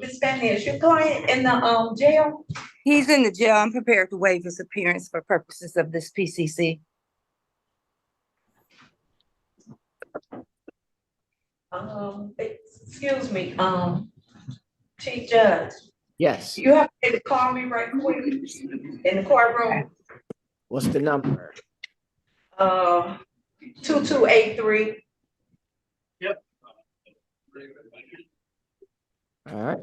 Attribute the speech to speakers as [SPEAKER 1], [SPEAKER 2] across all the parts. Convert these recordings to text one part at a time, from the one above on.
[SPEAKER 1] Ms. Van Ness, your client in the jail?
[SPEAKER 2] He's in the jail. I'm prepared to waive his appearance for purposes of this PCC.
[SPEAKER 1] Excuse me, Chief Judge,
[SPEAKER 3] Yes.
[SPEAKER 1] you have to call me right quick in the courtroom.
[SPEAKER 3] What's the number?
[SPEAKER 1] 2283.
[SPEAKER 3] All right.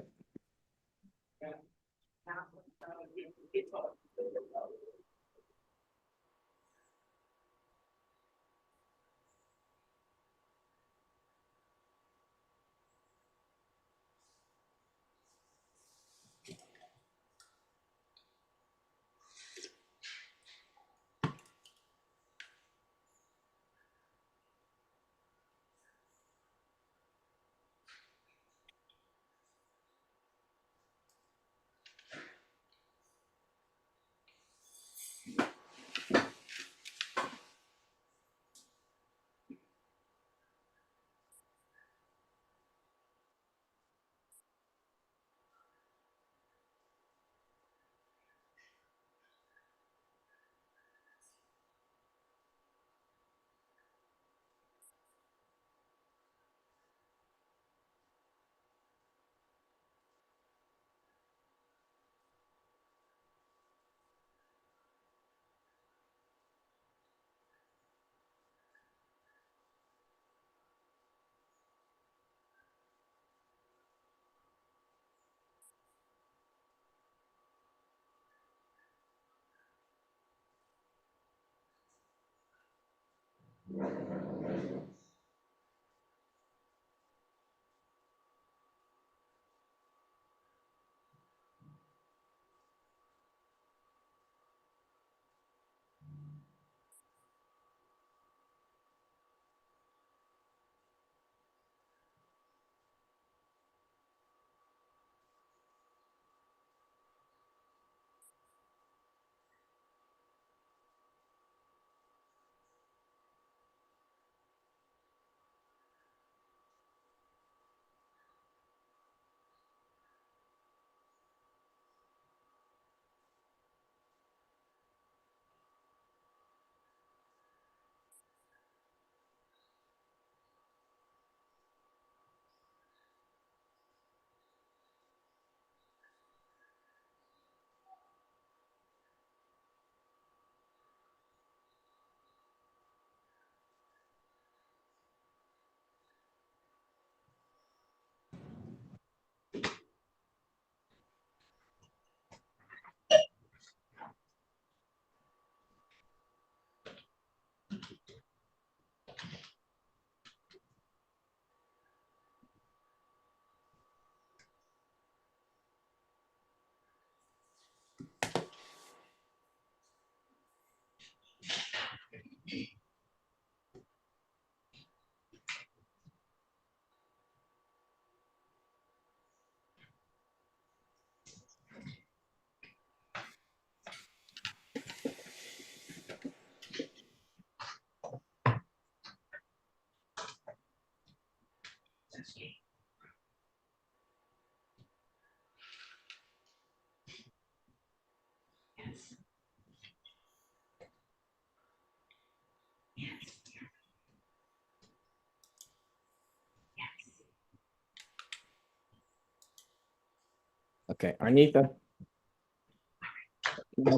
[SPEAKER 3] Okay, Arnitha.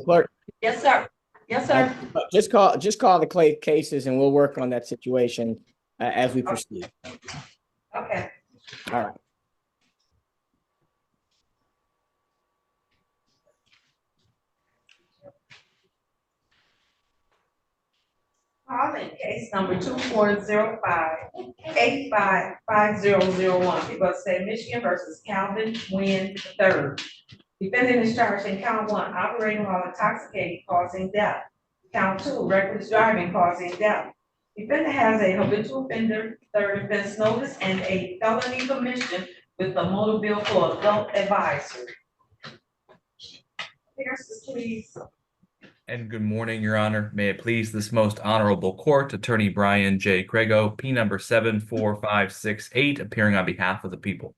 [SPEAKER 3] Clerk.
[SPEAKER 1] Yes, sir. Yes, sir.
[SPEAKER 3] Just call the cases and we'll work on that situation as we proceed.
[SPEAKER 1] Okay.
[SPEAKER 3] All right.
[SPEAKER 1] Calling case number 2405-855001. People of the State of Michigan versus Calvin Wynn III. Defendant is charged in count 1, operating while intoxicated, causing death. Count 2, reckless driving, causing death. Defendant has a habitual offender, third offense notice, and a felony commission with a motor bill for adult advisory. Appearances, please.
[SPEAKER 4] And good morning, Your Honor. May it please this most honorable court, Attorney Brian J. Grego, P number 74568, appearing on behalf of the people.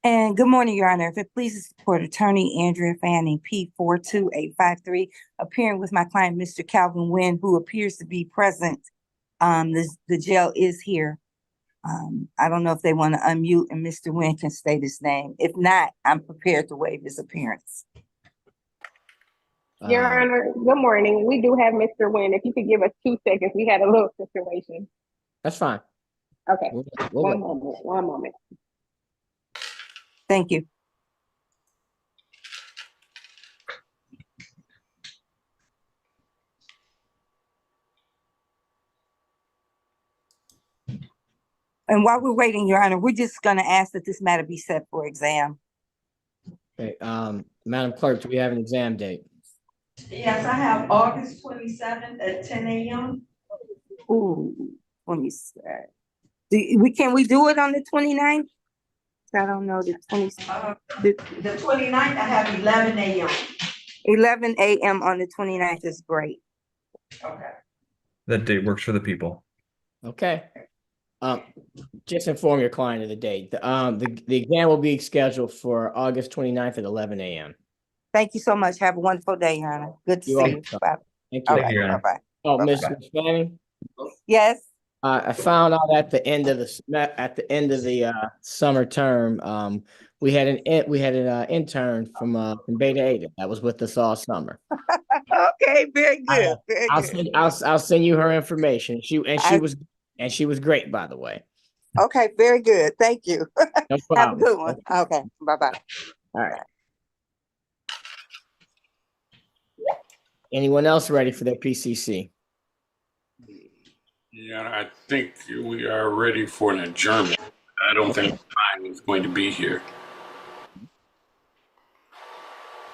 [SPEAKER 2] And good morning, Your Honor. If it pleases the court, Attorney Andrea Fanning, P428853, appearing with my client, Mr. Calvin Wynn, who appears to be present. The jail is here. I don't know if they want to unmute and Mr. Wynn can state his name. If not, I'm prepared to waive his appearance.
[SPEAKER 5] Your Honor, good morning. We do have Mr. Wynn. If you could give us 2 seconds, we had a little situation.
[SPEAKER 3] That's fine.
[SPEAKER 5] Okay,
[SPEAKER 3] We'll wait.
[SPEAKER 5] one moment.
[SPEAKER 2] Thank you. And while we're waiting, Your Honor, we're just gonna ask that this matter be set for exam.
[SPEAKER 3] Okay, Madam Clerk, do we have an exam date?
[SPEAKER 1] Yes, I have August 27th at 10 a.m.
[SPEAKER 2] Ooh, 27. Can we do it on the 29th? I don't know, the
[SPEAKER 1] The 29th, I have 11 a.m.
[SPEAKER 2] 11 a.m. on the 29th is great.
[SPEAKER 1] Okay.
[SPEAKER 4] That date works for the people.
[SPEAKER 3] Okay. Just inform your client of the date. The exam will be scheduled for August 29th at 11 a.m.
[SPEAKER 2] Thank you so much. Have a wonderful day, Your Honor. Good to
[SPEAKER 3] You're
[SPEAKER 2] see you.
[SPEAKER 3] welcome.
[SPEAKER 2] Bye.
[SPEAKER 3] Thank
[SPEAKER 2] All
[SPEAKER 3] you.
[SPEAKER 4] Thank you, Your
[SPEAKER 2] right,
[SPEAKER 4] Honor.
[SPEAKER 2] bye-bye.
[SPEAKER 3] Oh,
[SPEAKER 2] Bye-bye.
[SPEAKER 3] Ms. Fanning?
[SPEAKER 2] Yes,
[SPEAKER 3] I found out at the end of the summer term, we had an intern from Beta Eta that was with us all summer.
[SPEAKER 2] okay, very good, very
[SPEAKER 3] I'll
[SPEAKER 2] good.
[SPEAKER 3] I'll send you her information. She was great, by the way.
[SPEAKER 2] Okay, very good. Thank you.
[SPEAKER 3] No
[SPEAKER 2] Have a
[SPEAKER 3] problem.
[SPEAKER 2] good one. Okay, bye-bye.
[SPEAKER 3] All right. Anyone else ready for their PCC?
[SPEAKER 6] Yeah, I think we are ready for an adjournment. I don't think time is going to be here.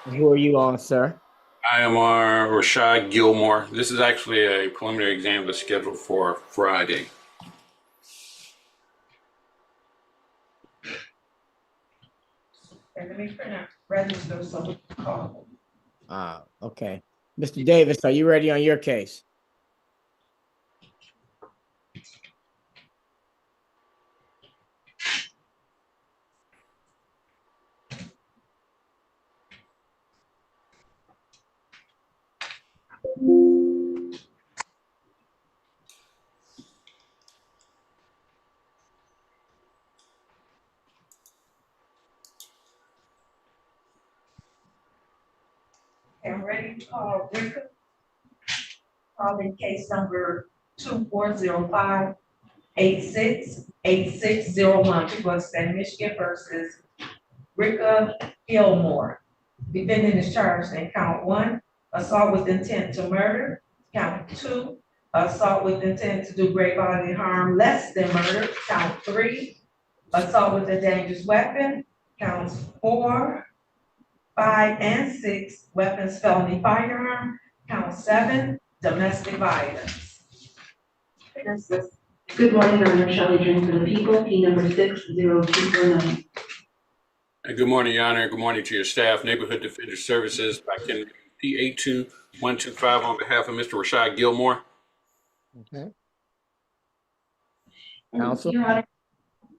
[SPEAKER 3] Who are you on, sir?
[SPEAKER 6] I am Rashad Gilmore. This is actually a preliminary exam that's scheduled for Friday.
[SPEAKER 1] And let me print out register so we can call.
[SPEAKER 3] Okay. Mr. Davis, are you ready on your case?
[SPEAKER 1] I'm ready to call Derrica. Calling case number 2405-868601, people of the state of Michigan versus Derrica Gilmore. Defendant is charged in count 1, assault with intent to murder. Count 2, assault with intent to do great bodily harm less than murder. Count 3, assault with a dangerous weapon. Counts 4, 5, and 6, weapons, felony, firearm. Count 7, domestic violence.
[SPEAKER 7] Good morning, I'm Shelley Dream for the people, P number 60249.
[SPEAKER 6] Good morning, Your Honor. Good morning to your staff. Neighborhood Defender Services by Kenneth, P82125 on behalf of Mr. Rashad Gilmore.
[SPEAKER 3] Okay. Counsel?
[SPEAKER 7] Your Honor,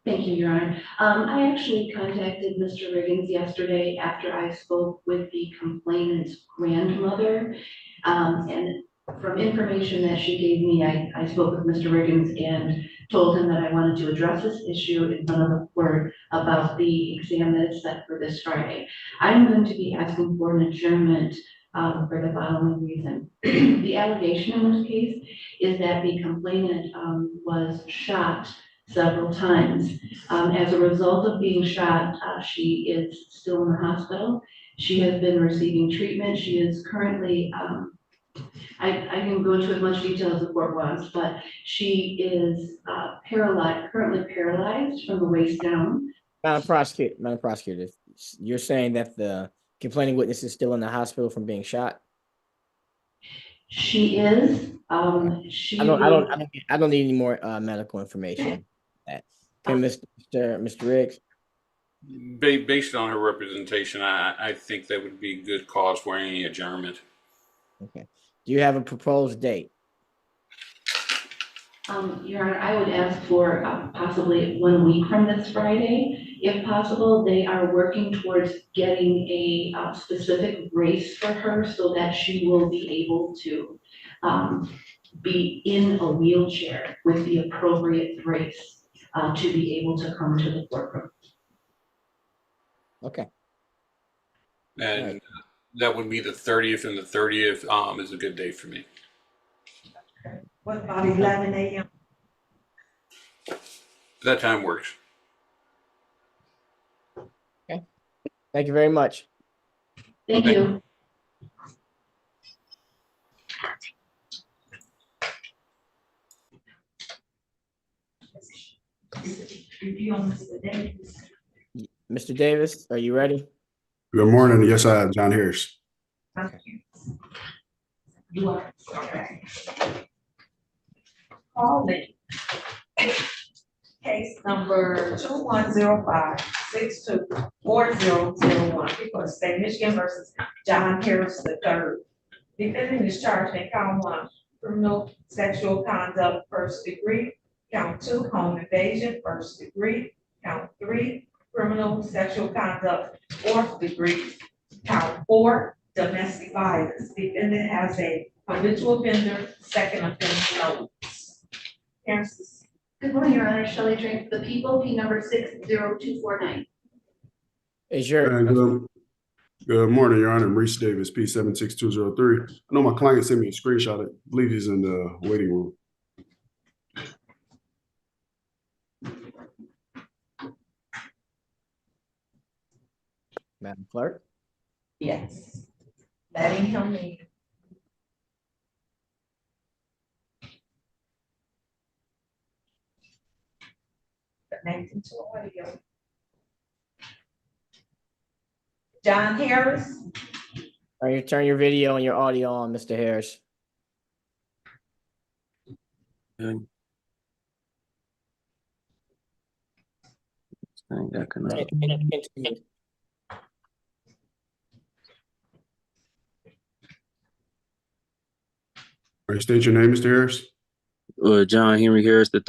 [SPEAKER 7] thank you, Your Honor. I actually contacted Mr. Riggins yesterday after I spoke with the complainant's grandmother. And from information that she gave me, I spoke with Mr. Riggins and told him that I wanted to address this issue in front of the court about the exam that is set for this Friday. I'm going to be asking for an adjournment for the following reason. The allegation in this case is that the complainant was shot several times. As a result of being shot, she is still in the hospital. She has been receiving treatment. She is currently, I can go into as much detail as the court wants, but she is currently paralyzed from the waist down.
[SPEAKER 3] Madam Prosecutor, you're saying that the complaining witness is still in the hospital from being shot?
[SPEAKER 7] She is.
[SPEAKER 3] I don't need any more medical information. Okay, Mr. Riggs.
[SPEAKER 6] Based on her representation, I think that would be good cause for any adjournment.
[SPEAKER 3] Okay. Do you have a proposed date?
[SPEAKER 7] Your Honor, I would ask for possibly 1 week from this Friday. If possible, they are working towards getting a specific brace for her so that she will be able to be in a wheelchair with the appropriate brace to be able to come to the courtroom.
[SPEAKER 3] Okay.
[SPEAKER 6] And
[SPEAKER 3] Right.
[SPEAKER 6] that would be the 30th, and the 30th is a good day for me.
[SPEAKER 1] What about 11 a.m.?
[SPEAKER 6] That time works.
[SPEAKER 3] Thank you very much.
[SPEAKER 7] Thank you.
[SPEAKER 1] Review on Mr. Davis.
[SPEAKER 3] Mr. Davis, are you ready?
[SPEAKER 8] Good morning. Yes, I am. John Harris.
[SPEAKER 1] Thank you. You are, okay. Holden. Case number 2105-624001, people of the state of Michigan versus John Harris III. Defendant is charged in count 1, criminal sexual conduct, first degree; count 2, home invasion, first degree; count 3, criminal sexual conduct, fourth degree; count 4, domestic violence. Defendant has a habitual offender, second offense notice. Harris.
[SPEAKER 7] Good morning, Your Honor. Shelley Drake, the people, P number 60249.
[SPEAKER 3] Is your
[SPEAKER 8] Good morning, Your Honor. Maurice Davis, P76203. I know my client sent me a screenshot. I believe he's in the waiting room.
[SPEAKER 3] Madam Clerk?
[SPEAKER 1] Yes. Letting him in. Connecting to audio. John Harris.
[SPEAKER 3] Are you turn your video and your audio on, Mr. Harris?
[SPEAKER 8] All right, state your name, Mr. Harris.
[SPEAKER 9] John Henry Harris III.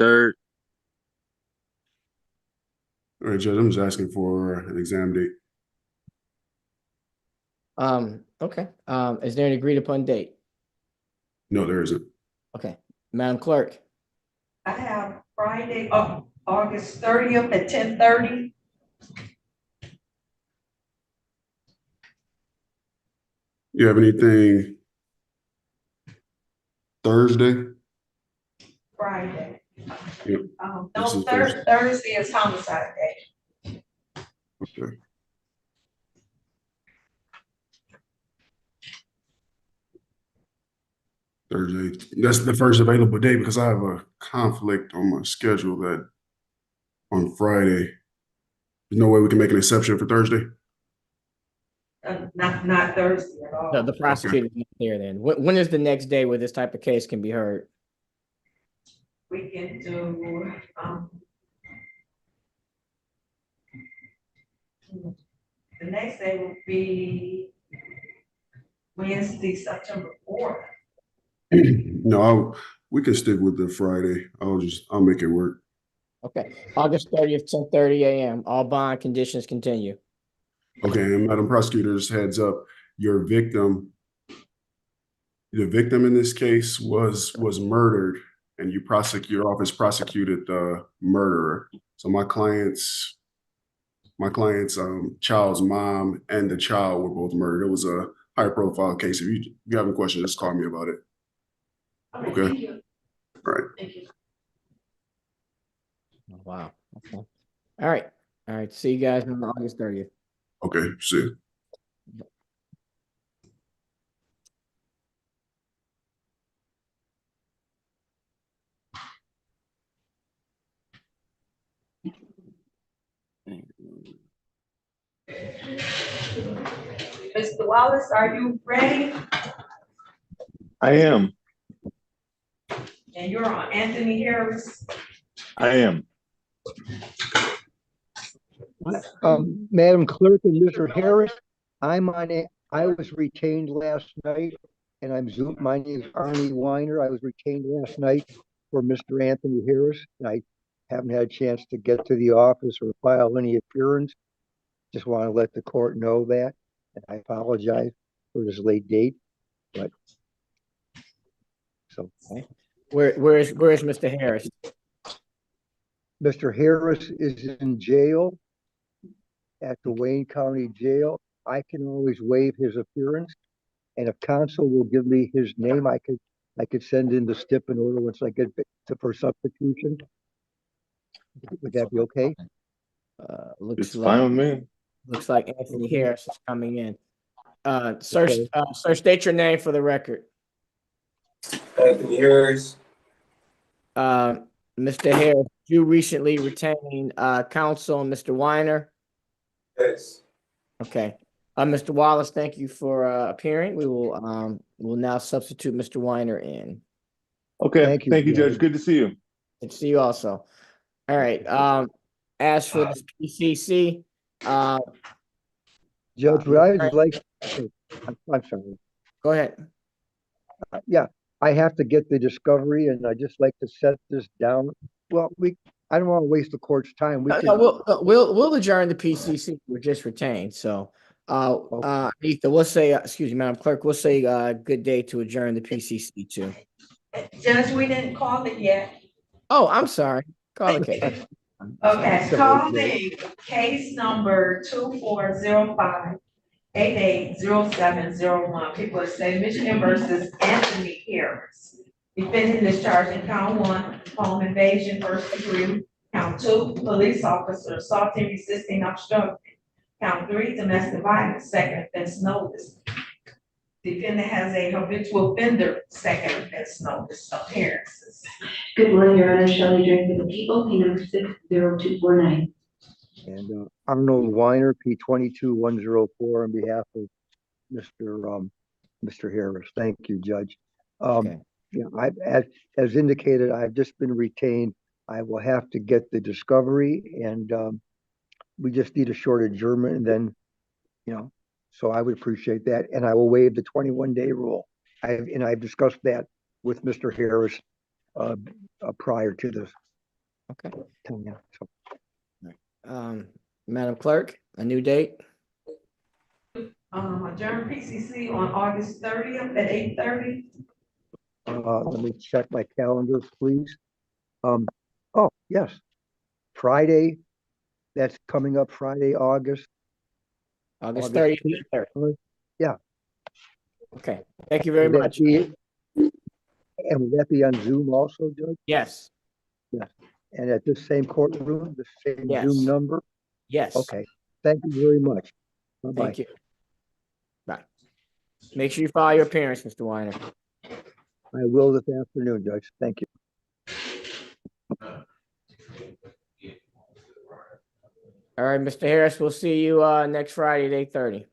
[SPEAKER 8] All right, Judge, I'm just asking for an exam date.
[SPEAKER 3] Okay. Is there an agreed upon date?
[SPEAKER 8] No, there isn't.
[SPEAKER 3] Okay. Madam Clerk?
[SPEAKER 1] I have Friday, August 30th at 10:30.
[SPEAKER 8] You have anything Thursday?
[SPEAKER 1] Friday.
[SPEAKER 8] Yep.
[SPEAKER 1] No,
[SPEAKER 8] This is Thursday.
[SPEAKER 1] Thursday is homicide day.
[SPEAKER 8] Okay. Thursday. That's the first available day because I have a conflict on my schedule that on Friday. There's no way we can make an exception for Thursday.
[SPEAKER 1] Not Thursday at all.
[SPEAKER 3] The prosecutor's not there then. When is the next day where this type of case can be heard?
[SPEAKER 1] We can do, the next day will be Wednesday, September 4th.
[SPEAKER 8] No, we can stick with the Friday. I'll make it work.
[SPEAKER 3] Okay. August 30th, 10:30 a.m. All bond conditions continue.
[SPEAKER 8] Okay, and Madam Prosecutor's heads up, the victim in this case was murdered, and your office prosecuted the murderer. So my client's child's mom and the child were both murdered. It was a high profile case. If you have any questions, just call me about it. Okay.
[SPEAKER 7] Thank you.
[SPEAKER 8] All right.
[SPEAKER 7] Thank you.
[SPEAKER 3] Oh, wow. Okay. All right. All right. See you guys on August 30th.
[SPEAKER 8] Okay, see you.
[SPEAKER 1] Mr. Wallace, are you ready?
[SPEAKER 10] I am.
[SPEAKER 1] And you're on Anthony Harris.
[SPEAKER 10] I am.
[SPEAKER 11] Madam Clerk and Mr. Harris, I was retained last night, and my name is Arnie Weiner. I was retained last night for Mr. Anthony Harris, and haven't had a chance to get to the office or file any appearance. Just want to let the court know that, and I apologize for this late date, but so.
[SPEAKER 3] Okay. Where is Mr. Harris?
[SPEAKER 11] Mr. Harris is in jail at the Wayne County Jail. I can always waive his appearance, and if counsel will give me his name, I could send in the stip in order once I get for substitution. Would that be okay?
[SPEAKER 3] Looks
[SPEAKER 10] It's fine with me.
[SPEAKER 3] Looks like Anthony Harris is coming in. Sir, state your name for the record.
[SPEAKER 12] Anthony Harris.
[SPEAKER 3] Mr. Harris, you recently retained counsel, Mr. Weiner.
[SPEAKER 12] Yes.
[SPEAKER 3] Okay. Mr. Wallace, thank you for appearing. We will now substitute Mr. Weiner in.
[SPEAKER 10] Okay. Thank you, Judge. Good to see you.
[SPEAKER 3] Good to see you also. All right. As for this PCC,
[SPEAKER 11] Judge, would I like? I'm sorry.
[SPEAKER 3] Go ahead.
[SPEAKER 11] Yeah, I have to get the discovery, and I just like to set this down. Well, I don't want to waste the court's time.
[SPEAKER 3] We'll adjourn the PCC. We're just retained. So, Ethan, we'll say, excuse me, Madam Clerk, we'll say good day to adjourn the PCC too.
[SPEAKER 1] Judge, we didn't call it yet.
[SPEAKER 3] Oh, I'm sorry. Call the case.
[SPEAKER 1] Okay, call the case number 2405-880701. People of the state of Michigan versus Anthony Harris. Defendant is charged in count 1, home invasion, first degree. Count 2, police officer assaulting, resisting, obstructing. Count 3, domestic violence, second offense notice. Defendant has a habitual offender, second offense notice appearances.
[SPEAKER 7] Good morning, Your Honor. Shelley Drake for the people, P number 60249.
[SPEAKER 11] And Arnold Weiner, P22104, on behalf of Mr. Harris. Thank you, Judge. Yeah, as indicated, I've just been retained. I will have to get the discovery, and we just need a short adjournment, and then, so I would appreciate that, and I will waive the 21-day rule. I've discussed that with Mr. Harris prior to this.
[SPEAKER 3] Okay.
[SPEAKER 11] So.
[SPEAKER 3] Madam Clerk, a new date.
[SPEAKER 1] Adjourn PCC on August 30th at 8:30.
[SPEAKER 11] Let me check my calendar, please. Oh, yes. Friday, that's coming up Friday, August
[SPEAKER 3] 30th.
[SPEAKER 11] Yeah.
[SPEAKER 3] Okay. Thank you very much.
[SPEAKER 11] And will that be on Zoom also, Judge?
[SPEAKER 3] Yes.
[SPEAKER 11] Yes. And at this same courtroom, the same
[SPEAKER 3] Yes.
[SPEAKER 11] Zoom number?
[SPEAKER 3] Yes.
[SPEAKER 11] Okay. Thank you very much. Bye-bye.
[SPEAKER 3] Thank you. Bye. Make sure you file your appearance, Mr. Weiner.
[SPEAKER 11] I will this afternoon, Judge. Thank you.
[SPEAKER 3] All right, Mr. Harris, we'll see you next Friday at 8:30.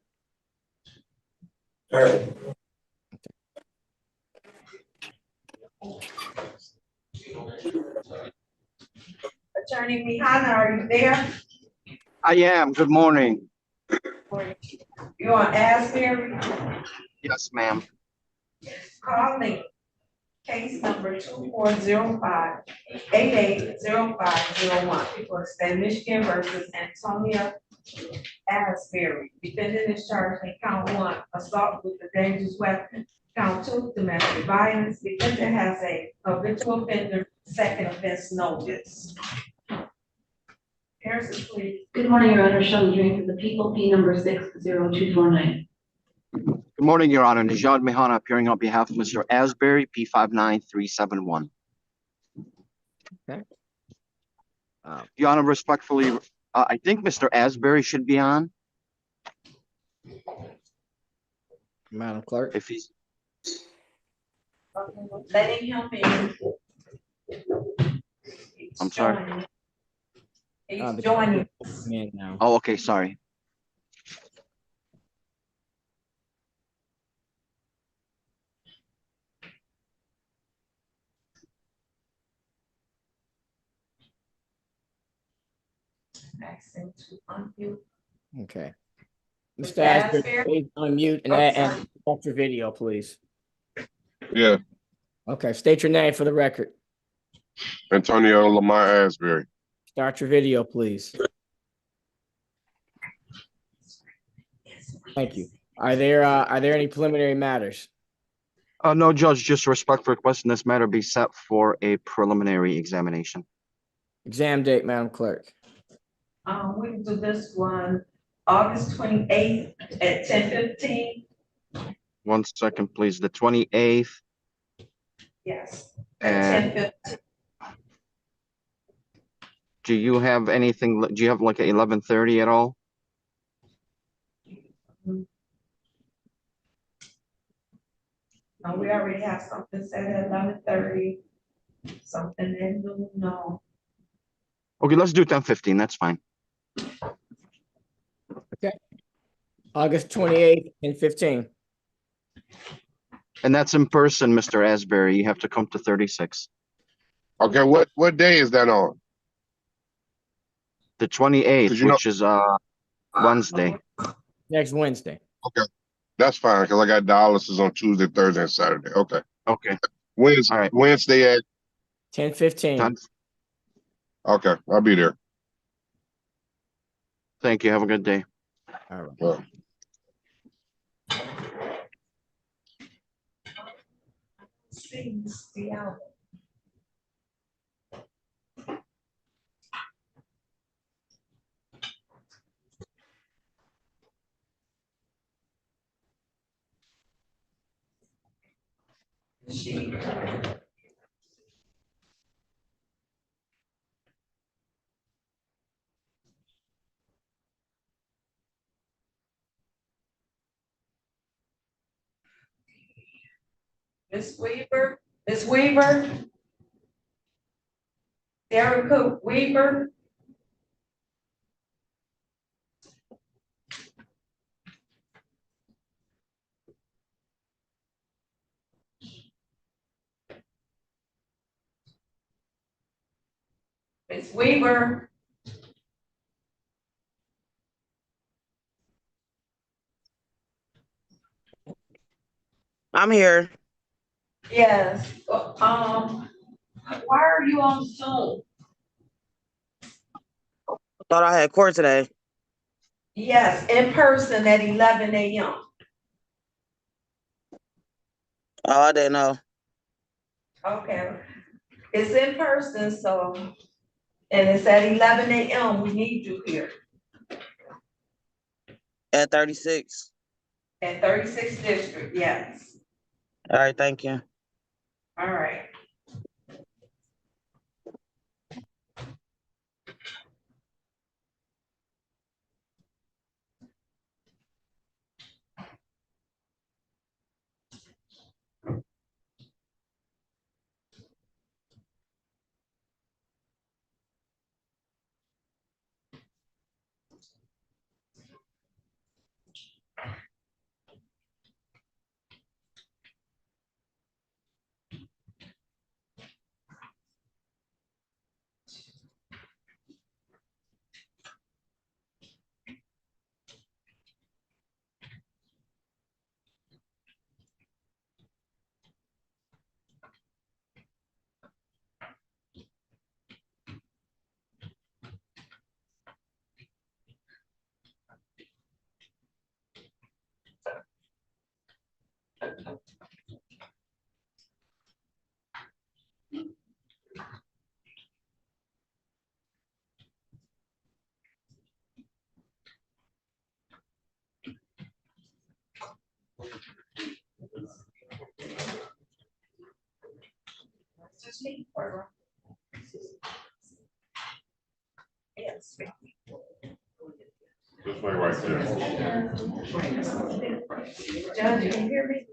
[SPEAKER 12] All right.
[SPEAKER 1] Attorney Mihana, are you there?
[SPEAKER 13] I am. Good morning.
[SPEAKER 1] You on Asberry?
[SPEAKER 13] Yes, ma'am.
[SPEAKER 1] Calling case number 2405-880501. People of the state of Michigan versus Antonia Asberry. Defendant is charged in count 1, assault with a dangerous weapon. Count 2, domestic violence. Defendant has a habitual offender, second offense notice. Harrison, please.
[SPEAKER 7] Good morning, Your Honor. Shelley Drake for the people, P number 60249.
[SPEAKER 13] Good morning, Your Honor. Rashad Mehana appearing on behalf of Mr. Asberry, P59371.
[SPEAKER 3] Okay.
[SPEAKER 13] Your Honor, respectfully, I think Mr. Asberry should be on.
[SPEAKER 3] Madam Clerk.
[SPEAKER 13] If he's
[SPEAKER 1] Letting him in.
[SPEAKER 13] I'm sorry.
[SPEAKER 1] He's joining.
[SPEAKER 3] Now.
[SPEAKER 13] Oh, okay, sorry.
[SPEAKER 1] Accent to unmute.
[SPEAKER 3] Okay. Mr. Asberry, please unmute and off your video, please.
[SPEAKER 10] Yeah.
[SPEAKER 3] Okay, state your name for the record.
[SPEAKER 14] Antonio Lamar Asberry.
[SPEAKER 3] Start your video, please. Thank you. Are there any preliminary matters?
[SPEAKER 13] No, Judge, just respect requesting this matter be set for a preliminary examination.
[SPEAKER 3] Exam date, Madam Clerk.
[SPEAKER 1] We can do this one August 28th at 10:15.
[SPEAKER 13] 1 second, please. The 28th.
[SPEAKER 1] Yes,
[SPEAKER 13] And
[SPEAKER 1] at 10:15.
[SPEAKER 13] do you have anything, do you have like at 11:30 at all?
[SPEAKER 1] No, we already have something set at 11:30, something at noon, no.
[SPEAKER 13] Okay, let's do 10:15. That's fine.
[SPEAKER 3] Okay. August 28th and 15.
[SPEAKER 13] And that's in person, Mr. Asberry. You have to come to 36.
[SPEAKER 14] Okay, what day is that on?
[SPEAKER 13] The 28th, which is Wednesday.
[SPEAKER 3] Next Wednesday.
[SPEAKER 14] Okay, that's fine because I got dialysis on Tuesday, Thursday, and Saturday. Okay.
[SPEAKER 13] Okay.
[SPEAKER 14] Wednesday,
[SPEAKER 13] all right.
[SPEAKER 14] Wednesday at
[SPEAKER 3] 10:15.
[SPEAKER 14] Okay, I'll be there.
[SPEAKER 13] Thank you. Have a good day.
[SPEAKER 3] All right.
[SPEAKER 14] Well.
[SPEAKER 1] See out. Miss Weaver, Derrica Weaver. Miss Weaver.
[SPEAKER 15] I'm here.
[SPEAKER 1] Yes, why are you on Zoom?
[SPEAKER 15] Thought I had court today.
[SPEAKER 1] Yes, in person at 11 a.m.
[SPEAKER 15] Oh, I didn't know.
[SPEAKER 1] Okay, it's in person, so, and it's at 11 a.m. We need you here.
[SPEAKER 15] At 36.
[SPEAKER 1] At 36th District, yes.
[SPEAKER 15] All right, thank you.
[SPEAKER 1] All right. Just me for yes.
[SPEAKER 14] This way right there.
[SPEAKER 1] Judge, you can hear me?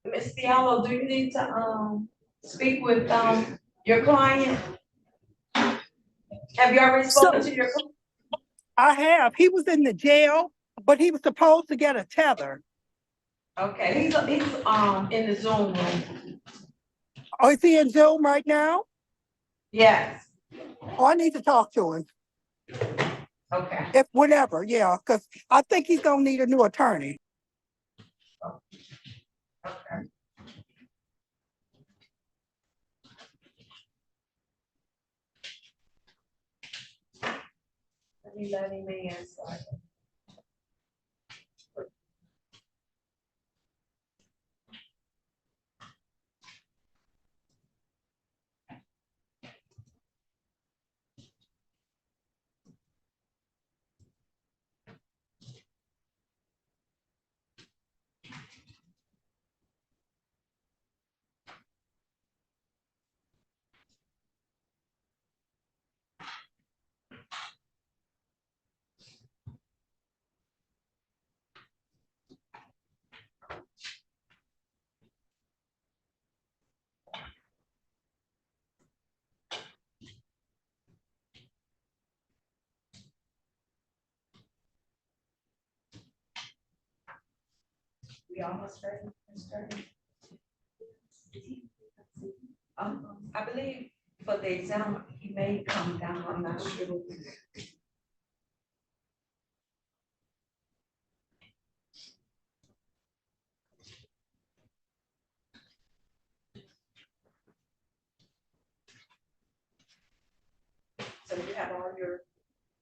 [SPEAKER 1] Ms. Diallo, do you need to, speak with, your client? Have you already spoken to your?
[SPEAKER 16] I have. He was in the jail, but he was supposed to get a tether.
[SPEAKER 1] Okay, he's in the Zoom room.
[SPEAKER 16] Oh, is he in Zoom right now?
[SPEAKER 1] Yes.
[SPEAKER 16] Oh, I need to talk to him.
[SPEAKER 1] Okay.
[SPEAKER 16] If whenever, yeah, because I think he's gonna need a new attorney.
[SPEAKER 1] Okay. Let him in. We almost ready, Mr. I believe for the exam, he may come down, I'm not sure. So you have all your,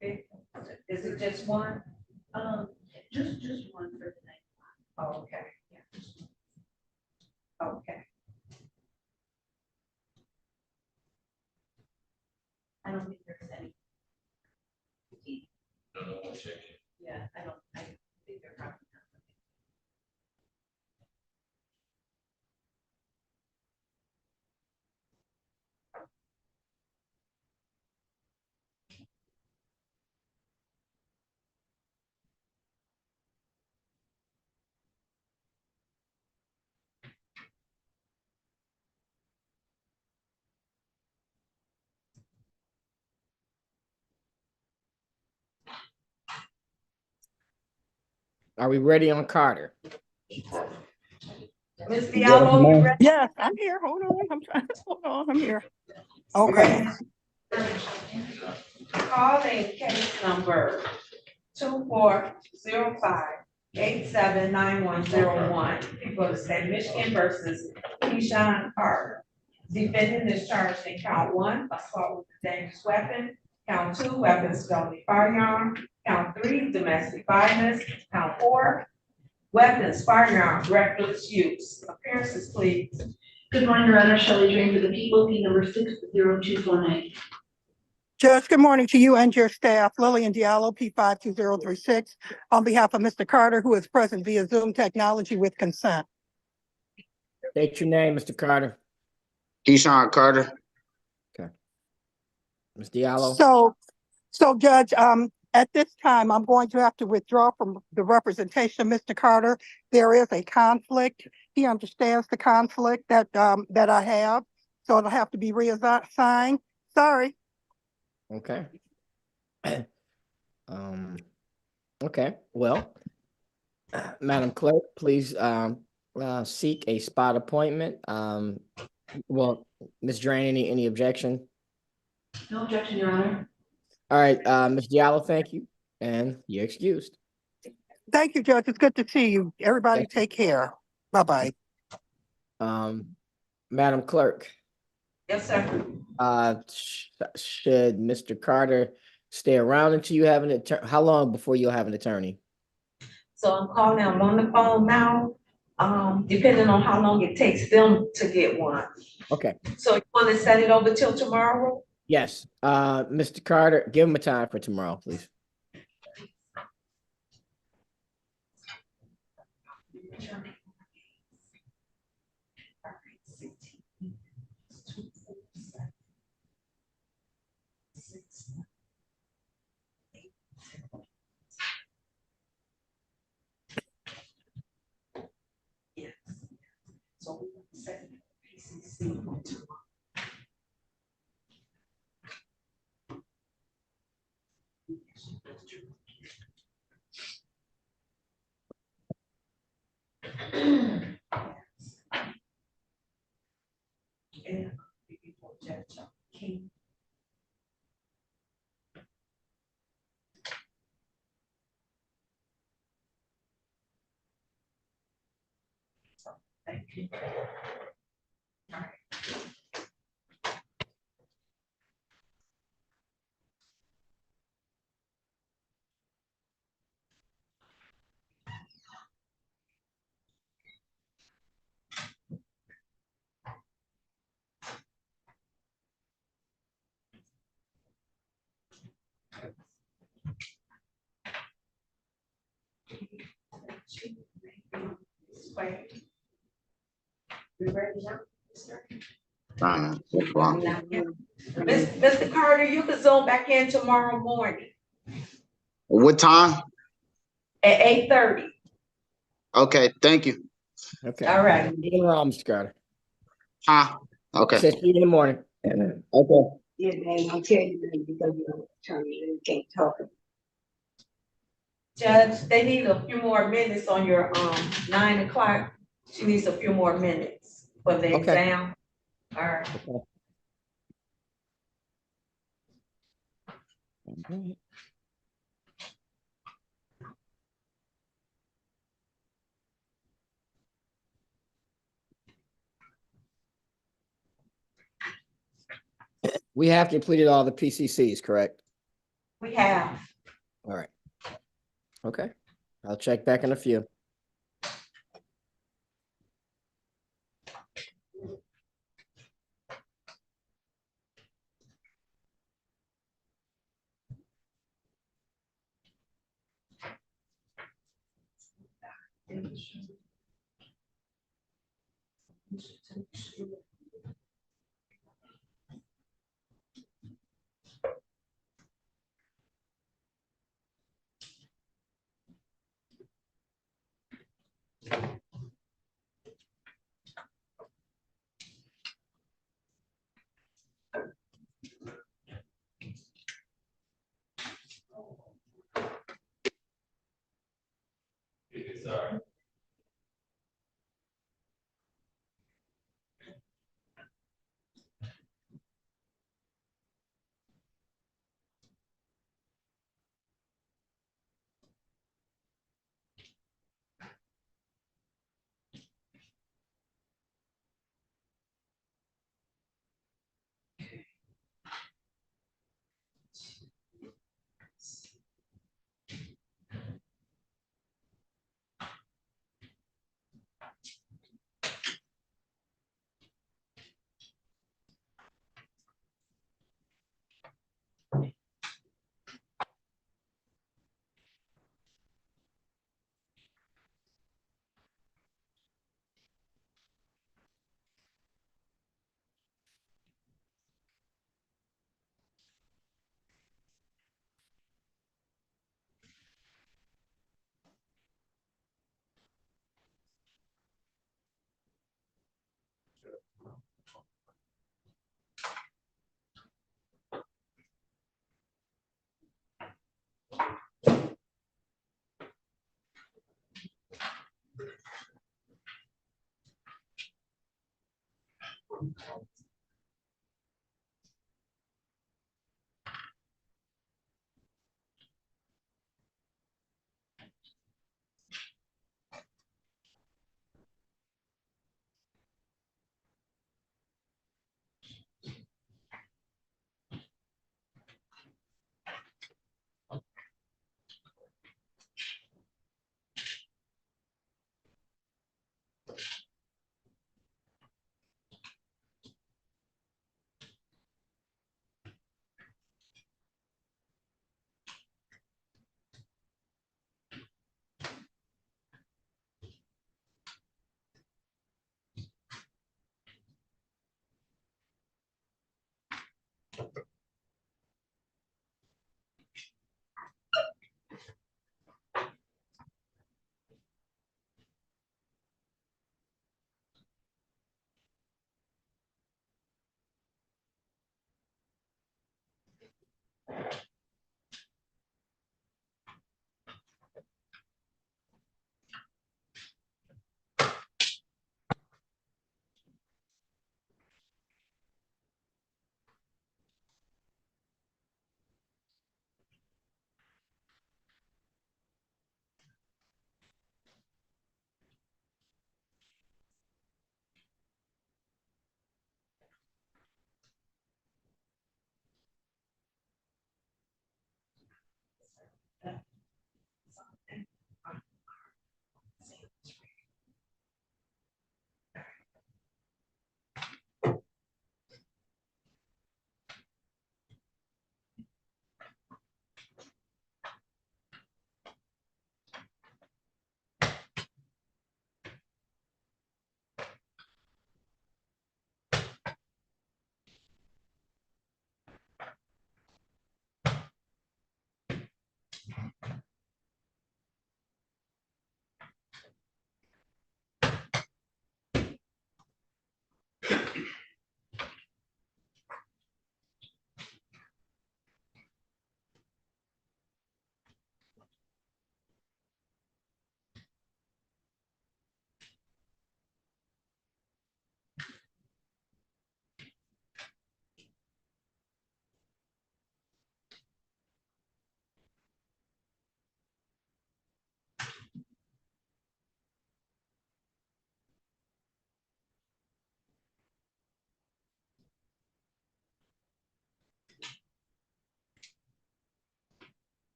[SPEAKER 1] is it just one?
[SPEAKER 7] Just one for tonight.
[SPEAKER 1] Oh, okay, yeah. Okay,
[SPEAKER 7] I don't think there's any. Yeah, I think they're probably not.
[SPEAKER 3] Are we ready on Carter?
[SPEAKER 1] Ms. Diallo, you ready?
[SPEAKER 16] Yes, I'm here. Hold on. Hold on. I'm here. Okay.
[SPEAKER 1] Calling case number 2405-879101, people of the state of Michigan versus Keishawn Carter. Defendant is charged in count 1, assault with a dangerous weapon, count 2, weapons felony firearm, count 3, domestic violence, count 4, weapons firearm reckless use. Appearances, please.
[SPEAKER 7] Good morning, Your Honor. Shelley Drain for the people, P number 60249.
[SPEAKER 16] Judge, good morning to you and your staff. Lillian Diallo, P52036, on behalf of Mr. Carter, who is present via Zoom technology with consent.
[SPEAKER 3] State your name, Mr. Carter.
[SPEAKER 13] Keishawn Carter.
[SPEAKER 3] Okay. Ms. Diallo.
[SPEAKER 16] So Judge, at this time, I'm going to have to withdraw from the representation of Mr. Carter. There is a conflict. He understands the conflict that I have, so it'll have to be reassigned. Sorry.
[SPEAKER 3] Okay. Okay, well, Madam Clerk, please seek a spot appointment. Well, Ms. Drain, any objection?
[SPEAKER 7] No objection, Your Honor.
[SPEAKER 3] All right, Ms. Diallo, thank you, and you're excused.
[SPEAKER 16] Thank you, Judge. It's good to see you. Everybody take care. Bye-bye.
[SPEAKER 3] Madam Clerk.
[SPEAKER 1] Yes, sir.
[SPEAKER 3] Should Mr. Carter stay around until you have an attorney? How long before you'll have an attorney?
[SPEAKER 1] So I'm calling them on the phone now, depending on how long it takes them to get one.
[SPEAKER 3] Okay.
[SPEAKER 1] So you want to set it over till tomorrow?
[SPEAKER 3] Yes. Mr. Carter, give him a time for tomorrow, please.
[SPEAKER 1] Yes. So we want to set PCC tomorrow. And before Judge King. So, thank you. All right. We ready now? Mr. Carter, you can zoom back in tomorrow morning
[SPEAKER 13] What time?
[SPEAKER 1] at 8:30.
[SPEAKER 13] Okay, thank you.
[SPEAKER 3] Okay.
[SPEAKER 1] All right.
[SPEAKER 3] See you tomorrow, Mr. Carter.
[SPEAKER 13] Huh? Okay.
[SPEAKER 3] See you in the morning.
[SPEAKER 13] Okay.
[SPEAKER 17] Yeah, man, I'll tell you that because you're an attorney, you can't talk.
[SPEAKER 1] Judge, they need a few more minutes on your, 9 o'clock. She needs a few more minutes for the
[SPEAKER 3] Okay.
[SPEAKER 1] exam. All right.
[SPEAKER 3] Okay. We have completed all the PCCs, correct?
[SPEAKER 1] We have.
[SPEAKER 3] All right. Okay. I'll check back in a few.
[SPEAKER 4] Sorry.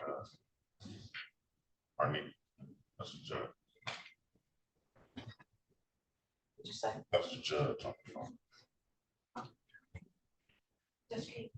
[SPEAKER 14] I mean, that's the judge.
[SPEAKER 1] What'd you say?
[SPEAKER 14] That's the judge on the phone.
[SPEAKER 1] Just keep.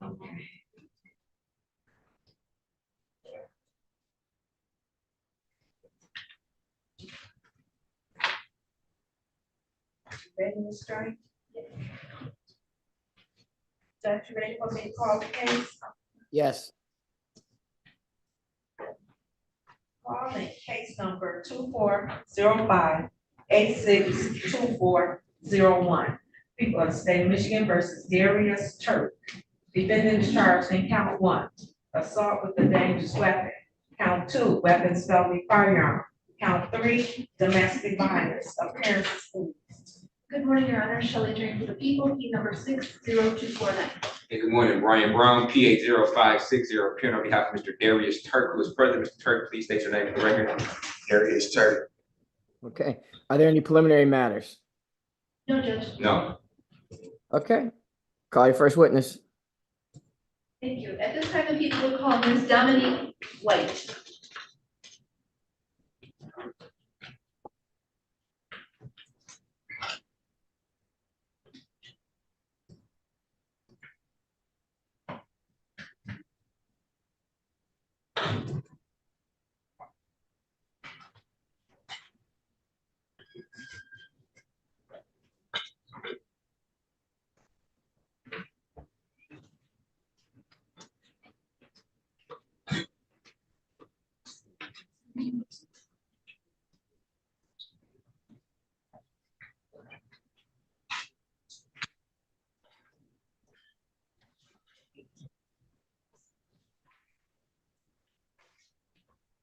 [SPEAKER 1] Okay. Ready, Ms. Strike? Judge, you ready for me to call the case?
[SPEAKER 3] Yes.
[SPEAKER 1] Calling case number 2405-862401. People of the state of Michigan versus Darius, Turk. Defendant is charged in count 1, assault with a dangerous weapon. Count 2, weapons felony firearm. Count 3, domestic violence. Appearances, please.
[SPEAKER 7] Good morning, Your Honor. Shelley Drain for the people, P number 60249.
[SPEAKER 12] Hey, good morning, Brian Brown, P 80560, appearing on behalf of Mr. Darius Turk, who is present. Mr. Turk, please state your name for the record. Darius Turk.
[SPEAKER 3] Okay. Are there any preliminary matters?
[SPEAKER 7] No, Judge.
[SPEAKER 12] No.
[SPEAKER 3] Okay. Call your first witness.
[SPEAKER 7] Thank you. At this time, the people will call Ms. Dominique White.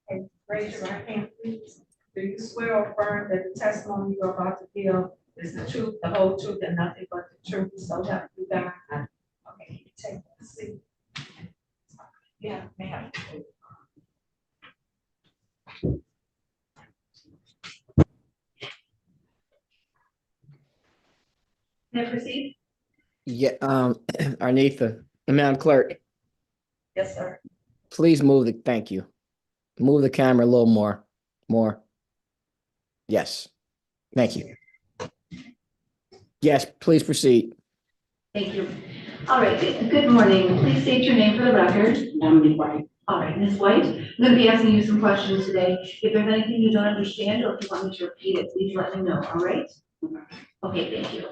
[SPEAKER 1] And raise your right hand, please. Do you swear or affirm that the testimony you're about to give is the truth, the whole truth, and nothing but the truth? So help you God. Okay, take a seat. Yeah, ma'am.
[SPEAKER 7] May I proceed?
[SPEAKER 3] Yeah, Arnitha, Madam Clerk,
[SPEAKER 1] Yes, sir.
[SPEAKER 3] please thank you. Move the camera a little more. Yes. Thank you. Yes, please proceed.
[SPEAKER 7] Thank you. All right, good morning. Please state your name for the record. Dominique White. All right, Ms. White, I'm going to be asking you some questions today. If there's anything you don't understand or if you want me to repeat it, please let me know, all right? Okay, thank you.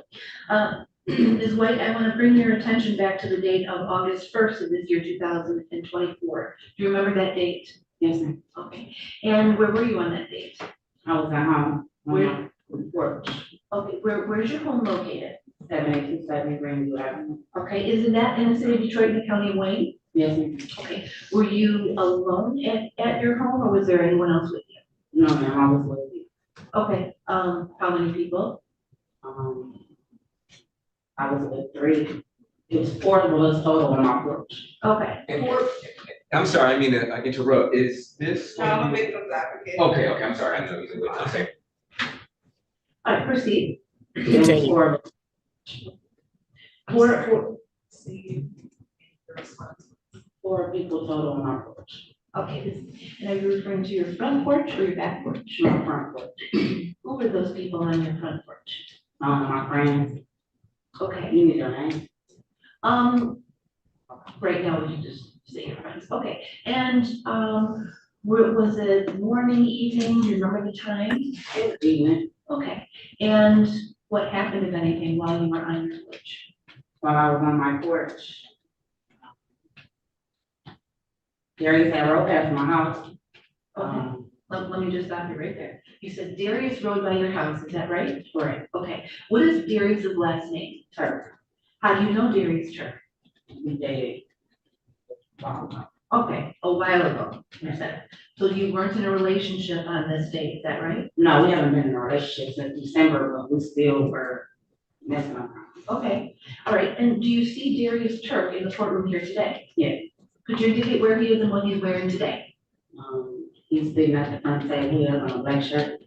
[SPEAKER 7] Ms. White, I want to bring your attention back to the date of August 1st of this year, 2024. Do you remember that date? Yes, ma'am. Okay. And where were you on that date? I was at home. Where Porch. Okay, where's your home located?
[SPEAKER 17] 7827 Greenview Avenue.
[SPEAKER 7] Okay, is that in the city of Detroit, in the county of Wayne?
[SPEAKER 17] Yes, ma'am.
[SPEAKER 7] Okay, were you alone at your home, or was there anyone else with you?
[SPEAKER 17] No, ma'am, I was with you.
[SPEAKER 7] Okay, how many people?
[SPEAKER 17] I was with 3. It was 4 of us total on my porch.
[SPEAKER 7] Okay.
[SPEAKER 12] I'm sorry, I mean to interrupt. Is this?
[SPEAKER 1] Child victims advocate.
[SPEAKER 12] Okay, I'm sorry. I know you said wait. Okay.
[SPEAKER 7] All right, proceed.
[SPEAKER 3] Continue.
[SPEAKER 17] Four people total on my porch.
[SPEAKER 7] Okay, and are you referring to your front porch or your back porch?
[SPEAKER 17] My front porch.
[SPEAKER 7] Who were those people on your front porch?
[SPEAKER 17] My friends.
[SPEAKER 7] Okay.
[SPEAKER 17] You need your name?
[SPEAKER 7] Right now, we can just say your friends. Okay, and was it morning, evening? Do you remember the time?
[SPEAKER 17] It was evening.
[SPEAKER 7] Okay, and what happened, if anything, while you were on your porch?
[SPEAKER 17] While I was on my porch, Darius had rode past my house.
[SPEAKER 7] Okay. Let me just stop you right there. You said Darius rode by your house, is that right?
[SPEAKER 17] Correct.
[SPEAKER 7] Okay, what is Darius's last name?
[SPEAKER 17] Turk.
[SPEAKER 7] How do you know Darius Turk?
[SPEAKER 17] We dated.
[SPEAKER 7] Okay, a while ago, you said. So you weren't in a relationship on this date, is that right?
[SPEAKER 17] No, we haven't been in a relationship since December, but we still were messing around.
[SPEAKER 7] Okay, all right, and do you see Darius Turk in the courtroom here today?
[SPEAKER 17] Yes.
[SPEAKER 7] Could you indicate where he is and what he's wearing today?
[SPEAKER 17] He's sitting at the front table, he has on a black shirt.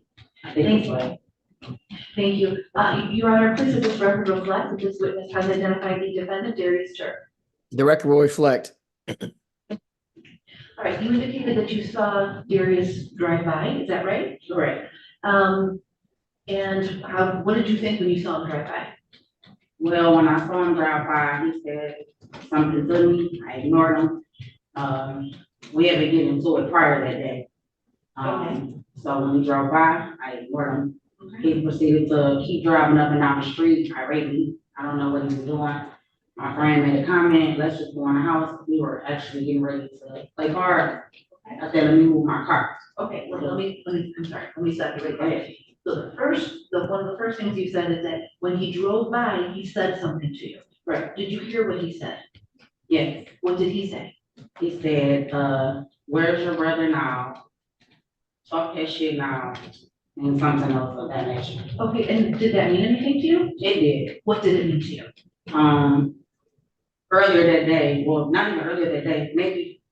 [SPEAKER 17] I think it's white.
[SPEAKER 7] Thank you. Your Honor, please let this record reflect that this witness has identified the defendant, Darius Turk.
[SPEAKER 3] The record will reflect.
[SPEAKER 7] All right, you indicated that you saw Darius drive by, is that right?
[SPEAKER 17] Correct.
[SPEAKER 7] And what did you think when you saw him drive by?
[SPEAKER 17] Well, when I saw him drive by, he said something to me. I ignored him. We had been getting into it prior that day. So when he drove by, I ignored him. He proceeded to keep driving up and down the street irately. I don't know what he was doing. My friend made a comment, let's just go in the house. We were actually getting ready to play cards. I said, let me move my car.
[SPEAKER 7] Okay, well, I'm sorry, let me stop you right there. So one of the first things you said is that when he drove by, he said something to you.
[SPEAKER 17] Right.
[SPEAKER 7] Did you hear what he said?
[SPEAKER 17] Yes.
[SPEAKER 7] What did he say?
[SPEAKER 17] He said, where's your brother now? Talk that shit now. And something else of that nature.
[SPEAKER 7] Okay, and did that mean anything to you?
[SPEAKER 17] It did.
[SPEAKER 7] What did it mean to you?
[SPEAKER 17] Earlier that day, well, not even earlier that day, maybe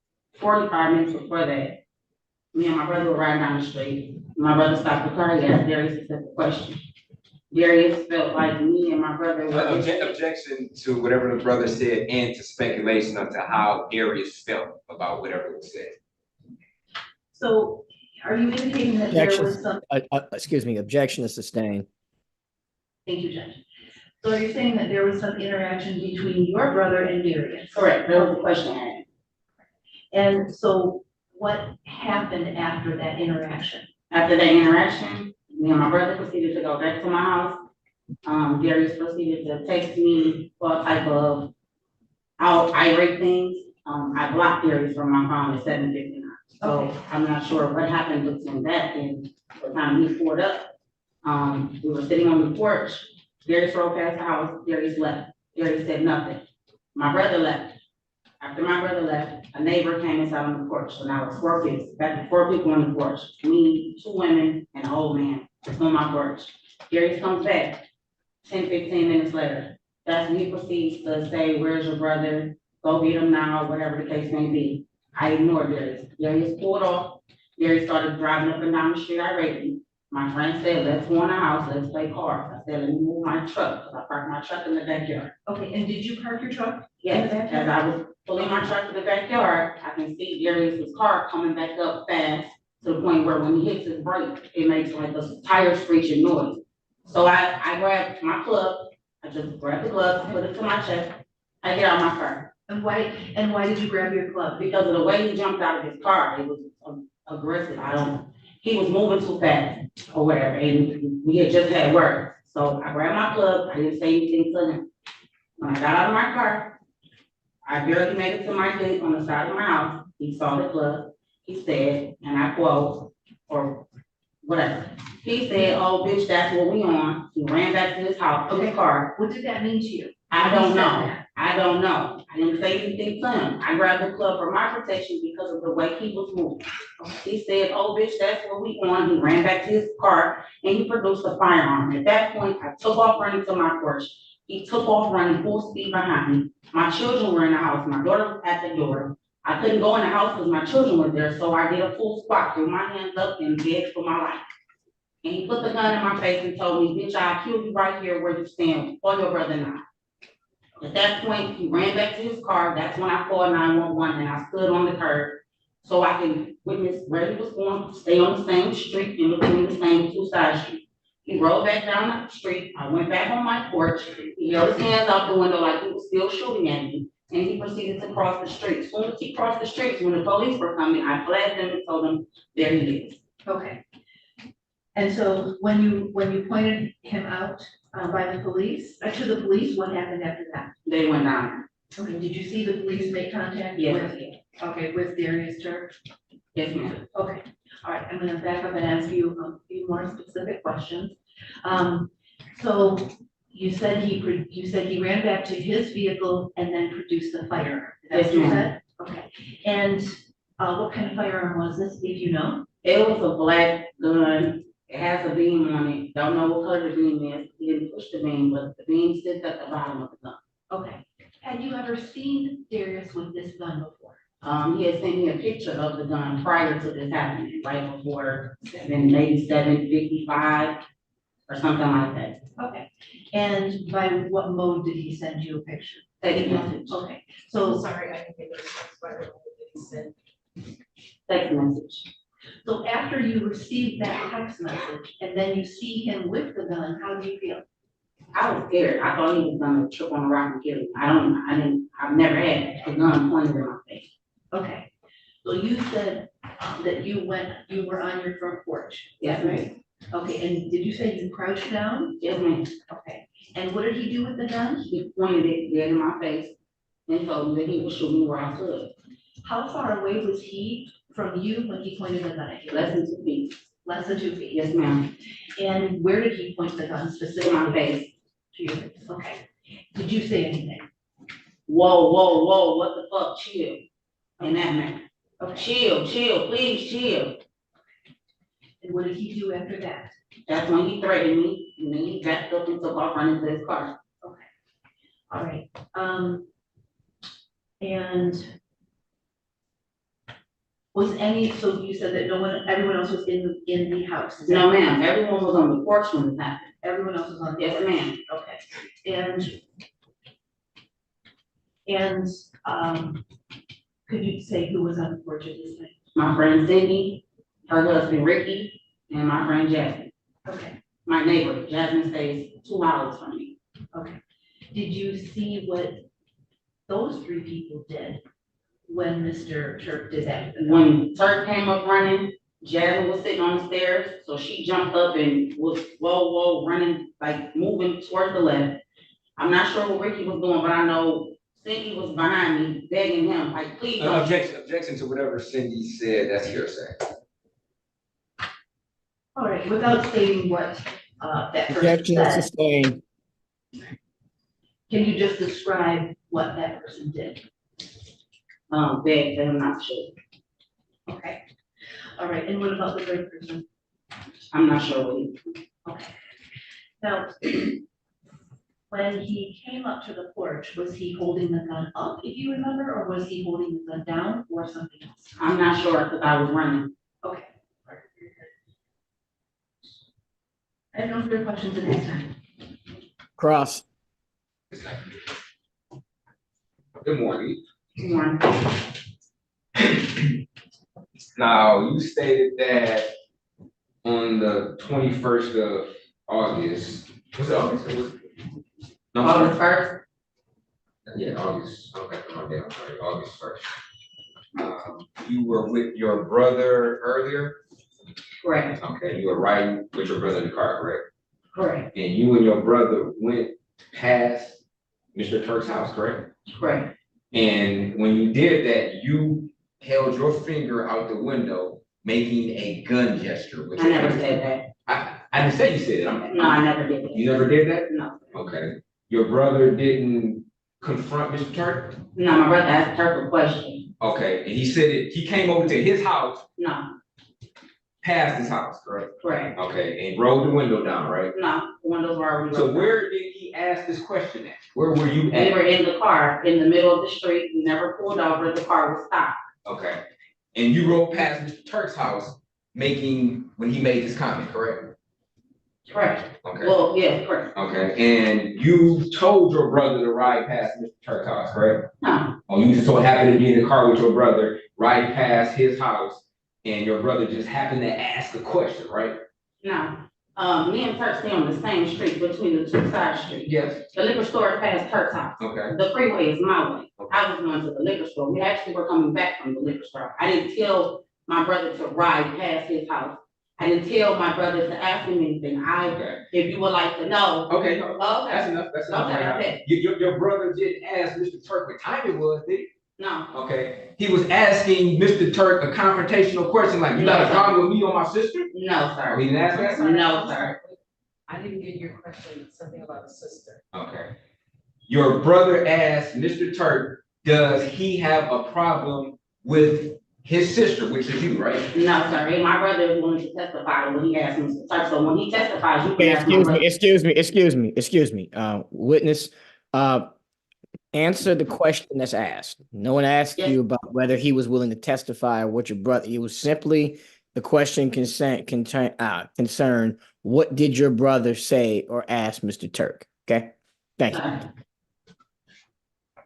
[SPEAKER 17] 45 minutes before that, me and my brother were riding down the street. My brother stopped the car, he asked Darius a simple question. Darius felt like me and my brother were.
[SPEAKER 12] Objection to whatever the brother said and to speculation as to how Darius felt about whatever was said.
[SPEAKER 7] So are you indicating that there was some?
[SPEAKER 3] Excuse me, objection is sustained.
[SPEAKER 7] Thank you, Judge. So are you saying that there was some interaction between your brother and Darius?
[SPEAKER 17] Correct, that was the question I had.
[SPEAKER 7] And so what happened after that interaction?
[SPEAKER 17] After that interaction, me and my brother proceeded to go back to my house. Darius proceeded to text me all type of irate things. I blocked Darius from my phone at 7:59. So I'm not sure what happened between that and the time he pulled up. We were sitting on the porch. Darius rode past the house. Darius left. Darius said nothing. My brother left. After my brother left, a neighbor came inside on the porch. So now it's 4 people, back to 4 people on the porch. Me, 2 women, and an old man on my porch. Darius comes back 10, 15 minutes later. That's when he proceeds to say, where's your brother? Go get him now, whatever the case may be. I ignored Darius. Darius pulled off. Darius started driving up and down the street irately. My friend said, let's go in the house, let's play cards. I said, let me move my truck, because I parked my truck in the backyard.
[SPEAKER 7] Okay, and did you park your truck?
[SPEAKER 17] Yes, as I was pulling my truck to the backyard, I can see Darius's car coming back up fast to the point where when he hits his brake, it makes like a tire screeching noise. So I grabbed my club, I just grabbed the glove, put it to my chest, I get out of my car.
[SPEAKER 7] And why did you grab your club?
[SPEAKER 17] Because of the way he jumped out of his car, it was aggressive. He was moving too fast or whatever, and we had just had work. So I grabbed my club, I didn't say anything to him. When I got out of my car, I barely made it to my gate on the side of my house. He saw the club, he said, and I quote, or whatever. He said, oh, bitch, that's what we on. He ran back to his house, to his car.
[SPEAKER 7] What did that mean to you?
[SPEAKER 17] I
[SPEAKER 7] He
[SPEAKER 17] don't
[SPEAKER 7] said
[SPEAKER 17] know.
[SPEAKER 7] that.
[SPEAKER 17] I don't know. I didn't say anything to him. I grabbed the club for my protection because of the way he was moving. He said, oh, bitch, that's what we on. He ran back to his car and he produced a firearm. At that point, I took off running to my porch. He took off running full speed behind me. My children were in the house. My daughter was at the door. I couldn't go in the house because my children were there, so I did a full squat, threw my hands up and begged for my life. And he put the gun in my face and told me, bitch, I'll kill you right here where you stand, or your brother and I. At that point, he ran back to his car. That's when I called 911 and I stood on the curb so I can witness where he was going, stay on the same street in between the same two side streets. He rolled back down the street. I went back on my porch. He held his hands out the window like he was still shooting at me. And he proceeded to cross the street. As soon as he crossed the street, when the police were coming, I flagged them and told them, there he is.
[SPEAKER 7] Okay. And so when you pointed him out by the police, to the police, what happened after that?
[SPEAKER 17] They went down.
[SPEAKER 7] Okay, did you see the police make contact?
[SPEAKER 17] Yes.
[SPEAKER 7] With Darius Turk?
[SPEAKER 17] Yes, ma'am.
[SPEAKER 7] Okay, all right, I'm gonna back up and ask you a few more specific questions. So you said he ran back to his vehicle and then produced the firearm. Is that what you said? Okay, and what kind of firearm was this, if you know?
[SPEAKER 17] It was a black gun. It has a beam on it. Don't know what color the beam is. He didn't push the beam, but the beam sits at the bottom of the gun.
[SPEAKER 7] Okay. Had you ever seen Darius with this gun before?
[SPEAKER 17] He had sent me a picture of the gun prior to this happening, right before maybe 7:55 or something like that.
[SPEAKER 7] Okay. And by what mode did he send you a picture?
[SPEAKER 17] Text message.
[SPEAKER 7] Okay. So
[SPEAKER 1] Sorry, I didn't get the response, by the way, that he said.
[SPEAKER 17] Text message.
[SPEAKER 7] So after you received that text message and then you see him with the gun, how do you feel?
[SPEAKER 17] I was scared. I thought he was gonna trip on a rock and kill me. I've never had a gun pointed in my face.
[SPEAKER 7] Okay. So you said that you were on your front porch.
[SPEAKER 17] Yes,
[SPEAKER 7] right? Okay, and did you say you crouched down?
[SPEAKER 17] Yes, ma'am.
[SPEAKER 7] Okay. And what did he do with the gun?
[SPEAKER 17] He pointed it dead in my face and told me that he would shoot me where I could.
[SPEAKER 7] How far away was he from you when he pointed the gun at you?
[SPEAKER 17] Less than 2 feet.
[SPEAKER 7] Less than 2 feet?
[SPEAKER 17] Yes, ma'am.
[SPEAKER 7] And where did he point the gun specifically?
[SPEAKER 17] To my face.
[SPEAKER 7] To your face, okay. Did you say anything?
[SPEAKER 17] Whoa, whoa, whoa, what the fuck, chill. In that manner.
[SPEAKER 7] Okay.
[SPEAKER 17] Chill, please chill.
[SPEAKER 7] And what did he do after that?
[SPEAKER 17] That's when he threatened me, and then he backed up and took off running to his car.
[SPEAKER 7] Okay. All right. And so you said that everyone else was in the house?
[SPEAKER 17] No, ma'am, everyone was on the porch when this happened.
[SPEAKER 7] Everyone else was on the
[SPEAKER 17] Yes,
[SPEAKER 7] porch?
[SPEAKER 17] ma'am.
[SPEAKER 7] Okay. And could you say who was on the porch at this time?
[SPEAKER 17] My friend Cindy, her husband Ricky, and my friend Jasmine.
[SPEAKER 7] Okay.
[SPEAKER 17] My neighbor, Jasmine stays 2 hours from me.
[SPEAKER 7] Okay. Did you see what those 3 people did when Mr. Turk did that?
[SPEAKER 17] When Turk came up running, Jasmine was sitting on the stairs, so she jumped up and was whoa, running, like moving towards the left. I'm not sure what Ricky was doing, but I know Cindy was behind me, begging him, like, please don't.
[SPEAKER 12] Objection to whatever Cindy said, that's hearsay.
[SPEAKER 7] All right, without stating what that person
[SPEAKER 3] Objection is
[SPEAKER 7] said,
[SPEAKER 3] sustained.
[SPEAKER 7] can you just describe what that person did?
[SPEAKER 17] Begged, I'm not sure.
[SPEAKER 7] Okay. All right, and what about the third person?
[SPEAKER 17] I'm not sure what he.
[SPEAKER 7] Okay. Now, when he came up to the porch, was he holding the gun up, if you remember, or was he holding the gun down or something else?
[SPEAKER 17] I'm not sure because I was running.
[SPEAKER 7] Okay. All right, very good. I have no further questions at this time.
[SPEAKER 3] Cross.
[SPEAKER 12] Good morning.
[SPEAKER 17] Good morning.
[SPEAKER 12] Now, you stated that on the 21st of August, was it August or was it? No,
[SPEAKER 17] August 1st?
[SPEAKER 12] Yeah, August, okay, I'm sorry, August 1st. You were with your brother earlier?
[SPEAKER 17] Correct.
[SPEAKER 12] Okay, you were riding with your brother in the car, correct?
[SPEAKER 17] Correct.
[SPEAKER 12] And you and your brother went past Mr. Turk's house, correct?
[SPEAKER 17] Correct.
[SPEAKER 12] And when you did that, you held your finger out the window making a gun gesture.
[SPEAKER 17] I never said that.
[SPEAKER 12] I didn't say you said it.
[SPEAKER 17] No, I never did that.
[SPEAKER 12] You never did that?
[SPEAKER 17] No.
[SPEAKER 12] Okay. Your brother didn't confront Mr. Turk?
[SPEAKER 17] No, my brother asked Turk a question.
[SPEAKER 12] Okay, and he said it, he came over to his house.
[SPEAKER 17] No.
[SPEAKER 12] Past his house, correct?
[SPEAKER 17] Correct.
[SPEAKER 12] Okay, and rolled the window down, right?
[SPEAKER 17] No, the windows were already.
[SPEAKER 12] So where did he ask this question at? Where were you
[SPEAKER 17] We
[SPEAKER 12] at?
[SPEAKER 17] were in the car, in the middle of the street. We never pulled over. The car was stopped.
[SPEAKER 12] Okay, and you rode past Mr. Turk's house when he made this comment, correct?
[SPEAKER 17] Correct.
[SPEAKER 12] Okay.
[SPEAKER 17] Well, yes, correct.
[SPEAKER 12] Okay, and you told your brother to ride past Mr. Turk's house, correct?
[SPEAKER 17] No.
[SPEAKER 12] Oh, you just so happened to be in the car with your brother, ride past his house, and your brother just happened to ask a question, right?
[SPEAKER 17] No. Me and Turk stay on the same street between the two side streets.
[SPEAKER 12] Yes.
[SPEAKER 17] The liquor store is past Turk's house.
[SPEAKER 12] Okay.
[SPEAKER 17] The freeway is my way. I was going to the liquor store. We actually were coming back from the liquor store. I didn't tell my brother to ride past his house. I didn't tell my brother to ask him anything. If you would like to know.
[SPEAKER 12] Okay.
[SPEAKER 17] Okay.
[SPEAKER 12] That's enough. That's enough.
[SPEAKER 17] Okay, okay.
[SPEAKER 12] Your brother didn't ask Mr. Turk what time it was, did he?
[SPEAKER 17] No.
[SPEAKER 12] Okay. He was asking Mr. Turk a confrontational question like, you got a problem with me or my sister?
[SPEAKER 17] No, sir.
[SPEAKER 12] Oh, he didn't ask that?
[SPEAKER 17] No, sir.
[SPEAKER 1] I didn't get your question, something about a sister.
[SPEAKER 12] Okay. Your brother asked Mr. Turk, does he have a problem with his sister, which is you, right?
[SPEAKER 17] No, sir. And my brother is willing to testify when he asks Mr. Turk. So when he testifies, you can
[SPEAKER 3] Okay,
[SPEAKER 17] ask my brother.
[SPEAKER 3] excuse me. Witness, answer the question that's asked. No one asked you about whether he was willing to testify or what your brother, it was simply the question concern, what did your brother say or ask Mr. Turk? Okay, thank you.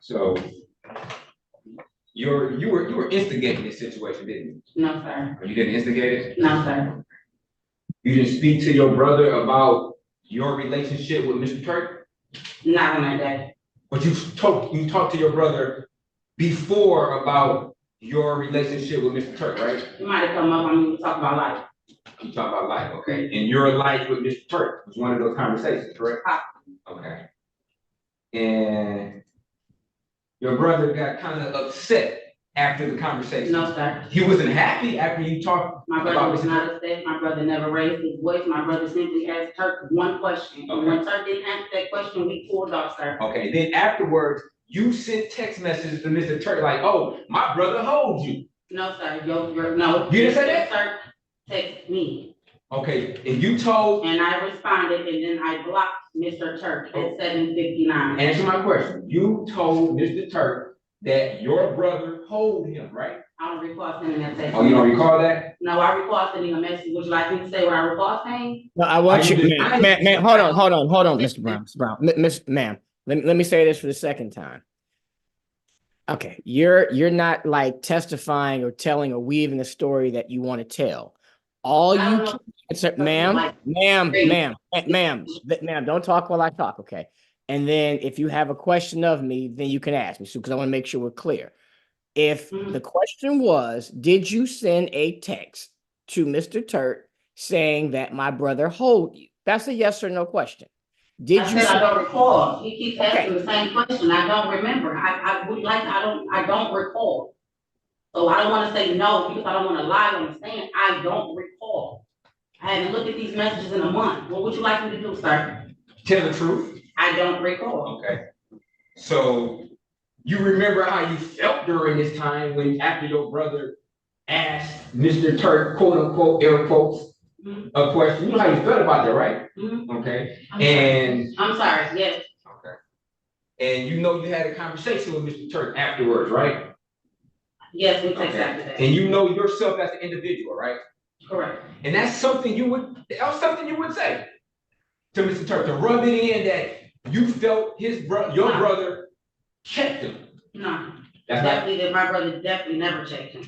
[SPEAKER 12] So you were instigating this situation, didn't you?
[SPEAKER 17] No, sir.
[SPEAKER 12] Or you didn't instigate it?
[SPEAKER 17] No, sir.
[SPEAKER 12] You didn't speak to your brother about your relationship with Mr. Turk?
[SPEAKER 17] Not on that day.
[SPEAKER 12] But you talked to your brother before about your relationship with Mr. Turk, right?
[SPEAKER 17] You might have come up on me to talk about life.
[SPEAKER 12] You talk about life, okay? And your life with Mr. Turk was one of those conversations, correct? Okay. And your brother got kind of upset after the conversation.
[SPEAKER 17] No, sir.
[SPEAKER 12] He wasn't happy after you talked
[SPEAKER 17] My
[SPEAKER 12] about
[SPEAKER 17] brother was
[SPEAKER 12] Mr.
[SPEAKER 17] not
[SPEAKER 12] Turk?
[SPEAKER 17] upset. My brother never raised his voice. My brother simply asked Turk one question. And when Turk didn't answer that question, we pulled off, sir.
[SPEAKER 12] Okay, then afterwards, you sent text messages to Mr. Turk like, oh, my brother holds you.
[SPEAKER 17] No, sir. No.
[SPEAKER 12] You didn't say that?
[SPEAKER 17] Turk texted me.
[SPEAKER 12] Okay, and you told.
[SPEAKER 17] And I responded, and then I blocked Mr. Turk at 7:59.
[SPEAKER 12] Answer my question. You told Mr. Turk that your brother hold him, right?
[SPEAKER 17] I don't recall sending that text.
[SPEAKER 12] Oh, you don't recall that?
[SPEAKER 17] No, I recall sending a message. Would you like me to say what I recall saying?
[SPEAKER 3] No, I want you, ma'am, hold on, Mr. Brown, ma'am. Let me say this for the second time. Okay, you're not like testifying or telling or weaving a story that you want to tell. All you can, ma'am, don't talk while I talk, okay? And then if you have a question of me, then you can ask me, because I want to make sure we're clear. If the question was, did you send a text to Mr. Turk saying that my brother hold you? That's a yes or no question.
[SPEAKER 17] I said I don't recall. He keeps asking the same question. I don't remember. I don't recall. So I don't want to say no because I don't want to lie on the stand. I don't recall. I haven't looked at these messages in a month. What would you like me to do, sir?
[SPEAKER 12] Tell the truth.
[SPEAKER 17] I don't recall.
[SPEAKER 12] Okay. So you remember how you felt during this time when after your brother asked Mr. Turk, quote unquote, air quotes, a question. You know how you felt about that, right? Okay.
[SPEAKER 17] I'm sorry, yes.
[SPEAKER 12] Okay. And you know you had a conversation with Mr. Turk afterwards, right?
[SPEAKER 17] Yes, we take after that.
[SPEAKER 12] And you know yourself as an individual, right?
[SPEAKER 17] Correct.
[SPEAKER 12] And that's something you would say to Mr. Turk, to rub it in that you felt your brother checked him.
[SPEAKER 17] No.
[SPEAKER 12] That's
[SPEAKER 17] definitely that my brother definitely never checked him.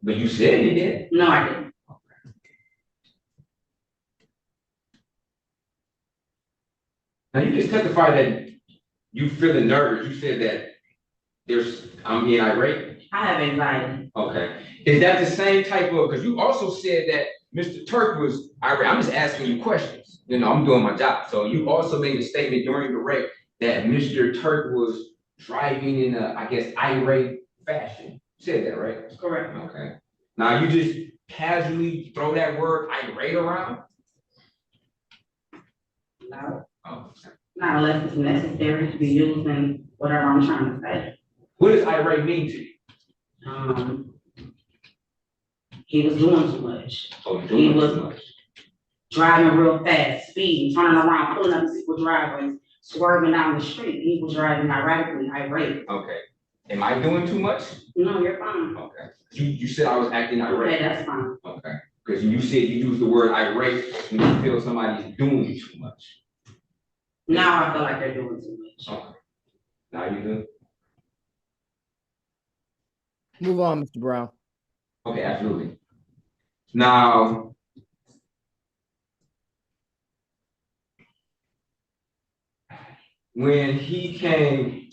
[SPEAKER 12] But you said he did.
[SPEAKER 17] No, I didn't.
[SPEAKER 12] Now you just testified that you feeling nervous. You said that I'm being irate.
[SPEAKER 17] I have anxiety.
[SPEAKER 12] Okay. Is that the same type of, because you also said that Mr. Turk was irate. I'm just asking you questions. You know, I'm doing my job. So you also made a statement during the rape that Mr. Turk was driving in a, I guess, irate fashion. You said that, right?
[SPEAKER 17] Correct.
[SPEAKER 12] Okay. Now you just casually throw that word irate around?
[SPEAKER 17] No,
[SPEAKER 12] Oh,
[SPEAKER 17] not unless it's necessary to be used in whatever I'm trying to say.
[SPEAKER 12] what does irate mean to you?
[SPEAKER 17] He was doing too much.
[SPEAKER 12] Oh,
[SPEAKER 17] He
[SPEAKER 12] doing
[SPEAKER 17] was
[SPEAKER 12] too much.
[SPEAKER 17] driving real fast, speeding, turning around, pulling up people's driveways, swerving down the street. He was driving erratically, irate.
[SPEAKER 12] Okay. Am I doing too much?
[SPEAKER 17] No, you're fine.
[SPEAKER 12] Okay. You said I was acting irate.
[SPEAKER 17] Okay, that's fine.
[SPEAKER 12] Okay. Because you said you used the word irate when you feel somebody's doing too much.
[SPEAKER 17] Now I feel like they're doing too much.
[SPEAKER 12] Okay. Now you do?
[SPEAKER 3] Move on, Mr. Brown.
[SPEAKER 12] Okay, absolutely. Now, when he came,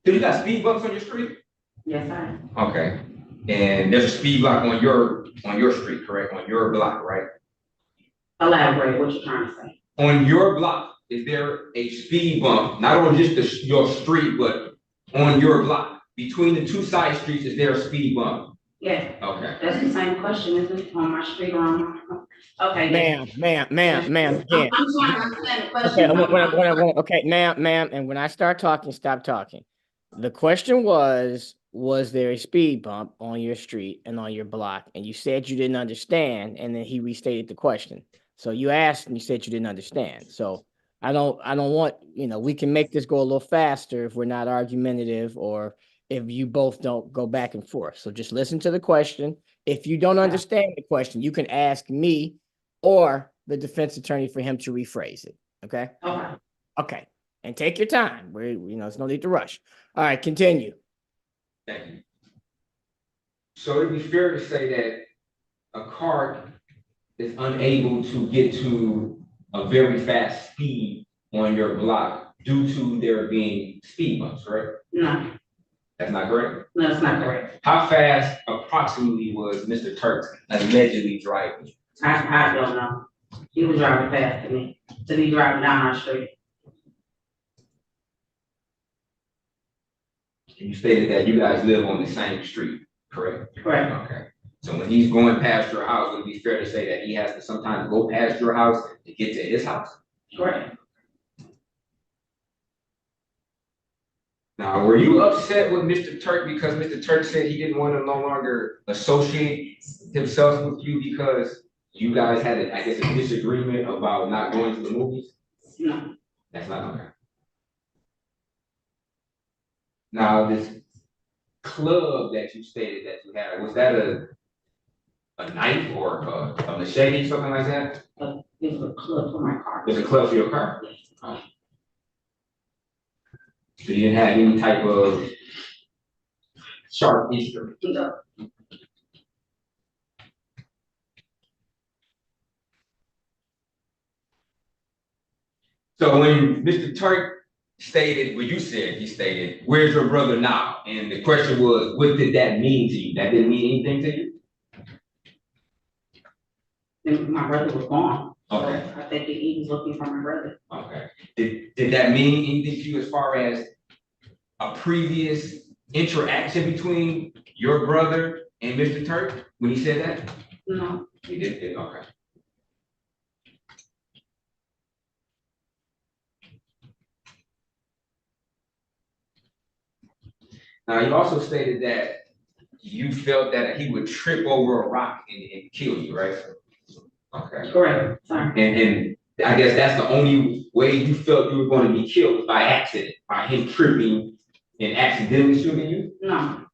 [SPEAKER 12] do you got speed bumps on your street?
[SPEAKER 17] Yes, sir.
[SPEAKER 12] Okay. And there's a speed block on your street, correct? On your block, right?
[SPEAKER 17] Elaborate what you're trying to say.
[SPEAKER 12] On your block, is there a speed bump, not on just your street, but on your block? Between the two side streets, is there a speed bump?
[SPEAKER 17] Yeah.
[SPEAKER 12] Okay.
[SPEAKER 17] That's the same question, isn't it? On my street or on my, okay.
[SPEAKER 3] Ma'am, again.
[SPEAKER 17] I'm trying to understand the question.
[SPEAKER 3] Okay, ma'am, and when I start talking, stop talking. The question was there a speed bump on your street and on your block? And you said you didn't understand, and then he restated the question. So you asked and you said you didn't understand. So I don't want, we can make this go a little faster if we're not argumentative or if you both don't go back and forth. So just listen to the question. If you don't understand the question, you can ask me or the defense attorney for him to rephrase it. Okay?
[SPEAKER 17] Okay.
[SPEAKER 3] Okay. And take your time. There's no need to rush. All right, continue.
[SPEAKER 12] Thank you. So it'd be fair to say that a car is unable to get to a very fast speed on your block due to there being speed bumps, right?
[SPEAKER 17] No.
[SPEAKER 12] That's not correct?
[SPEAKER 17] No, it's not correct.
[SPEAKER 12] How fast approximately was Mr. Turk allegedly driving?
[SPEAKER 17] I don't know. He was driving fast to me, to be driving down our street.
[SPEAKER 12] You stated that you guys live on the same street, correct?
[SPEAKER 17] Correct.
[SPEAKER 12] Okay. So when he's going past your house, would it be fair to say that he has to sometimes go past your house to get to his house?
[SPEAKER 17] Correct.
[SPEAKER 12] Now, were you upset with Mr. Turk because Mr. Turk said he didn't want to no longer associate himself with you because you guys had, a disagreement about not going to the movies?
[SPEAKER 17] No.
[SPEAKER 12] That's not okay. Now, this club that you stated that you had, was that a knife or a machete, something like that?
[SPEAKER 17] It was a club for my car.
[SPEAKER 12] It was a club for your car? Yes. Oh. So you didn't have any type of sharp instrument?
[SPEAKER 17] No.
[SPEAKER 12] So when Mr. Turk stated, he stated, where's your brother now? And the question was, what did that mean to you? That didn't mean anything to you?
[SPEAKER 17] My brother was gone.
[SPEAKER 12] Okay.
[SPEAKER 17] So I think he was looking for my brother.
[SPEAKER 12] Okay. Did that mean anything to you as far as a previous interaction between your brother and Mr. Turk when he said that?
[SPEAKER 17] No.
[SPEAKER 12] He did? Okay. Now, you also stated that you felt that he would trip over a rock and kill you, right? Okay.
[SPEAKER 17] Correct. Sorry.
[SPEAKER 12] And I guess that's the only way you felt you were going to be killed was by accident, by him tripping and accidentally shooting you?
[SPEAKER 17] No.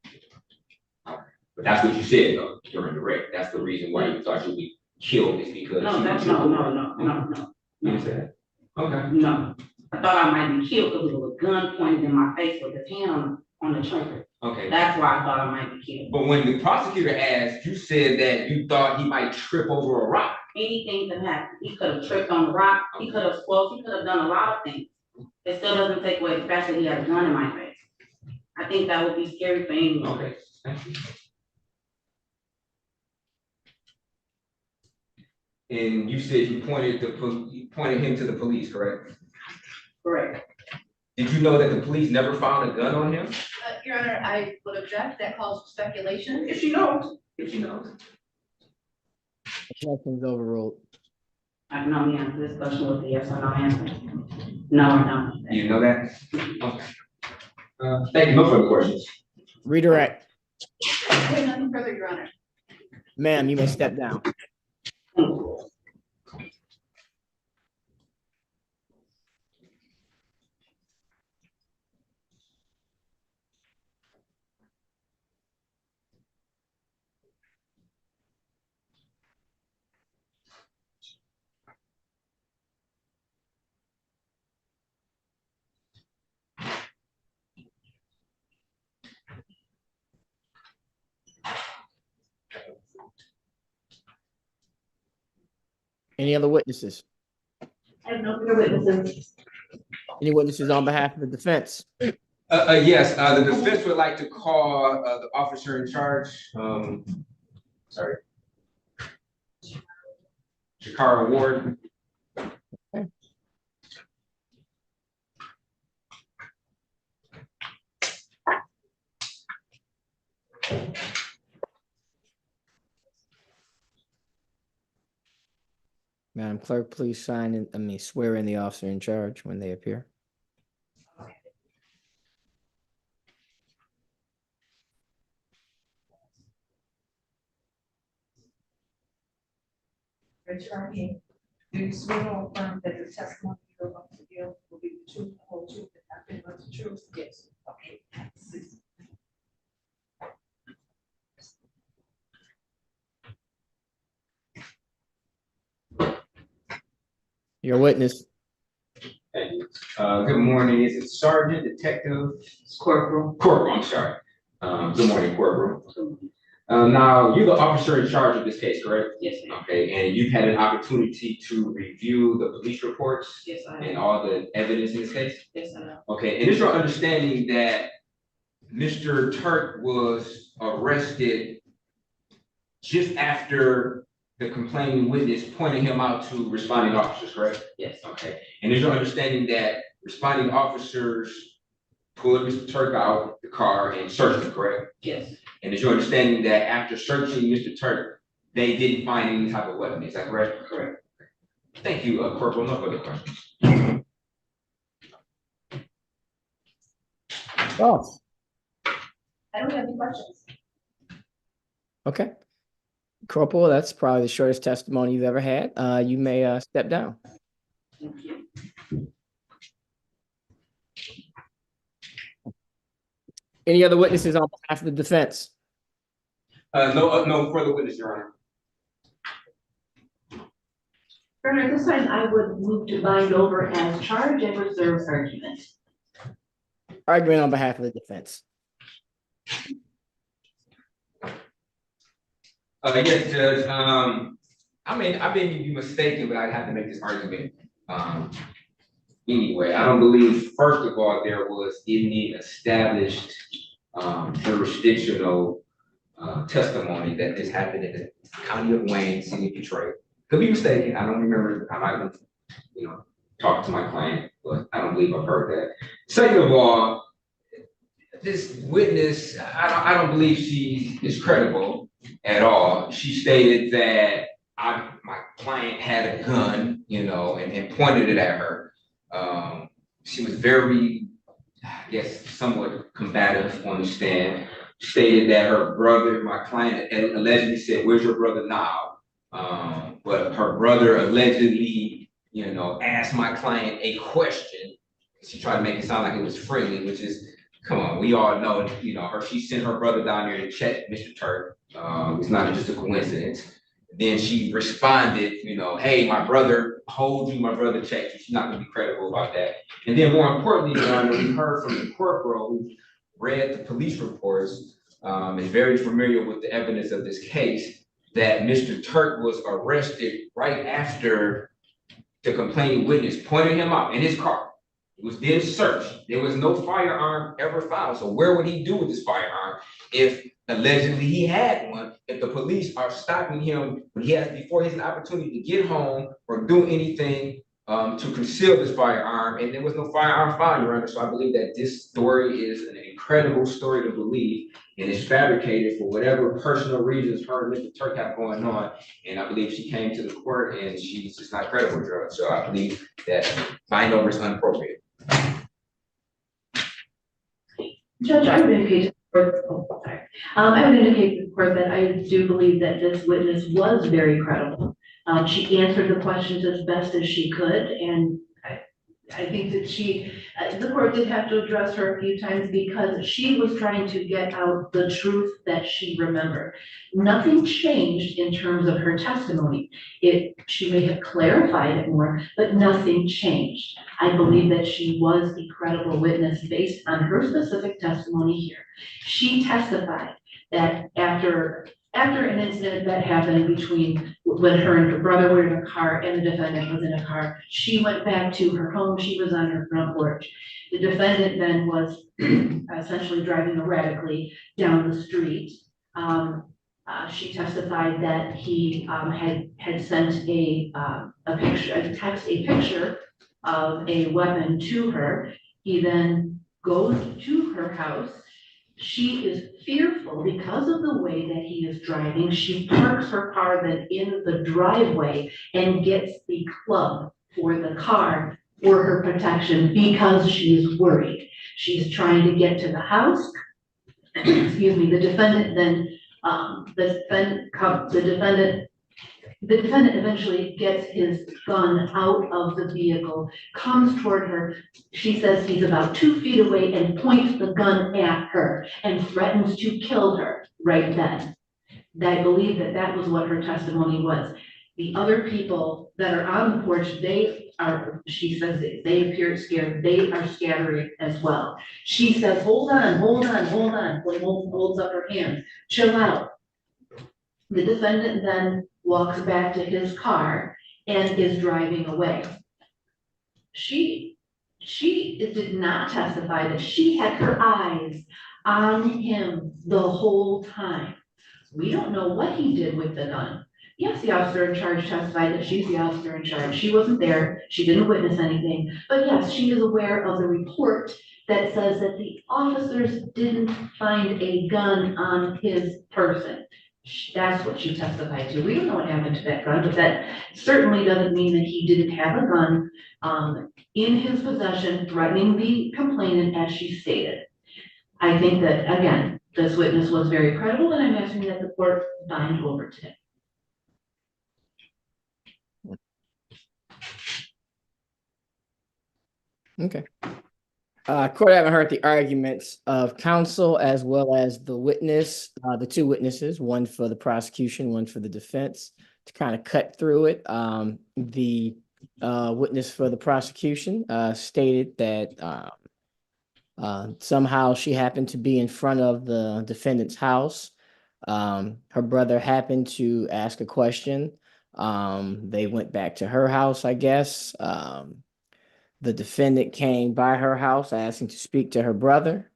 [SPEAKER 12] Okay. But that's what you said though during the wreck. That's the reason why you thought you'd be killed is because
[SPEAKER 17] No.
[SPEAKER 12] You didn't say that? Okay.
[SPEAKER 17] No. I thought I might be killed because there was a gun pointed in my face with his hand on the trigger.
[SPEAKER 12] Okay.
[SPEAKER 17] That's why I thought I might be killed.
[SPEAKER 12] But when the prosecutor asked, you said that you thought he might trip over a rock.
[SPEAKER 17] Anything could happen. He could have tripped on the rock. He could have spoke. He could have done a lot of things. It still doesn't take away the fact that he had a gun in my face. I think that would be scary for anyone.
[SPEAKER 12] Okay. Thank you. And you said you pointed him to the police, correct?
[SPEAKER 17] Correct.
[SPEAKER 12] Did you know that the police never found a gun on him?
[SPEAKER 18] Your Honor, I would object. That calls for speculation.
[SPEAKER 12] If she knows.
[SPEAKER 3] Objection is overruled.
[SPEAKER 17] I can only answer this question with a yes or no answer. No or no.
[SPEAKER 12] You know that? Okay. Thank you. No further questions.
[SPEAKER 3] Redirect.
[SPEAKER 7] Okay, nothing further, Your Honor.
[SPEAKER 3] Ma'am, you may step down. Any other witnesses?
[SPEAKER 7] I have no further witnesses.
[SPEAKER 3] Any witnesses on behalf of the defense?
[SPEAKER 12] Yes, the defense would like to call the officer in charge. Sorry. Shakara Ward.
[SPEAKER 3] Madam Clerk, please swear in the officer in charge when they appear.
[SPEAKER 1] Raise your right hand. Do you swear or affirm that the testimony you're about to give will be the truth, the whole truth, and nothing but the truth? Yes. Okay.
[SPEAKER 3] Your witness.
[SPEAKER 12] Thank you. Good morning. Is it Sergeant, Detective? Corporal. Corporal, I'm sorry. Good morning, Corporal. Now, you're the officer in charge of this case, correct?
[SPEAKER 17] Yes, ma'am.
[SPEAKER 12] Okay, and you've had an opportunity to review the police reports?
[SPEAKER 17] Yes, I have.
[SPEAKER 12] And all the evidence in this case?
[SPEAKER 17] Yes, I have.
[SPEAKER 12] Okay, and is your understanding that Mr. Turk was arrested just after the complaining witness pointed him out to responding officers, correct?
[SPEAKER 17] Yes.
[SPEAKER 12] Okay, and is your understanding that responding officers pulled Mr. Turk out the car and searched him, correct?
[SPEAKER 17] Yes.
[SPEAKER 12] And is your understanding that after searching Mr. Turk, they didn't find any type of weapon, is that correct? Correct. Thank you, Corporal, no further questions.
[SPEAKER 3] Oh,
[SPEAKER 7] I don't have any questions.
[SPEAKER 3] okay. Corporal, that's probably the shortest testimony you've ever had. You may step down.
[SPEAKER 17] Thank you.
[SPEAKER 3] Any other witnesses on behalf of the defense?
[SPEAKER 12] No further witness, Your Honor.
[SPEAKER 7] Your Honor, at this time, I would move to bind over as charged and reserve argument.
[SPEAKER 3] Argument on behalf of the defense.
[SPEAKER 12] Yes, Judge. I may be mistaken, but I have to make this argument. Anyway, I don't believe, first of all, there was any established jurisdictional testimony that this happened in the county of Wayne, city of Detroit. Could be mistaken. I don't remember. I might have, talked to my client, but I don't believe I've heard that. Second of all, this witness, I don't believe she is credible at all. She stated that my client had a gun, and pointed it at her. She was very, I guess, somewhat combative on the stand. Stated that her brother, my client, allegedly said, "Where's your brother now?" But her brother allegedly, asked my client a question. She tried to make it sound like it was friendly, which is, come on, we all know, she sent her brother down there to check Mr. Turk. It's not just a coincidence. Then she responded, "Hey, my brother told you, my brother checked you." She's not gonna be credible about that. And then more importantly, Your Honor, we heard from the corporal who read the police reports, is very familiar with the evidence of this case, that Mr. Turk was arrested right after the complaining witness pointed him out in his car. It was then searched. There was no firearm ever found. So where would he do with this firearm if allegedly he had one? If the police are stopping him before he has an opportunity to get home or do anything to conceal this firearm, and there was no firearm found, Your Honor. So I believe that this story is an incredible story to believe, and it's fabricated for whatever personal reasons her and Mr. Turk have going on. And I believe she came to the court and she's just not credible, Judge. So I believe that fine over is inappropriate.
[SPEAKER 7] Judge, I would indicate to the court, I would indicate to the court that I do believe that this witness was very credible. She answered the questions as best as she could, and I think that the court did have to address her a few times because she was trying to get out the truth that she remembered. Nothing changed in terms of her testimony. She may have clarified it more, but nothing changed. I believe that she was a credible witness based on her specific testimony here. She testified that after an incident that happened between when her and her brother were in a car and the defendant was in a car, she went back to her home. She was on her front porch. The defendant then was essentially driving erratically down the street. She testified that he had sent a picture of a weapon to her. He then goes to her house. She is fearful because of the way that he is driving. She parks her car then in the driveway and gets the club for the car for her protection because she is worried. She's trying to get to the house. Excuse me. The defendant then, the defendant eventually gets his gun out of the vehicle, comes toward her. She says he's about 2 feet away and points the gun at her and threatens to kill her right then. I believe that that was what her testimony was. The other people that are on the porch, she says they appear scared. They are scattering as well. She says, hold on, hold on, hold on. Holds up her hands. Chill out. The defendant then walks back to his car and is driving away. She did not testify that she had her eyes on him the whole time. We don't know what he did with the gun. Yes, the officer in charge testified that she's the officer in charge. She wasn't there. She didn't witness anything. But yes, she is aware of the report that says that the officers didn't find a gun on his person. That's what she testified to. We don't know what happened to that gun, but that certainly doesn't mean that he didn't have a gun in his possession, threatening the complainant as she stated. I think that, again, this witness was very credible, and I'm asking that the court bind over today.
[SPEAKER 3] Okay. Court, I haven't heard the arguments of counsel as well as the witness, the two witnesses, one for the prosecution, one for the defense, to kind of cut through it. The witness for the prosecution stated that somehow she happened to be in front of the defendant's house. Her brother happened to ask a question. They went back to her house, I guess. The defendant came by her house asking to speak to her brother.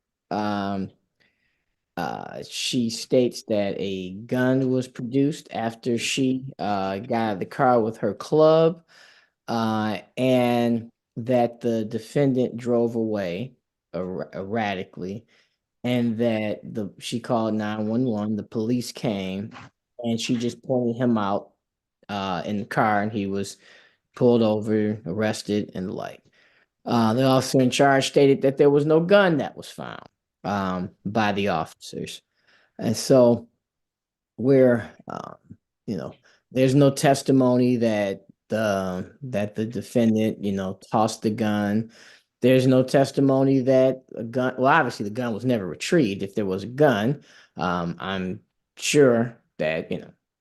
[SPEAKER 3] She states that a gun was produced after she got out of the car with her club, and that the defendant drove away erratically, and that she called 911. The police came, and she just pointed him out in the car, and he was pulled over, arrested, and the like. The officer in charge stated that there was no gun that was found by the officers. And so there's no testimony that the defendant, tossed the gun. There's no testimony that a gun, well, obviously the gun was never retrieved. If there was a gun, I'm sure that,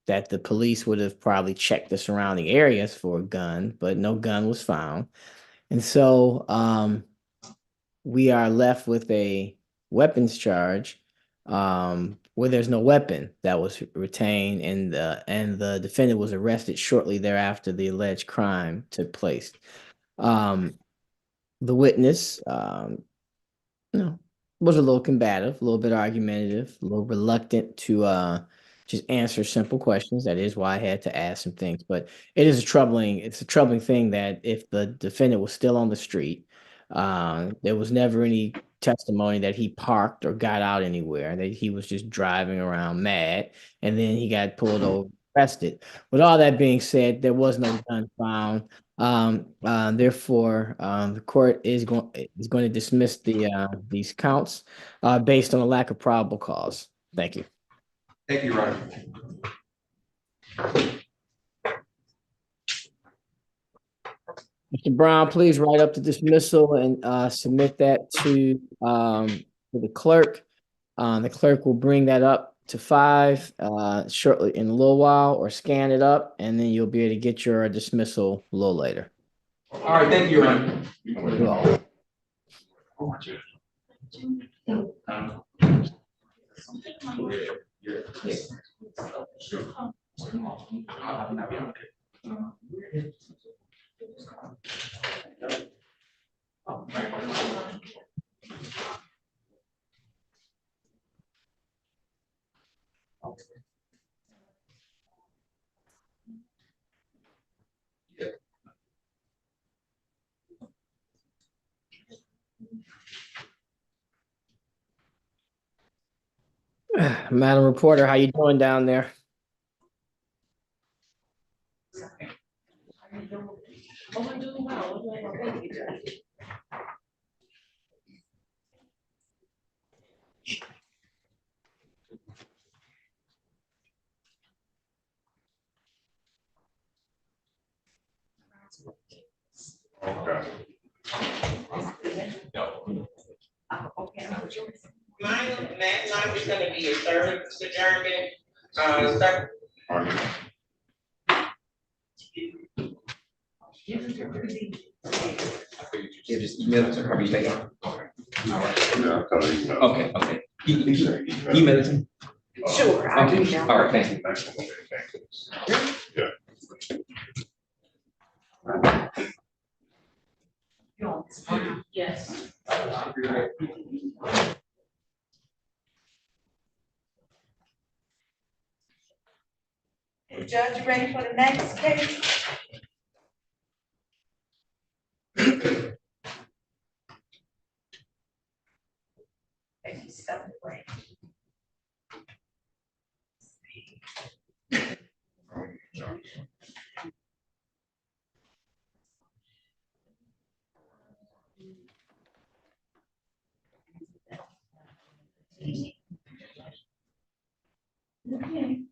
[SPEAKER 3] that the police would have probably checked the surrounding areas for a gun, but no gun was found. And so we are left with a weapons charge where there's no weapon that was retained, and the defendant was arrested shortly thereafter the alleged crime took place. The witness was a little combative, a little bit argumentative, a little reluctant to just answer simple questions. That is why I had to ask some things. But it's a troubling thing that if the defendant was still on the street, there was never any testimony that he parked or got out anywhere, that he was just driving around mad, and then he got pulled over, arrested. With all that being said, there was no gun found. Therefore, the court is going to dismiss these counts based on a lack of probable cause. Thank you.
[SPEAKER 12] Thank you, Your Honor.
[SPEAKER 3] Mr. Brown, please write up the dismissal and submit that to the clerk. The clerk will bring that up to 5 shortly in a little while, or scan it up, and then you'll be able to get your dismissal a little later.
[SPEAKER 12] All right, thank you, Your Honor.
[SPEAKER 3] You're welcome. Madam Reporter, how you doing down there?
[SPEAKER 18] Mine is gonna be a third adjournment, start.
[SPEAKER 12] Yeah, just email it to her, you take it. Okay. All right. Yeah, I'll tell her email. Okay. Email it to me.
[SPEAKER 1] Sure, I'll
[SPEAKER 12] Okay.
[SPEAKER 1] email.
[SPEAKER 12] All right, thank you.
[SPEAKER 6] Yeah.
[SPEAKER 17] Yes.
[SPEAKER 1] Judge, you ready for the next case? Thank you, step away. Okay.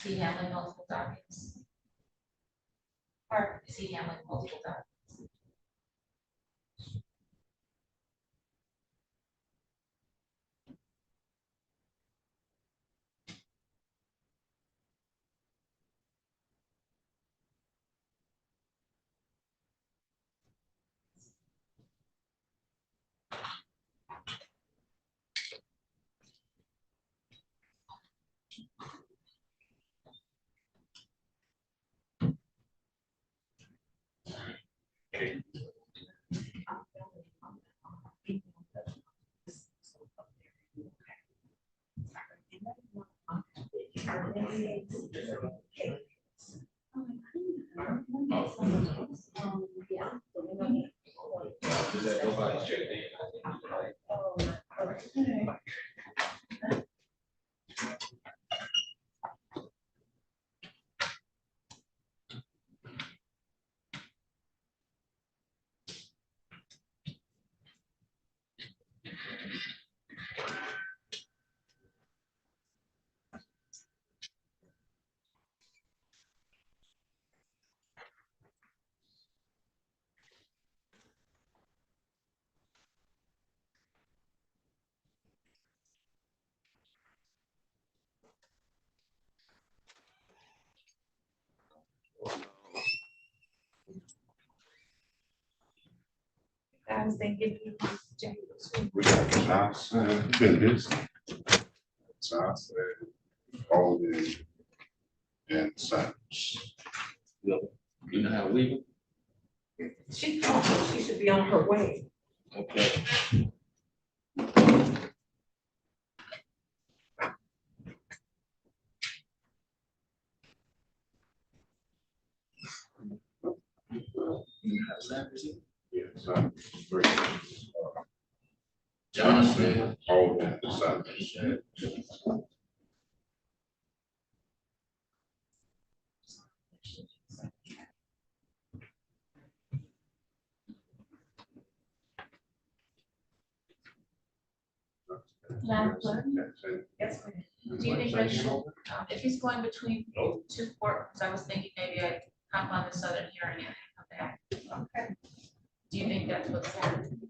[SPEAKER 17] Is he handling multiple documents? Or is he handling multiple documents?
[SPEAKER 1] I was thinking you was James.
[SPEAKER 14] Johnson, Bendis, Johnson, Holden, and Sanders.
[SPEAKER 12] You know how we?
[SPEAKER 1] She should be on her way.
[SPEAKER 12] Okay.
[SPEAKER 14] Johnson, Holden, Sanders.
[SPEAKER 19] Madam Clerk,
[SPEAKER 1] Yes, ma'am.
[SPEAKER 19] do you think Reginal, if he's going between two courtrooms, I was thinking maybe I'd hop on the southern hearing and come back.
[SPEAKER 1] Okay.
[SPEAKER 19] Do you think that's what's happening?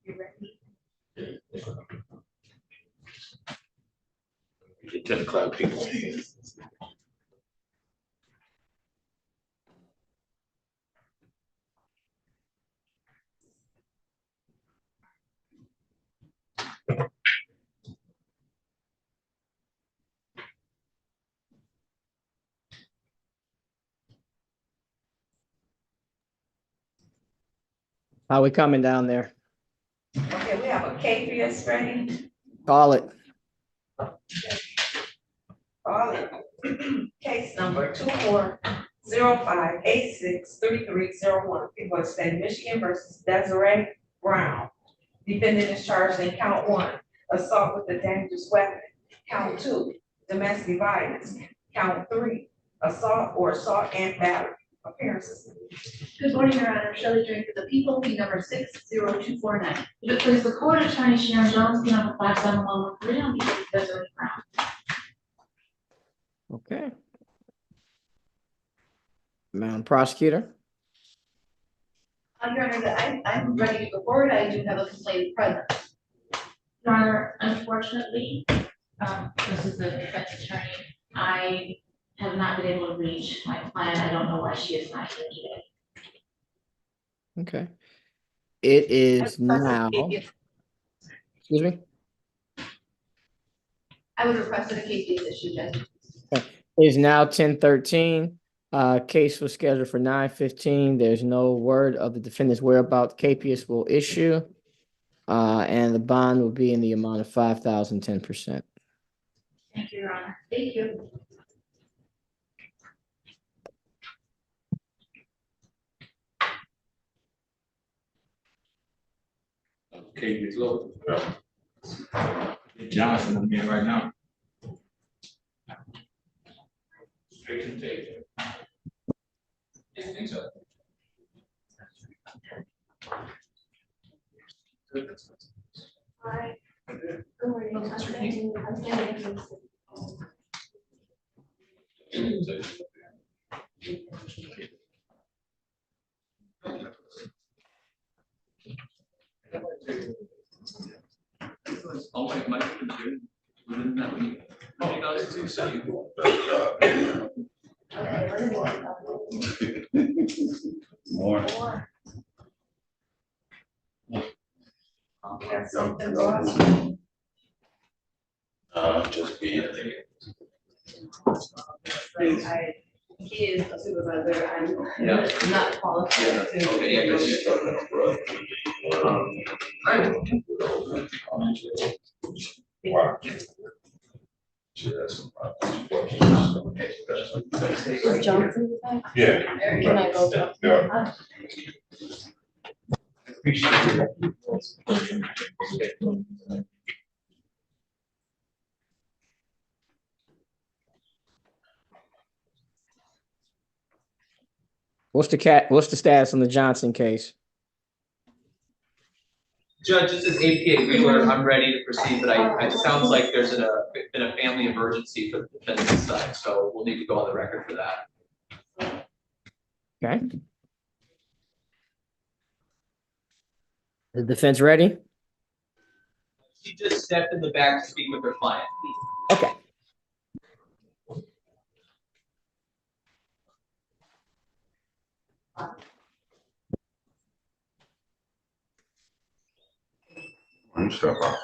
[SPEAKER 1] You ready?
[SPEAKER 12] 10 o'clock people.
[SPEAKER 3] How we coming down there?
[SPEAKER 1] Okay, we have a KPS ready.
[SPEAKER 3] Call it.
[SPEAKER 1] Call it. Case number 2405863301. People of the state of Michigan versus Desiree Brown. Defendant is charged in count 1, assault with a dangerous weapon. Count 2, domestic violence. Count 3, assault or assault and battery. Appearances.
[SPEAKER 7] Good morning, Your Honor. Shelley Drake for the people, P number 60249. If it please the court, Attorney Sharon Jones, P number 57113 on behalf of Desiree Brown.
[SPEAKER 3] Okay. Madam Prosecutor.
[SPEAKER 7] Your Honor, I'm ready to go forward. I do have a complaint present. Your Honor, unfortunately, this is the defense attorney. I have not been able to reach my client. I don't know why she is not here today.
[SPEAKER 3] Okay. It is now. Excuse me.
[SPEAKER 7] I would request that a case be issued, Judge.
[SPEAKER 3] It is now 10:13. Case was scheduled for 9:15. There's no word of the defendant's whereabouts. KPS will issue, and the bond will be in the amount of $5,000, 10%.
[SPEAKER 7] Thank you, Your Honor. Thank you.
[SPEAKER 12] Okay, it's low. Johnson, I'm here right now. Straight to tape. I think so.
[SPEAKER 7] Hi. Good morning. I'm Kenneth.
[SPEAKER 12] Oh, my computer. Within that week. Oh, you guys do say.
[SPEAKER 14] More.
[SPEAKER 1] Got something wrong.
[SPEAKER 14] Just being
[SPEAKER 7] He is a supervisor. I'm
[SPEAKER 12] Yeah.
[SPEAKER 7] not qualified.
[SPEAKER 12] Okay, yeah, 'cause you're talking about
[SPEAKER 20] Is Johnson back?
[SPEAKER 14] Yeah.
[SPEAKER 20] Can I go?
[SPEAKER 14] Yeah.
[SPEAKER 3] What's the status on the Johnson case?
[SPEAKER 21] Judge, this is APA Wheeler. I'm ready to proceed, but it sounds like there's been a family emergency for the defendant's side, so we'll need to go on the record for that.
[SPEAKER 3] Okay. The defense ready?
[SPEAKER 21] She just stepped in the back to speak with her client.
[SPEAKER 3] Okay.
[SPEAKER 14] You step out.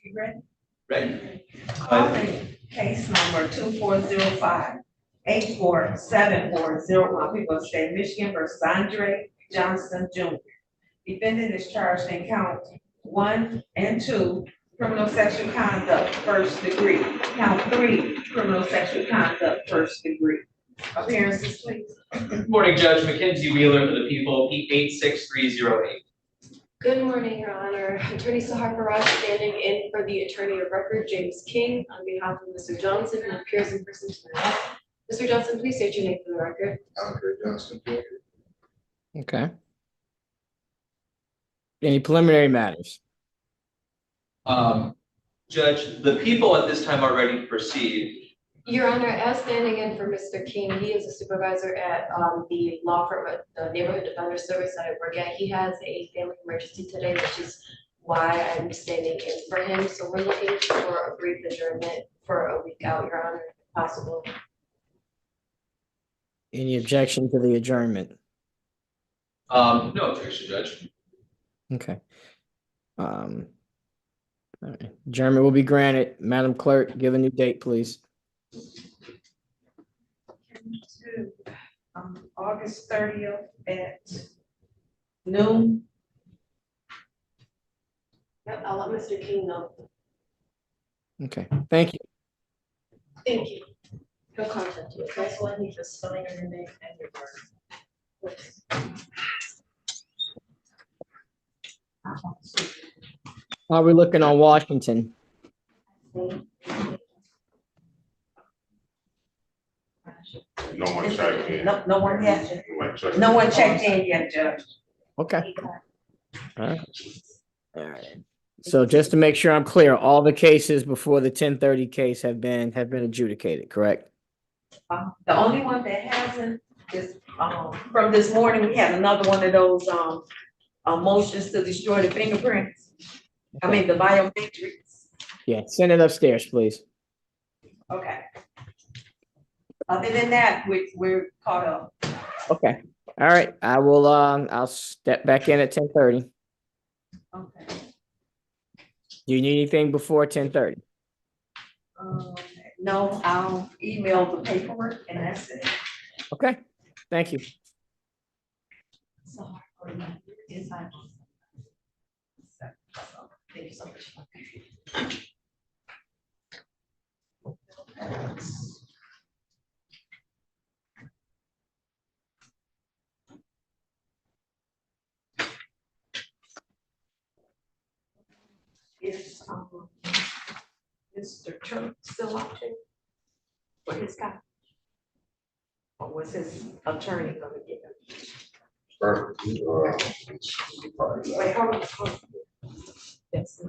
[SPEAKER 1] You ready?
[SPEAKER 21] Ready?
[SPEAKER 1] Calling case number 2405-847401, people of the state of Michigan versus Andre Johnson Jr. Defendant is charged in count 1 and 2, criminal sexual conduct, first degree. Count 3, criminal sexual conduct, first degree. Appearances, please.
[SPEAKER 21] Good morning, Judge Mackenzie Wheeler for the people, P86308.
[SPEAKER 20] Good morning, Your Honor. Attorney Sahar Faraj standing in for the attorney of record, James King, on behalf of Mr. Johnson, who appears in person tonight. Mr. Johnson, please state your name for the record.
[SPEAKER 14] Andre Johnson Jr.
[SPEAKER 3] Okay. Any preliminary matters?
[SPEAKER 21] Judge, the people at this time are ready to proceed.
[SPEAKER 20] Your Honor, as standing in for Mr. King, he is a supervisor at the law firm at the Neighborhood Defender Service that I work at. He has a family emergency today, which is why I'm standing in for him. So we're looking for a brief adjournment for a week out, Your Honor, if possible.
[SPEAKER 3] Any objection to the adjournment?
[SPEAKER 21] No objection, Judge.
[SPEAKER 3] Okay. All right. Adjournment will be granted. Madam Clerk, give a new date, please.
[SPEAKER 1] August 30th at noon.
[SPEAKER 20] Yep, I'll let Mr. King know.
[SPEAKER 3] Okay, thank you.
[SPEAKER 20] Thank you. He'll contact you. That's why he's just spelling your name and your birth.
[SPEAKER 3] How are we looking on Washington?
[SPEAKER 14] No one checked in.
[SPEAKER 1] No one yet. No one checked in yet, Judge.
[SPEAKER 3] Okay. All right. All right. So just to make sure I'm clear, all the cases before the 1030 case have been adjudicated, correct?
[SPEAKER 1] The only one that hasn't is from this morning. We had another one of those motions to destroy the fingerprints. I mean the biometrics.
[SPEAKER 3] Yeah, send it upstairs, please.
[SPEAKER 1] Okay. Other than that, we're caught up.
[SPEAKER 3] Okay. All right. I will I'll step back in at 1030.
[SPEAKER 1] Okay.
[SPEAKER 3] Do you need anything before 1030?
[SPEAKER 1] No, I'll email the paperwork and that's it.
[SPEAKER 3] Okay. Thank you.
[SPEAKER 1] Thank you so much. Is Mr. Turk still watching? What his guy? Or was his attorney gonna get him? Wait, hold on. Yes.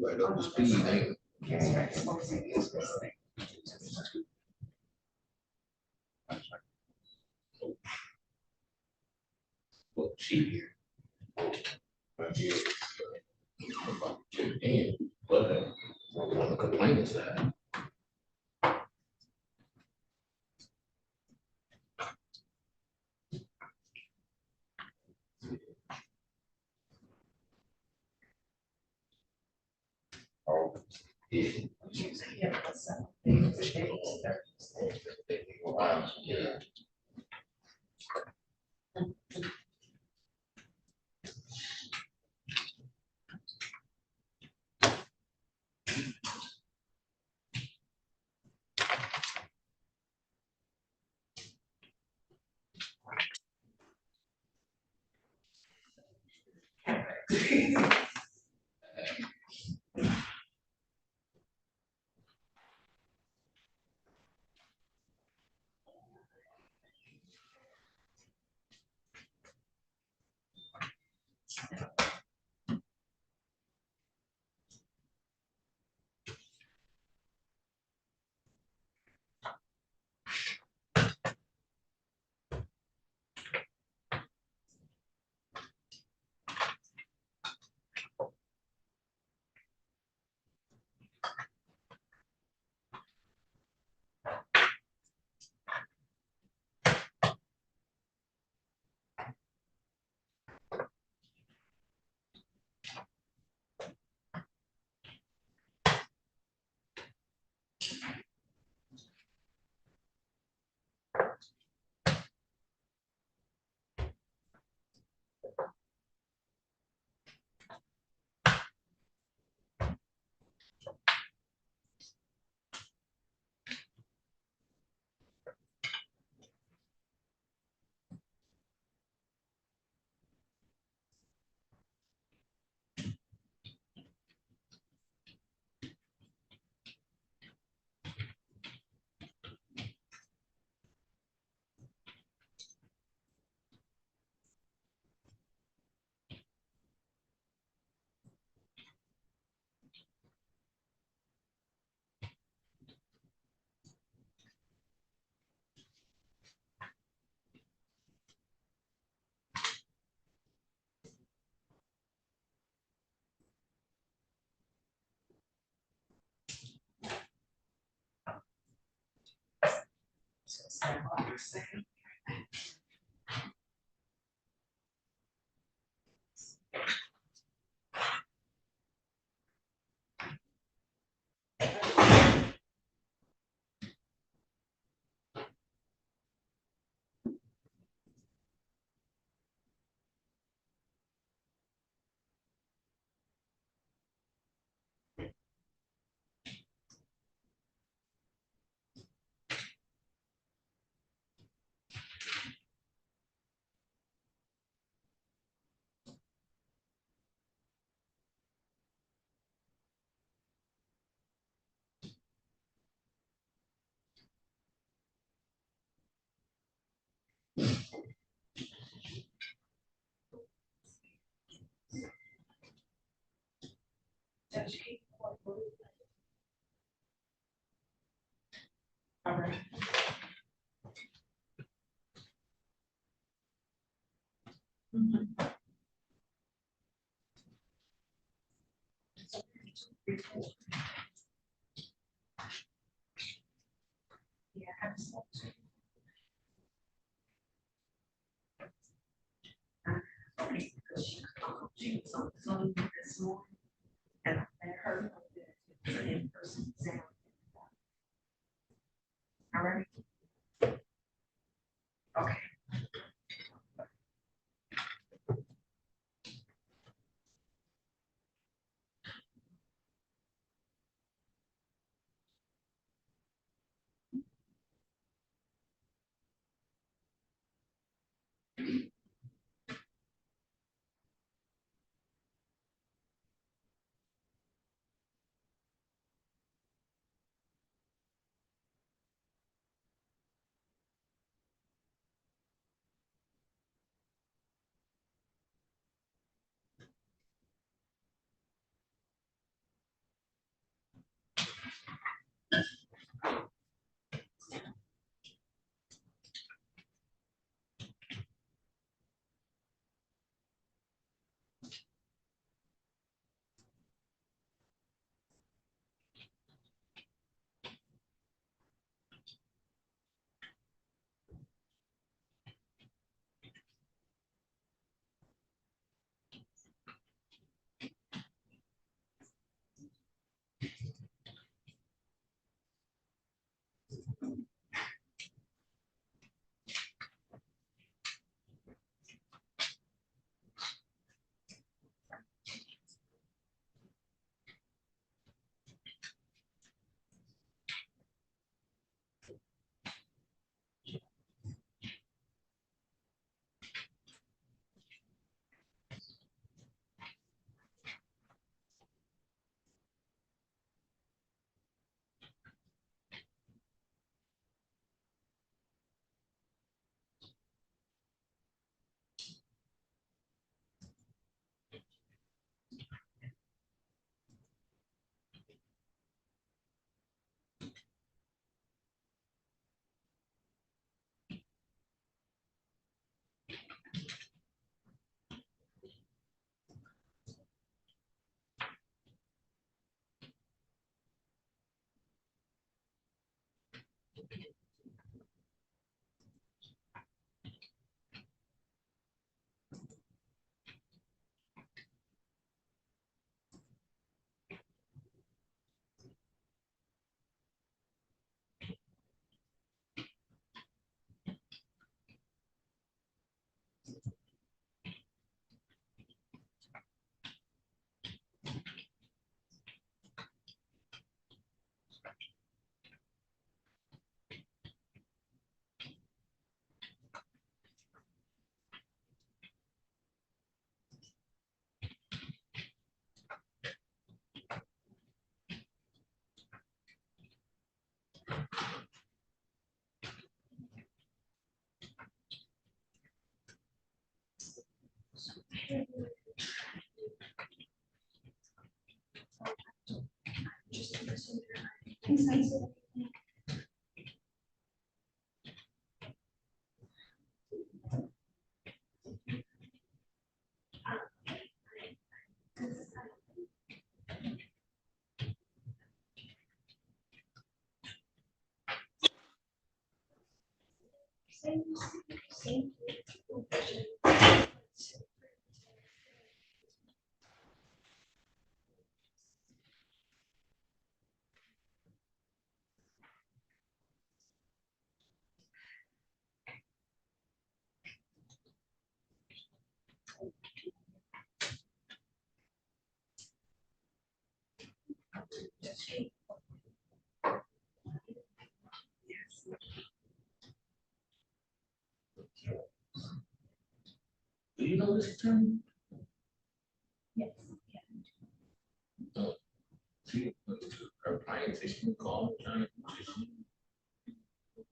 [SPEAKER 12] Right up to speed, ain't it? Well, she here. And, but, on the complainant side. Oh, yeah. Wow, yeah.
[SPEAKER 1] All right. Yeah, I have some. Okay, because she was on Zoom this morning, and I heard of it. It's an in-person exam. All right. Okay.
[SPEAKER 5] Do you know this attorney?
[SPEAKER 19] Yes.
[SPEAKER 5] See, her client says she can call the attorney.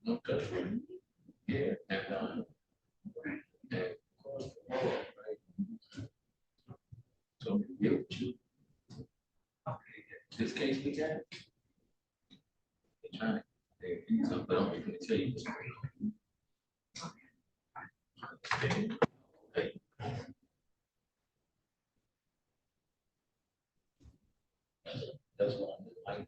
[SPEAKER 5] Okay. Yeah, and so you, this case we got. They trying, but I'm going to tell you this. Okay. That's what I'm like.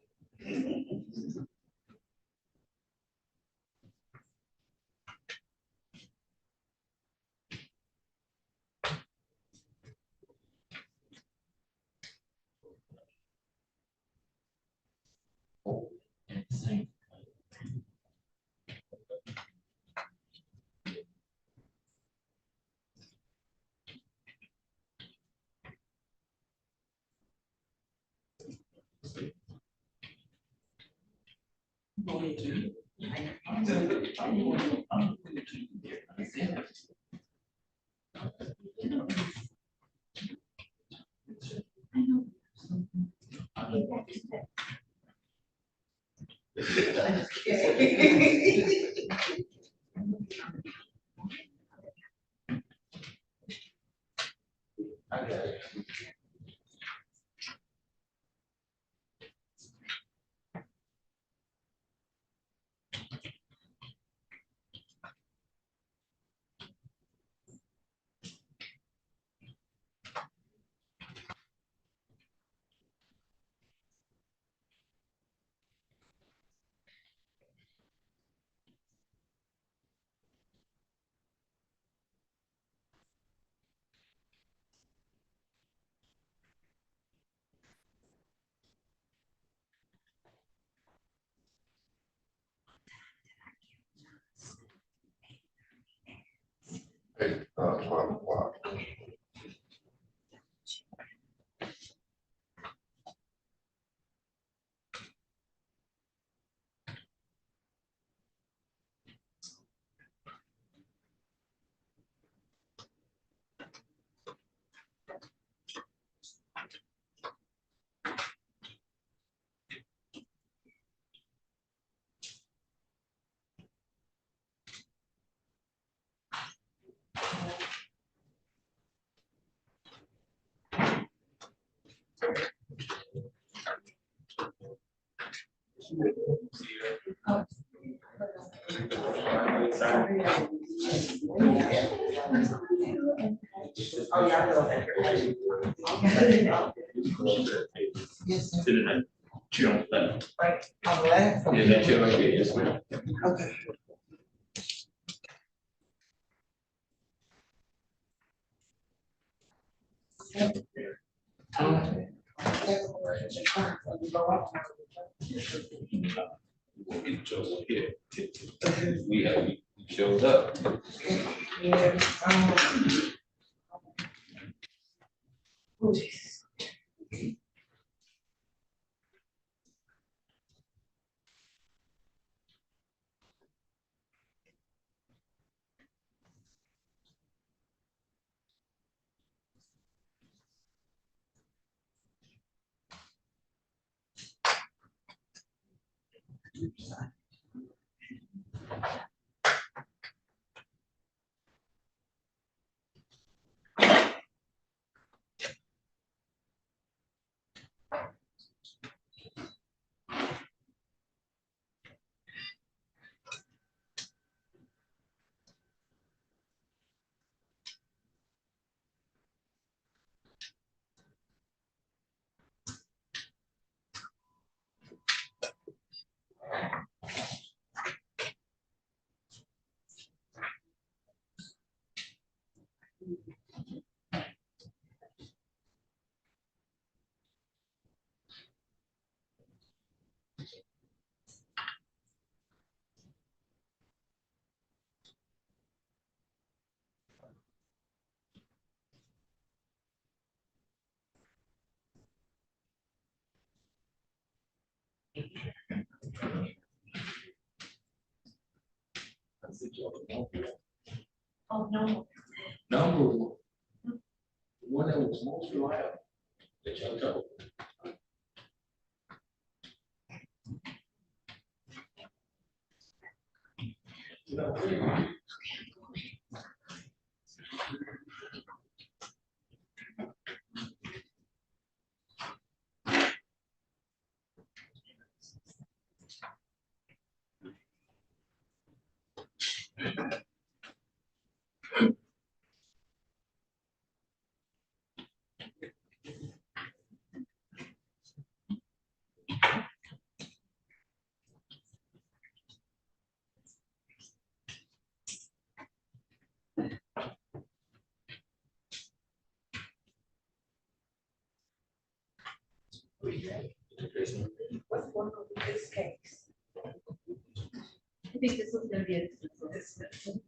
[SPEAKER 5] I got it. Hey, 12 o'clock.
[SPEAKER 18] Oh, yeah, I know that.
[SPEAKER 5] Chill on that.
[SPEAKER 18] Right, on the left?
[SPEAKER 5] Yeah, that chill like that, yes, ma'am.
[SPEAKER 18] Okay.
[SPEAKER 5] We have, he shows up.
[SPEAKER 18] Yeah, oh, Jesus.
[SPEAKER 1] Oh, no.
[SPEAKER 5] Number one that was most reliable that y'all told.
[SPEAKER 1] What's going on with this case? I think this was gonna be a dismissal.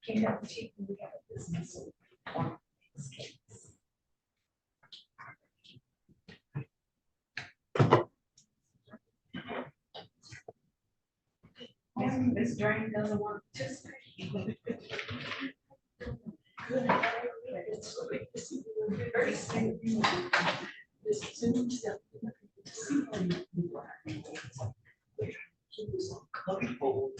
[SPEAKER 1] Kenneth, we have a dismissal on this case. Ms. Drain doesn't want to participate. Very safe. This Zoom stuff. He was uncomfortable.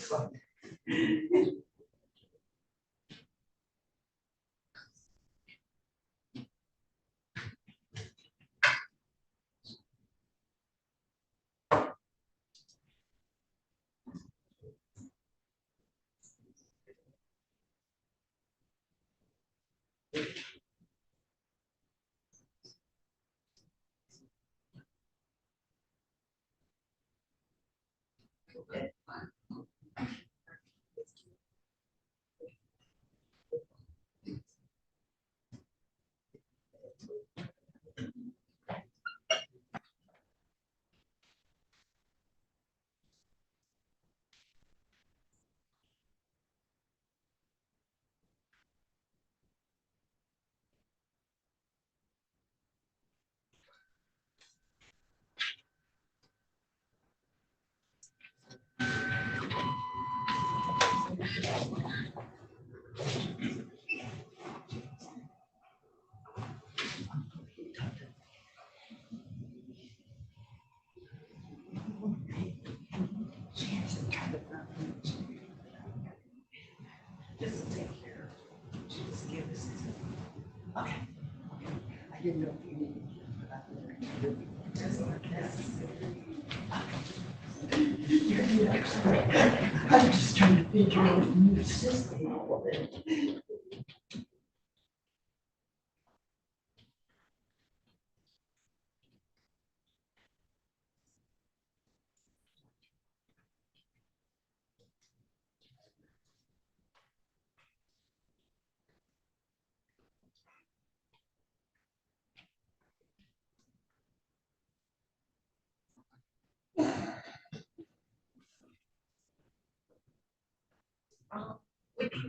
[SPEAKER 1] Just take care of it. Just give us. Okay. I didn't know if you needed. Just necessary. I'm just trying to figure out the new system, all of it.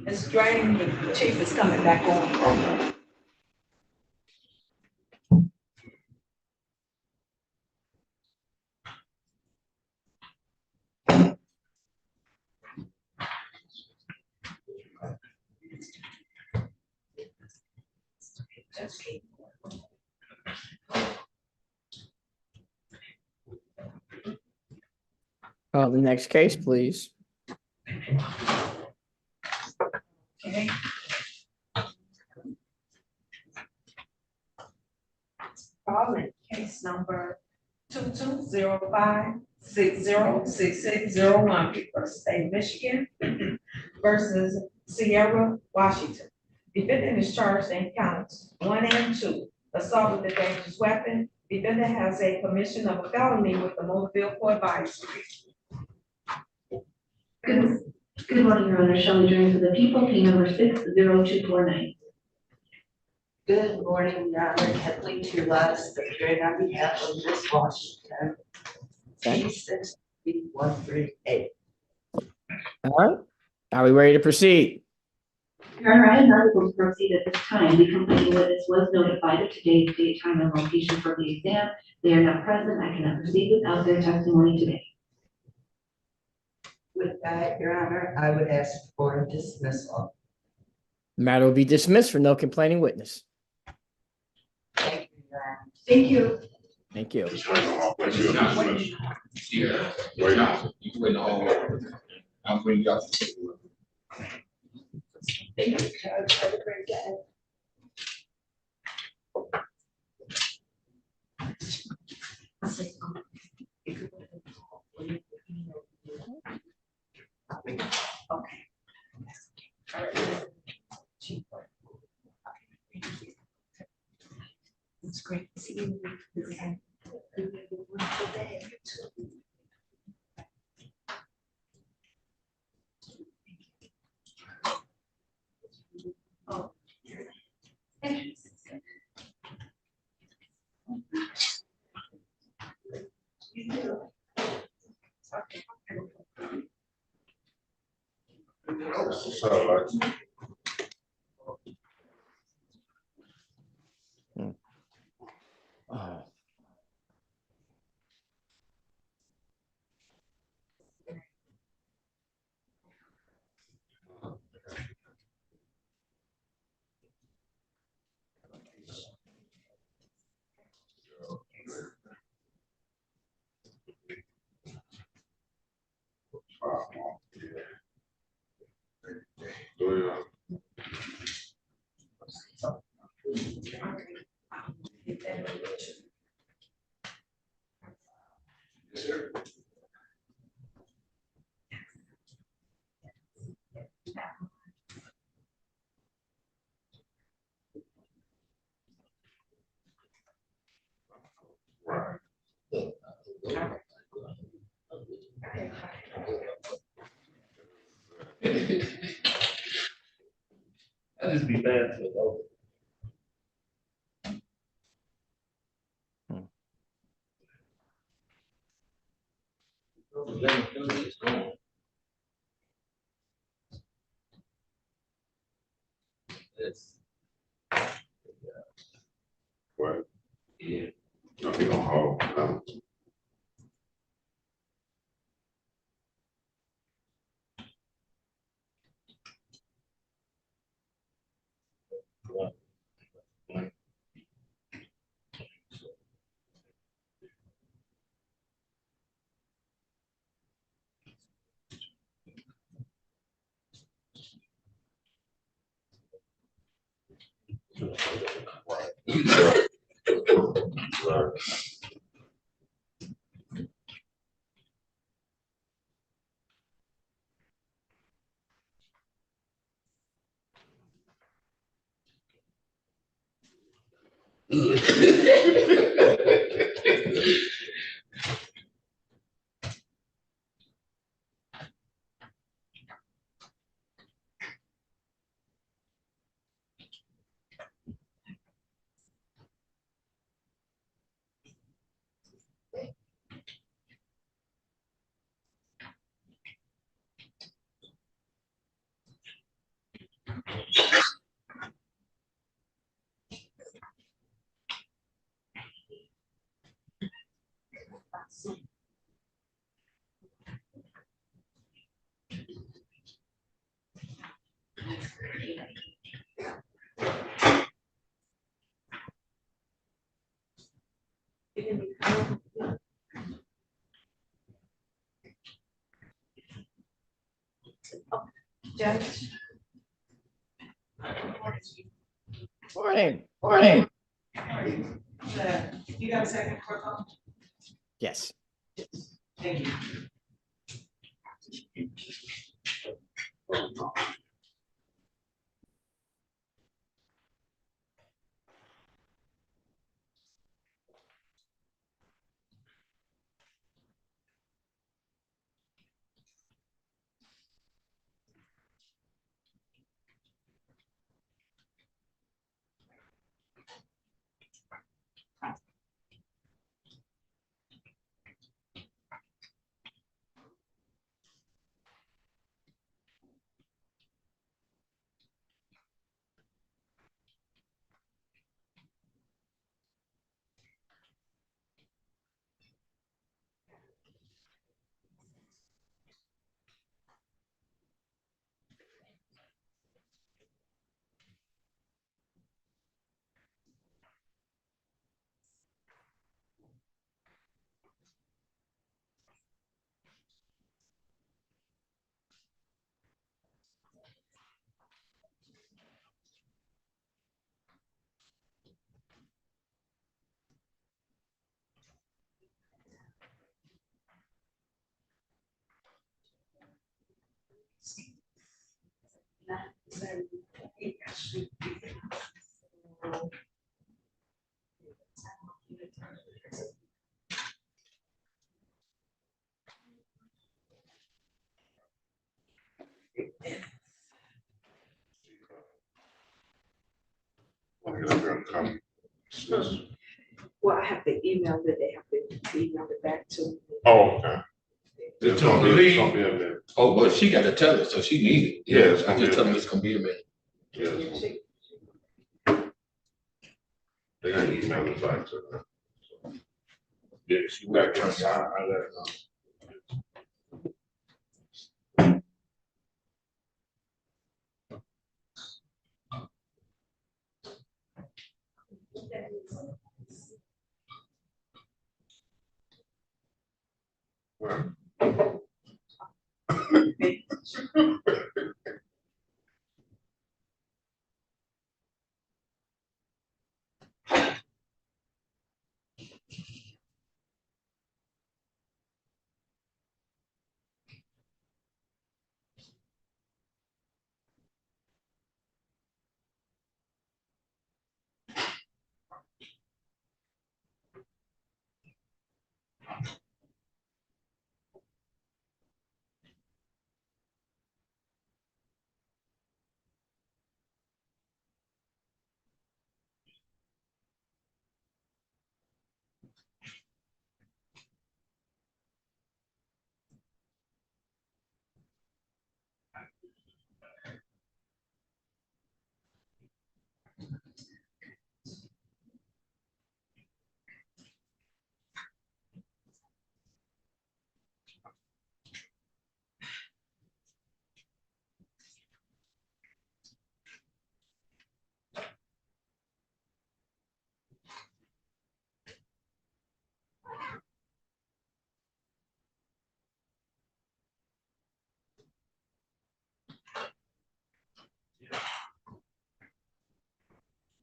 [SPEAKER 1] Ms. Drain, the chief is coming back on.
[SPEAKER 3] The next case, please.
[SPEAKER 1] Okay. Calling case number 2205606601 versus State of Michigan versus Sierra, Washington. Defendant is charged in counts 1 and 2, assault with a dangerous weapon. Defendant has a commission of a felony with the motor vehicle advisory.
[SPEAKER 7] Good morning, Your Honor. Shelley Drain for the people, P number 60249.
[SPEAKER 2] Good morning, Your Honor. Kathleen Tulas, appearing on behalf of Ms. Washington. P63138.
[SPEAKER 3] All right. Are we ready to proceed?
[SPEAKER 7] Your Honor, I am not able to proceed at this time. The complaining witness was notified of today's date, time, and location for the exam. They are not present. I cannot proceed without their testimony today.
[SPEAKER 2] With that, Your Honor, I would ask for dismissal.
[SPEAKER 3] The matter will be dismissed for no complaining witness.
[SPEAKER 2] Thank you, Your Honor.
[SPEAKER 7] Thank you.
[SPEAKER 3] Thank you.
[SPEAKER 2] Thank you, Judge. Have a great day.
[SPEAKER 1] It's great to see you. Wonderful day. Oh.
[SPEAKER 3] Oh.
[SPEAKER 21] That'd just be bad for the This.
[SPEAKER 8] What?
[SPEAKER 21] Yeah.
[SPEAKER 8] No, we don't hold.
[SPEAKER 1] Judge.
[SPEAKER 3] Morning.
[SPEAKER 1] Morning. You got a second for call?
[SPEAKER 3] Yes.
[SPEAKER 1] Thank you.
[SPEAKER 9] Well, I have to email it, they have to email it back to me.
[SPEAKER 14] Oh, okay.
[SPEAKER 12] It's gonna be. Oh, well, she got to tell us, so she needs it.
[SPEAKER 14] Yes,
[SPEAKER 12] I just tell them it's gonna be a minute.
[SPEAKER 14] Yes. They gotta email it back to her.
[SPEAKER 12] Yeah, she got to turn, I let her know.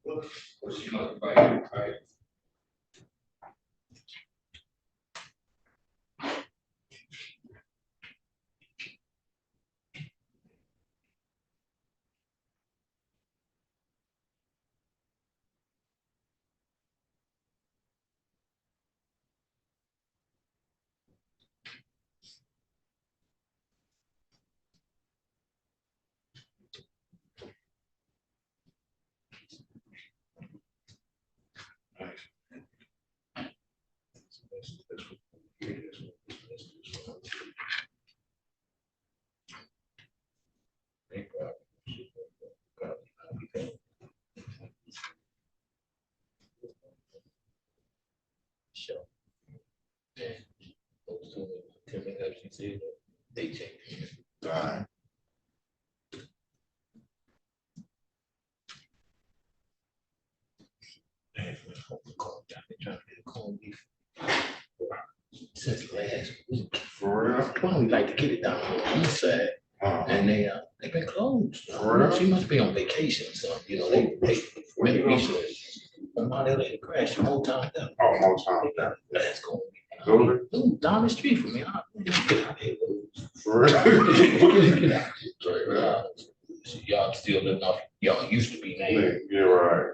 [SPEAKER 12] Well, she must be right.
[SPEAKER 5] coming up, she said they checked in. Alright. Trying to get a corned beef since last week. For real? Well, we like to get it down on the east side. And they've been closed. For real? She must be on vacation, so they really recently. My little crash the whole time down. Oh, whole time down. That's going to be down the street from me. Get out of here. For real? Get out. Y'all still living off, y'all used to be named. Yeah, right.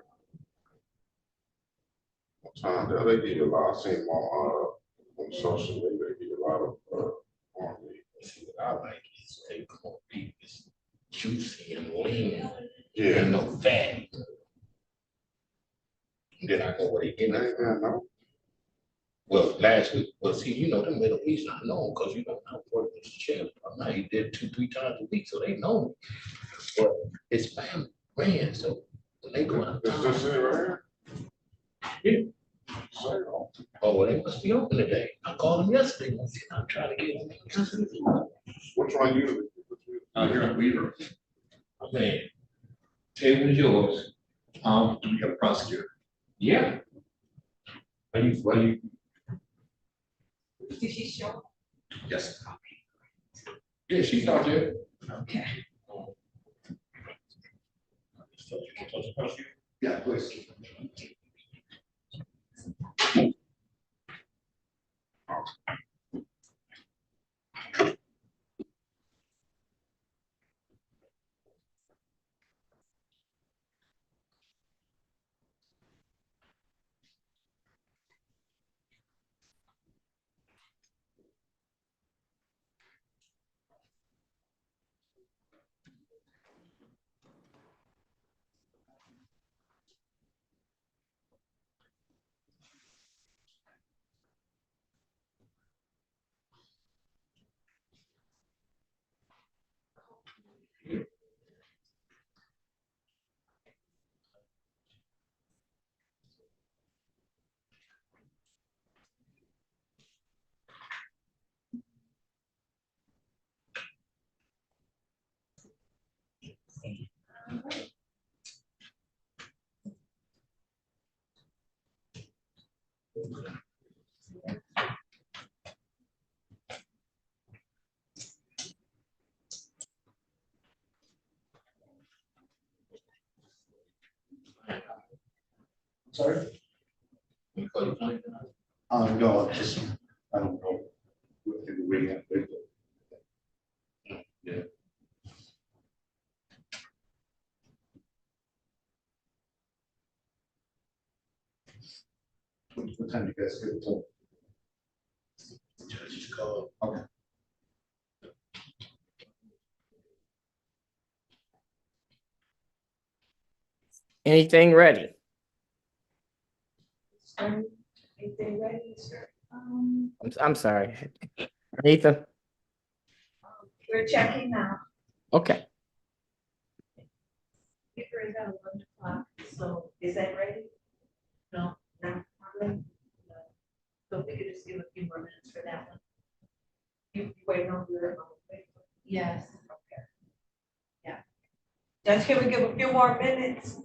[SPEAKER 5] They give you a lot. I've seen them on social media. They give you a lot of corned beef. See what I like is they corned beef is juicy and lean. Yeah. And no fat. Then I know where they get it from. Well, last week, see, them Middle East, I know them because I'm working as a chef. I'm not eat there 2-3 times a week, so they know me. But it's family friends, so when they go out of town. Is this it right here? Yeah. Oh, well, they must be open today. I called them yesterday. I'm trying to get them. Which one you? Here at Weaver. Man, table is yours. Do we have a prosecutor? Yeah. What do you?
[SPEAKER 1] Did she show?
[SPEAKER 5] Yes. Yeah, she's out there.
[SPEAKER 1] Okay.
[SPEAKER 5] Yeah, please. Sorry? No, just, I don't know. Yeah. What time do you guys get to? Judge's call. Okay.
[SPEAKER 3] Anything ready?
[SPEAKER 1] Anything ready, sir?
[SPEAKER 3] I'm sorry. Ethan?
[SPEAKER 1] We're checking now.
[SPEAKER 3] Okay.
[SPEAKER 1] Paper is at 1 o'clock, so is that ready? No, not really. So if we could just give a few more minutes for that one. You waiting on your paper? Yes. Okay. Yeah. Judge, can we give a few more minutes?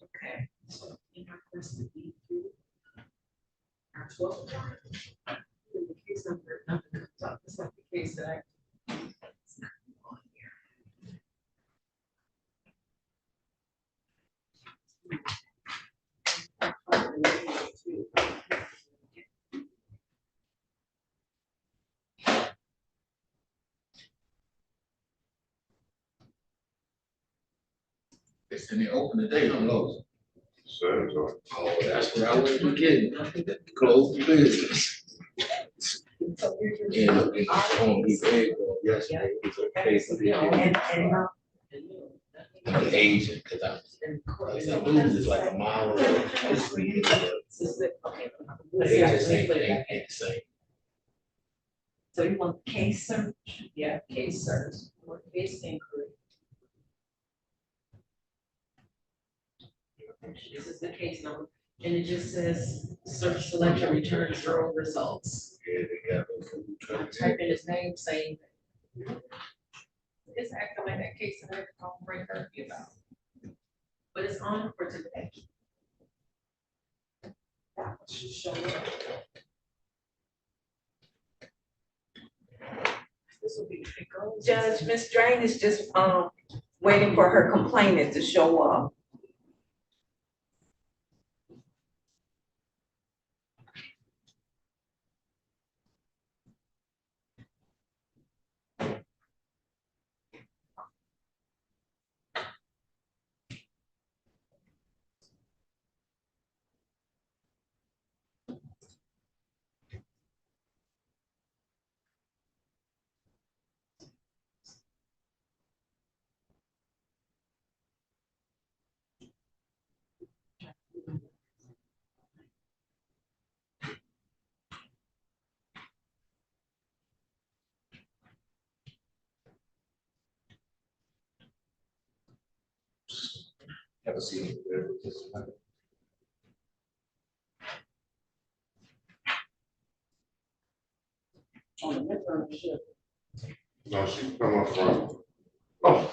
[SPEAKER 1] Okay. So in our first to be through our 12th. The case number, nothing comes up. It's like the case that I. It's not on here.
[SPEAKER 5] It's in the open today, I'm lost. Oh, that's what I was forgetting. Close the business. Yeah, on the egg, yesterday, it's okay for the the agent, cause I believe it's like a mile away. It's really, the agent ain't the same.
[SPEAKER 1] So you want case search? Yeah, case search or case inquiry. This is the case number, and it just says search, select, and return zero results.
[SPEAKER 5] Yeah, they got those.
[SPEAKER 1] Type in his name, same thing. It's acting like that case that I don't bring her about. But it's on for today. That should show up. This will be Judge, Miss Drain is just waiting for her complainant to show up.
[SPEAKER 5] Have a seat there with this. No, she come up front. Oh.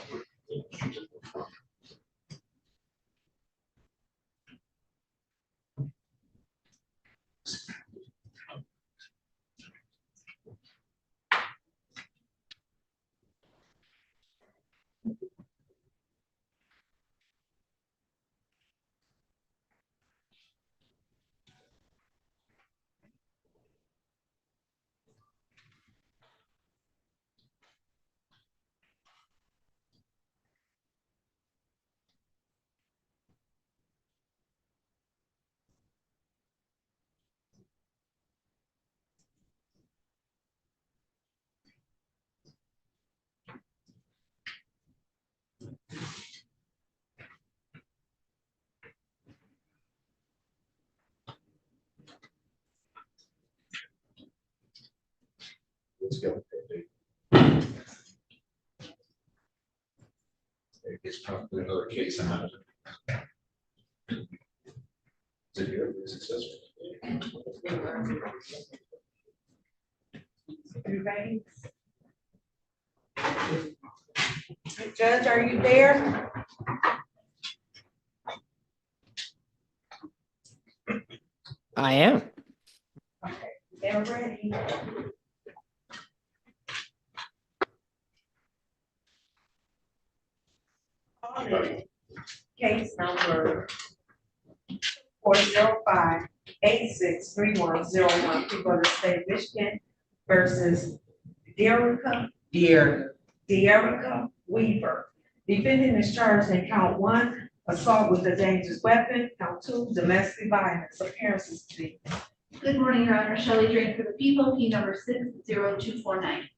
[SPEAKER 5] Let's go. It's probably another case. I'm not. Did you ever be successful?
[SPEAKER 1] Everybody? Judge, are you there?
[SPEAKER 3] I am.
[SPEAKER 1] Okay, they're ready. Case number 405-863101, people of the state of Michigan versus Derrica Weaver. Defendant is charged in count 1, assault with a dangerous weapon, count 2, domestic violence, appearances to be.
[SPEAKER 7] Good morning, Your Honor. Shelley Drain for the people, P number 60249.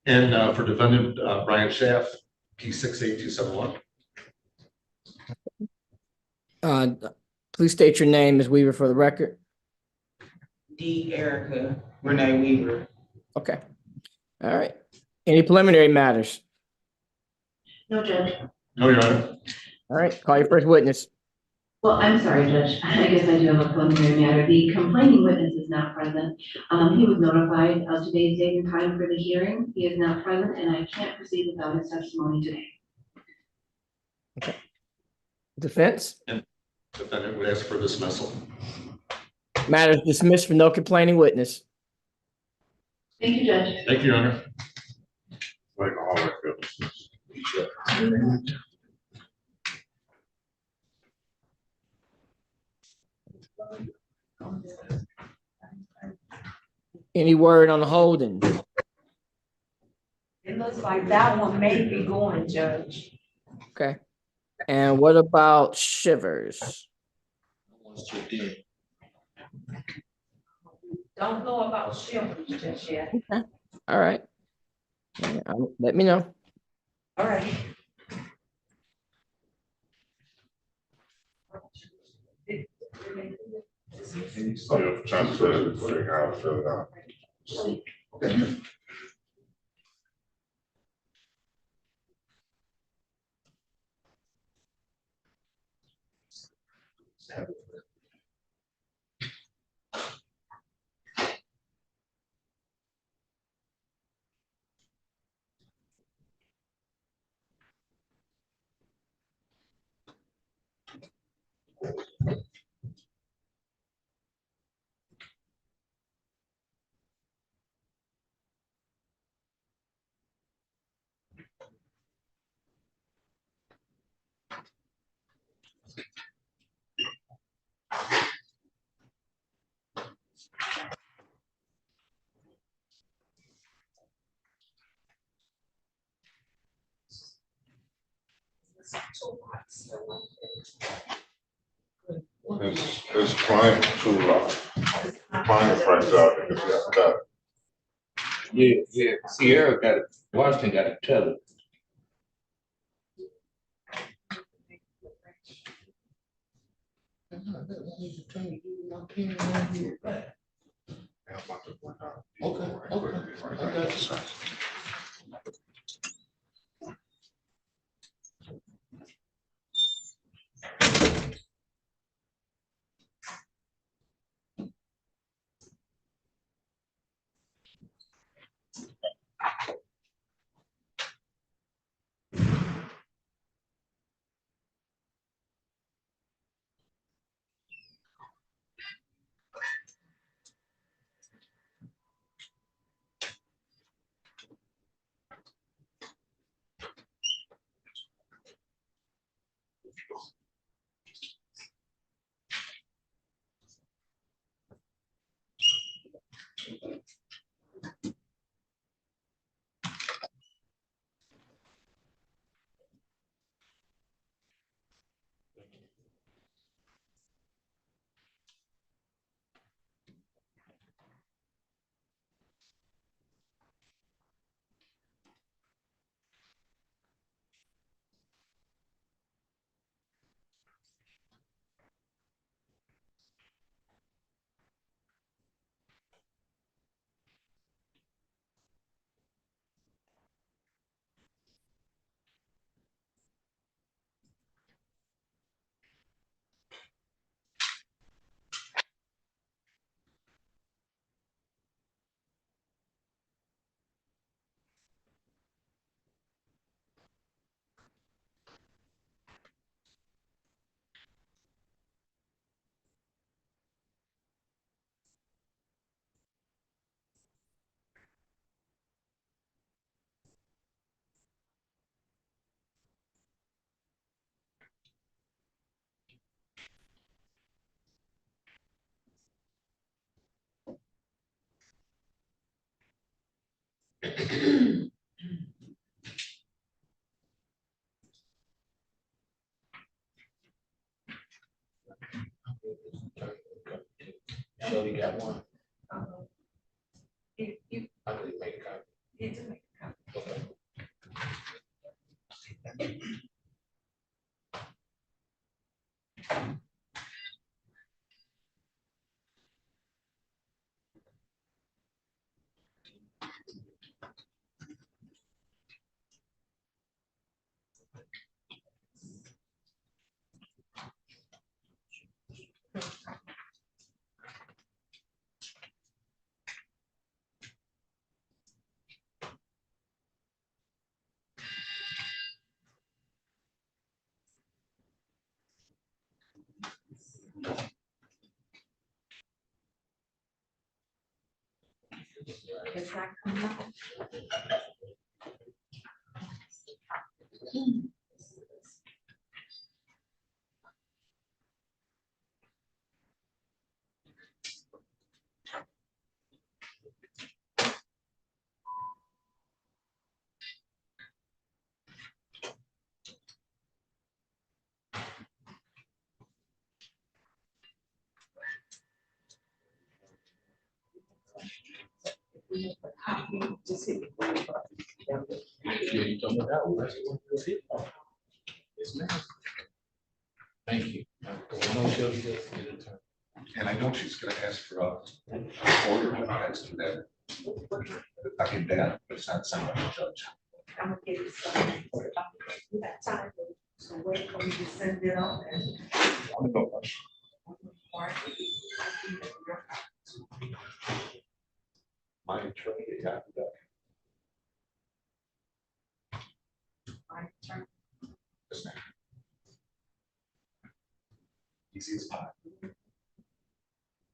[SPEAKER 11] And for defendant Brian Schaff, P 68271.
[SPEAKER 3] Please state your name, Ms. Weaver, for the record.
[SPEAKER 22] Derrica Renee Weaver.
[SPEAKER 3] Okay. All right. Any preliminary matters?
[SPEAKER 7] No, Judge.
[SPEAKER 11] No, Your Honor.
[SPEAKER 3] All right. Call your first witness.
[SPEAKER 7] Well, I'm sorry, Judge. I guess I do have a preliminary matter. The complaining witness is not present. He was notified of today's date and time for the hearing. He is not present, and I can't proceed without his testimony today.
[SPEAKER 3] Okay. Defense?
[SPEAKER 11] Defendant would ask for dismissal.
[SPEAKER 3] Matter is dismissed for no complaining witness.
[SPEAKER 7] Thank you, Judge.
[SPEAKER 11] Thank you, Your Honor.
[SPEAKER 14] Like all that goodness.
[SPEAKER 3] Any word on Holden?
[SPEAKER 1] It looks like that one may be going, Judge.
[SPEAKER 3] Okay. And what about Shivers?
[SPEAKER 1] Don't know about Shivers just yet.
[SPEAKER 3] Okay. All right. Yeah, let me know.
[SPEAKER 1] All right.
[SPEAKER 14] Still trying to figure out how to fill it out. Okay. It's client too low. Client price out because we have got.
[SPEAKER 5] Yeah, Sierra got it, Washington got to tell it. Okay, I got you. So you got one? I could make a copy.
[SPEAKER 1] It's a make a copy.
[SPEAKER 14] Okay.
[SPEAKER 1] It's not coming out. Just hit the button.
[SPEAKER 5] Yeah, you told me that one. That's it. Yes, ma'am. Thank you.
[SPEAKER 11] And I know she's gonna ask for a order, but I asked her that. I can that, but it's not signed by the judge.
[SPEAKER 1] I'm gonna give you some. We got time, so wait for me to send it on and.
[SPEAKER 11] No rush. My attorney, yeah, that. Yes, ma'am. Easy as pie.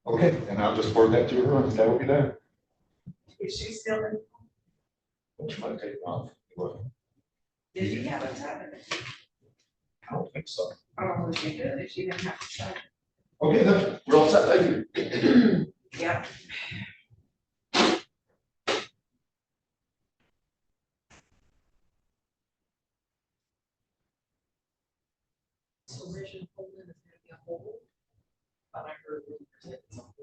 [SPEAKER 11] Okay, and I'll just forward that to her, and that will be that.
[SPEAKER 1] Is she still in?
[SPEAKER 11] Which might take off.
[SPEAKER 1] Did she have a time?
[SPEAKER 11] I don't think so.
[SPEAKER 1] Oh, was she good if she didn't have a time?
[SPEAKER 11] Okay, then, we're all set, thank you.
[SPEAKER 1] Yeah.
[SPEAKER 19] So Richard Holden is gonna be a hold. But I heard rumors that it's a hold.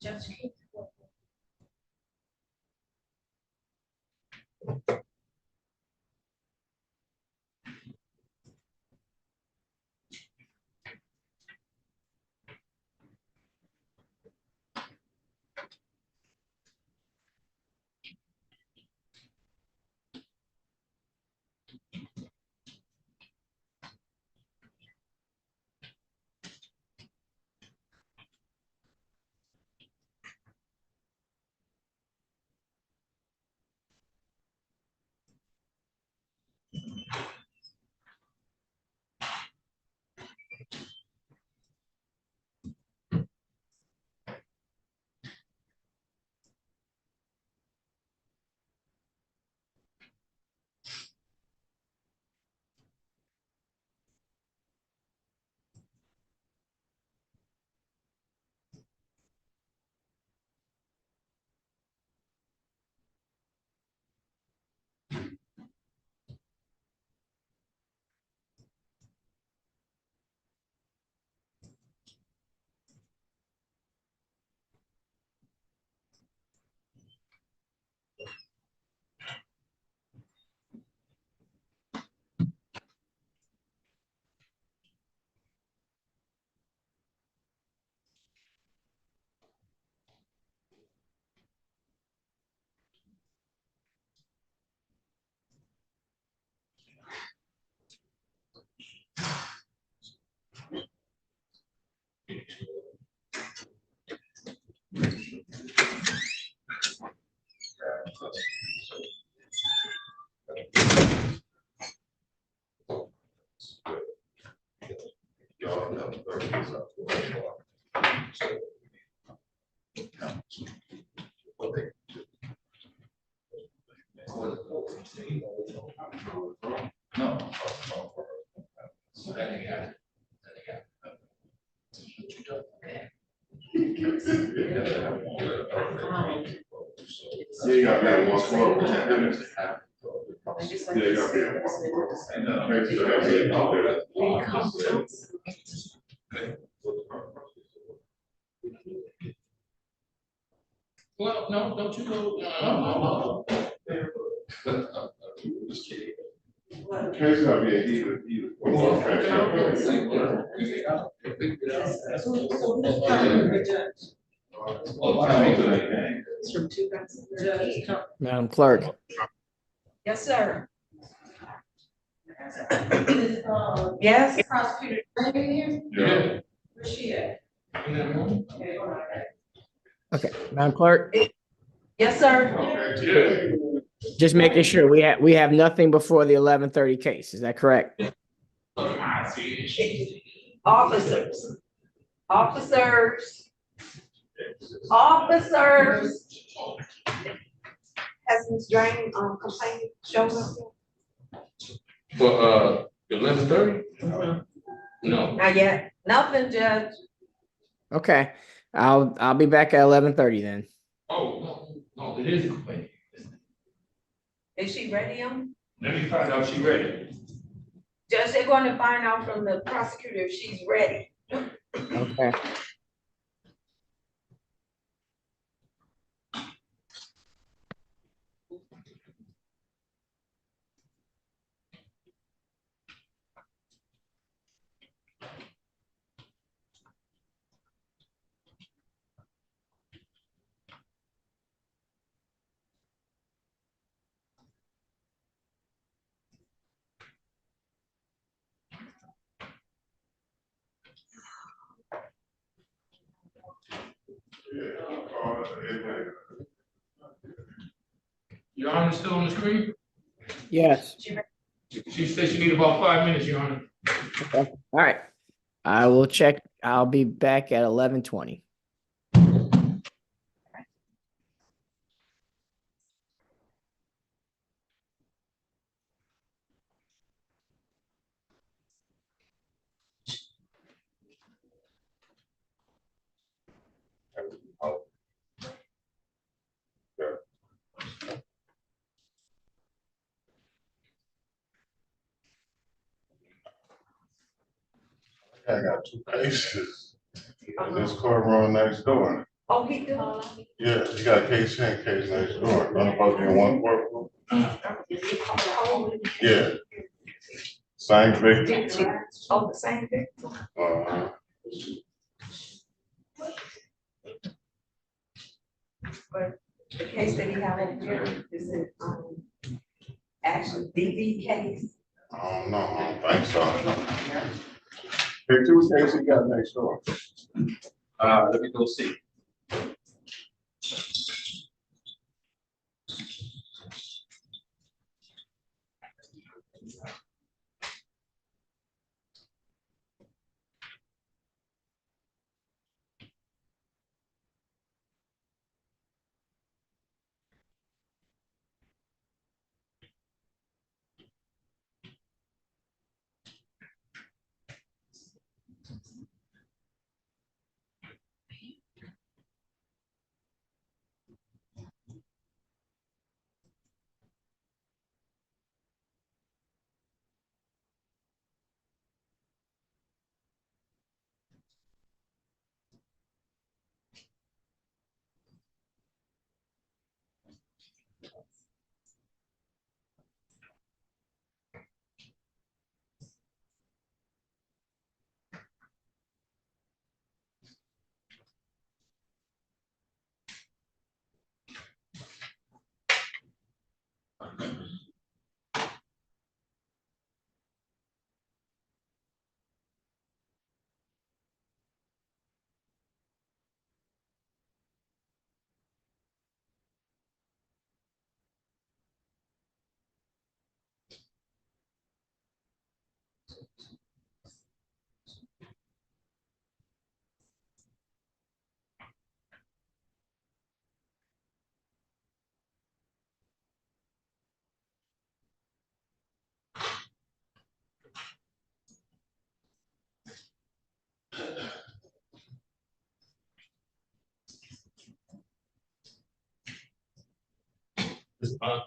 [SPEAKER 19] Judge Keith.
[SPEAKER 14] Yeah, you gotta be at 112 for 10 minutes. Yeah, you gotta be at 112. Make sure that's it.
[SPEAKER 5] Well, no, don't you go.
[SPEAKER 14] Case gotta be a either.
[SPEAKER 3] Madam Clerk.
[SPEAKER 1] Yes, sir. Yes.
[SPEAKER 18] Prosecutor here?
[SPEAKER 14] Yeah.
[SPEAKER 18] Where's she at?
[SPEAKER 3] Okay, Madam Clerk,
[SPEAKER 1] Yes, sir.
[SPEAKER 3] just making sure we have nothing before the 11:30 case. Is that correct?
[SPEAKER 1] Officers. Officers. Officers. Has Ms. Drain, complaint shown up?
[SPEAKER 5] For, 11:30? No.
[SPEAKER 1] Not yet. Nothing, Judge.
[SPEAKER 3] Okay, I'll be back at 11:30 then.
[SPEAKER 5] Oh, no, it is a complaint.
[SPEAKER 1] Is she ready,
[SPEAKER 5] Let me find out if she ready.
[SPEAKER 1] Judge, they're going to find out from the prosecutor if she's ready.
[SPEAKER 3] Okay.
[SPEAKER 5] Your Honor, still on the screen?
[SPEAKER 3] Yes.
[SPEAKER 5] She said she need about 5 minutes, Your Honor.
[SPEAKER 3] Okay. All right. I will check. I'll be back at 11:20.
[SPEAKER 14] I got 2 cases. In this courtroom next door.
[SPEAKER 1] Oh, he do?
[SPEAKER 14] Yeah, you got a case here and case next door. None supposed to be in one courtroom. Yeah. Same victim.
[SPEAKER 1] Oh, the same victim. But the case that he have in here is an, actual DV case.
[SPEAKER 14] I don't know, I don't think so. Pick 2 cases you got next door.
[SPEAKER 21] Let me go see.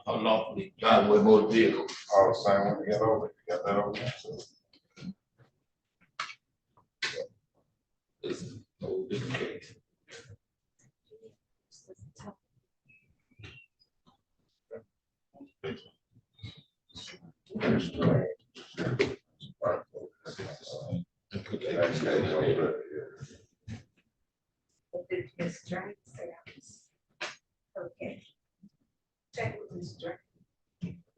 [SPEAKER 5] unlawfully driving with motor vehicle.
[SPEAKER 14] All the same when you got over, you got that over.
[SPEAKER 5] This is a whole different case.
[SPEAKER 1] Ms. Drake says. Okay. Check with Ms. Drake.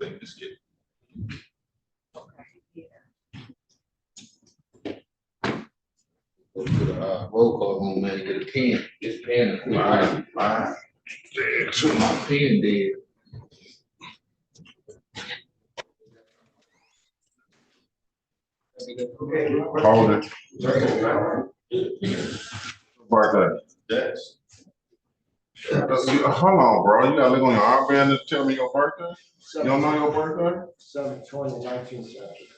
[SPEAKER 5] Think this kid.
[SPEAKER 1] Okay, yeah.
[SPEAKER 5] Go to the roll call room, man, get a pen. This pen.
[SPEAKER 14] Mine.
[SPEAKER 5] Shoot my pen dead.
[SPEAKER 14] Holden. Birthday.
[SPEAKER 5] That's.
[SPEAKER 14] Hold on, bro. You gotta look on your armband to tell me your birthday? You don't know your birthday?
[SPEAKER 10] 7/20/1970.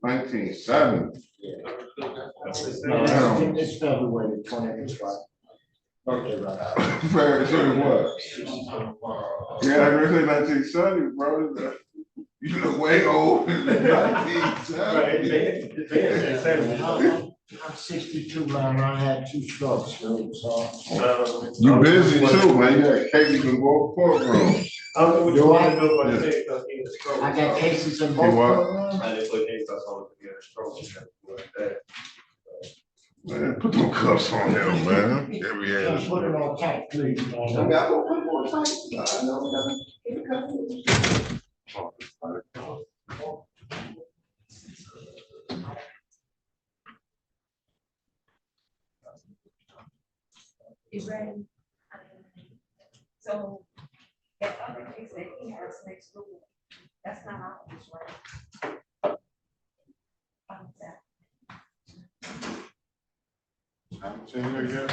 [SPEAKER 14] 1970.
[SPEAKER 10] No, it's February 20th, right? Okay, right.
[SPEAKER 14] February 20 what? Yeah, I really 1970, bro. You look way old. 1970.
[SPEAKER 10] I'm 62, man. I had 2 strokes, so
[SPEAKER 14] You busy too, man. You got cases in both courtrooms.
[SPEAKER 10] Do I? I got cases in both
[SPEAKER 14] what?
[SPEAKER 10] courtrooms.
[SPEAKER 14] I didn't put case on Man, put them cuffs on him, man. Every ass.
[SPEAKER 10] Put it on tight, please.
[SPEAKER 14] I got to put it on tight. I know.
[SPEAKER 1] Is ready. So that other case that he has next door, that's not ours, right?
[SPEAKER 14] I haven't seen her yet.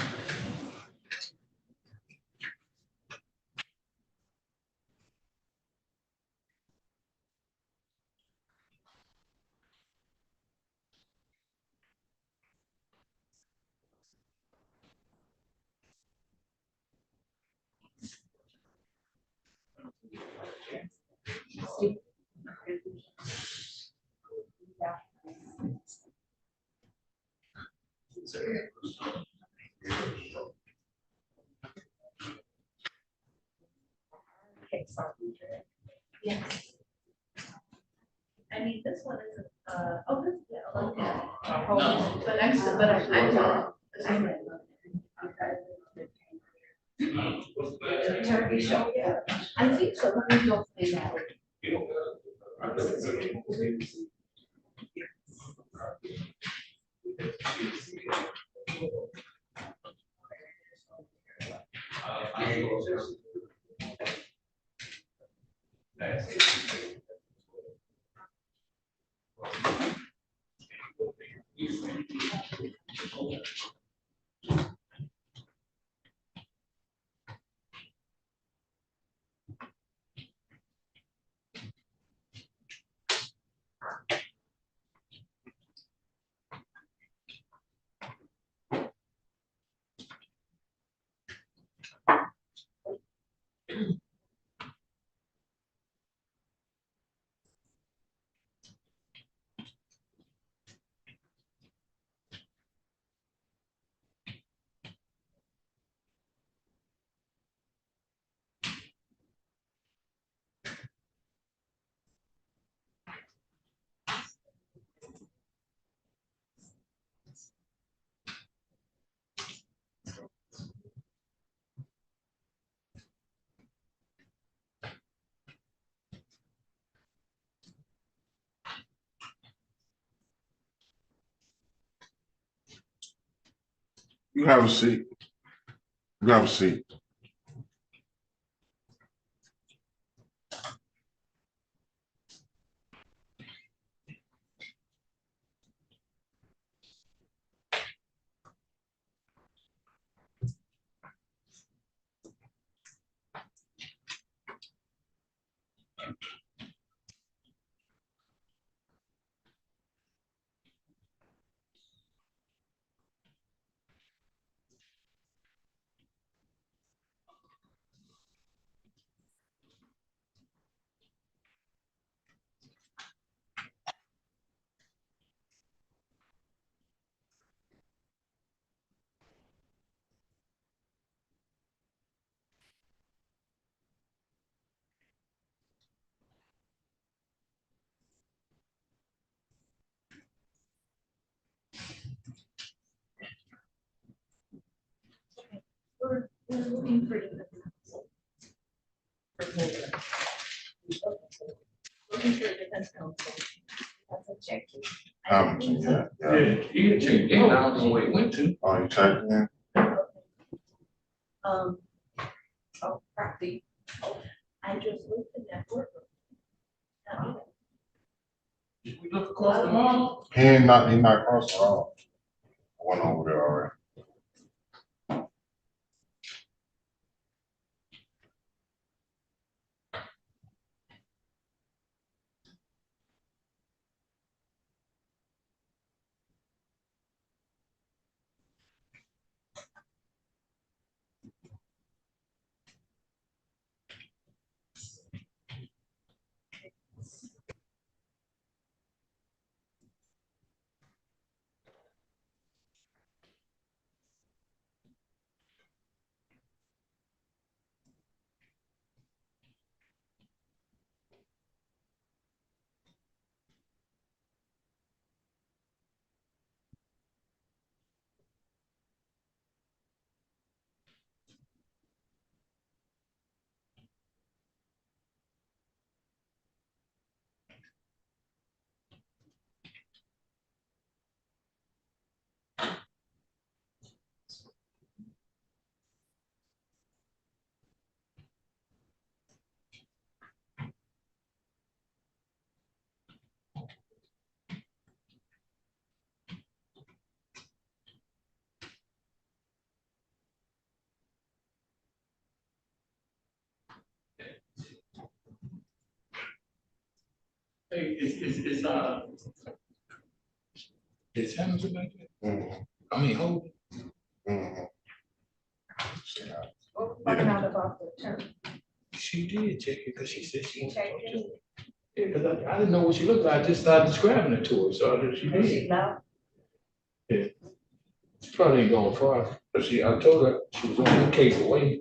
[SPEAKER 19] Yes. I mean, this one is, oh, this, yeah, okay. But Turkey show, yeah. I think so, but we don't play that.
[SPEAKER 14] You have a seat. You have a seat.
[SPEAKER 19] looking for defense counsel. Looking for defense counsel. That's objective.
[SPEAKER 5] Yeah, he didn't check in, I don't know where he went to.
[SPEAKER 14] Oh, you checked in?
[SPEAKER 19] Oh, property. I just looked in that courtroom.
[SPEAKER 5] Did we look across the hall?
[SPEAKER 14] He not across the hall. I went over there already.
[SPEAKER 5] Hey, it's Hamilton back there? I mean, Holden.
[SPEAKER 1] Find out about the term.
[SPEAKER 5] She did check it, cause she said she.
[SPEAKER 1] Checked it.
[SPEAKER 5] Yeah, cause I didn't know what she looked like, I just started describing it to her, so she
[SPEAKER 1] She
[SPEAKER 5] did.
[SPEAKER 1] left.
[SPEAKER 5] Yeah. She probably ain't going far, but I told her she was on her case away.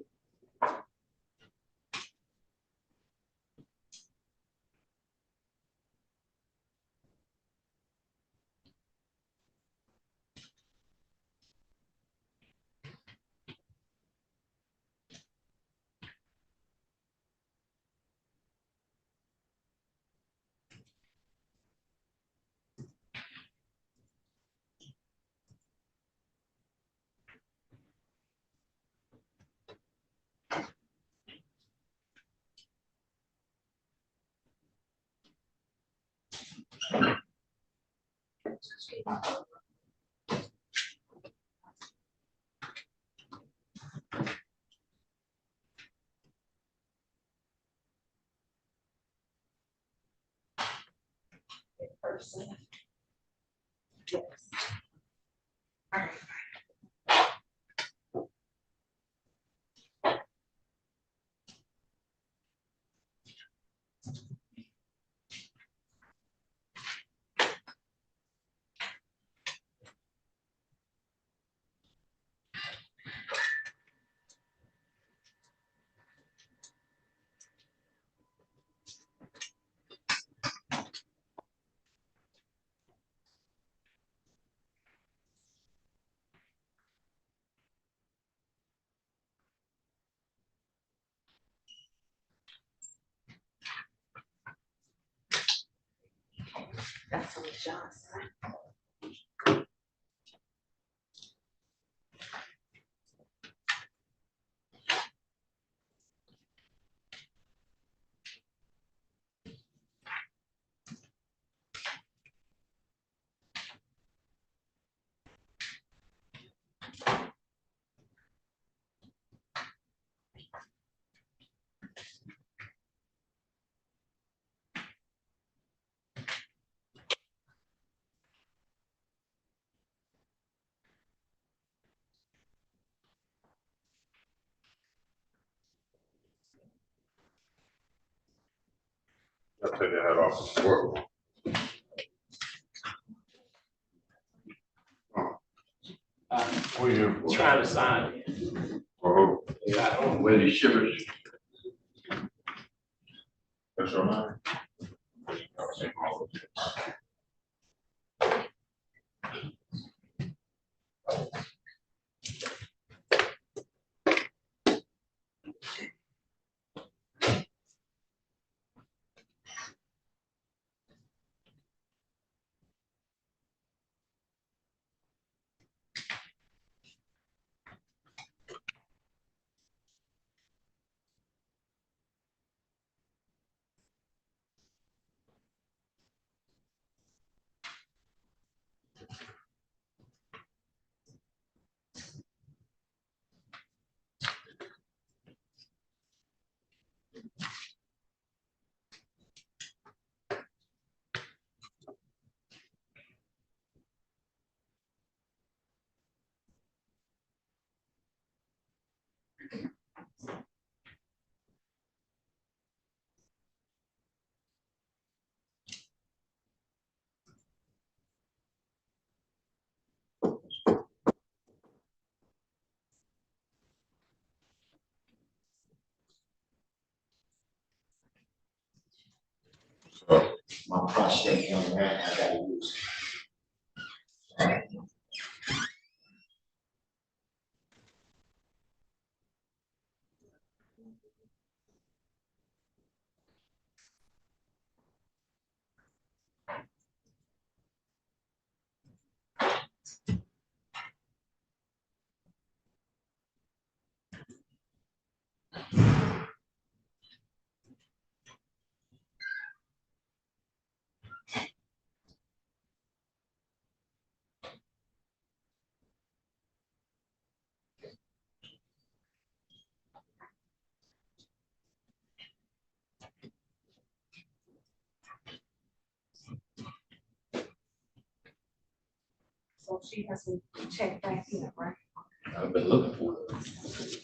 [SPEAKER 1] Person. Yes. All right. That's what John said.
[SPEAKER 14] I'll take your head off the court. What are you for?
[SPEAKER 10] Trying to sign it.
[SPEAKER 14] Oh,
[SPEAKER 10] Yeah, I don't know where these shivers.
[SPEAKER 14] that's your mind?
[SPEAKER 5] my prostate young man, I gotta use.
[SPEAKER 1] So she has to check back in, right?
[SPEAKER 5] I've been looking for it.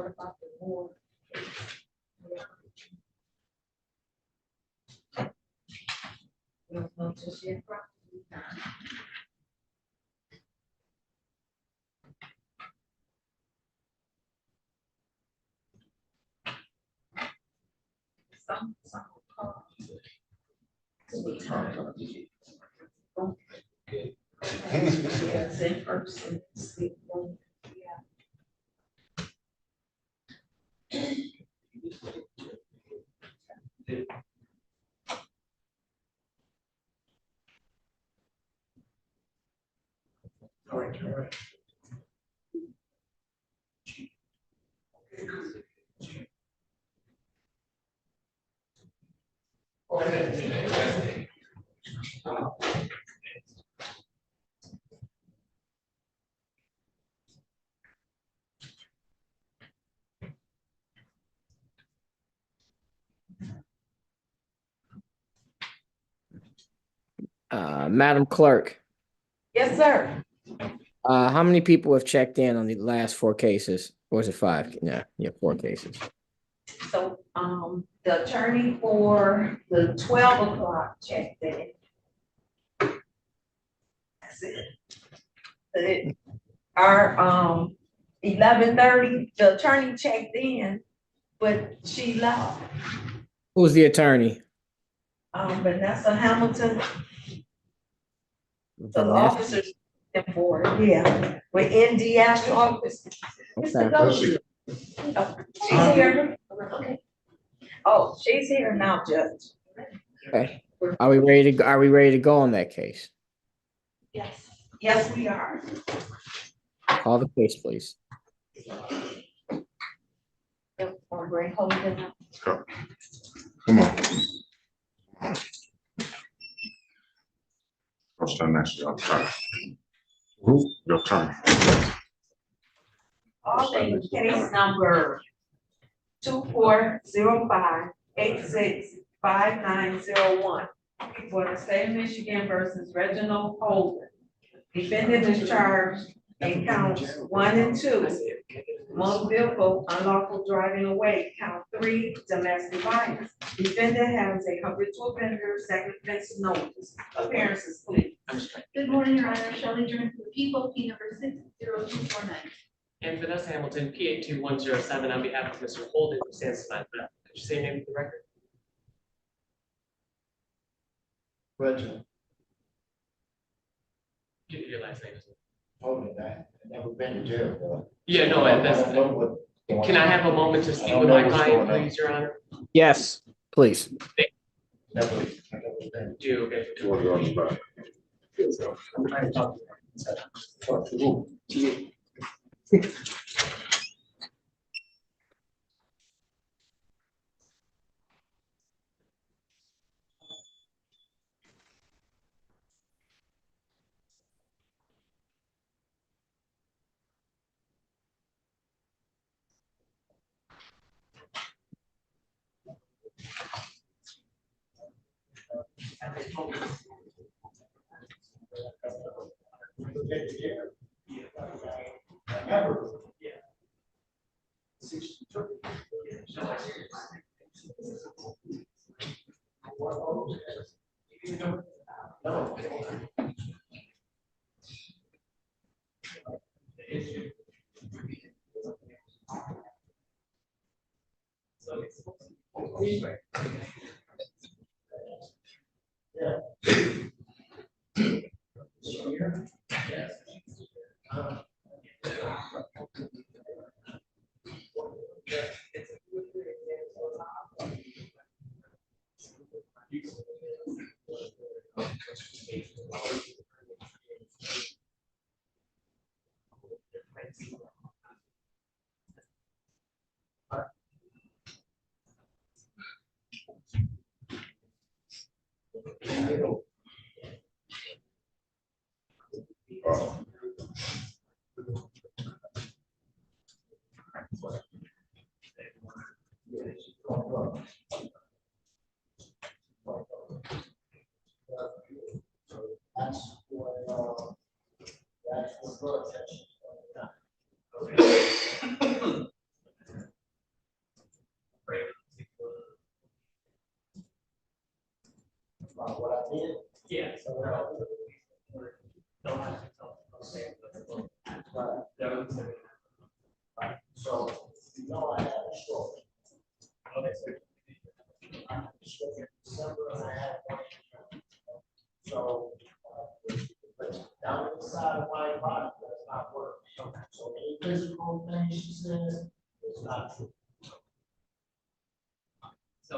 [SPEAKER 1] what about the board? No, just yet. Some. Yes, in person.
[SPEAKER 10] All right.
[SPEAKER 3] Madam Clerk,
[SPEAKER 1] Yes, sir.
[SPEAKER 3] how many people have checked in on the last 4 cases? Or is it 5? Yeah, 4 cases.
[SPEAKER 1] So, the attorney for the 12 o'clock checked in. That's it. Our, 11:30, the attorney checked in, but she left.
[SPEAKER 3] Who's the attorney?
[SPEAKER 1] Vanessa Hamilton, the
[SPEAKER 3] Vanessa.
[SPEAKER 1] officers for, yeah, with NDS office.
[SPEAKER 3] Okay.
[SPEAKER 1] Oh, she's here. Okay. Oh, she's here now, Judge.
[SPEAKER 3] Okay. Are we ready to go on that case?
[SPEAKER 1] Yes. Yes, we are.
[SPEAKER 3] Call the case, please.
[SPEAKER 1] Or bring Holden up.
[SPEAKER 14] Come on. I'll stand next to you. Your turn.
[SPEAKER 1] Holden, case number 2405865901 for the state of Michigan versus Reginal Holden. Defendant is charged in counts 1 and 2, motor vehicle, unlawful driving away, count 3, domestic violence. Defendant has a habitual offender, second offense notice. Appearances, please.
[SPEAKER 15] Good morning, Your Honor. Shelley Jordan for the people, P number 60249.
[SPEAKER 16] And Vanessa Hamilton, P 82107, on behalf of Mr. Holden, who stands tonight. Could you say your name for the record?
[SPEAKER 10] Reginal.
[SPEAKER 16] Your last name is.
[SPEAKER 10] Holden, I've never been to jail, but.
[SPEAKER 16] Yeah, no, that's. Can I have a moment to speak with my client, please, Your Honor?
[SPEAKER 3] Yes, please.
[SPEAKER 10] Never been.
[SPEAKER 16] Do, okay.
[SPEAKER 10] I'm trying to talk to you. So, you know, I had a stroke. December, and I had one. So, down inside of my body does not work. So any physical thing she says is not true.
[SPEAKER 16] So.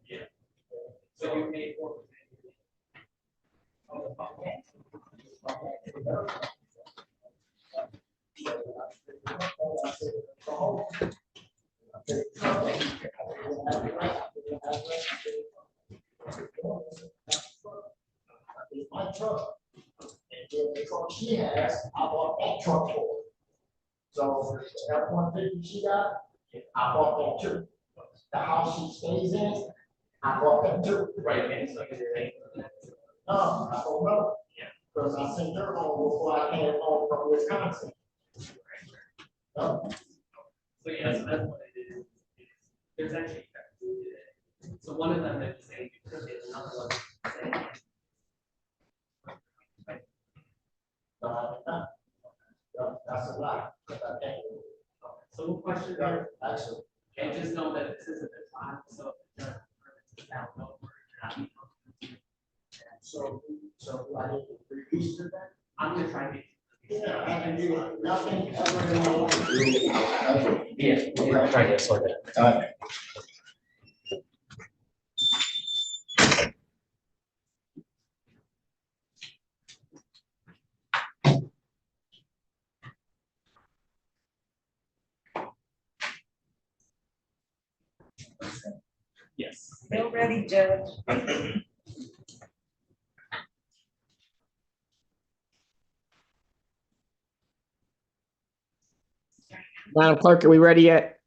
[SPEAKER 10] Yeah. So you made one. My truck. And the truck she has, I bought that truck for her. So that F-150 she got, I bought that too. The house she stays in, I bought that too.
[SPEAKER 16] Right, and so you're saying.
[SPEAKER 10] No, I don't know. Yeah. Because I sent her home before I came home from Wisconsin. No.
[SPEAKER 16] So yes, that's what it is. There's actually, so one of them is saying, another one saying.
[SPEAKER 10] That's a lot.
[SPEAKER 16] So we'll question there.
[SPEAKER 10] Actually.
[SPEAKER 16] And just know that this isn't the time, so.
[SPEAKER 10] So do I need to release to that?
[SPEAKER 16] I'm gonna try to.
[SPEAKER 10] Yeah, I can do nothing ever in my life.
[SPEAKER 16] Yeah, we're trying to sort that. Yes.
[SPEAKER 1] Bill ready, Judge.
[SPEAKER 3] Madam Clerk, are we ready yet?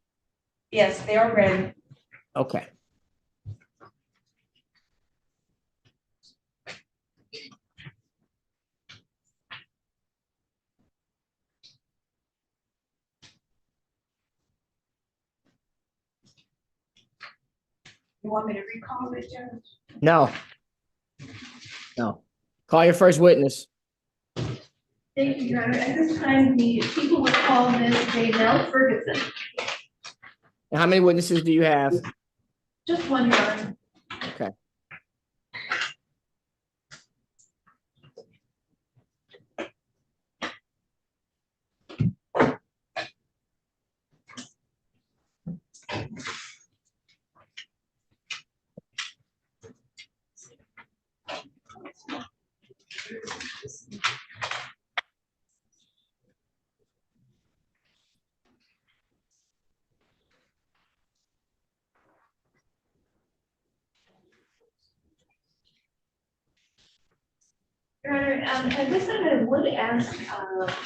[SPEAKER 1] Yes, they are ready.
[SPEAKER 3] Okay.
[SPEAKER 1] You want me to recall it, Judge?
[SPEAKER 3] No. No. Call your first witness.
[SPEAKER 15] Thank you, Your Honor. At this time, the people will call Ms. Janelle Ferguson.
[SPEAKER 3] And how many witnesses do you have?
[SPEAKER 15] Just one, Your Honor.
[SPEAKER 3] Okay.
[SPEAKER 15] Your Honor, at this time, I would ask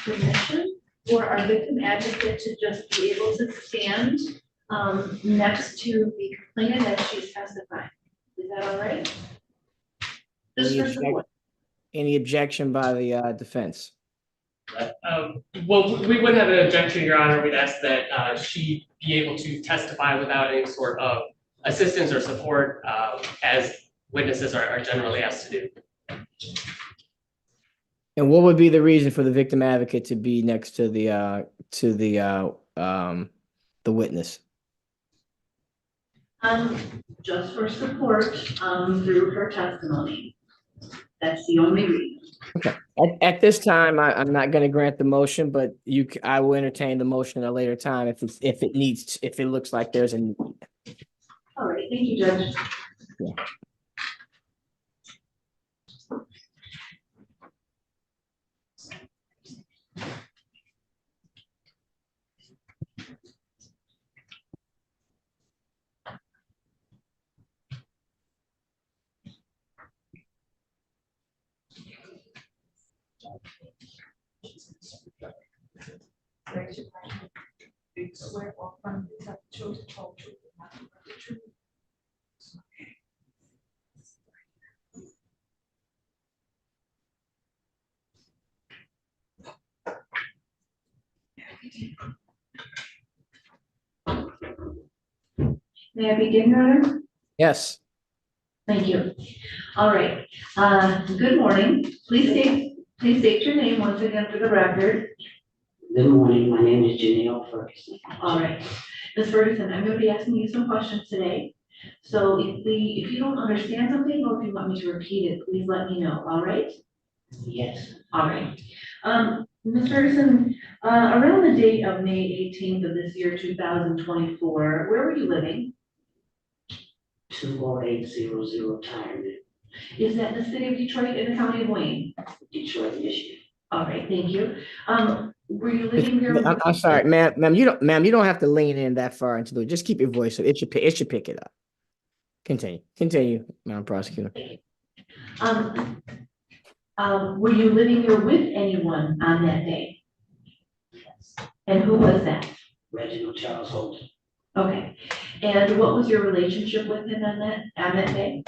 [SPEAKER 15] permission for our victim advocate to just be able to stand next to the complainant as she's testifying. Is that all right? Just for support.
[SPEAKER 3] Any objection by the defense?
[SPEAKER 16] Well, we wouldn't have an objection, Your Honor. We'd ask that she be able to testify without any sort of assistance or support, as witnesses are generally asked to do.
[SPEAKER 3] And what would be the reason for the victim advocate to be next to the witness?
[SPEAKER 15] Just for support through her testimony. That's the only reason.
[SPEAKER 3] Okay. At this time, I'm not going to grant the motion, but I will entertain the motion at a later time if it looks like there's a need.
[SPEAKER 15] All right, thank you, Judge.
[SPEAKER 3] Yeah.
[SPEAKER 19] Raise your right hand. Do you swear or affirm to tell the truth, the whole truth, and nothing but the truth?
[SPEAKER 7] May I begin, Your Honor?
[SPEAKER 3] Yes.
[SPEAKER 7] Thank you. All right, good morning. Please state your name once again for the record.
[SPEAKER 4] Good morning, my name is Janelle Ferguson.
[SPEAKER 7] All right, Ms. Ferguson, I'm going to be asking you some questions today. So if you don't understand something or if you want me to repeat it, please let me know, all right?
[SPEAKER 4] Yes.
[SPEAKER 7] All right. Ms. Ferguson, around the date of May 18th of this year, 2024, where were you living?
[SPEAKER 4] 20800 Retirement,
[SPEAKER 7] Is that the city of Detroit in the county of Wayne?
[SPEAKER 4] Detroit, Michigan.
[SPEAKER 7] All right, thank you. Were you living there?
[SPEAKER 3] I'm sorry, ma'am, you don't have to lean in that far into the, just keep your voice, it should pick it up. Continue, Madam Prosecutor.
[SPEAKER 7] Were you living there with anyone on that day?
[SPEAKER 4] Yes.
[SPEAKER 7] And who was that?
[SPEAKER 4] Reginal Charles Holden.
[SPEAKER 7] Okay, and what was your relationship with him on that day?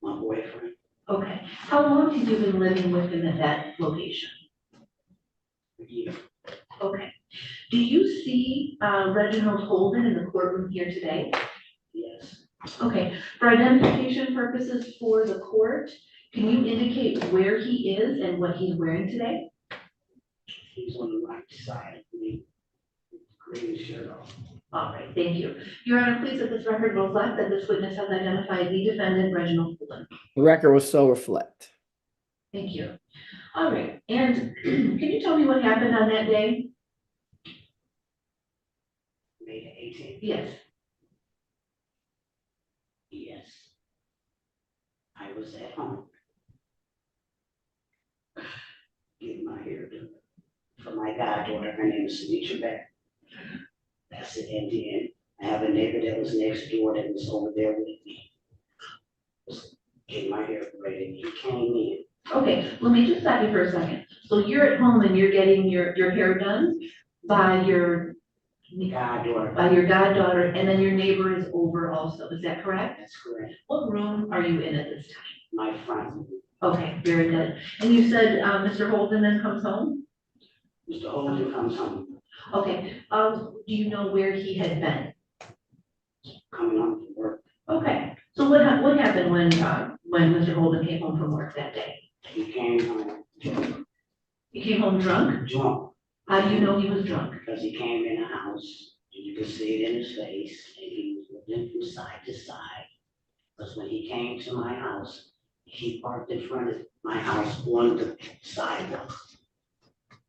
[SPEAKER 4] My boyfriend.
[SPEAKER 7] Okay, how long have you been living with him at that location?
[SPEAKER 4] A year.
[SPEAKER 7] Okay, do you see Reginald Holden in the courtroom here today?
[SPEAKER 4] Yes.
[SPEAKER 7] Okay, for identification purposes for the court, can you indicate where he is and what he's wearing today?
[SPEAKER 4] He's on the right side of me, green shirt off.
[SPEAKER 7] All right, thank you. Your Honor, please let this record reflect that this witness has identified the defendant, Reginald Holden.
[SPEAKER 3] The record will so reflect.
[SPEAKER 7] Thank you. All right, and can you tell me what happened on that day?
[SPEAKER 4] May 18th?
[SPEAKER 7] Yes.
[SPEAKER 4] Yes. I was at home. Getting my hair done for my goddaughter. Her name is Sunita Beck. That's it. And then I have a neighbor that was next door that was over there with me. Was getting my hair braided. He came in.
[SPEAKER 7] Okay, let me just stop you for a second. So you're at home and you're getting your hair done by your goddaughter, and then your neighbor is over also. Is that correct?
[SPEAKER 4] That's correct.
[SPEAKER 7] What room are you in at this time?
[SPEAKER 4] My front room.
[SPEAKER 7] Okay, very good. And you said Mr. Holden then comes home?
[SPEAKER 4] Mr. Holden comes home.
[SPEAKER 7] Okay, do you know where he had been?
[SPEAKER 4] Coming home from work.
[SPEAKER 7] Okay, so what happened when Mr. Holden came home from work that day?
[SPEAKER 4] He came home drunk.
[SPEAKER 7] He came home drunk?
[SPEAKER 4] Drunk.
[SPEAKER 7] How do you know he was drunk?
[SPEAKER 4] Because he came in the house, and you could see it in his face, and he was looking from side to side. Because when he came to my house, he parked in front of my house on the sidewalk.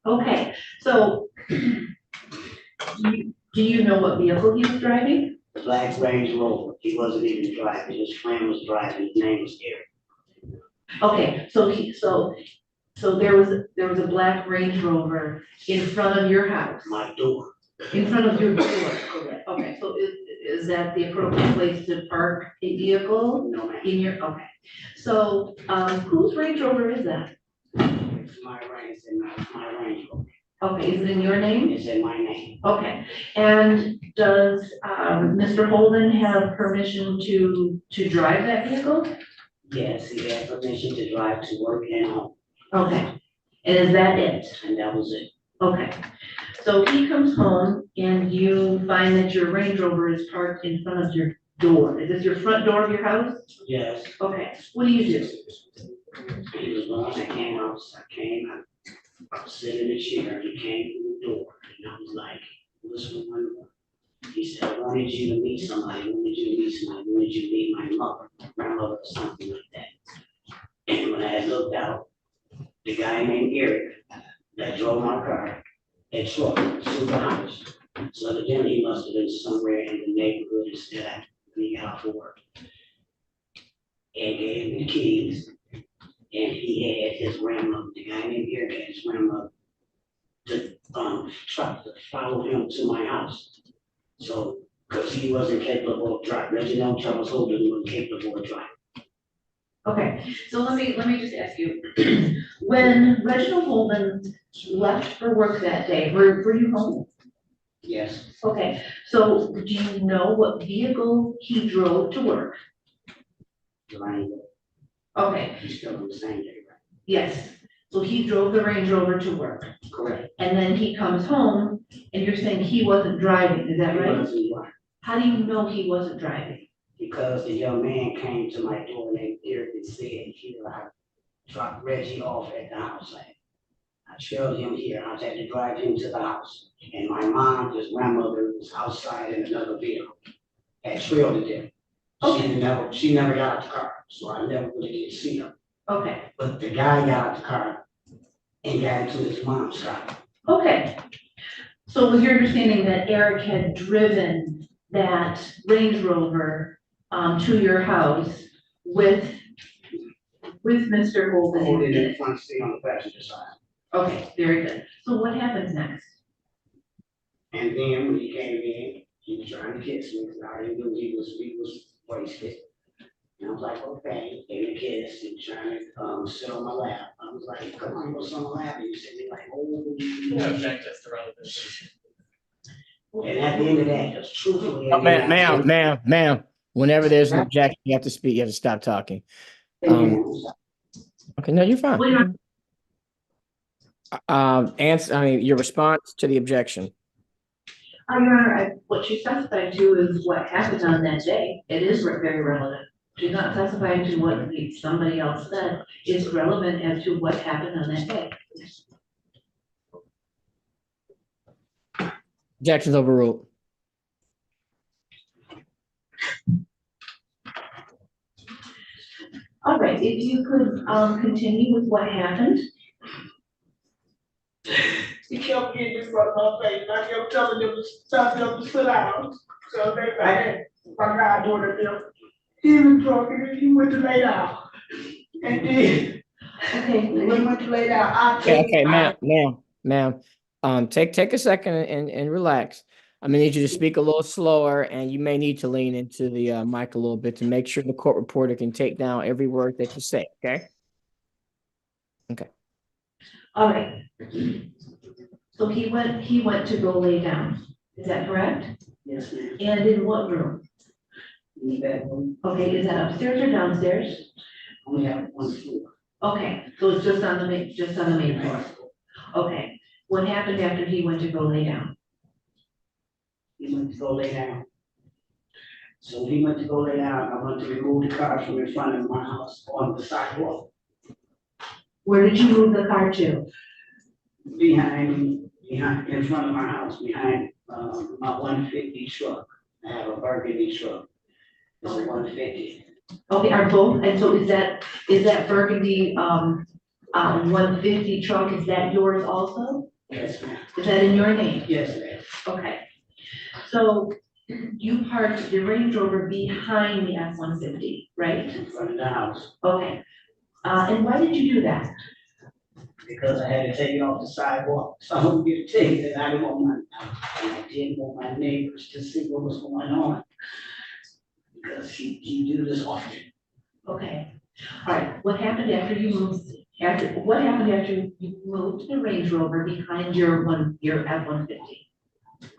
[SPEAKER 7] Okay, so do you know what vehicle he was driving?
[SPEAKER 4] The black Range Rover. He wasn't even driving. His friend was driving. His name was Derrica.
[SPEAKER 7] Okay, so there was a black Range Rover in front of your house?
[SPEAKER 4] My door.
[SPEAKER 7] In front of your door, correct. Okay, so is that the appropriate place to park a vehicle?
[SPEAKER 4] No, ma'am.
[SPEAKER 7] In your, okay. So, whose Range Rover is that?
[SPEAKER 4] It's my Range, my Range Rover.
[SPEAKER 7] Okay, is it in your name?
[SPEAKER 4] It's in my name.
[SPEAKER 7] Okay, and does, Mr. Holden have permission to drive that vehicle?
[SPEAKER 4] Yes, he had permission to drive to work and home.
[SPEAKER 7] Okay, and is that it?
[SPEAKER 4] And that was it.
[SPEAKER 7] Okay, so he comes home and you find that your Range Rover is parked in front of your door. Is this your front door of your house?
[SPEAKER 4] Yes.
[SPEAKER 7] Okay, what do you do?
[SPEAKER 4] He was gone, I came out, I was sitting in the chair, he came through the door, and I was like, what's going on? He said, I wanted you to meet somebody, I wanted you to meet somebody, I wanted you to meet my mother, grandmother, or something like that. And when I had looked out, the guy named Eric that drove my car, that truck, super house. So evidently he must have been somewhere in the neighborhood instead when he got off of work. And gave me the keys. And he had his grandmother, the guy named Eric had his grandmother, to try to follow him to my house. So, because he wasn't capable of driving, Reginal Charles Holden wasn't capable of driving.
[SPEAKER 7] Okay, so let me just ask you, when Reginald Holden left for work that day, were you home?
[SPEAKER 4] Yes,
[SPEAKER 7] Okay, so do you know what vehicle he drove to work?
[SPEAKER 4] Range Rover.
[SPEAKER 7] Okay,
[SPEAKER 4] He's still on the same day, right?
[SPEAKER 7] yes, so he drove the Range Rover to work,
[SPEAKER 4] Correct.
[SPEAKER 7] and then he comes home, and you're saying he wasn't driving, is that
[SPEAKER 4] He
[SPEAKER 7] right?
[SPEAKER 4] wasn't right.
[SPEAKER 7] How do you know he wasn't driving?
[SPEAKER 4] Because the young man came to my door named Derrick and said he would have dropped Reggie off at the house. I trailed him here. I had to drive him to the house. And my mom, his grandmother, was outside in another vehicle. Had trailed it there. She never got out the car, so I never really did see her.
[SPEAKER 7] Okay,
[SPEAKER 4] But the guy got out the car and got into his mom's car.
[SPEAKER 7] okay. So was your understanding that Eric had driven that Range Rover to your house with Mr. Holden?
[SPEAKER 4] Holding in the front seat on the passenger side.
[SPEAKER 7] Okay, very good. So what happens next?
[SPEAKER 4] And then when he came in, he was trying to kiss me, because I already knew he was wasted. And I was like, okay, gave me a kiss, and trying to sit on my lap. I was like, come on, go sit on my lap, and you said, like, oh.
[SPEAKER 16] No, object just to relevance.
[SPEAKER 4] And at the end of that, just truthfully.
[SPEAKER 3] Ma'am, whenever there's an objection, you have to speak, you have to stop talking. Okay, no, you're fine. Your response to the objection.
[SPEAKER 7] Your Honor, what she testified to is what happened on that day. It is very relevant. She's not testifying to what somebody else said. It's relevant as to what happened on that day.
[SPEAKER 3] Objections overruled.
[SPEAKER 7] All right, if you could continue with what happened.
[SPEAKER 10] He kept getting in front of my face, and I kept telling them to stop them to sit down. So they, my goddaughter, he was drunk and he went to lay down. And then, when he went to lay down,
[SPEAKER 3] ma'am, take a second and relax. I'm gonna need you to speak a little slower, and you may need to lean into the mic a little bit to make sure the court reporter can take down every word that you say, okay? Okay.
[SPEAKER 7] All right. So he went to go lay down. Is that correct?
[SPEAKER 4] Yes, ma'am.
[SPEAKER 7] And in what room?
[SPEAKER 4] In the bedroom.
[SPEAKER 7] Okay, is that upstairs or downstairs?
[SPEAKER 4] Only have one floor.
[SPEAKER 7] Okay, so it's just on the main floor. Okay, what happened after he went to go lay down?
[SPEAKER 4] He went to go lay down. So when he went to go lay down, I went to remove the car from in front of my house on the sidewalk.
[SPEAKER 7] Where did you move the car to?
[SPEAKER 4] Behind, in front of my house, behind my 150 truck. I have a burgundy truck. It's a 150.
[SPEAKER 7] Okay, are both, and so is that burgundy 150 truck, is that yours also?
[SPEAKER 4] Yes, ma'am.
[SPEAKER 7] Is that in your name?
[SPEAKER 4] Yes, ma'am.
[SPEAKER 7] Okay, so you parked the Range Rover behind the F-150, right?
[SPEAKER 4] In front of the house.
[SPEAKER 7] Okay, and why did you do that?
[SPEAKER 4] Because I had to take it off the sidewalk, so I wouldn't get a ticket, and I didn't want I didn't want my neighbors to see what was going on. Because he do this often.
[SPEAKER 7] Okay, all right, what happened after you moved, what happened after you moved the Range Rover behind your F-150?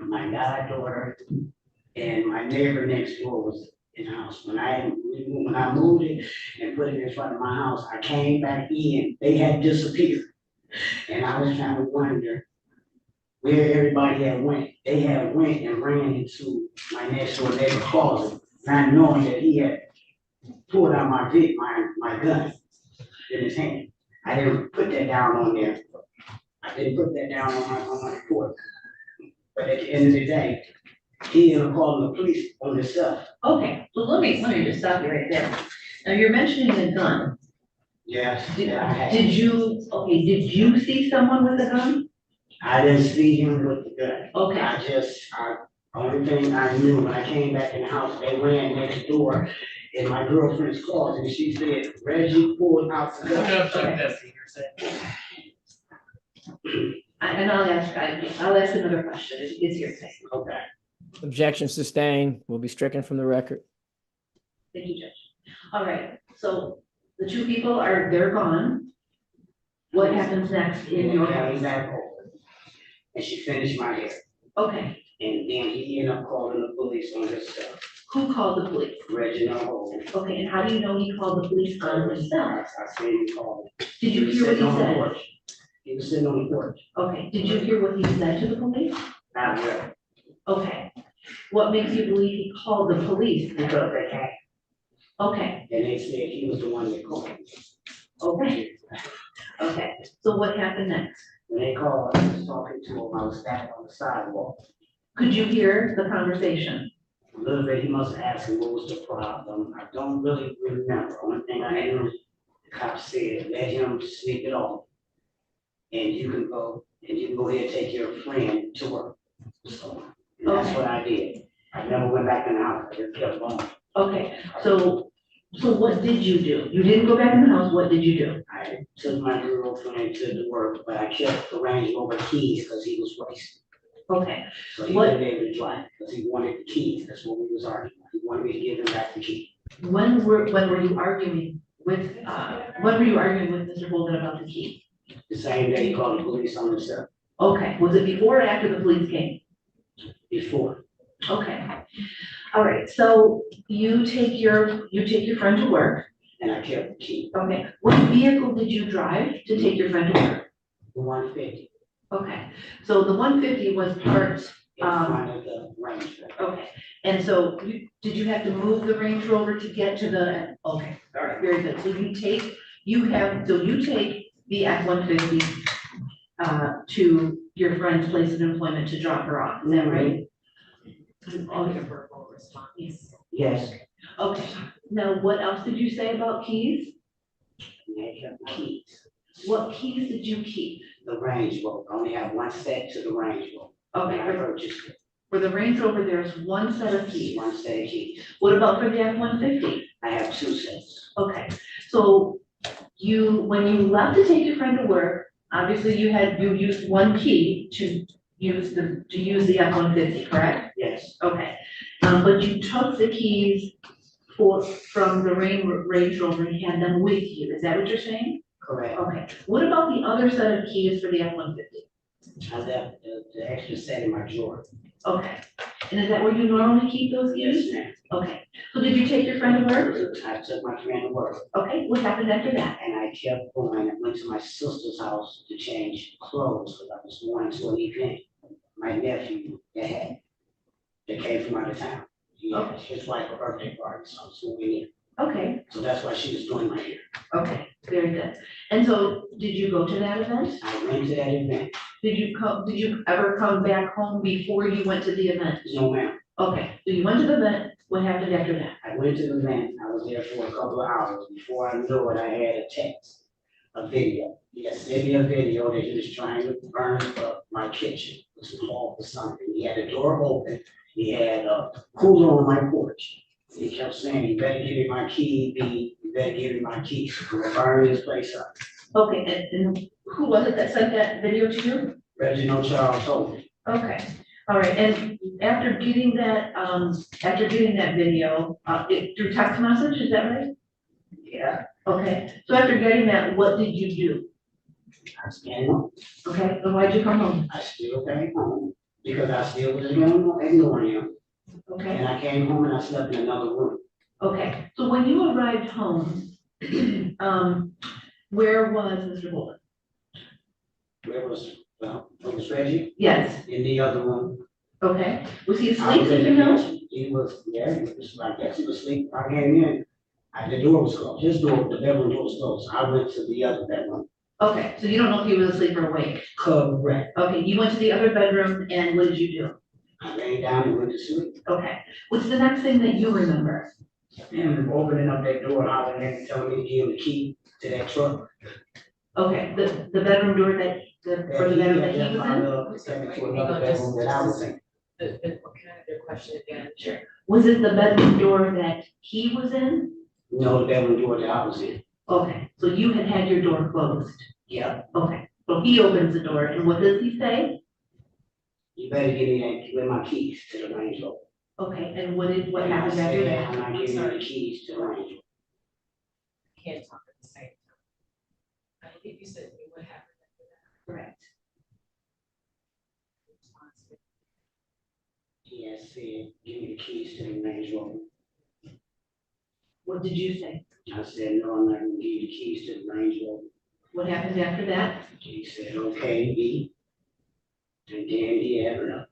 [SPEAKER 4] My goddaughter and my neighbor next door was in the house. When I moved it and put it in front of my house, I came back in, they had disappeared. And I was trying to wonder where everybody had went. They had went and ran into my next door neighbor's closet, not knowing that he had pulled out my gun in his hand. I didn't put that down on there. I didn't put that down on my report. But at the end of the day, he ended up calling the police on himself.
[SPEAKER 7] Okay, so let me just stop you right there. Now, you're mentioning a gun.
[SPEAKER 4] Yes.
[SPEAKER 7] Did you see someone with a gun?
[SPEAKER 4] I didn't see him with the gun.
[SPEAKER 7] Okay.
[SPEAKER 4] Only thing I knew when I came back in the house, they ran next door in my girlfriend's closet, and she said, Reggie pulled out the gun.
[SPEAKER 7] And I'll ask another question, it's your thing.
[SPEAKER 4] Okay.
[SPEAKER 3] Objection sustained, will be stricken from the record.
[SPEAKER 7] Thank you, Judge. All right, so The two people they're gone. What happens next in your
[SPEAKER 4] Came
[SPEAKER 7] house?
[SPEAKER 4] back over. And she finished my hair.
[SPEAKER 7] Okay,
[SPEAKER 4] And then he ended up calling the police on himself.
[SPEAKER 7] who called the police?
[SPEAKER 4] Reginal Holden.
[SPEAKER 7] Okay, and how do you know he called the police on himself?
[SPEAKER 4] I seen him call.
[SPEAKER 7] Did you
[SPEAKER 4] was
[SPEAKER 7] hear what
[SPEAKER 4] sitting
[SPEAKER 7] he
[SPEAKER 4] on the
[SPEAKER 7] said?
[SPEAKER 4] porch. He was sitting on the porch.
[SPEAKER 7] Okay, did you hear what he said to the police?
[SPEAKER 4] Not really.
[SPEAKER 7] Okay, what makes you believe he called the police?
[SPEAKER 4] Because they had.
[SPEAKER 7] Okay,
[SPEAKER 4] And they said he was the one that called.
[SPEAKER 7] okay, okay, so what happened next?
[SPEAKER 4] When they called, I was talking to him, I was standing on the sidewalk.
[SPEAKER 7] Could you hear the conversation?
[SPEAKER 4] A little bit, he must have asked him what was the problem. I don't really remember. Only thing I knew, the cop said, let him sleep it off. And you can go ahead and take your friend to work. So, and that's what I did. I never went back in the house, I just kept going.
[SPEAKER 7] Okay, so what did you do? You didn't go back in the house, what did you do?
[SPEAKER 4] I took my girlfriend to the work, but I kept arranging over keys because he was wasted.
[SPEAKER 7] Okay,
[SPEAKER 4] So he
[SPEAKER 7] What-
[SPEAKER 4] didn't be able to drive because he wanted the keys. That's what we was arguing. He wanted me to give him back the key.
[SPEAKER 7] when were you arguing with Mr. Holden about the key?
[SPEAKER 4] The same day he called the police on himself.
[SPEAKER 7] Okay, was it before or after the police came?
[SPEAKER 4] Before.
[SPEAKER 7] Okay, all right, so you take your friend to work.
[SPEAKER 4] And I kept the key.
[SPEAKER 7] Okay, what vehicle did you drive to take your friend to work?
[SPEAKER 4] The 150.
[SPEAKER 7] Okay, so the 150 was parked,
[SPEAKER 4] In front of the Range Rover.
[SPEAKER 7] okay, and so did you have to move the Range Rover to get to the, okay, all right, very good. So you take the F-150 to your friend's place of employment to drop her off, is that right?
[SPEAKER 20] All your verbal response.
[SPEAKER 4] Yes.
[SPEAKER 7] Okay, now what else did you say about keys?
[SPEAKER 4] And I kept the keys.
[SPEAKER 7] What keys did you keep?
[SPEAKER 4] The Range Rover. I only have one set to the Range Rover. And I
[SPEAKER 7] Okay,
[SPEAKER 4] purchased it.
[SPEAKER 7] for the Range Rover, there's one set of keys.
[SPEAKER 4] One set of keys.
[SPEAKER 7] What about for the F-150?
[SPEAKER 4] I have two sets.
[SPEAKER 7] Okay, so when you left to take your friend to work, obviously you used one key to use the F-150, correct?
[SPEAKER 4] Yes.
[SPEAKER 7] Okay, but you took the keys from the Range Rover and had them with you, is that what you're saying?
[SPEAKER 4] Correct.
[SPEAKER 7] Okay, what about the other set of keys for the F-150?
[SPEAKER 4] I left the extra set in my drawer.
[SPEAKER 7] Okay, and is that where you normally keep those keys?
[SPEAKER 4] Yes, ma'am.
[SPEAKER 7] Okay, so did you take your friend to work?
[SPEAKER 4] I took my friend to work.
[SPEAKER 7] Okay, what happened after that?
[SPEAKER 4] And I kept going. I went to my sister's house to change clothes because I was going to an event. My nephew that came from out of town. He had his wife a birthday party, so I was going in.
[SPEAKER 7] Okay,
[SPEAKER 4] So that's why she was doing my hair.
[SPEAKER 7] okay, very good. And so, did you go to that event?
[SPEAKER 4] I went to that event.
[SPEAKER 7] Did you ever come back home before you went to the event?
[SPEAKER 4] No, ma'am.
[SPEAKER 7] Okay, so you went to the event, what happened after that?
[SPEAKER 4] I went to the event. I was there for a couple of hours. Before I knew it, I had a text, a video. He had sent me a video that he was trying to burn up my kitchen. It was called for something. He had the door open. He had a cooler on my porch. He kept saying, "You better give me my key, B. You better give me my key. We're burning this place up."
[SPEAKER 7] Okay, and who was it that sent that video to you?
[SPEAKER 4] Reginal Charles Holden.
[SPEAKER 7] Okay, all right, and after getting that video, through text message, is that right?
[SPEAKER 4] Yeah.
[SPEAKER 7] Okay, so after getting that, what did you do?
[SPEAKER 4] I came home.
[SPEAKER 7] Okay, so why'd you come home?
[SPEAKER 4] I still came home because I still was ignoring him.
[SPEAKER 7] Okay.
[SPEAKER 4] And I came home and I slept in another room.
[SPEAKER 7] Okay, so when you arrived home, where was Mr. Holden?
[SPEAKER 4] Where was Reggie?
[SPEAKER 7] Yes.
[SPEAKER 4] In the other room.
[SPEAKER 7] Okay, was he
[SPEAKER 4] I
[SPEAKER 7] asleep,
[SPEAKER 4] was in
[SPEAKER 7] did
[SPEAKER 4] the
[SPEAKER 7] you know?
[SPEAKER 4] kitchen. He was, yeah, he was, I guess he was asleep. I came in. The door was closed. His door, the bedroom door was closed. I went to the other bedroom.
[SPEAKER 7] Okay, so you don't know if he was asleep or awake?
[SPEAKER 4] Correct.
[SPEAKER 7] Okay, you went to the other bedroom and what did you do?
[SPEAKER 4] I lay down and went to sleep.
[SPEAKER 7] Okay, what's the next thing that you remember?
[SPEAKER 4] And opening up that door, I went in and telling me to give him the key to that truck.
[SPEAKER 7] Okay, the bedroom door for the bedroom that he was in?
[SPEAKER 4] Sent me to another bedroom that I was in.
[SPEAKER 20] Kind of your question again? Sure.
[SPEAKER 7] Was it the bedroom door that he was in?
[SPEAKER 4] No, the bedroom door that I was in.
[SPEAKER 7] Okay, so you had your door closed?
[SPEAKER 4] Yeah.
[SPEAKER 7] Okay, so he opens the door and what does he say?
[SPEAKER 4] You better give me my keys to the Range Rover.
[SPEAKER 7] Okay, and what
[SPEAKER 4] And I
[SPEAKER 7] happened
[SPEAKER 4] said,
[SPEAKER 7] after that?
[SPEAKER 4] I'm not giving you the keys to the Range Rover.
[SPEAKER 20] Can't talk
[SPEAKER 19] I believe you said what happened after that.
[SPEAKER 7] Correct.
[SPEAKER 4] He had said, give me the keys to the Range Rover.
[SPEAKER 7] What did you say?
[SPEAKER 4] I said, no, I'm not gonna give you the keys to the Range Rover.
[SPEAKER 7] What happened after that?
[SPEAKER 4] He said, okay, B. And then he had enough.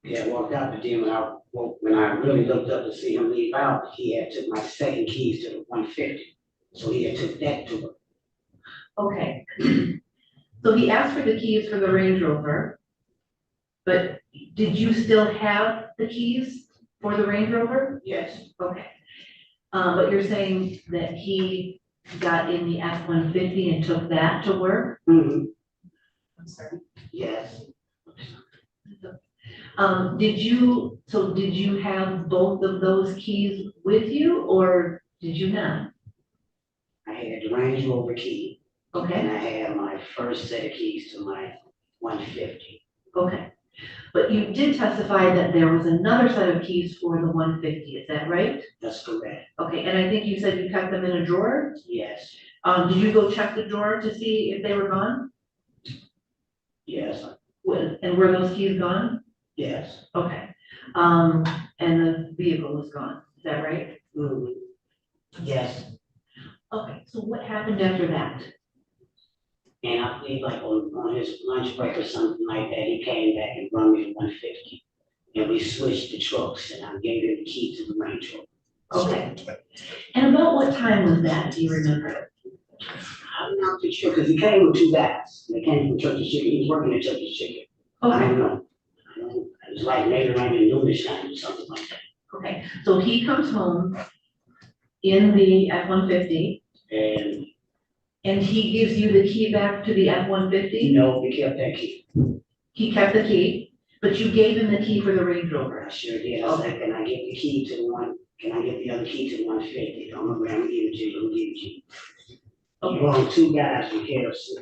[SPEAKER 4] He had walked out, but then when I really looked up to see him leave out, he had took my second keys to the 150. So he had took that to her.
[SPEAKER 7] Okay. So he asked for the keys for the Range Rover, but did you still have the keys for the Range Rover?
[SPEAKER 4] Yes.
[SPEAKER 7] Okay. But you're saying that he got in the F-150 and took that to work?
[SPEAKER 4] Mm-hmm.
[SPEAKER 7] I'm sorry.
[SPEAKER 4] Yes.
[SPEAKER 7] Did you have both of those keys with you, or did you not?
[SPEAKER 4] I had the Range Rover key.
[SPEAKER 7] Okay.
[SPEAKER 4] And I had my first set of keys to my 150.
[SPEAKER 7] Okay. But you did testify that there was another set of keys for the 150, is that right?
[SPEAKER 4] That's correct.
[SPEAKER 7] Okay, and I think you said you kept them in a drawer?
[SPEAKER 4] Yes.
[SPEAKER 7] Did you go check the drawer to see if they were gone?
[SPEAKER 4] Yes.
[SPEAKER 7] And were those keys gone?
[SPEAKER 4] Yes.
[SPEAKER 7] Okay. And the vehicle was gone, is that right?
[SPEAKER 4] Mm-hmm. Yes.
[SPEAKER 7] Okay, so what happened after that?
[SPEAKER 4] And I believe like on his lunch break or something like that, he came back and brought me the 150. And we switched the trucks and I gave him the key to the Range Rover.
[SPEAKER 7] Okay. And about what time was that, do you remember?
[SPEAKER 4] I'm not too sure, because he came with two guys. They came from Church's Chicken. He was working at Church's Chicken. I
[SPEAKER 7] Okay.
[SPEAKER 4] don't know. It was like maybe around the noonish time or something like that.
[SPEAKER 7] Okay, so he comes home in the F-150 and he gives you the key back to the F-150?
[SPEAKER 4] No, we kept that key.
[SPEAKER 7] He kept the key, but you gave him the key for the Range Rover?
[SPEAKER 4] I sure did. I said, can I get the key to the one, can I get the other key to the 150? I'm gonna give it to you, I'm gonna give it to you. He brought two guys from KFC.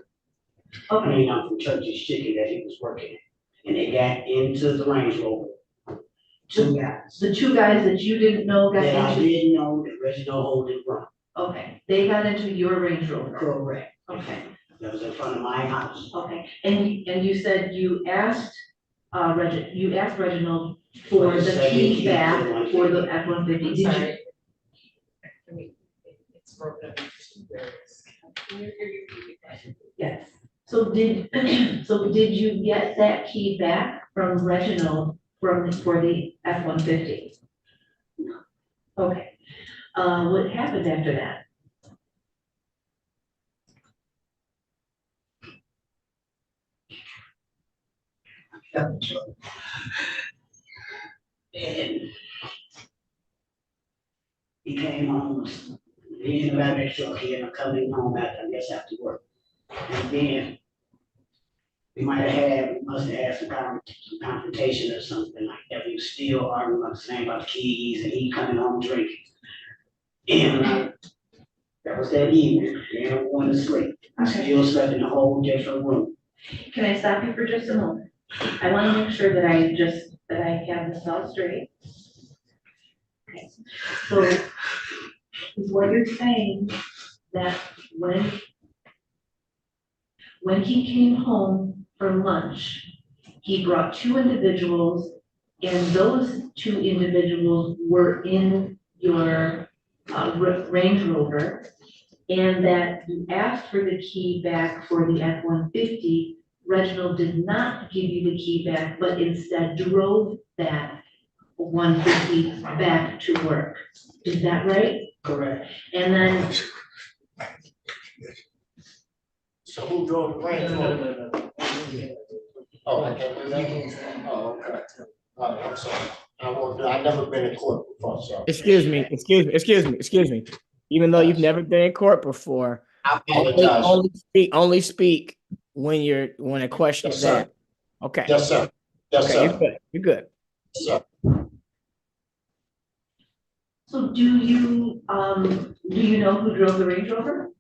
[SPEAKER 4] I mean, I'm from Church's Chicken that he was working at. And they got into the Range Rover. Two guys.
[SPEAKER 7] The two guys that you didn't know got
[SPEAKER 4] That I
[SPEAKER 7] into?
[SPEAKER 4] didn't know that Reginal Holden brought.
[SPEAKER 7] Okay, they got into your Range Rover?
[SPEAKER 4] Correct.
[SPEAKER 7] Okay,
[SPEAKER 4] That was in front of my house.
[SPEAKER 7] okay, and you said you asked, Reginald for the key back for the F-150, did you?
[SPEAKER 19] Sorry. It's broken up into two words. Can you repeat that?
[SPEAKER 7] Yes, so did you get that key back from Reginald for the F-150?
[SPEAKER 4] No.
[SPEAKER 7] Okay, what happened after that?
[SPEAKER 4] And he came home, he didn't have that truck, he ended up coming home after work. And then we must have had some confrontation or something like that. We were still arguing about the same about the keys and he coming home drinking. And that was that evening, and I'm going to sleep. I still slept in a whole different room.
[SPEAKER 7] Can I stop you for just a moment? I want to make sure that I have this all straight. Okay, so is what you're saying that when he came home from lunch, he brought two individuals and those two individuals were in your Range Rover, and that you asked for the key back for the F-150. Reginald did not give you the key back, but instead drove that 150 back to work. Is that right?
[SPEAKER 4] Correct.
[SPEAKER 7] And then,
[SPEAKER 10] So who drove the Range Rover? Oh, I can't remember. Oh, okay. I'm sorry. I never been in court before, so.
[SPEAKER 3] Excuse me. Even though you've never been in court before,
[SPEAKER 10] I apologize.
[SPEAKER 3] only speak when a question is asked. Okay.
[SPEAKER 10] Yes, sir. Yes,
[SPEAKER 3] Okay,
[SPEAKER 10] sir.
[SPEAKER 3] you're good.
[SPEAKER 10] Yes, sir.
[SPEAKER 7] so do you know who drove the Range Rover?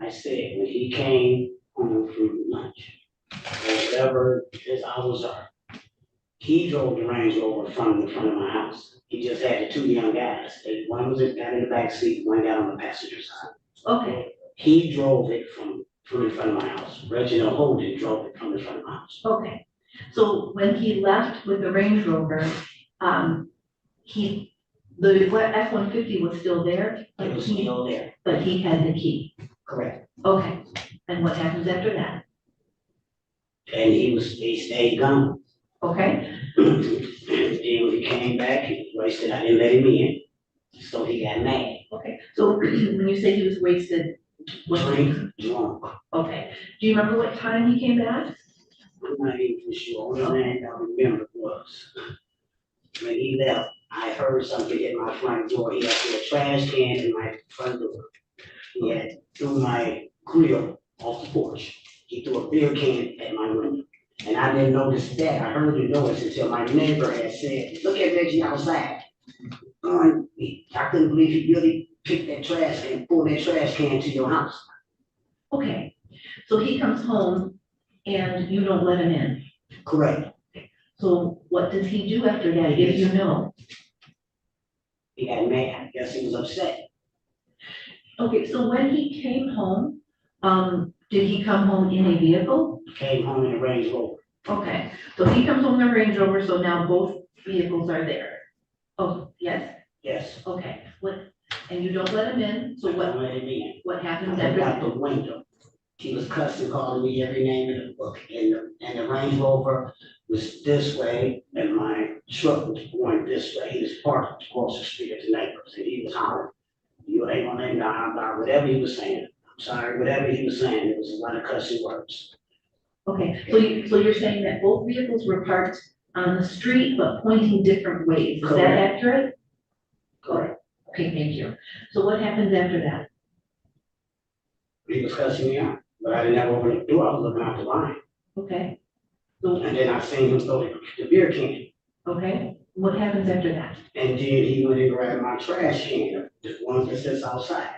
[SPEAKER 4] I said, when he came home from lunch, or whatever his hours are, he drove the Range Rover from the front of my house. He just had the two young guys. One got in the back seat, one got on the passenger side.
[SPEAKER 7] Okay,
[SPEAKER 4] He drove it from in front of my house. Reginal Holden drove it from in front of my house.
[SPEAKER 7] okay. So when he left with the Range Rover, the F-150 was still there?
[SPEAKER 4] It was still there.
[SPEAKER 7] But he had the key?
[SPEAKER 4] Correct.
[SPEAKER 7] Okay, and what happens after that?
[SPEAKER 4] And he stayed gone.
[SPEAKER 7] Okay,
[SPEAKER 4] And then when he came back, he wasted, I didn't let him in. So he got mad.
[SPEAKER 7] okay. So when you say he was wasted,
[SPEAKER 4] Drunk.
[SPEAKER 7] okay. Do you remember what time he came back?
[SPEAKER 4] I'm not even sure. Only thing I remember was when he left, I heard something hit my front door. He had threw a trash can in my front door. He had threw my grill off the porch. He threw a beer can at my window. And I didn't notice that. I heard the noise until my neighbor had said, "Look at Reggie outside." I couldn't believe he really picked that trash and pulled that trash can to your house.
[SPEAKER 7] Okay, so he comes home and you don't let him in.
[SPEAKER 4] Correct.
[SPEAKER 7] So what does he do after that, if you know?
[SPEAKER 4] He got mad. I guess he was upset.
[SPEAKER 7] Okay, so when he came home, did he come home in a vehicle?
[SPEAKER 4] Came home in a Range Rover.
[SPEAKER 7] Okay, so he comes home in a Range Rover, so now both vehicles are there. Oh, yes?
[SPEAKER 4] Yes.
[SPEAKER 7] Okay, and you don't let him in, so what?
[SPEAKER 4] Don't let him in.
[SPEAKER 7] What happens
[SPEAKER 4] I
[SPEAKER 7] after?
[SPEAKER 4] got the window. He was cussing, calling me every name in the book, and the Range Rover was this way, and my truck was going this way. He was parked across the street at the neighbors, and he was hollering, "You ain't gonna name down," whatever he was saying. I'm sorry, whatever he was saying, it was a lot of cussing words.
[SPEAKER 7] Okay, so you're saying that both vehicles were parked on the street, but pointing different ways, is that
[SPEAKER 4] Correct.
[SPEAKER 7] accurate?
[SPEAKER 4] Correct.
[SPEAKER 7] Okay, thank you. So what happens after that?
[SPEAKER 4] He was cussing me out, but I didn't ever open the door. I was looking out the line.
[SPEAKER 7] Okay. So,
[SPEAKER 4] And then I seen him throw the beer can.
[SPEAKER 7] okay, what happens after that?
[SPEAKER 4] And then he went and grabbed my trash can, the one that sits outside,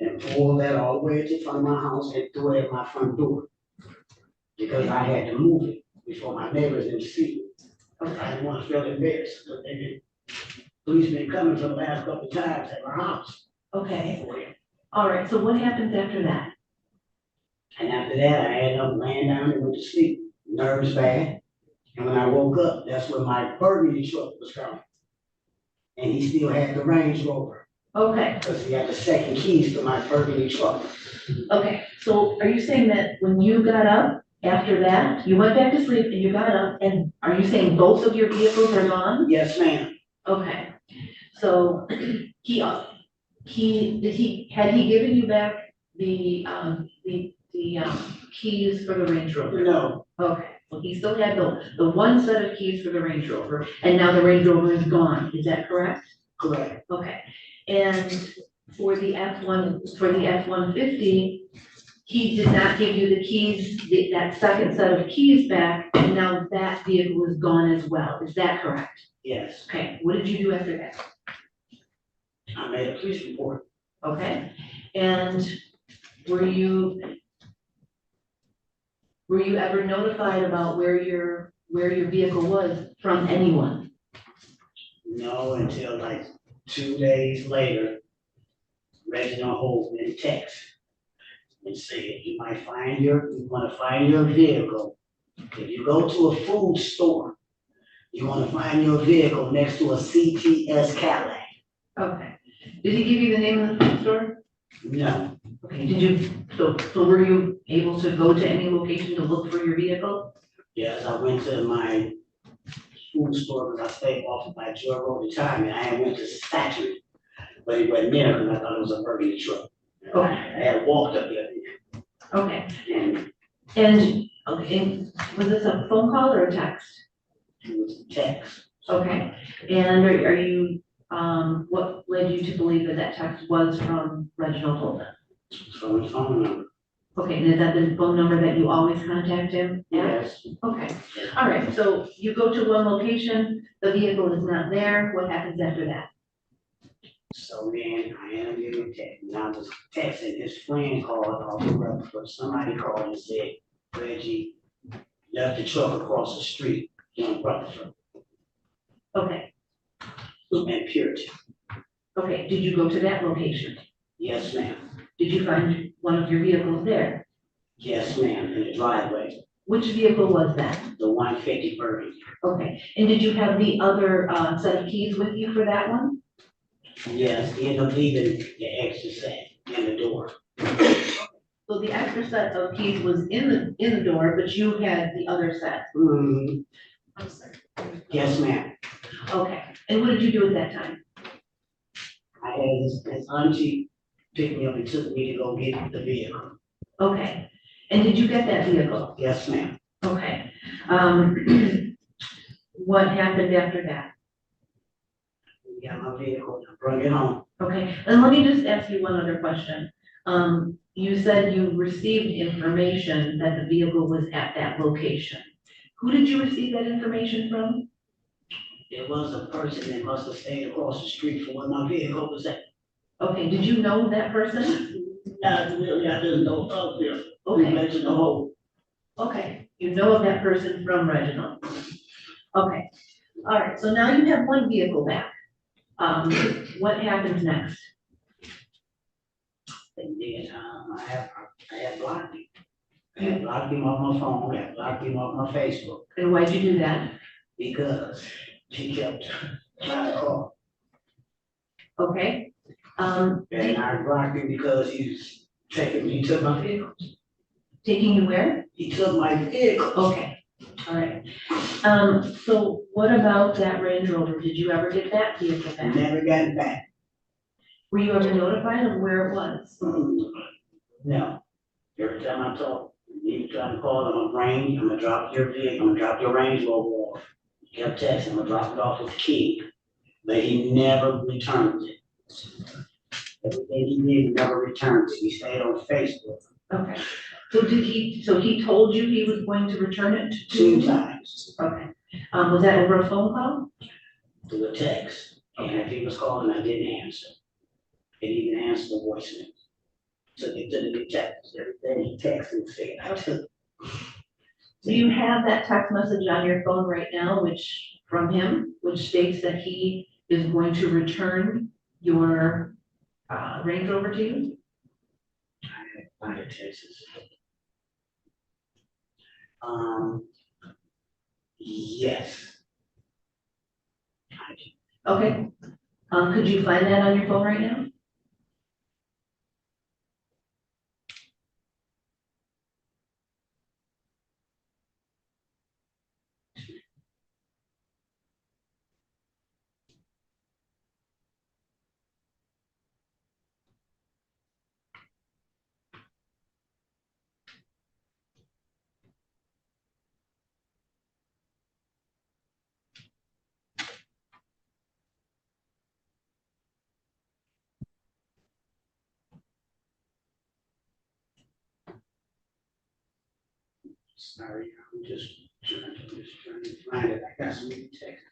[SPEAKER 4] and pulled that all the way to the front of my house and threw it at my front door. Because I had to move it before my neighbors didn't see it. I didn't want to feel embarrassed, because police been coming for the last couple of times at my house.
[SPEAKER 7] Okay, all right, so what happens after that?
[SPEAKER 4] And after that, I ended up laying down and went to sleep, nerves bad. And when I woke up, that's when my burgundy truck was coming. And he still had the Range Rover.
[SPEAKER 7] Okay.
[SPEAKER 4] Because he had the second keys to my burgundy truck.
[SPEAKER 7] Okay, so are you saying that when you got up after that, you went back to sleep and you got up, and are you saying both of your vehicles are gone?
[SPEAKER 4] Yes, ma'am.
[SPEAKER 7] Okay, so had he given you back the keys for the Range Rover?
[SPEAKER 4] No.
[SPEAKER 7] Okay, well, he still had the one set of keys for the Range Rover, and now the Range Rover is gone, is that correct?
[SPEAKER 4] Correct.
[SPEAKER 7] Okay, and for the F-150, he did not give you the keys, that second set of keys back, and now that vehicle is gone as well, is that correct?
[SPEAKER 4] Yes.
[SPEAKER 7] Okay, what did you do after that?
[SPEAKER 4] I made a police report.
[SPEAKER 7] Okay, and were you ever notified about where your vehicle was from anyone?
[SPEAKER 4] No, until like 2 days later, Reginal Holden text and said, you want to find your vehicle. If you go to a food store, you want to find your vehicle next to a CTS Cadillac.
[SPEAKER 7] Okay, did he give you the name of the food store?
[SPEAKER 4] No.
[SPEAKER 7] Okay, so were you able to go to any location to look for your vehicle?
[SPEAKER 4] Yes, I went to my food store because I stayed off by Georgia all the time, and I went to Factory, but it wasn't there because I thought it was a burgundy truck.
[SPEAKER 7] Okay.
[SPEAKER 4] I had walked up there.
[SPEAKER 7] Okay,
[SPEAKER 4] And
[SPEAKER 7] and was this a phone call or a text?
[SPEAKER 4] it was a text.
[SPEAKER 7] Okay, and are you, what led you to believe that text was from Reginald Holden?
[SPEAKER 4] From his phone number.
[SPEAKER 7] Okay, and is that the phone number that you always contact him at?
[SPEAKER 4] Yes.
[SPEAKER 7] Okay, all right, so you go to one location, the vehicle is not there, what happens after that?
[SPEAKER 4] So then I ended up getting a text, and I was texting, his friend called off the Rutherford, somebody called and said, Reggie left the truck across the street in Rutherford.
[SPEAKER 7] Okay.
[SPEAKER 4] And Puritan.
[SPEAKER 7] Okay, did you go to that location?
[SPEAKER 4] Yes, ma'am.
[SPEAKER 7] Did you find one of your vehicles there?
[SPEAKER 4] Yes, ma'am, in the driveway,
[SPEAKER 7] Which vehicle was that?
[SPEAKER 4] the 150 Burgundy.
[SPEAKER 7] Okay, and did you have the other set of keys with you for that one?
[SPEAKER 4] Yes, he ended up leaving the extra set in the door.
[SPEAKER 7] So the extra set of keys was in the door, but you had the other set? I'm sorry.
[SPEAKER 4] Yes, ma'am.
[SPEAKER 7] Okay, and what did you do at that time?
[SPEAKER 4] I had his auntie pick me up and took me to go get the vehicle.
[SPEAKER 7] Okay, and did you get that vehicle?
[SPEAKER 4] Yes, ma'am.
[SPEAKER 7] Okay. What happened after that?
[SPEAKER 4] We got my vehicle, I brought it home.
[SPEAKER 7] Okay, and let me just ask you one other question. You said you received information that the vehicle was at that location. Who did you receive that information from?
[SPEAKER 4] It was a person that must have stayed across the street from where my vehicle was at.
[SPEAKER 7] Okay, did you know that person?
[SPEAKER 4] Not really, I didn't know of them.
[SPEAKER 7] Okay.
[SPEAKER 4] Mentioned the whole.
[SPEAKER 7] Okay, you know of that person from Reginal. Okay, all right, so now you have one vehicle back. What happens next?
[SPEAKER 4] And then, I had blocked him. I had blocked him off my phone, I had blocked him off my Facebook.
[SPEAKER 7] And why'd you do that?
[SPEAKER 4] Because he kept trying to call.
[SPEAKER 7] Okay.
[SPEAKER 4] And I blocked him because he's he took my vehicle.
[SPEAKER 7] Taking you where?
[SPEAKER 4] He took my vehicle.
[SPEAKER 7] Okay, all right. So what about that Range Rover? Did you ever get that vehicle back?
[SPEAKER 4] Never got it back.
[SPEAKER 7] Were you ever notified of where it was?
[SPEAKER 4] No. Every time I talk, you trying to call, I'm gonna drop your vehicle, I'm gonna drop your Range Rover off. He kept texting, I'm gonna drop it off with the key, but he never returned it. Everything he did, he never returned it, he stayed on Facebook.
[SPEAKER 7] Okay, so he told you he was going to return it to?
[SPEAKER 4] 2 times.
[SPEAKER 7] Okay, was that over a phone call?
[SPEAKER 4] Through a text, and if he was calling, I didn't answer. Didn't even answer the voicemail. Took it to the text, everything he texted and said, I took.
[SPEAKER 7] Do you have that text message on your phone right now, from him, which states that he is going to return your Range Rover to you?
[SPEAKER 4] I had texts. Yes.
[SPEAKER 7] Okay, could you find that on your phone right now?
[SPEAKER 4] Sorry, I'm just trying to find it. I got some text.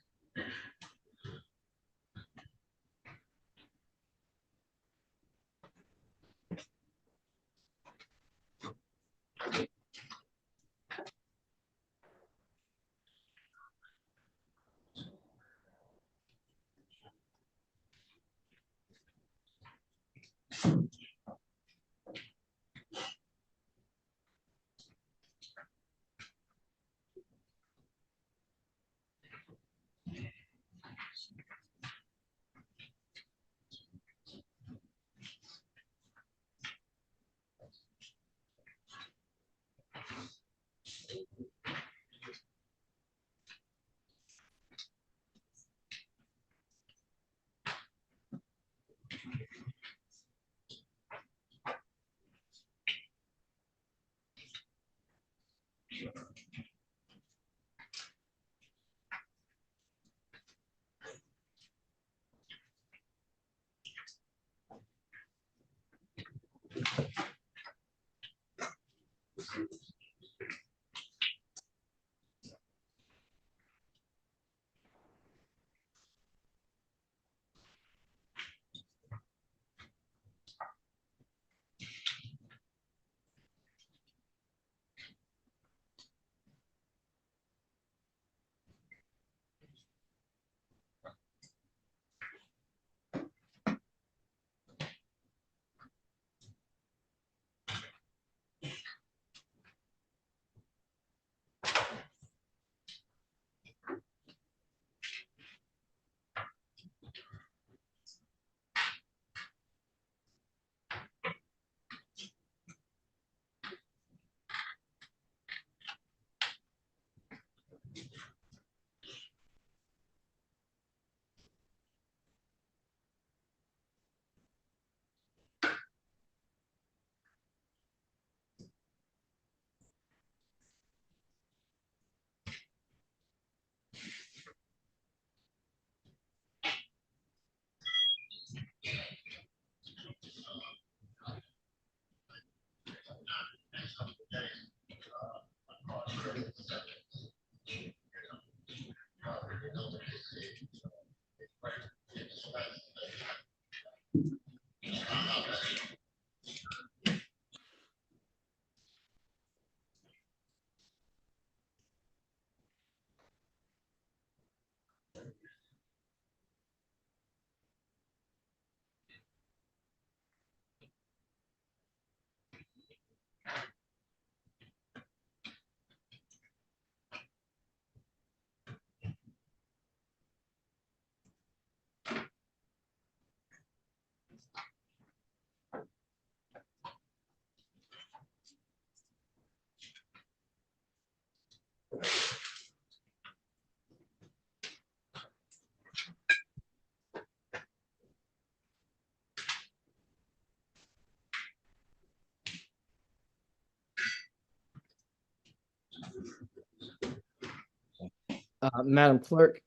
[SPEAKER 3] Madam Clerk,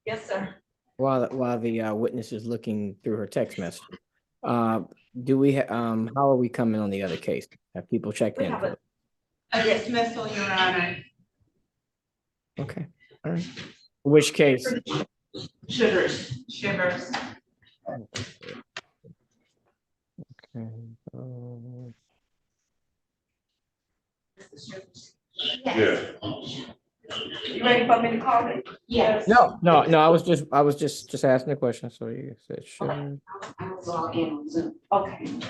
[SPEAKER 1] Yes, sir.
[SPEAKER 3] while the witness is looking through her text message, do we, how are we coming on the other case? Have people checked
[SPEAKER 1] We
[SPEAKER 3] in?
[SPEAKER 1] have
[SPEAKER 3] for
[SPEAKER 1] a dismissal, Your Honor.
[SPEAKER 3] Okay, all right. Which case?
[SPEAKER 1] Shivers. Shivers.
[SPEAKER 3] Okay.
[SPEAKER 1] Yes. You ready for me to call it? Yes.
[SPEAKER 3] No, I was just asking a question, so you said sure.
[SPEAKER 17] I was all in on Zoom.
[SPEAKER 1] Okay.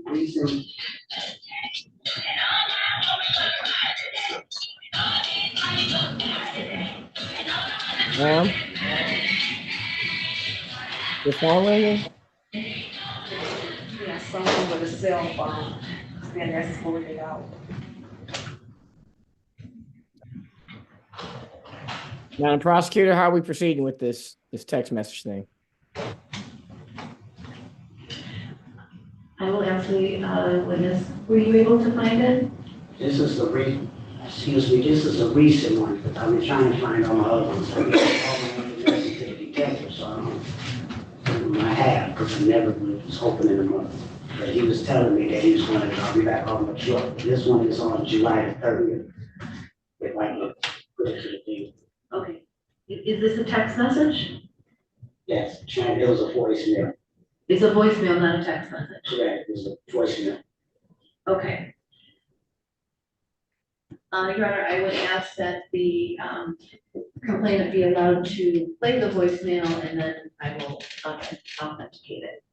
[SPEAKER 17] Reason.
[SPEAKER 3] Ma'am? Your phone ringing?
[SPEAKER 9] Yeah, someone with a cell phone, then that's pulling it out.
[SPEAKER 3] Madam Prosecutor, how are we proceeding with this text message thing?
[SPEAKER 7] I will ask the witness, were you able to find it?
[SPEAKER 4] This is the excuse me, this is a recent one, but I've been trying to find all my other ones. I have, because I never was opening them up. But he was telling me that he was going to call me back on the truck. This one is on July the 30th. If I look good to the thing.
[SPEAKER 7] Okay. Is this a text message?
[SPEAKER 4] Yes, it was a voicemail.
[SPEAKER 7] It's a voicemail, not a text message.
[SPEAKER 4] Correct, it was a voicemail.
[SPEAKER 7] Okay. Your Honor, I would ask that the complainant be allowed to play the voicemail and then I will authenticate it.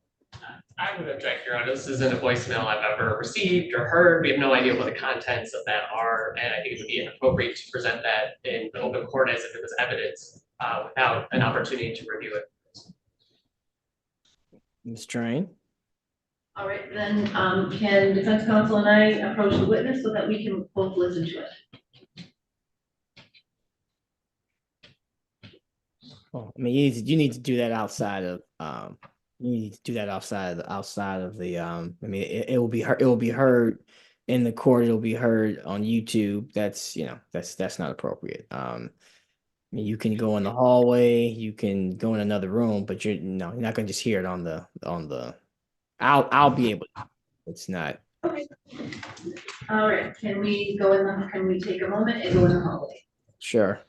[SPEAKER 16] I would object, Your Honor. This isn't a voicemail I've ever received or heard. We have no idea what the contents of that are, and I think it would be inappropriate to present that in the open court as if it was evidence without an opportunity to review it.
[SPEAKER 3] Ms. Train?
[SPEAKER 7] All right, then can defense counsel and I approach the witness so that we can both listen to it?
[SPEAKER 3] Oh, I mean, you need to do that outside of you need to do that outside of the I mean, it will be heard in the court. It'll be heard on YouTube. That's that's not appropriate. I mean, you can go in the hallway, you can go in another room, but you're not gonna just hear it on the. I'll be able to. It's not.
[SPEAKER 7] Okay. All right, can we take a moment and go in the hallway?
[SPEAKER 3] Sure.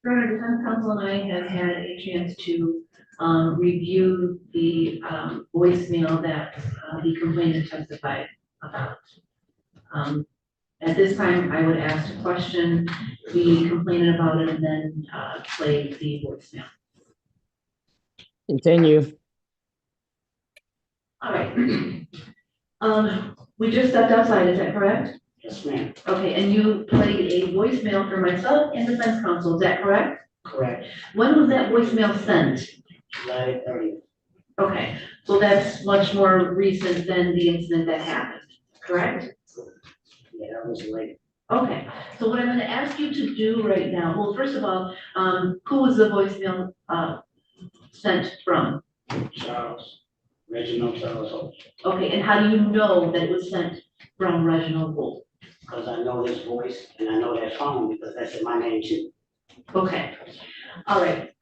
[SPEAKER 7] Your Honor, defense counsel and I have had a chance to review the voicemail that the complainant testified about. At this time, I would ask a question, the complainant about it, and then play the voicemail.
[SPEAKER 3] Continue.
[SPEAKER 7] All right. We just stepped outside, is that correct?
[SPEAKER 4] Yes, ma'am.
[SPEAKER 7] Okay, and you played a voicemail for myself and defense counsel, is that correct?
[SPEAKER 4] Correct.
[SPEAKER 7] When was that voicemail sent?
[SPEAKER 4] July 30th.
[SPEAKER 7] Okay, so that's much more recent than the incident that happened, correct?
[SPEAKER 4] Yeah, that was late.
[SPEAKER 7] Okay, so what I'm gonna ask you to do right now, well, first of all, who was the voicemail sent from?
[SPEAKER 4] Charles, Reginal Charles Holden.
[SPEAKER 7] Okay, and how do you know that it was sent from Reginal Holden?
[SPEAKER 4] Because I know his voice and I know that phone because that's in my name too.
[SPEAKER 7] Okay, all right,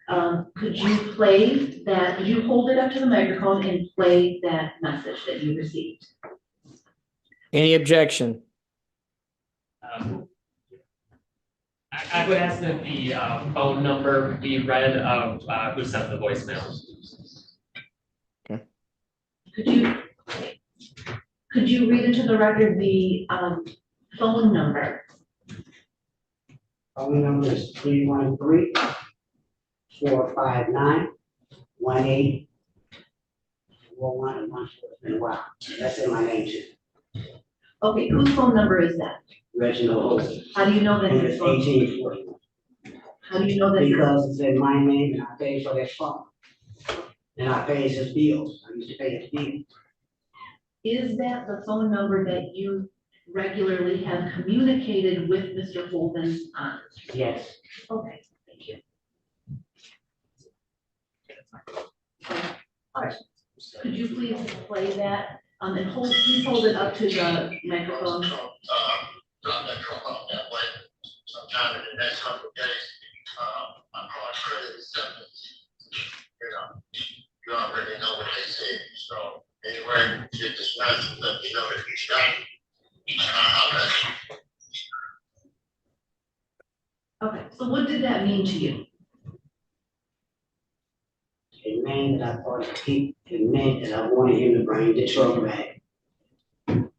[SPEAKER 7] could you play that, could you hold it up to the microphone and play that message that you received?
[SPEAKER 3] Any objection?
[SPEAKER 16] I would ask that the phone number be read of who sent the voicemail.
[SPEAKER 7] Could you read into the record the phone number?
[SPEAKER 4] Phone number is 313-459-1841. It's been a while. That's in my name too.
[SPEAKER 7] Okay, whose phone number is that?
[SPEAKER 4] Reginald Holden.
[SPEAKER 7] How do you know that?
[SPEAKER 4] And
[SPEAKER 7] it's
[SPEAKER 4] it's
[SPEAKER 7] phone?
[SPEAKER 4] 1841.
[SPEAKER 7] How do you know that?
[SPEAKER 4] Because it's in my name and I paid for that phone. And I paid his bills. I used to pay his bills.
[SPEAKER 7] Is that the phone number that you regularly have communicated with Mr. Holden on?
[SPEAKER 4] Yes.
[SPEAKER 7] Okay, thank you. All right, could you please play that, and please hold it up to the microphone.
[SPEAKER 14] Sometime in the next couple of days, my card credit is something, you already know what they said, so anyway, get this message, let me know if he's got it.
[SPEAKER 7] Okay, so what did that mean to you?
[SPEAKER 4] It meant that I thought it meant that I wanted him to bring the truck back. And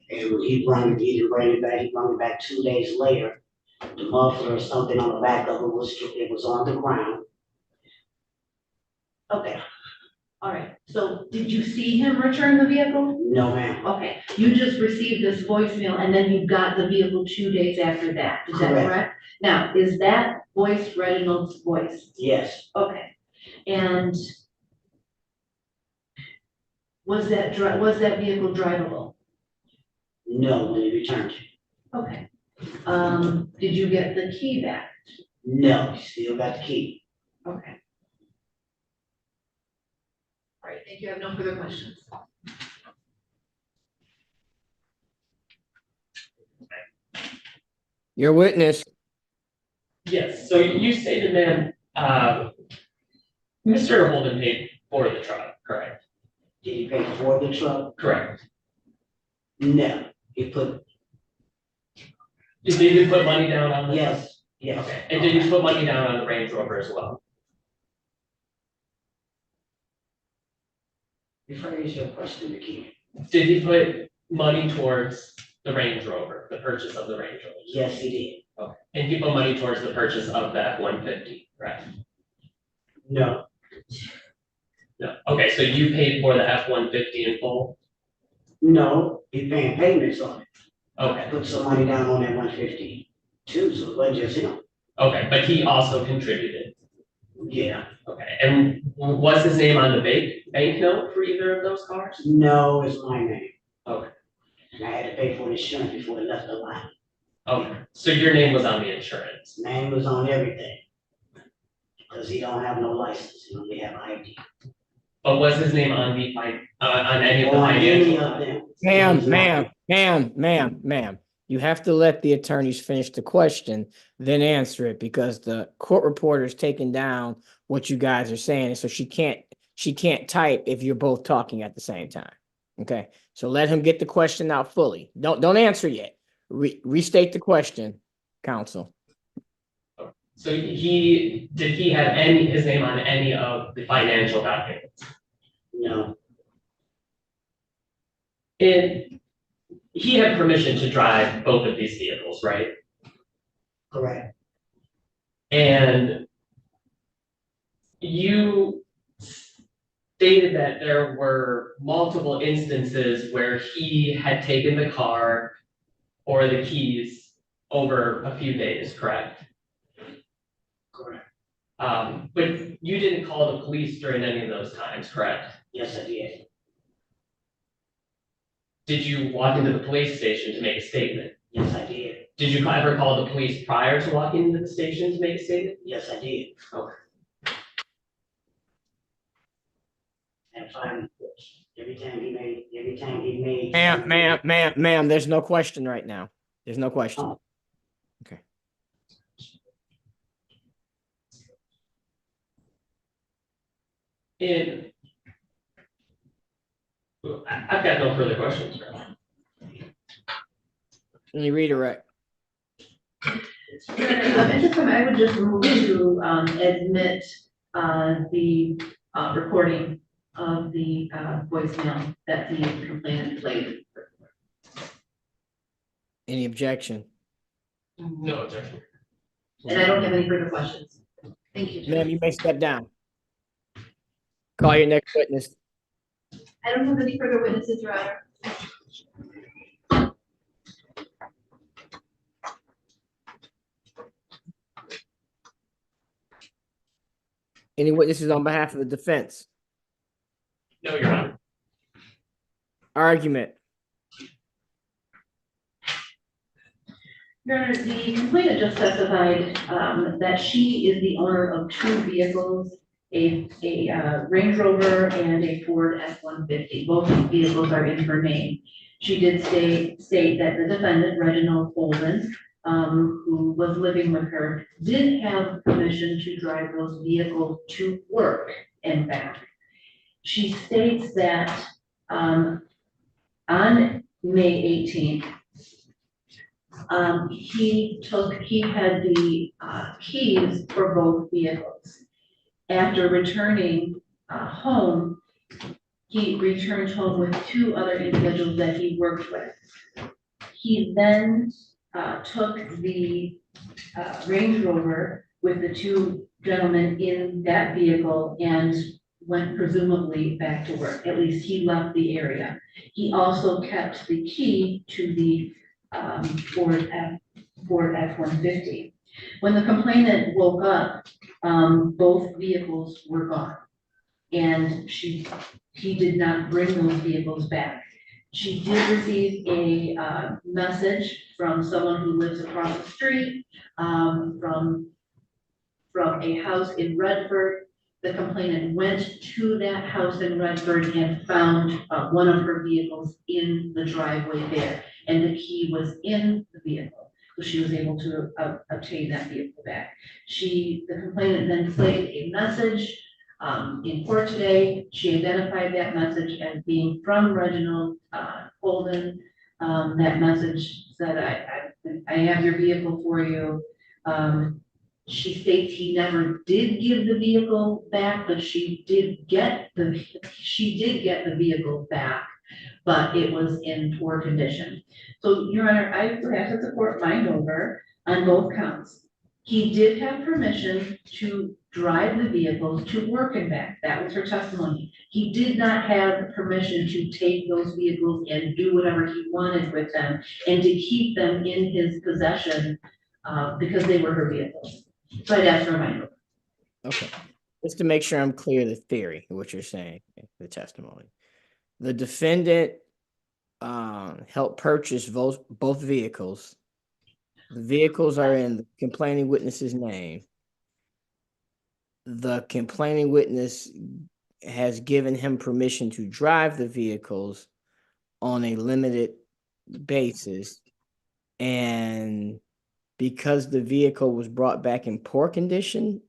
[SPEAKER 4] when he didn't bring it back, he brought it back 2 days later. The muffler or something on the back of it was on the ground.
[SPEAKER 7] Okay, all right, so did you see him return the vehicle?
[SPEAKER 4] No, ma'am.
[SPEAKER 7] Okay, you just received this voicemail and then you got the vehicle 2 days after that, is that correct? Now, is that voice Reginald's voice?
[SPEAKER 4] Yes.
[SPEAKER 7] Okay, and was that vehicle drivable?
[SPEAKER 4] No, when he returned it.
[SPEAKER 7] Okay, did you get the key back?
[SPEAKER 4] No, he still got the key.
[SPEAKER 7] Okay. All right, thank you, I have no further questions.
[SPEAKER 3] Your witness.
[SPEAKER 16] Yes, so you stated then, Mr. Holden paid for the truck, correct?
[SPEAKER 4] Did he pay for the truck?
[SPEAKER 16] Correct.
[SPEAKER 4] No, he put.
[SPEAKER 16] Did you put money down on the?
[SPEAKER 4] Yes, yes.
[SPEAKER 16] Okay, and did you put money down on the Range Rover as well?
[SPEAKER 4] Rephrase your question again.
[SPEAKER 16] Did he put money towards the Range Rover, the purchase of the Range Rover?
[SPEAKER 4] Yes, he did.
[SPEAKER 16] Okay, and he put money towards the purchase of that 150, right?
[SPEAKER 4] No.
[SPEAKER 16] No, okay, so you paid for the F-150 in full?
[SPEAKER 4] No, he paying payments on it.
[SPEAKER 16] Okay.
[SPEAKER 4] Put some money down on that 150 too, so it wasn't just him.
[SPEAKER 16] Okay, but he also contributed?
[SPEAKER 4] Yeah.
[SPEAKER 16] Okay, and what's his name on the bank note for either of those cars?
[SPEAKER 4] No, it's my name.
[SPEAKER 16] Okay.
[SPEAKER 4] And I had to pay for the insurance before it left the line.
[SPEAKER 16] Okay, so your name was on the insurance?
[SPEAKER 4] Name was on everything. Because he don't have no license, he only have ID.
[SPEAKER 16] But was his name on the on any of the
[SPEAKER 4] On any
[SPEAKER 16] financial?
[SPEAKER 4] of them.
[SPEAKER 3] Ma'am, you have to let the attorneys finish the question, then answer it, because the court reporter is taking down what you guys are saying, so she can't type if you're both talking at the same time. Okay, so let him get the question out fully. Don't answer yet. Restate the question, counsel.
[SPEAKER 16] So did he have his name on any of the financial documents?
[SPEAKER 4] No,
[SPEAKER 16] And he had permission to drive both of these vehicles, right?
[SPEAKER 4] correct.
[SPEAKER 16] And you stated that there were multiple instances where he had taken the car or the keys over a few days, correct?
[SPEAKER 4] Correct.
[SPEAKER 16] But you didn't call the police during any of those times, correct?
[SPEAKER 4] Yes, I did.
[SPEAKER 16] Did you walk into the police station to make a statement?
[SPEAKER 4] Yes, I did.
[SPEAKER 16] Did you ever call the police prior to walking into the station to make a statement?
[SPEAKER 4] Yes, I did.
[SPEAKER 16] Okay.
[SPEAKER 4] And finally, every time he made.
[SPEAKER 3] Ma'am, there's no question right now. There's no question.
[SPEAKER 4] Oh.
[SPEAKER 3] Okay.
[SPEAKER 16] And I've got no further questions.
[SPEAKER 3] Let me redirect.
[SPEAKER 7] At this time, I would just move to admit the recording of the voicemail that the complainant played.
[SPEAKER 3] Any objection?
[SPEAKER 16] No objection.
[SPEAKER 7] And I don't have any further questions. Thank you.
[SPEAKER 3] Ma'am, you may step down. Call your next witness.
[SPEAKER 7] I don't have any further witnesses, Your Honor.
[SPEAKER 3] Any witnesses on behalf of the defense?
[SPEAKER 16] No, Your Honor.
[SPEAKER 3] Argument.
[SPEAKER 7] Your Honor, the complainant just specified that she is the owner of two vehicles, a Range Rover and a Ford F-150. Both vehicles are in her name. She did state that the defendant, Reginal Holden, who was living with her, did have permission to drive those vehicles to work and back. She states that on May 18th, he had the keys for both vehicles. After returning home, he returned home with two other individuals that he worked with. He then took the Range Rover with the two gentlemen in that vehicle and went presumably back to work. At least he left the area. He also kept the key to the Ford F-150. When the complainant woke up, both vehicles were gone, and he did not bring those vehicles back. She did receive a message from someone who lives across the street, from a house in Redford. The complainant went to that house in Redford and found one of her vehicles in the driveway there, and the key was in the vehicle, so she was able to obtain that vehicle back. The complainant then played a message in court today. She identified that message as being from Reginal Holden. That message said, I have your vehicle for you. She states he never did give the vehicle back, but she did get the vehicle back, but it was in poor condition. So, Your Honor, I would ask that the court find over on both counts. He did have permission to drive the vehicles to work and back. That was her testimony. He did not have permission to take those vehicles and do whatever he wanted with them and to keep them in his possession because they were her vehicles. So I'd ask for a reminder.
[SPEAKER 3] Okay. Just to make sure I'm clear the theory of what you're saying, the testimony. The defendant helped purchase both vehicles. The vehicles are in the complaining witness's name. The complaining witness has given him permission to drive the vehicles on a limited basis. And because the vehicle was brought back in poor condition,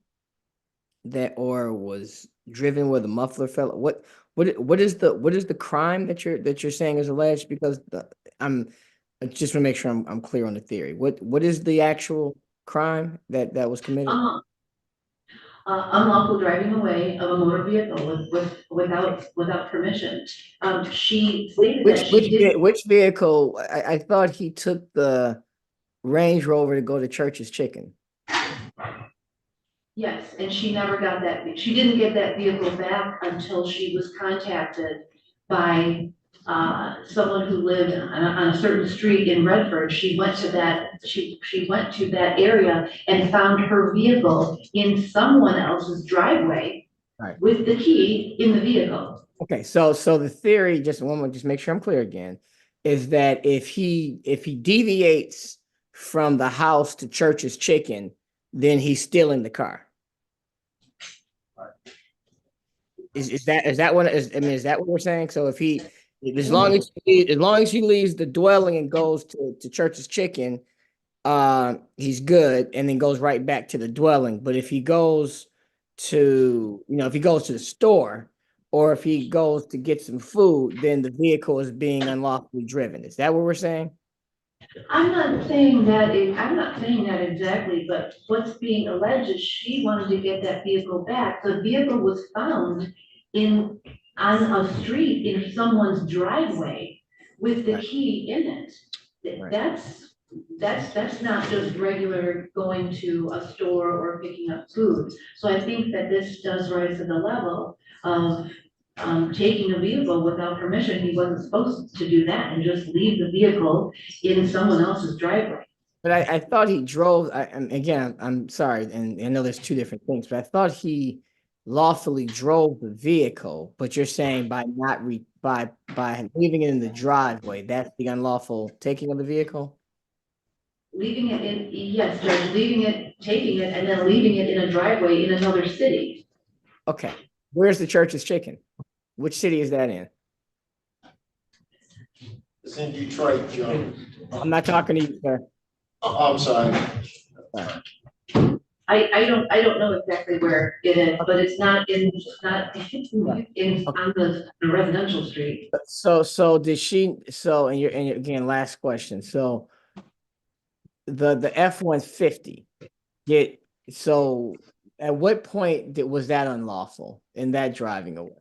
[SPEAKER 3] or was driven where the muffler fell, what is the crime that you're saying is alleged? Because I just want to make sure I'm clear on the theory. What is the actual crime that was committed?
[SPEAKER 7] Unlawful driving away of a motor vehicle without permission. She stated that she did.
[SPEAKER 3] Which vehicle? I thought he took the Range Rover to go to Church's Chicken.
[SPEAKER 7] Yes, and she never got that. She didn't get that vehicle back until she was contacted by someone who lived on a certain street in Redford. She went to that. She went to that area and found her vehicle in someone else's driveway,
[SPEAKER 3] right,
[SPEAKER 7] with the key in the vehicle.
[SPEAKER 3] Okay, so the theory, just make sure I'm clear again, is that if he deviates from the house to Church's Chicken, then he's still in the car. Is that what we're saying? So if he, as long as he leaves the dwelling and goes to Church's Chicken, he's good, and then goes right back to the dwelling. But if he goes to, the store, or if he goes to get some food, then the vehicle is being unlawfully driven. Is that what we're saying?
[SPEAKER 7] I'm not saying that exactly, but what's being alleged is she wanted to get that vehicle back. The vehicle was found on a street in someone's driveway with the key in it.
[SPEAKER 3] Right.
[SPEAKER 7] That's not just regular going to a store or picking up food. So I think that this does rise to the level of taking a vehicle without permission. He wasn't supposed to do that and just leave the vehicle in someone else's driveway.
[SPEAKER 3] But I thought he drove, again, I'm sorry, and I know there's two different things, but I thought he lawfully drove the vehicle, but you're saying by leaving it in the driveway, that's the unlawful taking of the vehicle?
[SPEAKER 7] Leaving it in, yes, Judge, leaving it, taking it, and then leaving it in a driveway in another city.
[SPEAKER 3] Okay, where's the Church's Chicken? Which city is that in?
[SPEAKER 10] It's in Detroit, Joe.
[SPEAKER 3] I'm not talking to you, sir.
[SPEAKER 10] Oh, I'm sorry.
[SPEAKER 7] I don't know exactly where it is, but it's not on the residential street.
[SPEAKER 3] So did she? So and you're again, last question. So the F-150 so at what point was that unlawful in that driving away?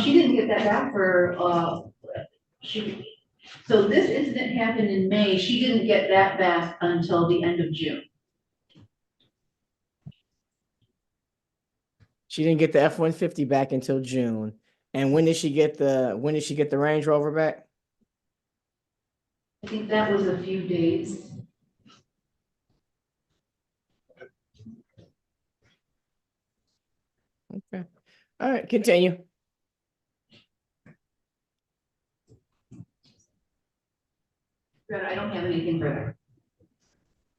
[SPEAKER 7] She didn't get that back for so this incident happened in May. She didn't get that back until the end of June.
[SPEAKER 3] She didn't get the F-150 back until June. And when did she get the Range Rover back?
[SPEAKER 7] I think that was a few days.
[SPEAKER 3] Okay. All right, continue.
[SPEAKER 7] I don't have anything further.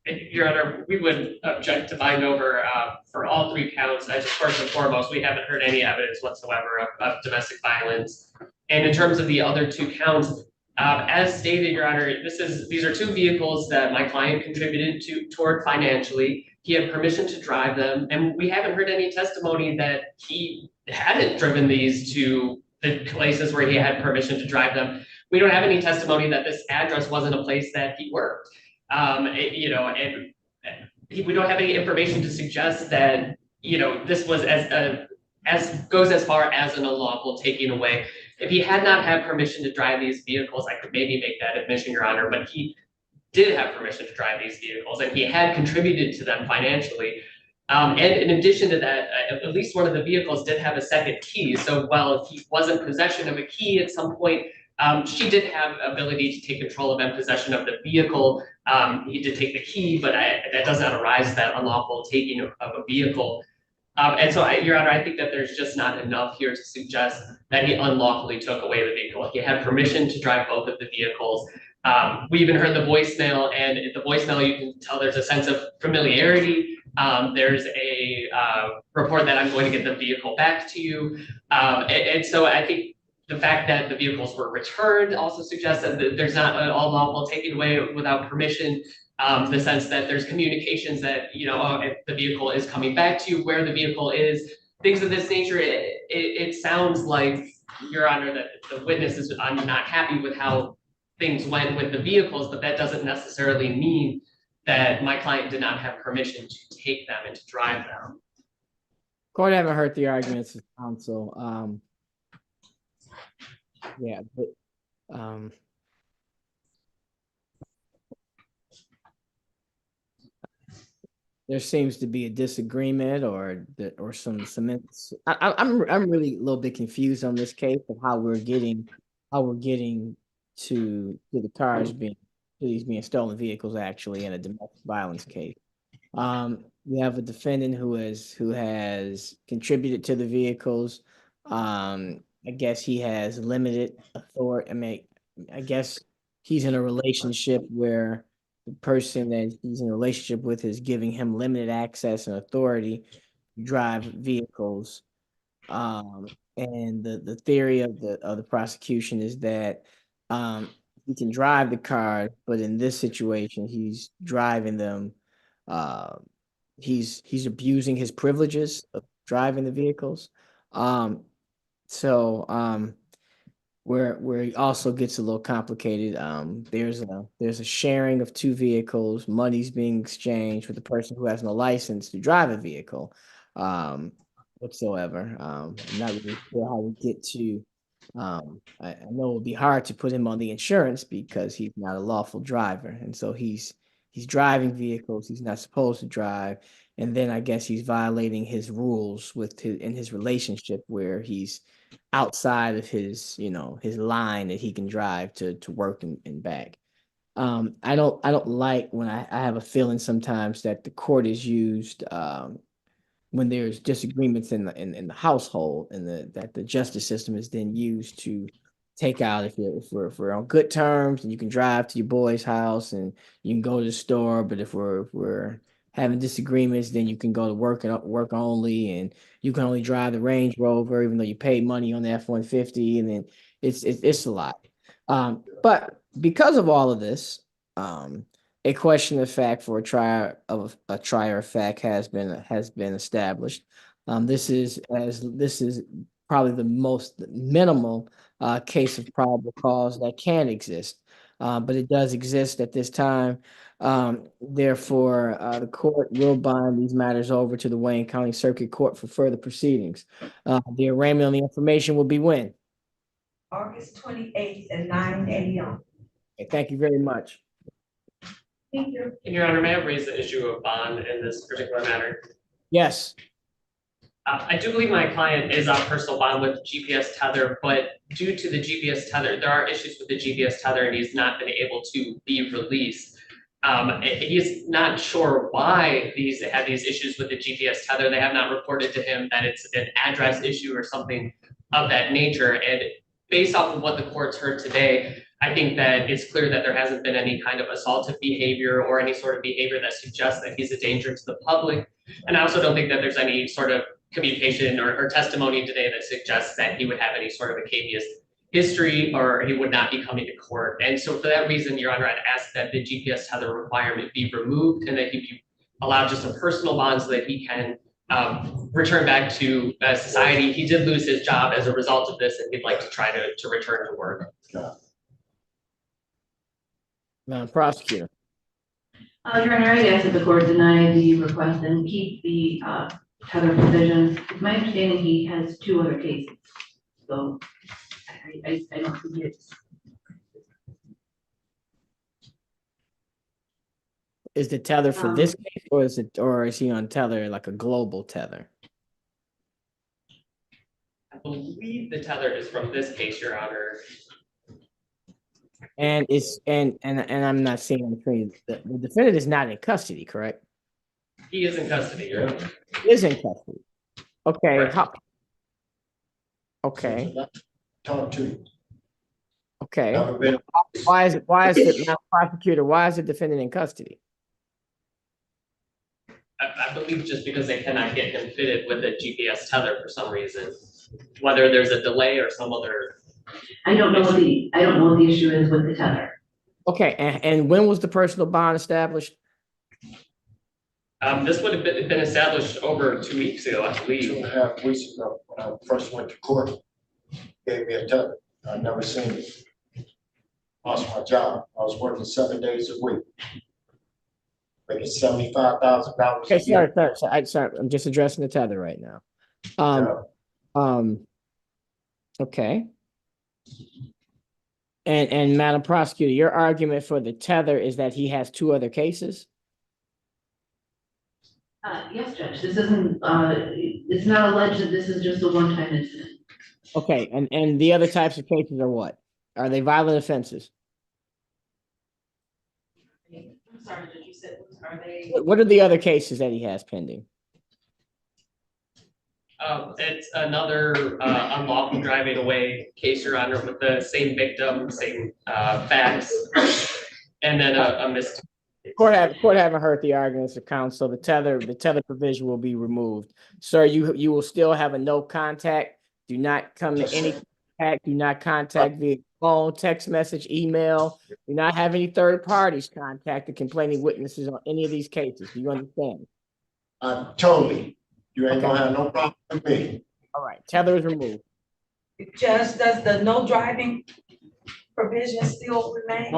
[SPEAKER 16] Your Honor, we would object to bind over for all three counts. Just first and foremost, we haven't heard any evidence whatsoever of domestic violence. And in terms of the other two counts, as stated, Your Honor, these are two vehicles that my client contributed toward financially. He had permission to drive them, and we haven't heard any testimony that he hadn't driven these to the places where he had permission to drive them. We don't have any testimony that this address wasn't a place that he worked. And we don't have any information to suggest that, this was goes as far as an unlawful taking away. If he had not had permission to drive these vehicles, I could maybe make that admission, Your Honor, but he did have permission to drive these vehicles and he had contributed to them financially. And in addition to that, at least one of the vehicles did have a second key. So while he was in possession of a key at some point, she did have ability to take control of and possession of the vehicle. He did take the key, but that does not arise to that unlawful taking of a vehicle. And so, Your Honor, I think that there's just not enough here to suggest that he unlawfully took away the vehicle. He had permission to drive both of the vehicles. We even heard the voicemail, and in the voicemail, you can tell there's a sense of familiarity. There's a report that I'm going to get the vehicle back to you. And so I think the fact that the vehicles were returned also suggests that there's not an unlawful taking away without permission. The sense that there's communications that, if the vehicle is coming back to you, where the vehicle is, things of this nature. It sounds like, Your Honor, that the witness is not happy with how things went with the vehicles, but that doesn't necessarily mean that my client did not have permission to take them and to drive them.
[SPEAKER 3] Court haven't heard the arguments of counsel. Yeah, but there seems to be a disagreement or some I'm really a little bit confused on this case of how we're getting to the cars being these being stolen vehicles actually in a domestic violence case. We have a defendant who has contributed to the vehicles. I guess he has limited authority. I mean, I guess he's in a relationship where the person that he's in a relationship with is giving him limited access and authority to drive vehicles. And the theory of the prosecution is that he can drive the car, but in this situation, he's driving them. He's abusing his privileges of driving the vehicles. Where he also gets a little complicated. There's a sharing of two vehicles, money's being exchanged with the person who has no license to drive a vehicle, whatsoever. I'm not really sure how we get to. I know it would be hard to put him on the insurance because he's not a lawful driver, and so he's driving vehicles he's not supposed to drive, and then I guess he's violating his rules in his relationship where he's outside of his his line that he can drive to work and back. I don't like when I have a feeling sometimes that the court is used when there's disagreements in the household and that the justice system is then used to take out if we're on good terms and you can drive to your boy's house and you can go to the store, but if we're having disagreements, then you can go to work only, and you can only drive the Range Rover even though you paid money on the F-150, and then it's a lot. But because of all of this, a question of fact for a trier of fact has been established. This is probably the most minimal case of probable cause that can exist, but it does exist at this time. Therefore, the court will bind these matters over to the Wayne County Circuit Court for further proceedings. The arraignment on the information will be when?
[SPEAKER 1] August 28th at 9 a.m.
[SPEAKER 3] Okay, thank you very much.
[SPEAKER 1] Thank you.
[SPEAKER 16] And Your Honor, may I raise the issue of bond in this particular matter?
[SPEAKER 3] Yes.
[SPEAKER 16] I do believe my client is on personal bond with GPS tether, but due to the GPS tether, there are issues with the GPS tether and he's not been able to be released. He's not sure why they have these issues with the GPS tether. They have not reported to him that it's an address issue or something of that nature. And based off of what the court's heard today, I think that it's clear that there hasn't been any kind of assaultive behavior or any sort of behavior that suggests that he's a danger to the public. And I also don't think that there's any sort of communication or testimony today that suggests that he would have any sort of a caveat history or he would not be coming to court. And so for that reason, Your Honor, I'd ask that the GPS tether requirement be removed and that he be allowed just a personal bond so that he can return back to society. He did lose his job as a result of this and he'd like to try to return to work.
[SPEAKER 3] Madam Prosecutor.
[SPEAKER 7] Your Honor, I ask that the court deny the request and keep the tether provision. It's my understanding he has two other cases, so I don't think it's.
[SPEAKER 3] Is the tether for this case, or is he on tether like a global tether?
[SPEAKER 16] I believe the tether is from this case, Your Honor.
[SPEAKER 3] And I'm not seeing on the screen. The defendant is not in custody, correct?
[SPEAKER 16] He is in custody, Your Honor.
[SPEAKER 3] He is in custody. Okay.
[SPEAKER 16] Right.
[SPEAKER 3] Okay.
[SPEAKER 10] Talk to you.
[SPEAKER 3] Okay. Why is it now, prosecutor? Why is the defendant in custody?
[SPEAKER 16] I believe just because they cannot get him fitted with a GPS tether for some reason, whether there's a delay or some other.
[SPEAKER 7] I don't know what the issue is with the tether.
[SPEAKER 3] Okay, and when was the personal bond established?
[SPEAKER 16] This would have been established over 2 weeks ago, I believe.
[SPEAKER 10] 2.5 weeks ago, when I first went to court, gave me a tether. I'd never seen it. Lost my job. I was working 7 days a week. making $75,000.
[SPEAKER 3] Okay, sorry, I'm just addressing the tether right now. Okay. And Madam Prosecutor, your argument for the tether is that he has 2 other cases?
[SPEAKER 7] Yes, Judge, this isn't, it's not alleged that this is just a one-time incident.
[SPEAKER 3] Okay, and the other types of cases are what? Are they violent offenses?
[SPEAKER 7] I'm sorry, Judge, you said, are they?
[SPEAKER 3] What are the other cases that he has pending?
[SPEAKER 16] It's another unlawful driving away case, Your Honor, with the same victim, same facts, and then a missed.
[SPEAKER 3] Court haven't heard the arguments of counsel. The tether provision will be removed. Sir, you will still have a no contact. Do not come to any contact. Do not contact via phone, text message, email. Do not have any third parties contact the complaining witnesses on any of these cases. Do you understand?
[SPEAKER 10] Totally. You ain't gonna have no problem with me.
[SPEAKER 3] All right, tether is removed.
[SPEAKER 1] Just does the no driving provision still remain?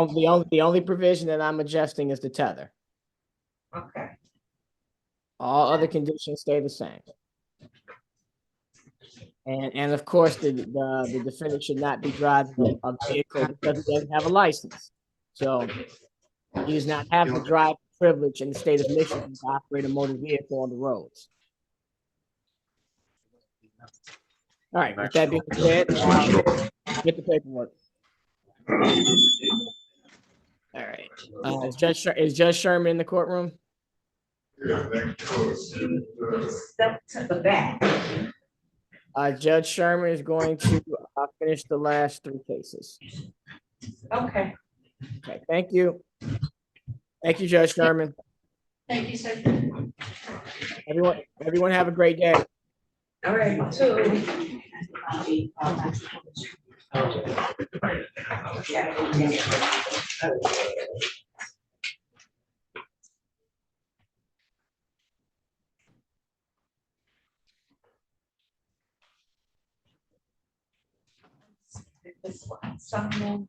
[SPEAKER 3] The only provision that I'm adjusting is the tether.
[SPEAKER 1] Okay.
[SPEAKER 3] All other conditions stay the same. And of course, the defendant should not be driving a vehicle because he doesn't have a license. So he does not have the drive privilege in the state of Michigan to operate a motor vehicle on the roads. All right, with that being said, get the paperwork. All right. Is Judge Sherman in the courtroom?
[SPEAKER 1] Step to the back.
[SPEAKER 3] Judge Sherman is going to finish the last 3 cases.
[SPEAKER 1] Okay.
[SPEAKER 3] Okay, thank you. Thank you, Judge Sherman.
[SPEAKER 15] Thank you, sir.
[SPEAKER 3] Everyone have a great day.
[SPEAKER 1] All right, 2. This one, someone.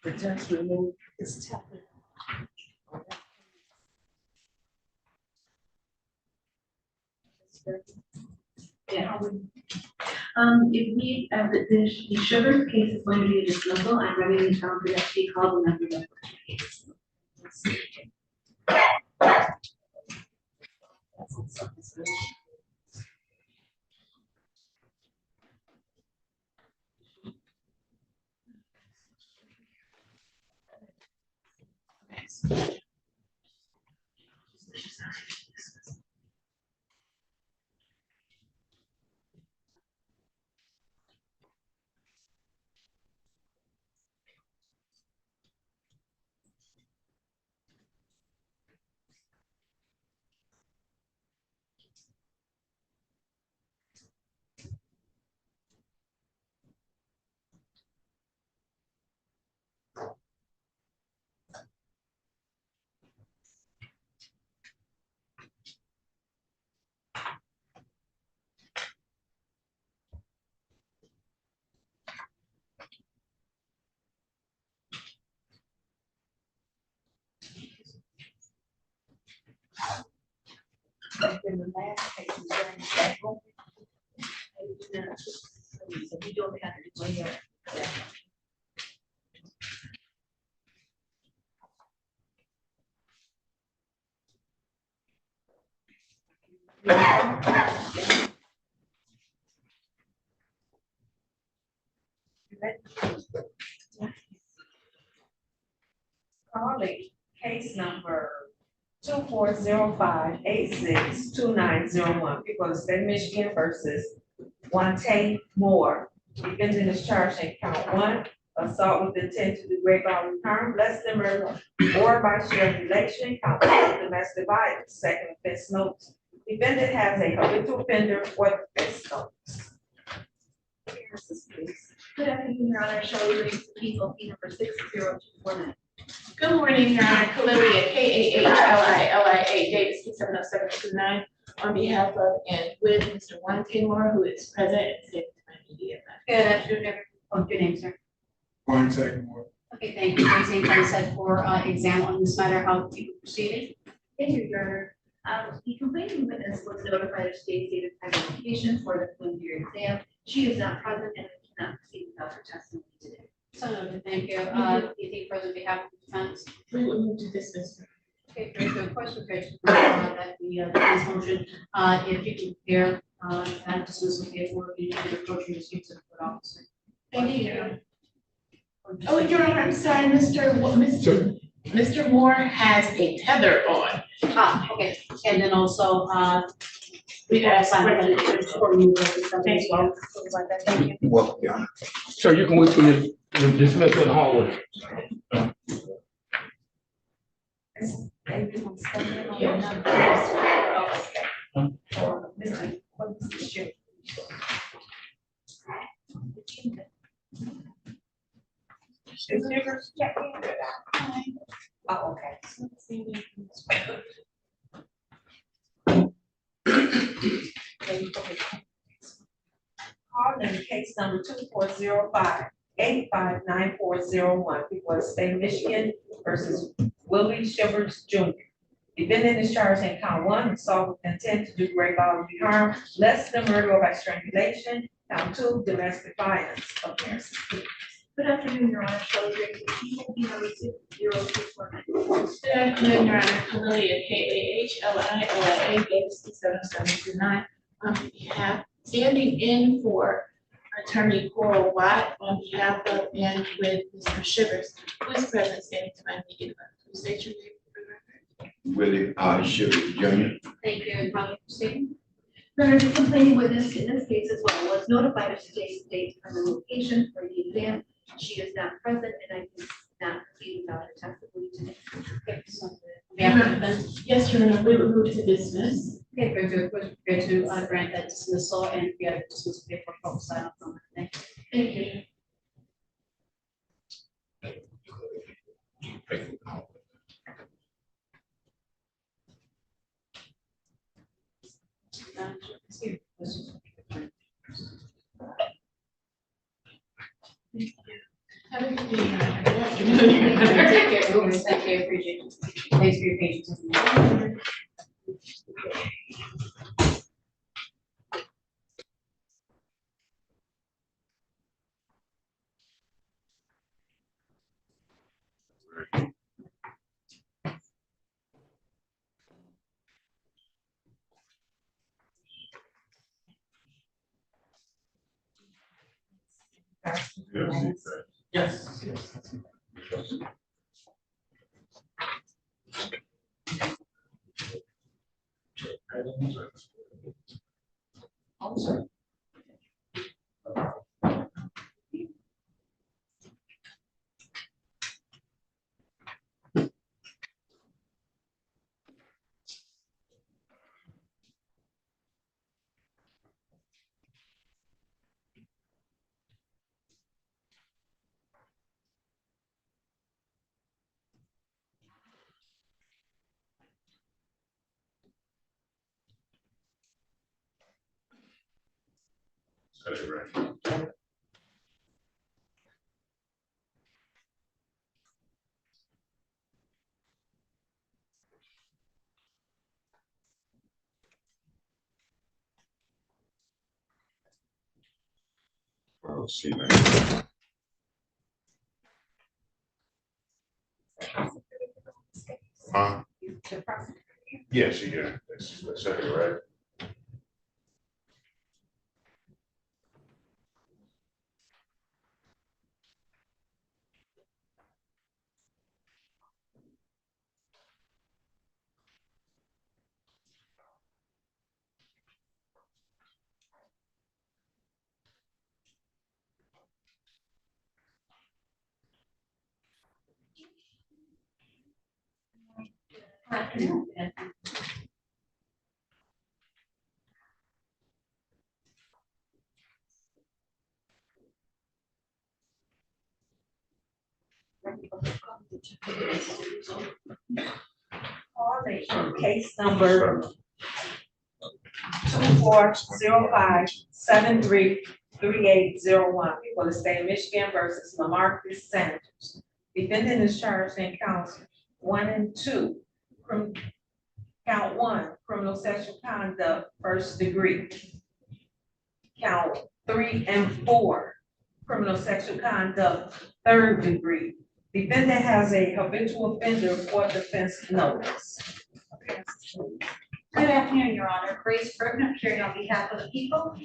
[SPEAKER 1] The judge removed his tablet.
[SPEAKER 7] Yeah. If we, the sugar case is going to be a dismissal, I'm ready to tell for that to be called whenever the case.
[SPEAKER 15] in the last case, is there any back on? So we don't have to do here.
[SPEAKER 1] Calling case number 2405862901, people of the state of Michigan versus Wante Moore. Defendant is charged in count 1, assault with intent to do great bodily harm, less than murder, or by strangulation, count 2, domestic violence, second offense notice. Defendant has a habitual offender for the offense notice.
[SPEAKER 15] Good afternoon, Your Honor. Shelley Reeves, appeal number 60249.
[SPEAKER 6] Good morning, Your Honor. Khalili, K-A-H-L-I-L-I-A, Davis, 70729, on behalf of and with Mr. Juan Moore, who is present and safe to my media.
[SPEAKER 13] Good afternoon, everyone. What's your name, sir?
[SPEAKER 10] One second more.
[SPEAKER 13] Okay, thank you. Raising consent for exam on this matter, how you proceeded.
[SPEAKER 15] Thank you, Your Honor. The complaining witness was notified of state date of time and location for the preliminary exam. She is not present and cannot proceed without her testimony today.
[SPEAKER 13] So noted, thank you. Anything further on behalf of the defense?
[SPEAKER 6] We will move to dismiss.
[SPEAKER 13] Okay, very good. Question, that the defense motion, if you can prepare, that dismissal paperwork, you need to approach your dispute to the court officer.
[SPEAKER 6] Thank you, Your Honor. Oh, Your Honor, I'm sorry, Mr. Moore has a tether on.
[SPEAKER 13] Okay, and then also,
[SPEAKER 6] we have
[SPEAKER 13] sign
[SPEAKER 6] signed
[SPEAKER 13] the for you as well. Thank you.
[SPEAKER 5] Welcome, Your Honor.
[SPEAKER 12] So you can wait till the dismissal in the hallway.
[SPEAKER 1] Oh, okay. Holden, case number 2405859401, people of the state of Michigan versus Willie Shivers Jr. Defendant is charged in count 1, assault with intent to do great bodily harm, less than murder or by strangulation. Count 2, domestic violence offense.
[SPEAKER 15] Good afternoon, Your Honor. Shelley Reeves, appeal number 60249.
[SPEAKER 6] Good afternoon, Your Honor. Khalili, K-A-H-L-I-L-I-A, Davis, 70729, on behalf, standing in for Attorney Coral Watt on behalf of and with Mr. Shivers, who is present, standing to my media. Please state your name for the record.
[SPEAKER 5] Willie Shivers Jr.
[SPEAKER 13] Thank you, and how you proceed.
[SPEAKER 15] Your Honor, the complaining witness in this case as well was notified of today's date and the location for the exam. She is not present and I cannot proceed without her testimony today.
[SPEAKER 13] Okay, so,
[SPEAKER 6] Yes, Your Honor, we will move to dismiss.
[SPEAKER 13] okay, very good. We're prepared to grant that dismissal and we have the dismissal paper from silence on that. Thank you.
[SPEAKER 5] Thank you.
[SPEAKER 6] Have a good day, Your Honor. Good afternoon.
[SPEAKER 13] Take care, Ruben. Thank you. Appreciate it. Thanks for your patience.
[SPEAKER 12] Yes.
[SPEAKER 14] That's right. let's see, man. Yes, yeah, that's exactly right.
[SPEAKER 1] Case number 2405733801, people of the state of Michigan versus Lamarcus Sanders. Defendant is charged in counts 1 and 2. Count 1, criminal sexual conduct, first degree. Count 3 and 4, criminal sexual conduct, third degree. Defendant has a habitual offender for defense notice.
[SPEAKER 15] Good afternoon, Your Honor. Grace Bergman, appearing on behalf of the people,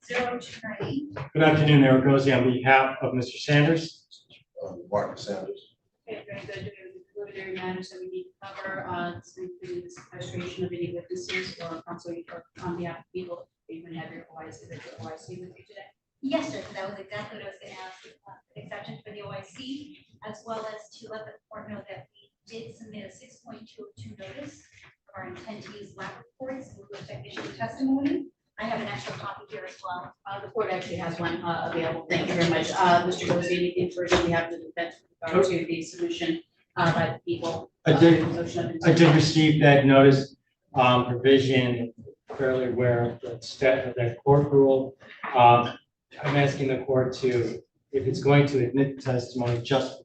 [SPEAKER 15] 80298.
[SPEAKER 2] Good afternoon, Mayor Gozi, on behalf of Mr. Sanders.
[SPEAKER 14] Marcus Sanders.
[SPEAKER 13] Okay, very good. There are preliminary matters that we need to cover, including the sequestration of any witnesses or counsel on behalf of people. Are you going to have your OIC with you today?
[SPEAKER 15] Yes, sir. That was exactly what I was going to ask. Exception for the OIC, as well as to let the court know that we did submit a 6.202 notice of our intent to use lab reports with respect to testimony. I have an extra copy here as well.
[SPEAKER 13] The court actually has one available. Thank you very much. Mr. Rose, anything further we have to defense with regard to the submission by the people?
[SPEAKER 2] I did receive that notice provision, fairly aware of that court rule. I'm asking the court to, if it's going to admit testimony, just.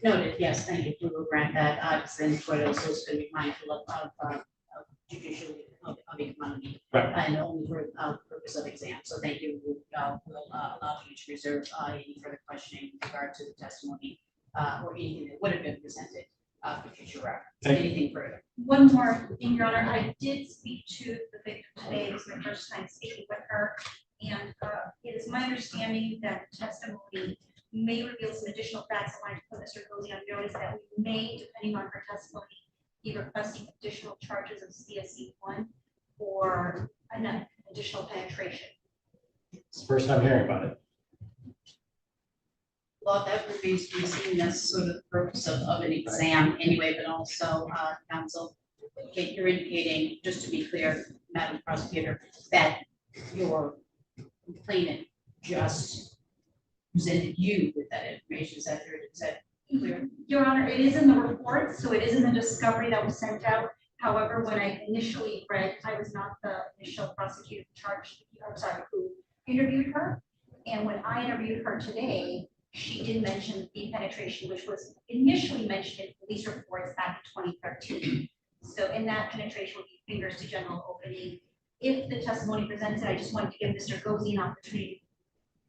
[SPEAKER 13] Noted, yes, thank you. We will grant that. And the court also is going to be mindful of judicial economy.
[SPEAKER 2] Right.
[SPEAKER 13] And only for purpose of exam. So thank you. We'll allow you to reserve any further questioning with regard to the testimony or anything that would have been presented for future reference. Anything further?
[SPEAKER 15] One more thing, Your Honor. I did speak to the victim today. It was my first time speaking with her. And it is my understanding that testimony may reveal some additional facts. I wanted to put Mr. Gozi on notice that we may, depending on her testimony, be requesting additional charges of CSE1 or an additional penetration.
[SPEAKER 2] It's the first time hearing about it.
[SPEAKER 13] Well, that would be seen as sort of the purpose of an exam anyway, but also counsel, you're indicating, just to be clear, Madam Prosecutor, that your complainant just presented you with that information. Is that clear?
[SPEAKER 15] Your Honor, it is in the report, so it is in the discovery that was sent out. However, when I initially read, I was not the initial prosecutor who interviewed her. And when I interviewed her today, she did mention the penetration, which was initially mentioned in police reports back in 2013. So in that penetration would be fingers to genital opening. If the testimony presented, I just wanted to give Mr. Gozi an opportunity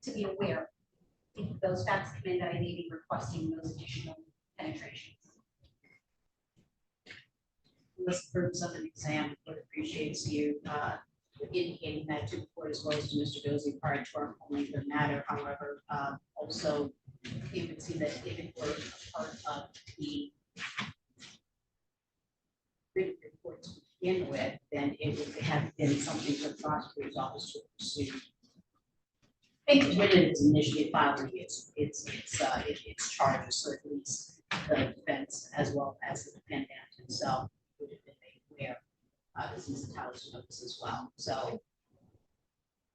[SPEAKER 15] to be aware if those facts come in that I may be requesting those additional penetrations.
[SPEAKER 13] Unless the purpose of an exam, would appreciates you indicating that to the court as well as to Mr. Gozi prior to our calling the matter. However, also you can see that if it were a part of the written report to begin with, then it would have been something for the prosecutor's office to pursue. I think when it is initially filed, it's charges, so at least the defense as well as the defendant himself would have been made aware. This is the Talos notice as well. So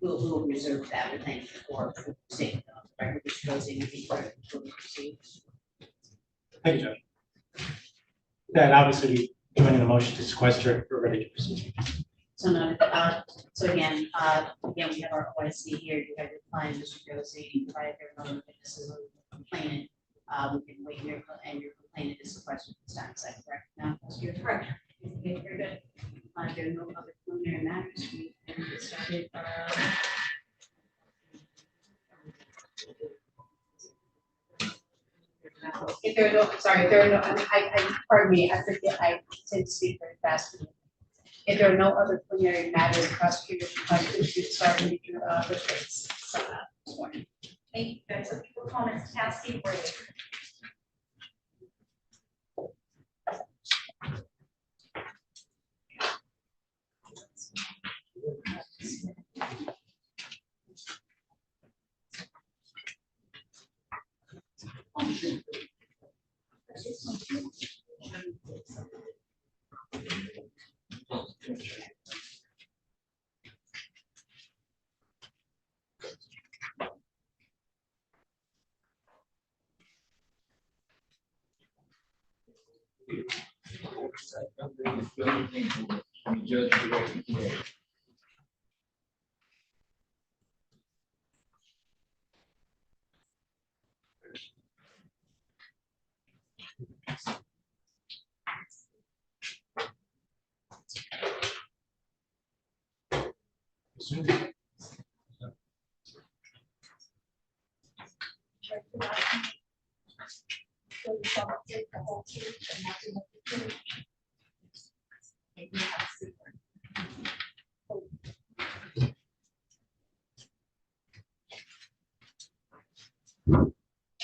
[SPEAKER 13] we'll reserve that. We thank you for stating the record, which goes in before we proceed.
[SPEAKER 2] Thank you, Judge. That obviously joining the motion to sequester, we're ready to proceed.
[SPEAKER 13] So no, so again, we have our OIC here. You have your client, Mr. Gozi, provided there are no witnesses or complainant. We can wait here, and your complainant is sequestered this time. Is that correct? Now, you're correct. Okay, very good. There are no other preliminary matters. We can get started. If there are no, sorry, if there are no, pardon me, I forget, I tend to speak very fast. If there are no other preliminary matters, prosecutors should start with your, the case.
[SPEAKER 8] Thank you, guys. So people comments, Cassie, break.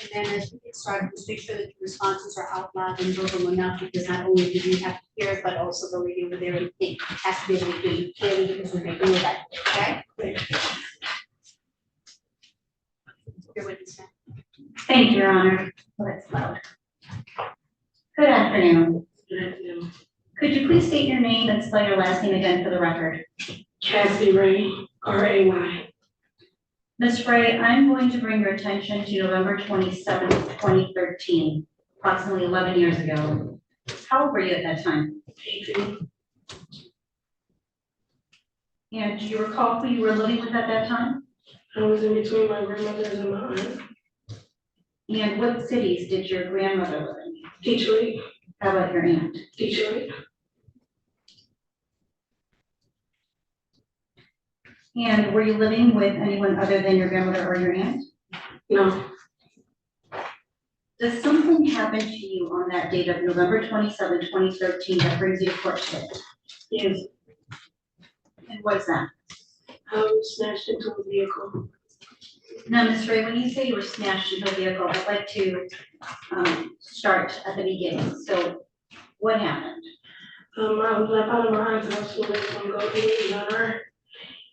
[SPEAKER 13] And then as we get started, just make sure that the responses are out loud and verbal enough, because not only do you have to hear it, but also the lady over there has to be able to hear you clearly, because we're making it that, okay? Your witness, ma'am.
[SPEAKER 17] Thank you, Your Honor. Oh, that's loud. Good afternoon. Could you please state your name and spell your last name again for the record?
[SPEAKER 22] Cassie Ray, R-A-Y.
[SPEAKER 17] Ms. Ray, I'm going to bring your attention to November 27th, 2013, approximately 11 years ago. How old were you at that time?
[SPEAKER 22] 18.
[SPEAKER 17] And do you recall who you were living with at that time?
[SPEAKER 22] I was in between my grandmother and my aunt.
[SPEAKER 17] And what cities did your grandmother live in?
[SPEAKER 22] Detroit.
[SPEAKER 17] How about your aunt?
[SPEAKER 22] Detroit.
[SPEAKER 17] And were you living with anyone other than your grandmother or your aunt?
[SPEAKER 22] No.
[SPEAKER 17] Does something happen to you on that date of November 27, 2013 that brings you to court today?
[SPEAKER 22] Yes.
[SPEAKER 17] And what is that?
[SPEAKER 22] I was snatched into a vehicle.
[SPEAKER 17] Now, Ms. Ray, when you say you were snatched into a vehicle, I'd like to start at the beginning. So what happened?
[SPEAKER 22] I was left out of my aunt's house when I was going to go to John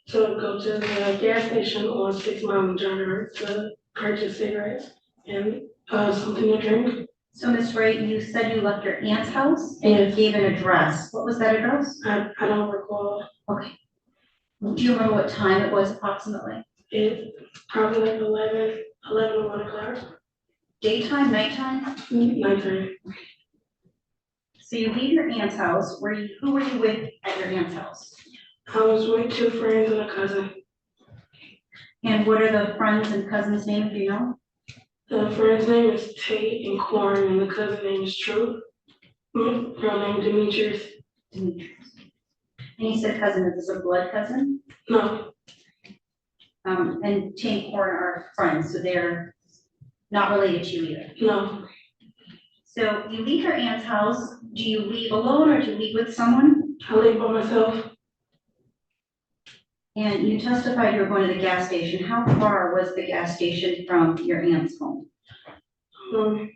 [SPEAKER 22] to go to the gas station on 6 Mile and John to purchase cigarettes and something to drink.
[SPEAKER 17] So, Ms. Ray, you said you left your aunt's house and you gave an address. What was that address?
[SPEAKER 22] I don't recall.
[SPEAKER 17] Okay. Do you remember what time it was approximately?
[SPEAKER 22] It's probably like 11 or 1 o'clock.
[SPEAKER 17] Daytime, nighttime?
[SPEAKER 22] Nighttime.
[SPEAKER 17] So you leave your aunt's house. Who were you with at your aunt's house?
[SPEAKER 22] I was with 2 friends and a cousin.
[SPEAKER 17] And what are the friends and cousins' names, do you know?
[SPEAKER 22] The friend's name is Tate and Corn, and the cousin's name is True. Real name Demetrius.
[SPEAKER 17] Demetrius. And you said cousin, is this a blood cousin?
[SPEAKER 22] No.
[SPEAKER 17] And Tate and Corn are friends, so they're not related to you either?
[SPEAKER 22] No.
[SPEAKER 17] So you leave your aunt's house. Do you leave alone or do you leave with someone?
[SPEAKER 22] I leave by myself.
[SPEAKER 17] And you testified you were going to the gas station. How far was the gas station from your aunt's home?
[SPEAKER 22] I'm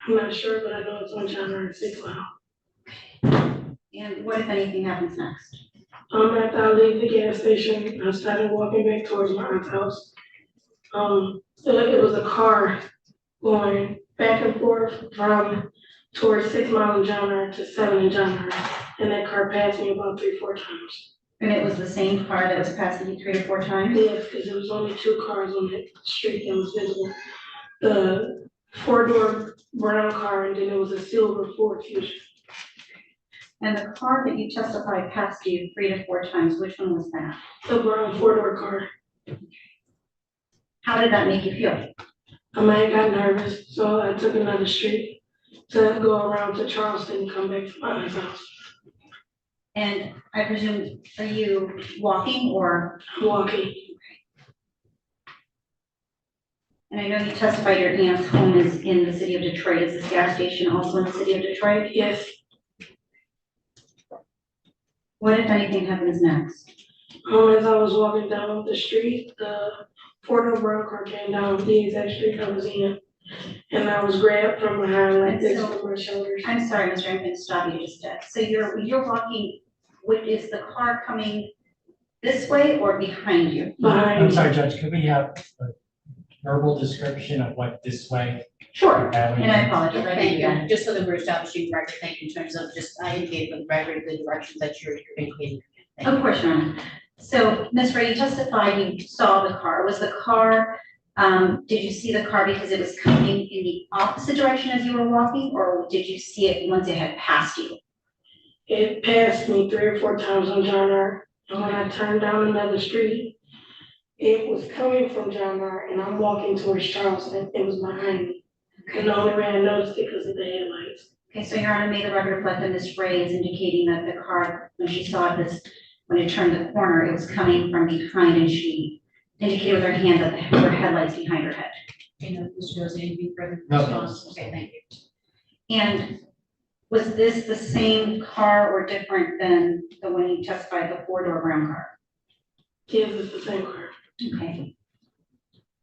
[SPEAKER 22] not sure, but I know it's on John 6 Mile.
[SPEAKER 17] And what, if anything, happens next?
[SPEAKER 22] After I leave the gas station, I started walking back towards my aunt's house. It was a car going back and forth from towards 6 Mile and John to 7 and John, and that car passed me about 3-4 times.
[SPEAKER 17] And it was the same car that was passing you 3 or 4 times?
[SPEAKER 22] Yes, because there was only 2 cars on that street that was visible. The 4-door brown car, and then it was a silver Ford Fusion.
[SPEAKER 17] And the car that you testified passed you 3 to 4 times, which one was that?
[SPEAKER 22] The brown 4-door car.
[SPEAKER 17] How did that make you feel?
[SPEAKER 22] I might have got nervous, so I took another street to go around to Charleston and come back to my aunt's house.
[SPEAKER 17] And I presume, are you walking or?
[SPEAKER 22] Walking.
[SPEAKER 17] And I know you testified your aunt's home is in the city of Detroit. Is this gas station also in the city of Detroit?
[SPEAKER 22] Yes.
[SPEAKER 17] What, if anything, happens next?
[SPEAKER 22] As I was walking down the street, the four-door brown car came down the exact street I was in. And I was grabbed from behind like this from my shoulders.
[SPEAKER 17] I'm sorry, Mr. I'm gonna stop you just a sec. So you're walking, is the car coming this way or behind you?
[SPEAKER 2] I'm sorry, Judge, could we have a verbal description of what this way?
[SPEAKER 17] Sure, and I apologize.
[SPEAKER 13] Thank you, just so that we're establishing record, thank you, in terms of just, I indicated for the record, the directions that you're indicating.
[SPEAKER 17] Of course, Your Honor. So, Ms. Ray, you testified you saw the car. Was the car, did you see the car because it was coming in the opposite direction as you were walking, or did you see it once it had passed you?
[SPEAKER 22] It passed me 3 or 4 times on John R. And when I turned down another street, it was coming from John R. and I'm walking towards Charleston. It was behind me. And the only way I noticed it because of the headlights.
[SPEAKER 17] Okay, so Your Honor, may the record reflect that Ms. Ray is indicating that the car, when she saw this, when it turned the corner, it was coming from behind, and she indicated with her hand that there were headlights behind her head.
[SPEAKER 13] Okay, no, Mr. Rose, anything further?
[SPEAKER 2] No.
[SPEAKER 13] Response? Okay, thank you.
[SPEAKER 17] And was this the same car or different than the one you testified, the four-door brown car?
[SPEAKER 22] Yes, it's the same car.
[SPEAKER 17] Okay.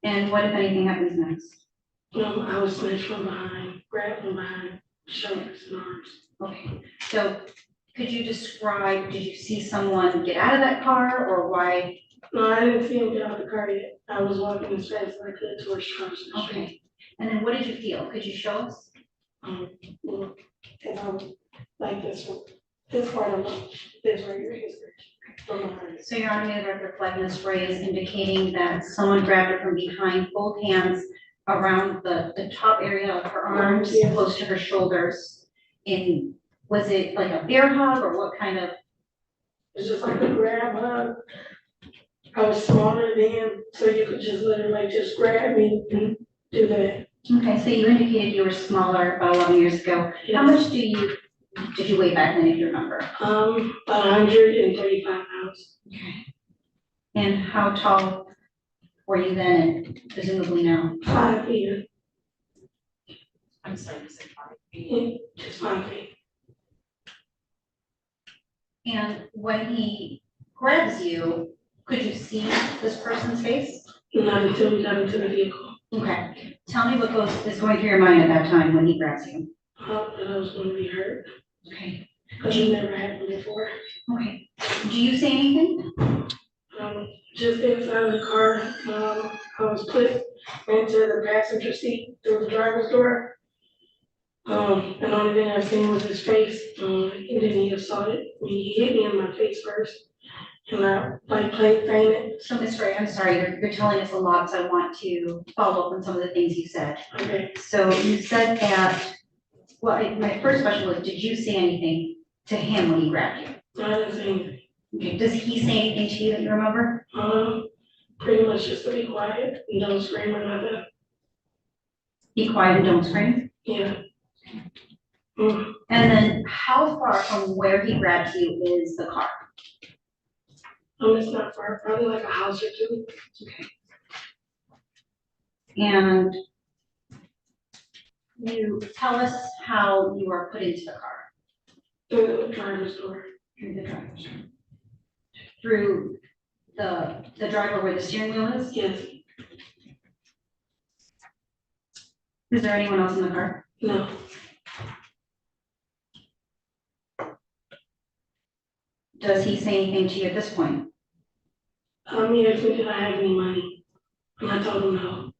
[SPEAKER 17] And what, if anything, happens next?
[SPEAKER 22] I was snatched from behind, grabbed from behind, shoulders and arms.
[SPEAKER 17] Okay, so could you describe, did you see someone get out of that car, or why?
[SPEAKER 22] No, I didn't see him get out of the car yet. I was walking as fast as I could towards Charleston Street.
[SPEAKER 17] Okay, and then what did you feel? Could you show us?
[SPEAKER 22] Well, and I was like this part of this right here is from behind.
[SPEAKER 17] So Your Honor, may the record reflect Ms. Ray is indicating that someone grabbed her from behind, both hands around the top area of her arms,
[SPEAKER 22] Yes.
[SPEAKER 17] close to her shoulders. Was it like a bear hug, or what kind of?
[SPEAKER 22] It's just like a grab hug. I was smaller then, so you could just literally like just grab me and do that.
[SPEAKER 17] Okay, so you indicated you were smaller about 11 years ago. How much did you weigh back then, if you remember?
[SPEAKER 22] About 135 pounds.
[SPEAKER 17] Okay. And how tall were you then and presumably now?
[SPEAKER 22] 5 feet.
[SPEAKER 13] I'm sorry, you said 5 feet.
[SPEAKER 22] Just 5 feet.
[SPEAKER 17] And when he grabs you, could you see this person's face?
[SPEAKER 22] Not until we got into the vehicle.
[SPEAKER 17] Okay, tell me what is going through your mind at that time when he grabs you.
[SPEAKER 22] That I was going to be hurt.
[SPEAKER 17] Okay.
[SPEAKER 22] Because it never happened before.
[SPEAKER 17] Okay. Do you say anything?
[SPEAKER 22] Just inside of the car, I was put into the passenger seat through the driver's door. And the only thing I seen was his face. And then he assaulted me. He hit me in my face first. And I fainted.
[SPEAKER 17] So Ms. Ray, I'm sorry, you're telling us a lot, so I want to follow up on some of the things you said.
[SPEAKER 22] Okay.
[SPEAKER 17] So you said that, well, my first question was, did you say anything to him when he grabbed you?
[SPEAKER 22] No, I didn't say anything.
[SPEAKER 17] Okay, does he say anything to you that you remember?
[SPEAKER 22] Pretty much just to be quiet and don't scream or nothing.
[SPEAKER 17] Be quiet and don't scream?
[SPEAKER 22] Yeah.
[SPEAKER 17] And then how far from where he grabs you is the car?
[SPEAKER 22] It's not far, probably like a house or two.
[SPEAKER 17] Okay. And you tell us how you are put into the car.
[SPEAKER 22] Through the driver's door.
[SPEAKER 17] Through the driver's door. Through the driver where the steering wheel is?
[SPEAKER 22] Yes.
[SPEAKER 17] Is there anyone else in the car?
[SPEAKER 22] No.
[SPEAKER 17] Does he say anything to you at this point?
[SPEAKER 22] He asked me if I have any money. And I told him no.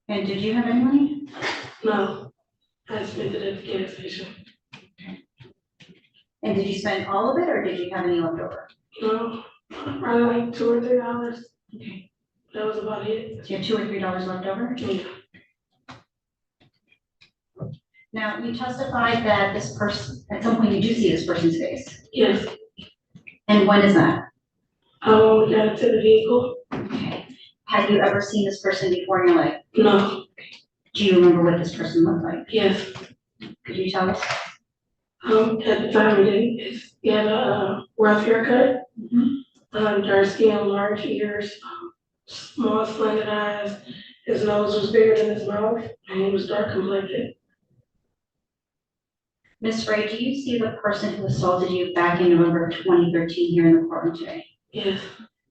[SPEAKER 17] And did you have any money?
[SPEAKER 22] No. I spent it at the gas station.
[SPEAKER 17] And did you spend all of it, or did you have any left over?
[SPEAKER 22] No. Probably like $2 or $3.
[SPEAKER 17] Okay.
[SPEAKER 22] That was about it.
[SPEAKER 17] So you have $2 or $3 left over?
[SPEAKER 22] Yeah.
[SPEAKER 17] Now, you testified that this person, at some point you do see this person's face.
[SPEAKER 22] Yes.
[SPEAKER 17] And when is that?
[SPEAKER 22] When we got into the vehicle.
[SPEAKER 17] Okay. Have you ever seen this person before in your life?
[SPEAKER 22] No.
[SPEAKER 17] Do you remember what this person looked like?
[SPEAKER 22] Yes.
[SPEAKER 17] Could you tell us?
[SPEAKER 22] At the time he had a rough haircut. dark skin, large ears, small slanted eyes. His nose was bigger than his mouth, and he was dark complected.
[SPEAKER 7] Ms. Ray, do you see the person who assaulted you back in November of 2013 here in the courtroom today?
[SPEAKER 22] Yes.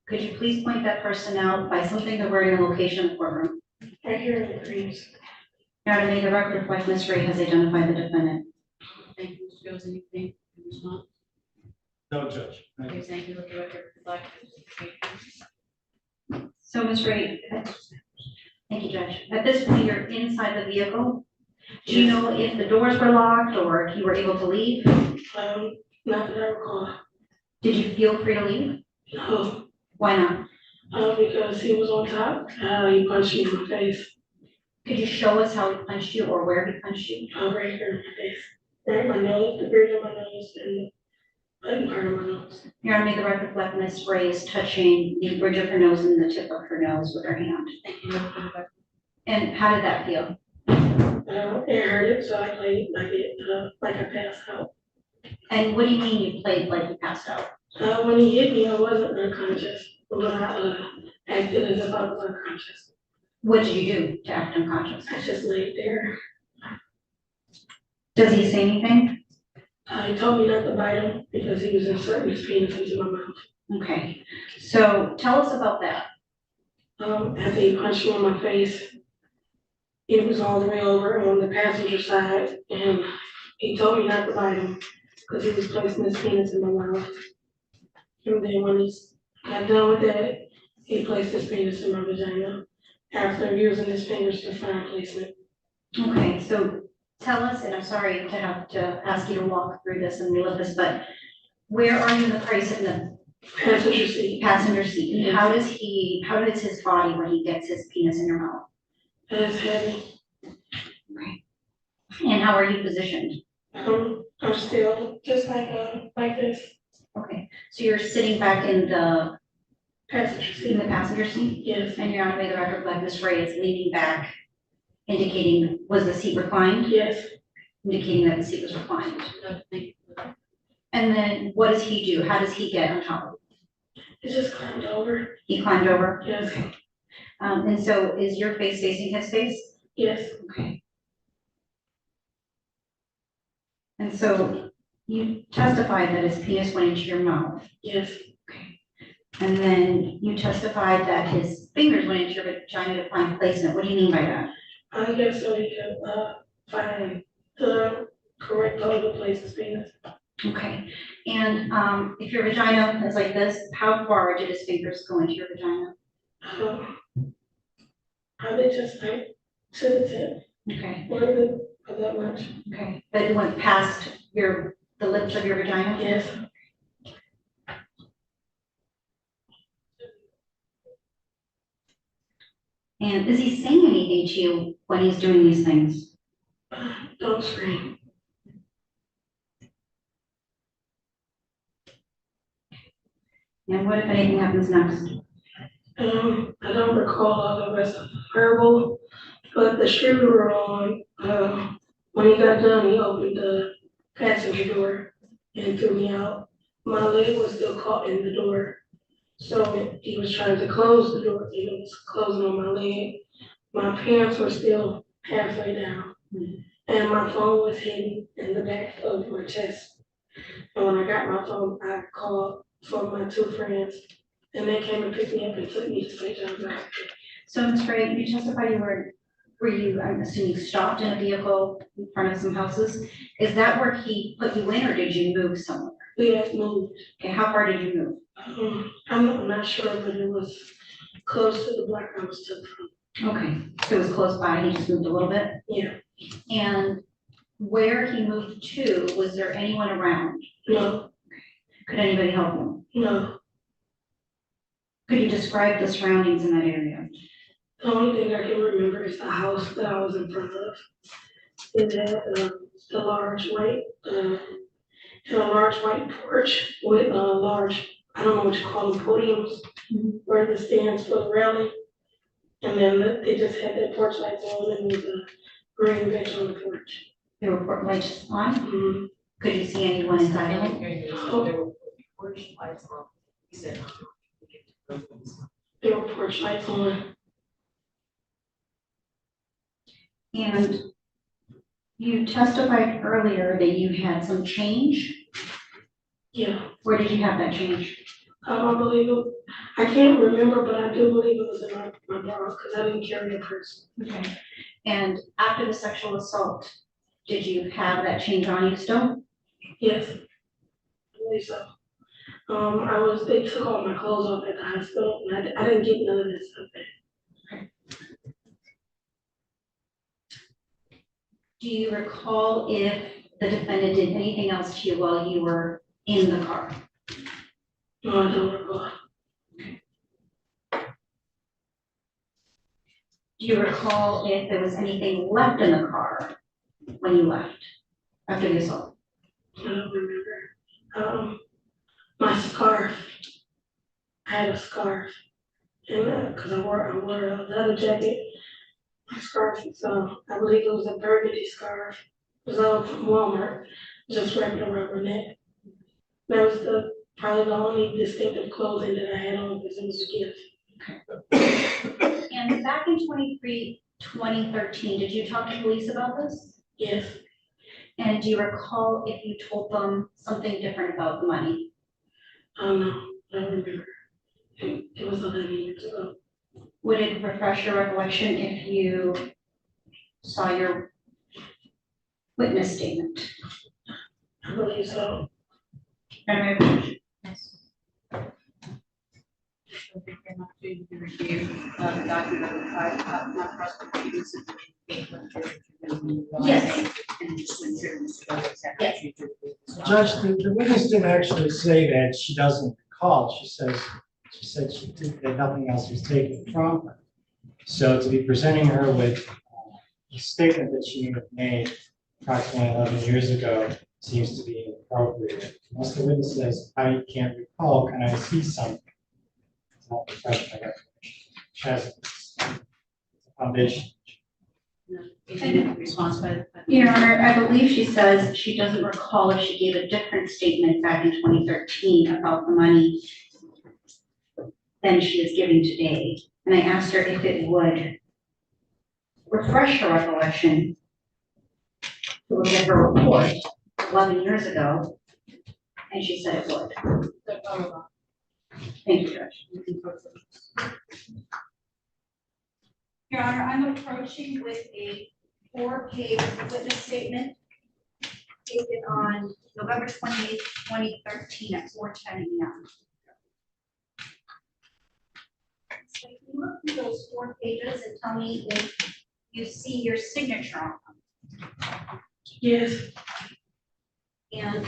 [SPEAKER 7] Could you please point that person out by something they're wearing in the location of the courtroom?
[SPEAKER 22] Right here in the greens.
[SPEAKER 7] Now, to make the record reflect, Ms. Ray has identified the defendant.
[SPEAKER 13] Thank you, Mr. Jones, anything in response?
[SPEAKER 2] No, Judge.
[SPEAKER 13] Okay, thank you, let the record reflect.
[SPEAKER 7] So, Ms. Ray, thank you, Judge. At this point, you're inside the vehicle. Do you know if the doors were locked or if you were able to leave?
[SPEAKER 22] Not that I recall.
[SPEAKER 7] Did you feel free to leave?
[SPEAKER 22] No.
[SPEAKER 7] Why not?
[SPEAKER 22] Because he was on top. He punched me in the face.
[SPEAKER 7] Could you show us how he punched you or where he punched you?
[SPEAKER 22] Right here in my face. Right in my nose, the bridge of my nose, and the part of my nose.
[SPEAKER 7] You're gonna make the record reflect Ms. Ray is touching the bridge of her nose and the tip of her nose with her hand. And how did that feel?
[SPEAKER 22] It hurted, so I played like I passed out.
[SPEAKER 7] And what do you mean you played like you passed out?
[SPEAKER 22] When he hit me, I wasn't unconscious, but I acted as if I was unconscious.
[SPEAKER 7] What did you do to act unconscious?
[SPEAKER 22] I just laid there.
[SPEAKER 7] Does he say anything?
[SPEAKER 22] He told me not to bite him because he was inserting his penis into my mouth.
[SPEAKER 7] Okay, so tell us about that.
[SPEAKER 22] After he punched me in my face, he was all the way over on the passenger side, and he told me not to bite him because he was placing his penis in my mouth. And then when he got done with that, he placed his penis in my vagina after using his fingers to find placement.
[SPEAKER 7] Okay, so tell us, and I'm sorry to have to ask you to walk through this and relive this, but where are you in the car? In the
[SPEAKER 22] passenger seat.
[SPEAKER 7] Passenger seat. And how does his body when he gets his penis in your mouth?
[SPEAKER 22] It's heavy.
[SPEAKER 7] Okay. And how are you positioned?
[SPEAKER 22] I'm still just like this.
[SPEAKER 7] Okay, so you're sitting back in the
[SPEAKER 22] passenger seat.
[SPEAKER 7] In the passenger seat?
[SPEAKER 22] Yes.
[SPEAKER 7] And you're on the record like Ms. Ray is leaning back, indicating, was the seat reclined?
[SPEAKER 22] Yes.
[SPEAKER 7] Indicating that the seat was reclined. And then what does he do? How does he get on top of it?
[SPEAKER 22] He just climbed over.
[SPEAKER 7] He climbed over?
[SPEAKER 22] Yes.
[SPEAKER 7] Okay. And so is your face facing his face?
[SPEAKER 22] Yes.
[SPEAKER 7] Okay. And so you testified that his penis went into your mouth?
[SPEAKER 22] Yes.
[SPEAKER 7] Okay. And then you testified that his fingers went into your vagina to find placement. What do you mean by that?
[SPEAKER 22] I guess so he could find the correct hole to place his penis.
[SPEAKER 7] Okay. And if your vagina is like this, how far did his fingers go into your vagina?
[SPEAKER 22] Probably just like to the tip.
[SPEAKER 7] Okay.
[SPEAKER 22] Or the, that much.
[SPEAKER 7] Okay. But it went past the lips of your vagina?
[SPEAKER 22] Yes.
[SPEAKER 7] And is he saying anything to you when he's doing these things?
[SPEAKER 22] Don't scream.
[SPEAKER 7] And what if anything happens next?
[SPEAKER 22] I don't recall all the rest of the verbal, but the shoes were on. When he got done, he opened the passenger door and threw me out. My leg was still caught in the door. So he was trying to close the door, it was closing on my leg. My pants were still halfway down. And my phone was hidden in the back of my chest. And when I got my phone, I called for my two friends, and they came and picked me up and took me to St. John's Hospital.
[SPEAKER 7] So, Ms. Ray, you testified were you, I'm assuming, stopped in a vehicle in front of some houses? Is that where he put you in, or did you move somewhere?
[SPEAKER 22] We had moved.
[SPEAKER 7] Okay, how far did you move?
[SPEAKER 22] I'm not sure, but it was close to the block I was took from.
[SPEAKER 7] Okay, so it was close by, he just moved a little bit?
[SPEAKER 22] Yeah.
[SPEAKER 7] And where he moved to, was there anyone around?
[SPEAKER 22] No.
[SPEAKER 7] Could anybody help him?
[SPEAKER 22] No.
[SPEAKER 7] Could you describe the surroundings in that area?
[SPEAKER 22] The only thing I can remember is the house that I was in front of. It had a large white porch with a large, I don't know what you call them, podiums, where the stands for the railing. And then they just had their porch lights on, and there was a green bench on the porch.
[SPEAKER 7] There were porch lights on?
[SPEAKER 22] Mm-hmm.
[SPEAKER 7] Could you see anyone inside of it?
[SPEAKER 22] Oh. He said, there were porch lights on.
[SPEAKER 7] And you testified earlier that you had some change.
[SPEAKER 22] Yeah.
[SPEAKER 7] Where did you have that change?
[SPEAKER 22] I believe it, I can't remember, but I do believe it was in my bra, because I didn't carry a purse.
[SPEAKER 7] Okay. And after the sexual assault, did you have that change on you still?
[SPEAKER 22] Yes, I believe so. They took all my clothes off at the hospital, and I didn't get none of this stuff back.
[SPEAKER 7] Do you recall if the defendant did anything else to you while you were in the car?
[SPEAKER 22] No, I don't recall.
[SPEAKER 7] Do you recall if there was anything left in the car when you left after the assault?
[SPEAKER 22] I don't remember. My scarf. I had a scarf, and because I wore a leather jacket, my scarf. So I believe it was a burgundy scarf. It was all from Walmart, just regular rubber neck. That was probably the only distinctive clothing that I had on because it was a gift.
[SPEAKER 7] And back in 2013, did you talk to police about this?
[SPEAKER 22] Yes.
[SPEAKER 7] And do you recall if you told them something different about the money?
[SPEAKER 22] No, I don't remember. It was 11 years ago.
[SPEAKER 7] Would it refresh your recollection if you saw your witness statement?
[SPEAKER 22] I believe so.
[SPEAKER 13] Yes. Review the document of not prosecuting.
[SPEAKER 7] Yes.
[SPEAKER 13] And just to ensure Mr. Douglas had
[SPEAKER 7] Yes.
[SPEAKER 13] actually to review this.
[SPEAKER 2] Judge, the witness didn't actually say that she doesn't recall. She said that nothing else was taken from her. So to be presenting her with a statement that she would have made approximately 11 years ago seems to be inappropriate. Unless the witness says, I can't recall, can I see something? It's not professional recollection. She has a foundation.
[SPEAKER 13] Any response by?
[SPEAKER 7] Your Honor, I believe she says she doesn't recall if she gave a different statement back in 2013 about the money than she is giving today. And I asked her if it would refresh her recollection to look at her report 11 years ago, and she said it would. Thank you, Judge.
[SPEAKER 11] Your Honor, I'm approaching with a 4-page witness statement taken on November 28th, 2013 at 4:10 a.m. So you can look through those 4 pages and tell me if you see your signature on them.
[SPEAKER 22] Yes.
[SPEAKER 11] And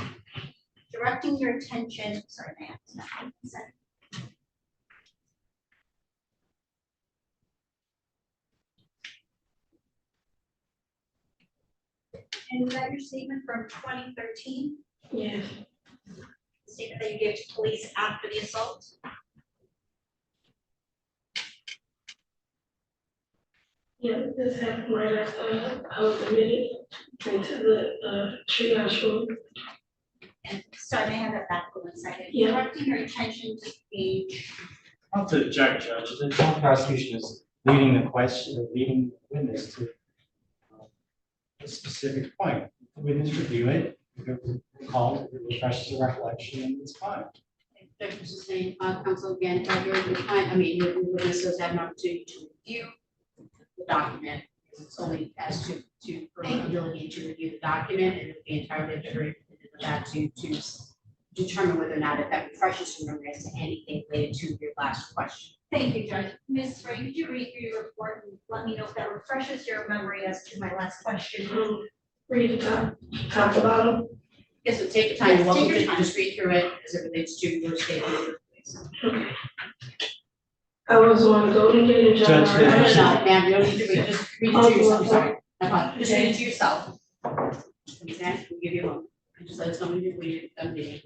[SPEAKER 11] directing your attention, sorry, ma'am, it's not consent. And was that your statement from 2013?
[SPEAKER 22] Yes.
[SPEAKER 11] The statement that you gave to police after the assault?
[SPEAKER 22] Yeah, this happened right after I was admitted into the triage room.
[SPEAKER 11] And sorry, may I have that back for 1 second?
[SPEAKER 22] Yeah.
[SPEAKER 11] Directing your attention to page.
[SPEAKER 2] I'll have to object, Judge. The whole prosecution is leading the question, or leading the witness to a specific point. The witness review it, if it recalls, if it refreshes the recollection, and it's fine.
[SPEAKER 13] Judge, Mr. Singh, counsel again, your client, your witness does have an opportunity to review the document. It's only as to her ability to review the document, and it would be entirely up to her that to determine whether or not that refreshes your memory as to anything related to your last question.
[SPEAKER 11] Thank you, Judge. Ms. Ray, could you read through your report and let me know if that refreshes your memory as to my last question?
[SPEAKER 22] Read the top to bottom.
[SPEAKER 13] Yes, so take the time,
[SPEAKER 11] Yes,
[SPEAKER 13] you're welcome
[SPEAKER 11] take your
[SPEAKER 13] to
[SPEAKER 11] time.
[SPEAKER 13] just read through it as it relates to your statement.
[SPEAKER 22] Okay. I was on Golden Gate in
[SPEAKER 2] Judge,
[SPEAKER 22] January.
[SPEAKER 13] No, ma'am, you don't need to read, just read it to yourself, sorry. No problem. Just read it to yourself. Okay, we'll give you a moment. And just let us know when you're done reading.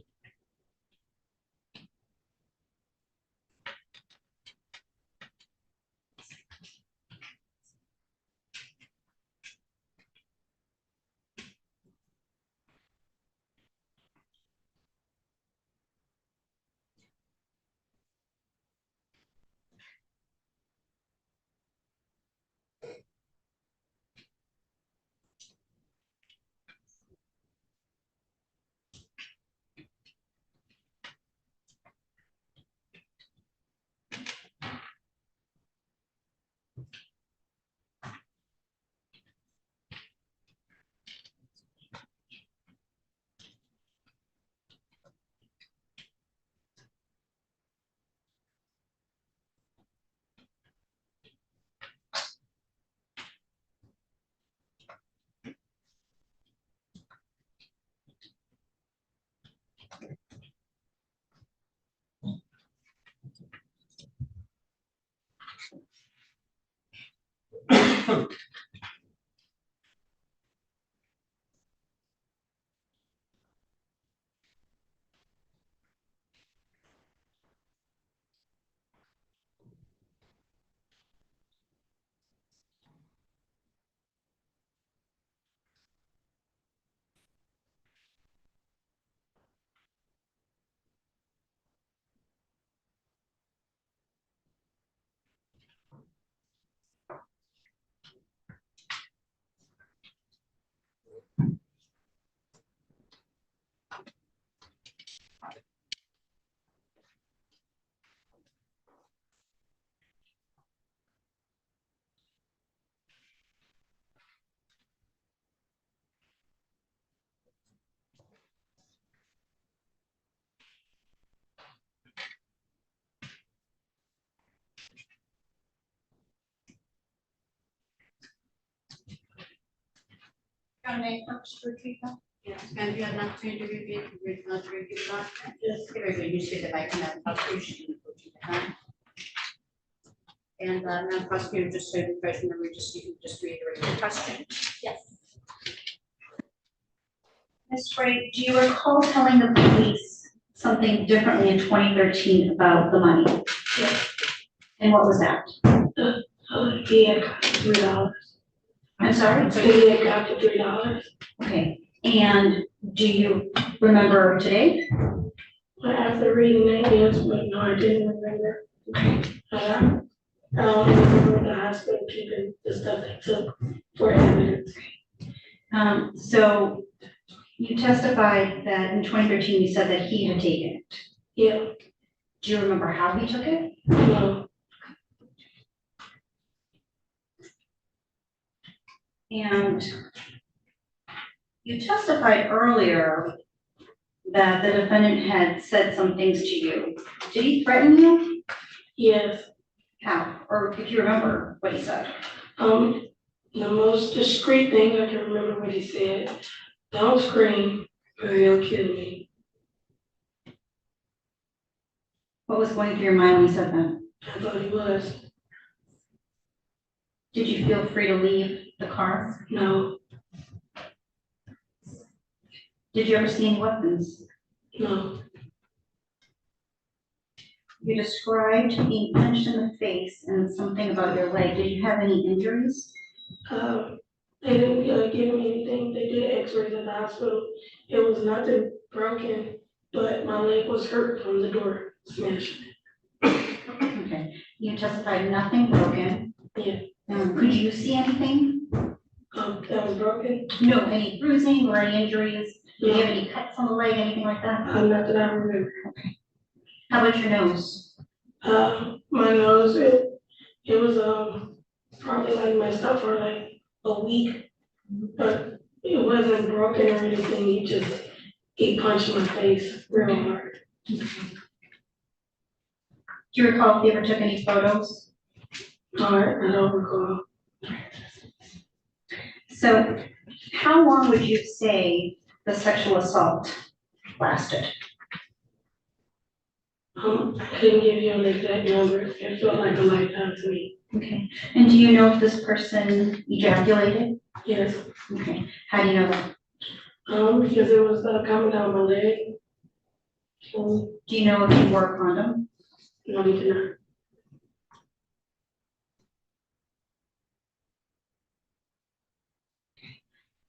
[SPEAKER 11] Can I first retrieve that?
[SPEAKER 13] Yes, can you have an opportunity to review the original review document? Yes. Very good, you said that I can have a appreciation of what you have. And now prosecutor, just so the fresh memory, you can just reiterate the question.
[SPEAKER 11] Yes. Ms. Wright, do you recall telling the police something differently in 2013 about the money?
[SPEAKER 22] Yes.
[SPEAKER 11] And what was that?
[SPEAKER 22] He had got $3.
[SPEAKER 11] I'm sorry?
[SPEAKER 22] He had got the $3.
[SPEAKER 11] Okay, and do you remember today?
[SPEAKER 22] Well, after reading that, yes, but no, I didn't remember. I don't remember the hospital keeping the stuff they took for evidence.
[SPEAKER 11] So you testified that in 2013, you said that he had taken it.
[SPEAKER 22] Yeah.
[SPEAKER 11] Do you remember how he took it?
[SPEAKER 22] No.
[SPEAKER 11] And you testified earlier that the defendant had said some things to you. Did he threaten you?
[SPEAKER 22] Yes.
[SPEAKER 11] How? Or if you remember what he said?
[SPEAKER 22] The most discreet thing I can remember what he said, don't scream or he'll kill me.
[SPEAKER 11] What was going through your mind when he said that?
[SPEAKER 22] I thought he was.
[SPEAKER 11] Did you feel free to leave the car?
[SPEAKER 22] No.
[SPEAKER 11] Did you ever see any weapons?
[SPEAKER 22] No.
[SPEAKER 11] You described being punched in the face and something about your leg. Did you have any injuries?
[SPEAKER 22] They didn't give me anything. They did x-rays at the hospital. It was nothing broken, but my leg was hurt from the door smashing.
[SPEAKER 11] Okay. You testified nothing broken.
[SPEAKER 22] Yeah.
[SPEAKER 11] Could you see anything?
[SPEAKER 22] That was broken?
[SPEAKER 11] No, any bruising or any injuries? Do you have any cuts on the leg, anything like that?
[SPEAKER 22] Not that I remember.
[SPEAKER 11] Okay. How about your nose?
[SPEAKER 22] My nose, it was probably like messed up for like a week, but it wasn't broken or anything. He punched my face real hard.
[SPEAKER 11] Do you recall if you ever took any photos?
[SPEAKER 22] All right, I don't recall.
[SPEAKER 11] So how long would you say the sexual assault lasted?
[SPEAKER 22] I couldn't give you an exact number. It felt like a lifetime to me.
[SPEAKER 11] Okay. And do you know if this person ejaculated?
[SPEAKER 22] Yes.
[SPEAKER 11] Okay. How do you know that?
[SPEAKER 22] Because it was coming down my leg.
[SPEAKER 11] Do you know if you wore a condom?
[SPEAKER 22] No, he did not.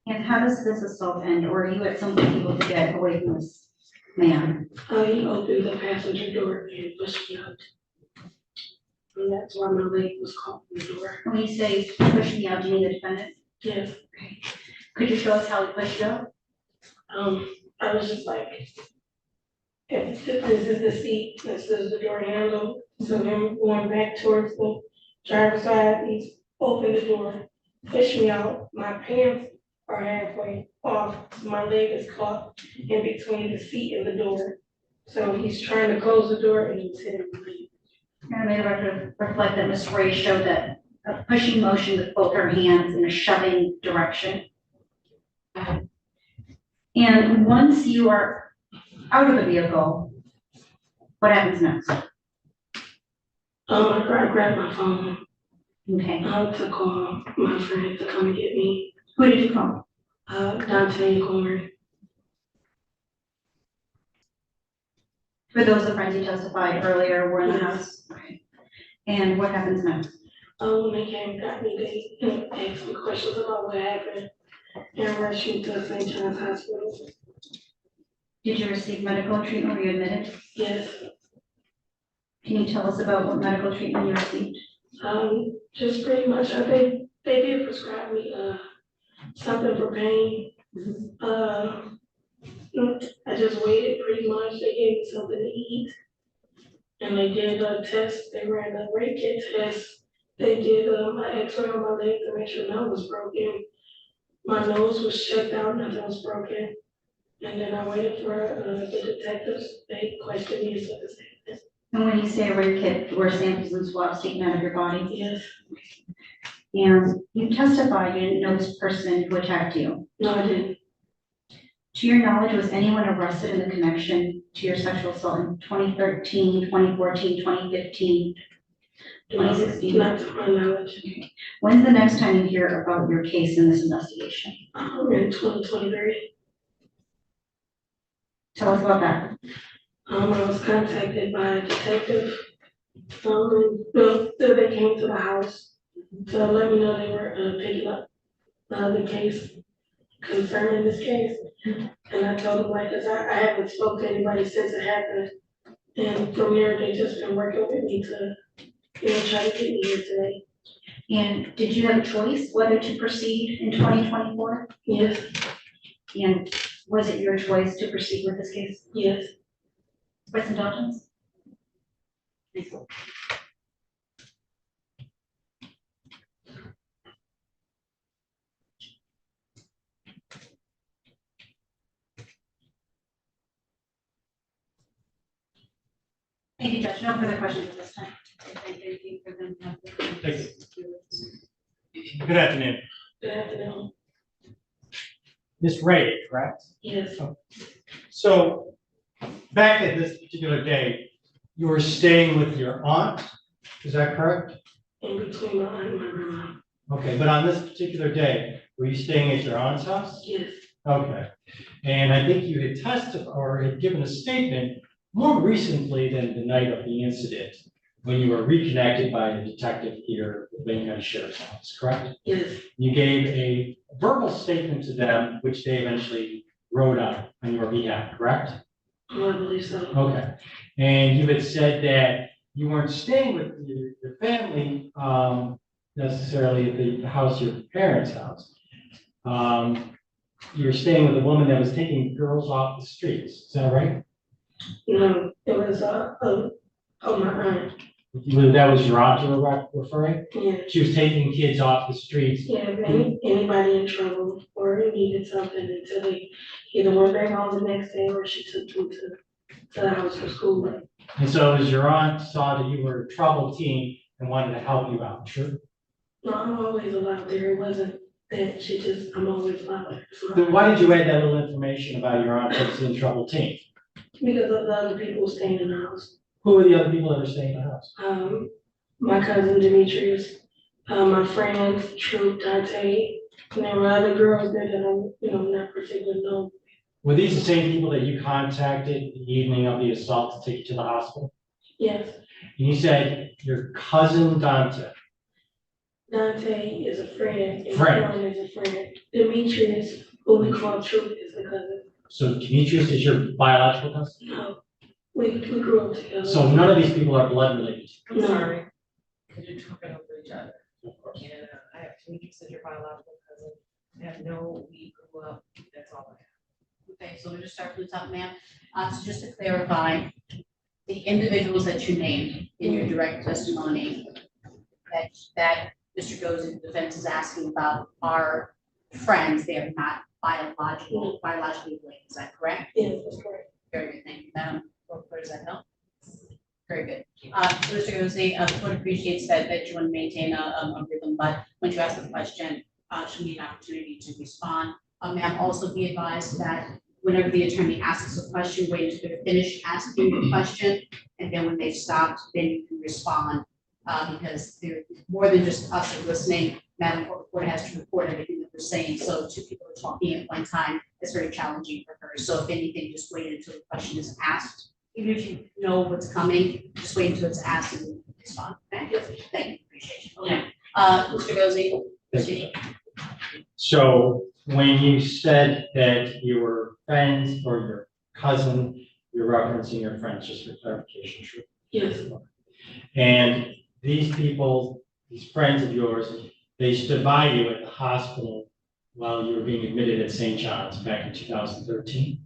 [SPEAKER 11] And how does this assault end? Or are you at some point able to get away from this man?
[SPEAKER 22] He opened the passenger door and pushed me out. And that's why my leg was caught in the door.
[SPEAKER 11] When you say push me out, do you mean the defendant?
[SPEAKER 22] Yes.
[SPEAKER 11] Okay. Could you show us how he pushed you out?
[SPEAKER 22] I was just like, if this is the seat, this is the door handle. So him going back towards the driver's side, he's opened the door, pushed me out, my pants are halfway off, my leg is caught in between the seat and the door. So he's trying to close the door and he's hitting me.
[SPEAKER 11] And may the record reflect that Ms. Ray showed that a pushing motion with both her hands in a shoving direction. And once you are out of the vehicle, what happens next?
[SPEAKER 22] I grabbed my phone.
[SPEAKER 11] Okay.
[SPEAKER 22] To call my friend to come and get me.
[SPEAKER 11] Who did you call?
[SPEAKER 22] Dante and Corey.
[SPEAKER 11] For those of friends you testified earlier were in the house? Okay. And what happens next?
[SPEAKER 22] When they came and got me, they asked me questions about what happened and rushed me to St. John's Hospital.
[SPEAKER 11] Did you receive medical treatment? Were you admitted?
[SPEAKER 22] Yes.
[SPEAKER 11] Can you tell us about what medical treatment you received?
[SPEAKER 22] Just pretty much, I think they did prescribe me, something for pain. I just waited pretty much. They gave me something to eat. And they did a test. They ran a rape kit test. They did an x-ray on my leg to make sure nothing was broken. My nose was checked out, nothing was broken. And then I waited for the detectives. They questioned me and took a statement.
[SPEAKER 11] And when you say a rape kit, were samples and swabs taken out of your body?
[SPEAKER 22] Yes.
[SPEAKER 11] And you testified you didn't know this person who attacked you?
[SPEAKER 22] No, I didn't.
[SPEAKER 11] To your knowledge, was anyone arrested in the connection to your sexual assault in 2013, 2014, 2015, 2016?
[SPEAKER 22] Not to my knowledge.
[SPEAKER 11] Okay. When's the next time you hear about your case in this investigation?
[SPEAKER 22] In 2023.
[SPEAKER 11] Tell us about that.
[SPEAKER 22] I was contacted by a detective. They came to the house to let me know they were picking up the case, confirming this case. And I told them, like, cause I haven't spoken to anybody since it happened. And from there, they just been working with me to, try to get me here today.
[SPEAKER 11] And did you have a choice whether to proceed in 2024?
[SPEAKER 22] Yes.
[SPEAKER 11] And was it your choice to proceed with this case?
[SPEAKER 22] Yes.
[SPEAKER 11] With indulgence? Thank you, Judge. No further questions at this time.
[SPEAKER 2] Thank you. Good afternoon.
[SPEAKER 22] Good afternoon.
[SPEAKER 2] Ms. Ray, correct?
[SPEAKER 22] Yes.
[SPEAKER 2] So back at this particular day, you were staying with your aunt, is that correct?
[SPEAKER 22] In between my aunt and my grandma.
[SPEAKER 2] Okay, but on this particular day, were you staying at your aunt's house?
[SPEAKER 22] Yes.
[SPEAKER 2] Okay, and I think you had testified or had given a statement more recently than the night of the incident, when you were reconnected by a detective here at the Wynn County Sheriff's Office, correct?
[SPEAKER 22] Yes.
[SPEAKER 2] You gave a verbal statement to them, which they eventually wrote up on your behalf, correct?
[SPEAKER 22] I believe so.
[SPEAKER 2] Okay, and you had said that you weren't staying with your family necessarily at the house, your parents' house. You were staying with a woman that was taking girls off the streets, is that right?
[SPEAKER 22] No, it was my aunt.
[SPEAKER 2] That was your aunt you were referring?
[SPEAKER 22] Yeah.
[SPEAKER 2] She was taking kids off the streets.
[SPEAKER 22] Yeah, anybody in trouble or needed something until they either went back home the next day or she took them to the house for school.
[SPEAKER 2] And so as your aunt saw that you were a troubled teen and wanted to help you out, sure?
[SPEAKER 22] No, I'm always allowed there. It wasn't that I'm always allowed there.
[SPEAKER 2] Then why did you add that little information about your aunt that's in troubled teen?
[SPEAKER 22] Because of the other people staying in the house.
[SPEAKER 2] Who are the other people that are staying in the house?
[SPEAKER 22] My cousin Demetrius, my friends, True, Dante, and there were other girls there that I'm, not particularly know.
[SPEAKER 2] Were these the same people that you contacted the evening of the assault to take you to the hospital?
[SPEAKER 22] Yes.
[SPEAKER 2] And you said your cousin Dante.
[SPEAKER 22] Dante is a friend. And
[SPEAKER 2] Friend.
[SPEAKER 22] Quant is a friend. Demetrius, who we call True, is the cousin.
[SPEAKER 2] So Demetrius is your biological cousin?
[SPEAKER 22] No, we grew up together.
[SPEAKER 2] So none of these people are blood related?
[SPEAKER 22] I'm sorry.
[SPEAKER 1] Because you're talking over each other. And I have Demetrius as your biological cousin. I have no, we grew up, that's all I have.
[SPEAKER 13] Okay, so we'll just start from the top, ma'am. So just to clarify, the individuals that you named in your direct testimony that Mr. Goes' defense is asking about are friends, they are not biologically related, is that correct?
[SPEAKER 22] Yes, that's correct.
[SPEAKER 13] Very good, thank you, Madam Clerk, does that help? Very good. Mr. Gozi, the court appreciates that you want to maintain a rhythm, but when you ask the question, should need an opportunity to respond. Ma'am, also be advised that whenever the attorney asks a question, wait until they're finished asking the question, and then when they've stopped, then you can respond, because they're more than just us listening. Madam Court Reporter has to report everything that they're saying, so two people are talking at one time, it's very challenging for her. So if anything, just wait until the question is asked. Even if you know what's coming, just wait until it's asked and respond. Okay? Thank you, appreciate you. Okay. Mr. Gozi, proceed.
[SPEAKER 2] So when you said that you were friends or your cousin, you're referencing your friends, just for clarification, true?
[SPEAKER 22] Yes.
[SPEAKER 2] And these people, these friends of yours, they stood by you at the hospital while you were being admitted at St. John's back in 2013?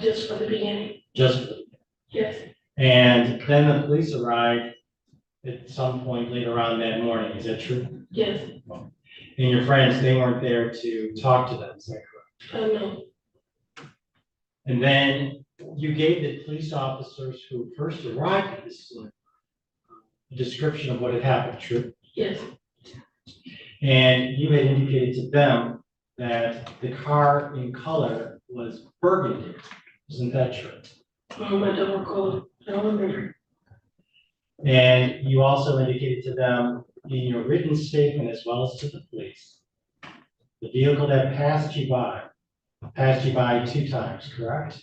[SPEAKER 22] Just for the beginning.
[SPEAKER 2] Just for the beginning.
[SPEAKER 22] Yes.
[SPEAKER 2] And then the police arrived at some point later on that morning, is that true?
[SPEAKER 22] Yes.
[SPEAKER 2] And your friends, they weren't there to talk to them, is that correct?
[SPEAKER 22] No.
[SPEAKER 2] And then you gave the police officers who first arrived at this scene a description of what had happened, true?
[SPEAKER 22] Yes.
[SPEAKER 2] And you had indicated to them that the car in color was burgundy. Isn't that true?
[SPEAKER 22] I don't recall. I don't remember.
[SPEAKER 2] And you also indicated to them in your written statement as well as to the police, the vehicle that passed you by 2 times, correct?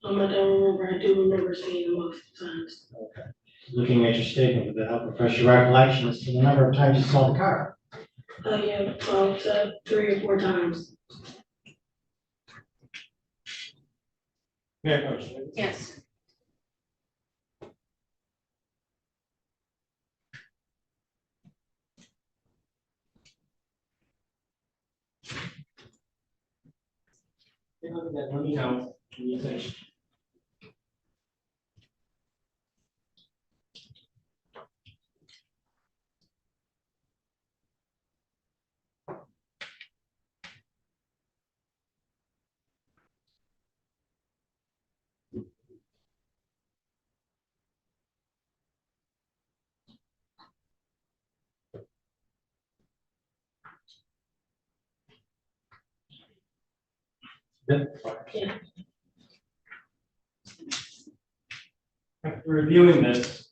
[SPEAKER 22] I don't remember. I do remember seeing it most times.
[SPEAKER 2] Okay. Looking at your statement, would that help refresh your recollection as to the number of times you saw the car?
[SPEAKER 22] Yeah, 3 or 4 times.
[SPEAKER 2] Yeah,
[SPEAKER 13] yes.
[SPEAKER 2] Let me know when you finish.
[SPEAKER 22] Yeah.
[SPEAKER 2] After reviewing this,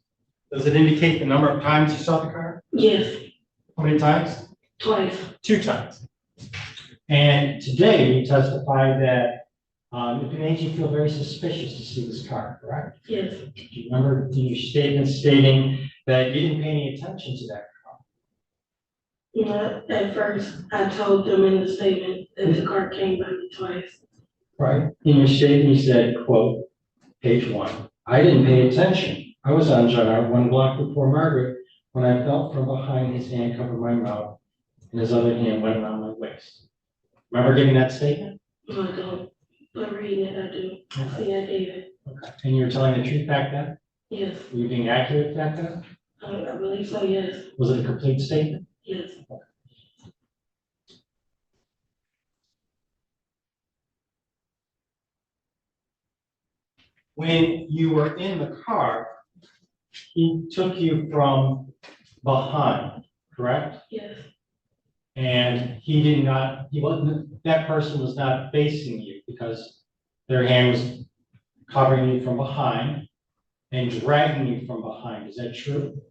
[SPEAKER 2] does it indicate the number of times you saw the car?
[SPEAKER 22] Yes.
[SPEAKER 2] How many times?
[SPEAKER 22] Twice.
[SPEAKER 2] 2 times. And today you testified that it made you feel very suspicious to see this car, correct?
[SPEAKER 22] Yes.
[SPEAKER 2] Do you remember your statement stating that you didn't pay any attention to that car?
[SPEAKER 22] Yeah, at first, I told them in the statement that the car came by me twice.
[SPEAKER 2] Right. In your statement, you said, quote, page 1, I didn't pay attention. I was on John R. 1 block before Margaret when I felt from behind his hand cover my mouth and his other hand went around my waist. Remember giving that statement?
[SPEAKER 22] No, I don't. But reading it, I do.
[SPEAKER 2] Okay.
[SPEAKER 22] See, I gave it.
[SPEAKER 2] Okay. And you were telling the truth back then?
[SPEAKER 22] Yes.
[SPEAKER 2] Were you being accurate back then?
[SPEAKER 22] I believe so, yes.
[SPEAKER 2] Was it a complete statement?
[SPEAKER 22] Yes.
[SPEAKER 2] When you were in the car, he took you from behind, correct?
[SPEAKER 22] Yes.
[SPEAKER 2] And that person was not facing you because their hand was covering you from behind and dragging you from behind. Is that true?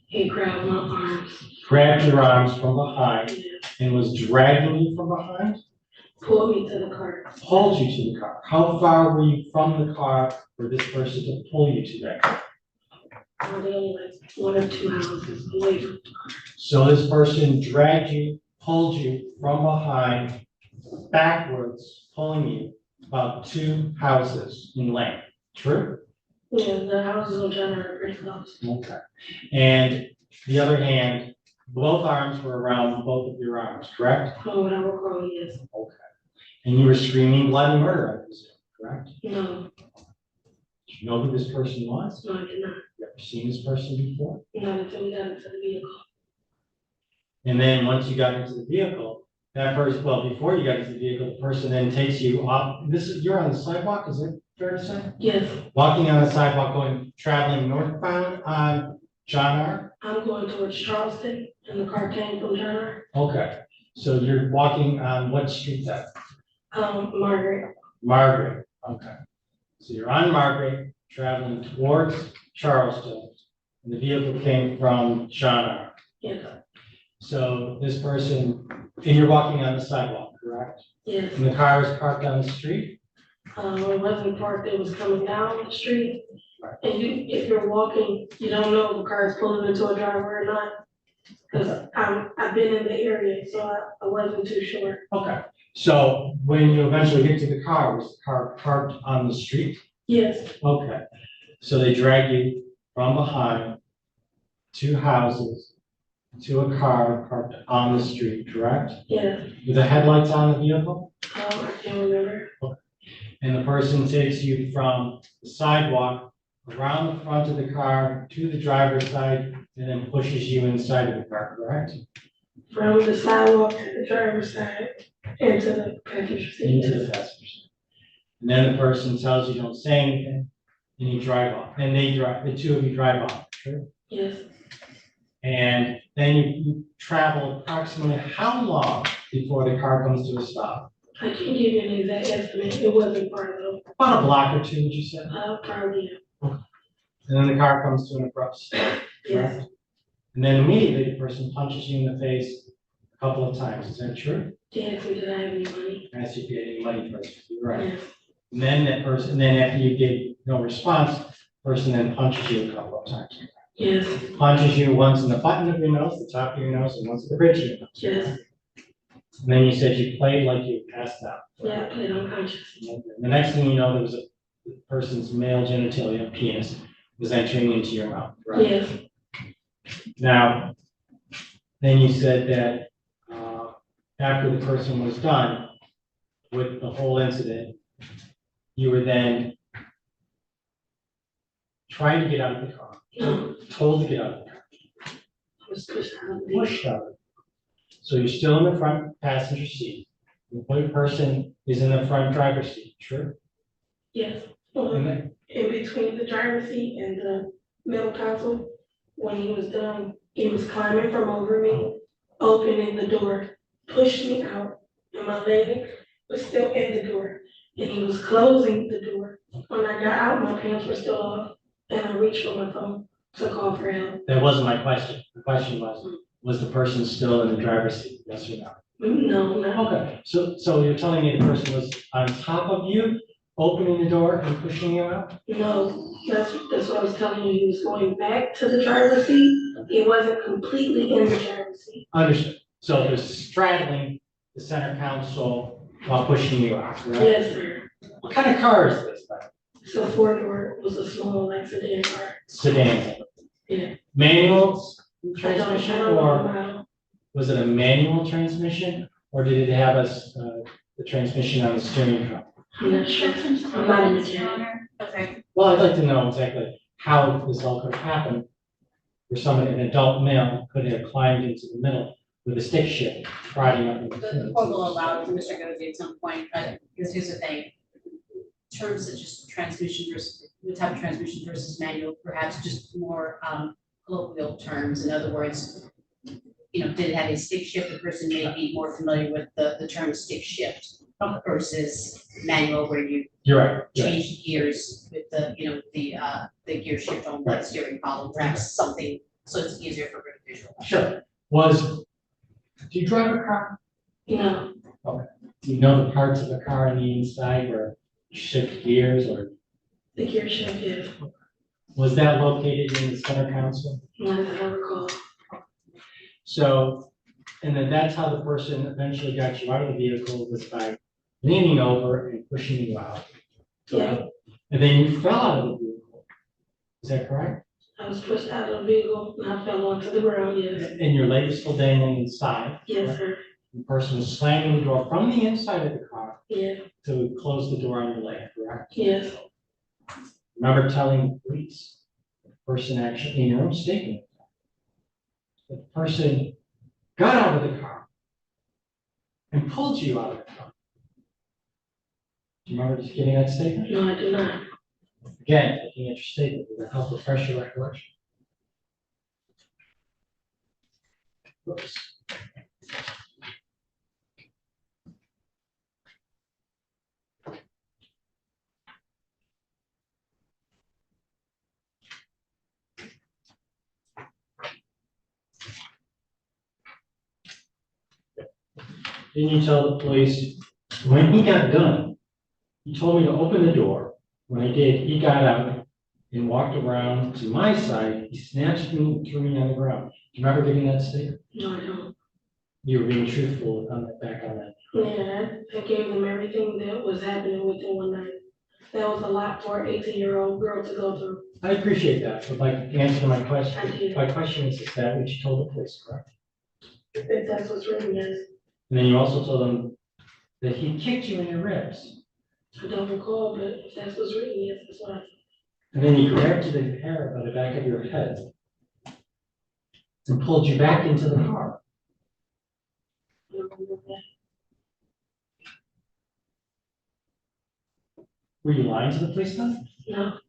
[SPEAKER 22] He grabbed my arms.
[SPEAKER 2] Grabbed your arms from behind and was dragging you from behind?
[SPEAKER 22] Pulled me to the car.
[SPEAKER 2] Pulled you to the car. How far were you from the car for this person to pull you to that car?
[SPEAKER 22] Only like 1 or 2 houses away from the car.
[SPEAKER 2] So this person dragged you, pulled you from behind, backwards, pulling you about 2 houses in length. True?
[SPEAKER 22] Yeah, the houses on John are pretty close.
[SPEAKER 2] Okay. And the other hand, both arms were around both of your arms, correct?
[SPEAKER 22] From what I recall, yes.
[SPEAKER 2] Okay. And you were screaming bloody murder, I presume, correct?
[SPEAKER 22] No.
[SPEAKER 2] Do you know who this person was?
[SPEAKER 22] No, I did not.
[SPEAKER 2] You ever seen this person before?
[SPEAKER 22] Not until we got into the vehicle.
[SPEAKER 2] And then once you got into the vehicle, that person, well, before you got into the vehicle, the person then takes you off. You're on the sidewalk, is it fair to say?
[SPEAKER 22] Yes,
[SPEAKER 2] Walking on the sidewalk, traveling northbound on John R.
[SPEAKER 22] I'm going towards Charleston and the car came from John R.
[SPEAKER 2] Okay, so you're walking on what street then?
[SPEAKER 22] Margaret.
[SPEAKER 2] Margaret, okay. So you're on Margaret, traveling towards Charleston, and the vehicle came from John R.
[SPEAKER 22] Yes,
[SPEAKER 2] So this person, and you're walking on the sidewalk, correct?
[SPEAKER 22] yes.
[SPEAKER 2] And the car is parked on the street?
[SPEAKER 22] It wasn't parked, it was coming down the street. And if you're walking, you don't know if the car is pulling into a driveway or not. Cause I've been in the area, so I wasn't too sure.
[SPEAKER 2] Okay, so when you eventually get to the car, was the car parked on the street?
[SPEAKER 22] Yes,
[SPEAKER 2] Okay, so they drag you from behind two houses to a car parked on the street, correct?
[SPEAKER 22] yes.
[SPEAKER 2] With the headlights on the vehicle?
[SPEAKER 22] I can't remember.
[SPEAKER 2] And the person takes you from the sidewalk around the front of the car to the driver's side and then pushes you inside of the car, correct?
[SPEAKER 22] From the sidewalk to the driver's side into the passenger seat.
[SPEAKER 2] Into the passenger seat. And then the person tells you don't say anything and you drive off. And the two of you drive off, sure?
[SPEAKER 22] Yes,
[SPEAKER 2] And then you travel approximately how long before the car comes to a stop?
[SPEAKER 22] I can't give you an exact estimate, it wasn't part of it.
[SPEAKER 2] About a block or two, would you say?
[SPEAKER 22] Probably,
[SPEAKER 2] And then the car comes to an abrupt stop,
[SPEAKER 22] yes,
[SPEAKER 2] correct? And then immediately the person punches you in the face a couple of times, is that true?
[SPEAKER 22] they asked me, did I have any money?
[SPEAKER 2] Asked you if you had any money first, you're right.
[SPEAKER 22] Yes,
[SPEAKER 2] And then after you gave no response, the person then punches you a couple of times.
[SPEAKER 22] yes,
[SPEAKER 2] Punches you once in the button of your nose, the top of your nose, and once at the bridge of your nose.
[SPEAKER 22] yes,
[SPEAKER 2] And then you said you played like you passed out.
[SPEAKER 22] yeah, I played unconscious.
[SPEAKER 2] The next thing you know, there was a person's male genitalia, penis, was entering into your mouth, right?
[SPEAKER 22] Yes,
[SPEAKER 2] Now, then you said that after the person was done with the whole incident, you were then trying to get out of the car, told to get out of the car.
[SPEAKER 22] I was pushed out.
[SPEAKER 2] Pushed out. So you're still in the front passenger seat. The other person is in the front driver's seat, true?
[SPEAKER 22] Yes,
[SPEAKER 2] And then-
[SPEAKER 22] in between the driver's seat and the middle console, when he was done, he was climbing from over me, opening the door, pushed me out, and my leg was still in the door. And he was closing the door. When I got out, my pants were still off, and I reached for my phone to call for help.
[SPEAKER 2] That wasn't my question. The question was the person still in the driver's seat, yes or no?
[SPEAKER 22] No, no.
[SPEAKER 2] Okay, so you're telling me the person was on top of you, opening the door and pushing you out?
[SPEAKER 22] No, that's what I was telling you, he was going back to the driver's seat, he wasn't completely in the driver's seat.
[SPEAKER 2] Understood. So it was straddling the center console while pushing you out, right?
[SPEAKER 22] Yes, sir.
[SPEAKER 2] What kind of car is this?
[SPEAKER 22] So four-door was a small, like, sedan car.
[SPEAKER 2] Sedan.
[SPEAKER 22] Yeah.
[SPEAKER 2] Manual
[SPEAKER 22] I
[SPEAKER 2] transmission
[SPEAKER 22] don't know
[SPEAKER 2] or
[SPEAKER 22] about-
[SPEAKER 2] was it a manual transmission or did it have the transmission on the steering column?
[SPEAKER 22] I'm not sure. I'm not a mechanic.
[SPEAKER 19] Okay.
[SPEAKER 2] Well, I'd like to know exactly how this all could happen. Where someone, an adult male, could have climbed into the middle with a stick shift, riding up. into
[SPEAKER 13] The court will allow Mr. Gozi at some point, because here's the thing. Terms such as transmission versus, the type of transmission versus manual, perhaps just more colloquial terms. In other words, you know, did it have a stick shift? The person may be more familiar with the term stick shift versus manual, where you
[SPEAKER 2] You're right.
[SPEAKER 13] change gears with the, you know, the gear shift on the steering column, perhaps something, so it's easier for her to visualize.
[SPEAKER 2] Sure. Do you drive a car?
[SPEAKER 22] No,
[SPEAKER 2] Okay. Do you know the parts of the car on the inside where you shift gears or
[SPEAKER 22] the gear shift, yes,
[SPEAKER 2] was that located in the center console?
[SPEAKER 22] not that I recall.
[SPEAKER 2] So, and then that's how the person eventually got you out of the vehicle, was by leaning over and pushing you out.
[SPEAKER 22] Yeah.
[SPEAKER 2] And then you fell out of the vehicle. Is that correct?
[SPEAKER 22] I was pushed out of the vehicle and I fell onto the ground, yes.
[SPEAKER 2] And your leg was still dangling inside.
[SPEAKER 22] Yes, sir.
[SPEAKER 2] The person was slamming the door from the inside of the car
[SPEAKER 22] Yeah,
[SPEAKER 2] to close the door on your leg, correct?
[SPEAKER 22] yes,
[SPEAKER 2] Remember telling the police, the person actually, in your own statement, the person got out of the car and pulled you out of the car. Do you remember just getting that statement?
[SPEAKER 22] No, I do not.
[SPEAKER 2] Again, looking at your statement, will that help refresh your recollection? Oops. Then you tell the police, when he got done, he told me to open the door. When I did, he got out and walked around to my side. He snatched me and threw me on the ground. Do you remember giving that statement?
[SPEAKER 22] No, I don't.
[SPEAKER 2] You were being truthful on that, back on that.
[SPEAKER 22] Yeah, I gave them everything that was happening within one night. That was a lot for an 18-year-old girl to go through.
[SPEAKER 2] I appreciate that, but like, answer my question.
[SPEAKER 22] I did.
[SPEAKER 2] My question is that what you told the police, correct?
[SPEAKER 22] If that's what's written, yes.
[SPEAKER 2] And then you also told them that he kicked you in your ribs.
[SPEAKER 22] I don't recall, but if that's what's written, yes, that's what I said.
[SPEAKER 2] And then he grabbed you the hair by the back of your head and pulled you back into the car.
[SPEAKER 22] I don't remember that.
[SPEAKER 2] Were you lying to the police then?
[SPEAKER 22] No.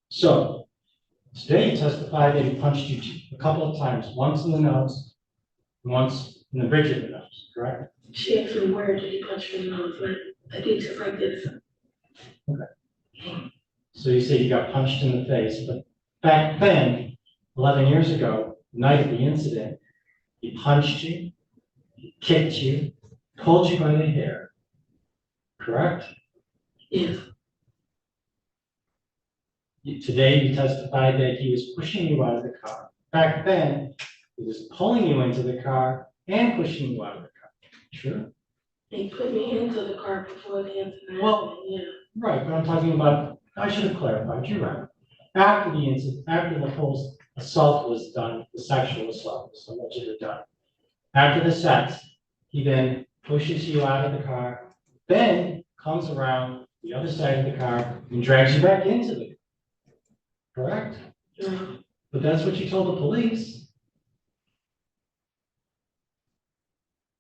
[SPEAKER 2] So, today you testified that he punched you a couple of times, once in the nose, and once in the bridge of the nose, correct?
[SPEAKER 22] She asked me where did he punch me in the nose, but I did just like this.
[SPEAKER 2] Okay. So you say you got punched in the face, but back then, 11 years ago, the night of the incident, he punched you, he kicked you, pulled you by the hair, correct?
[SPEAKER 22] Yes.
[SPEAKER 2] Today you testified that he was pushing you out of the car. Back then, he was pulling you into the car and pushing you out of the car. True?
[SPEAKER 22] He put me into the car before the incident.
[SPEAKER 2] Well,
[SPEAKER 22] yeah.
[SPEAKER 2] Right, but I'm talking about, I should have clarified, you're right. After the incident, after the whole assault was done, the sexual assault was allegedly done. After the sex, he then pushes you out of the car, then comes around the other side of the car and drags you back into the car. Correct?
[SPEAKER 22] No.
[SPEAKER 2] But that's what you told the police.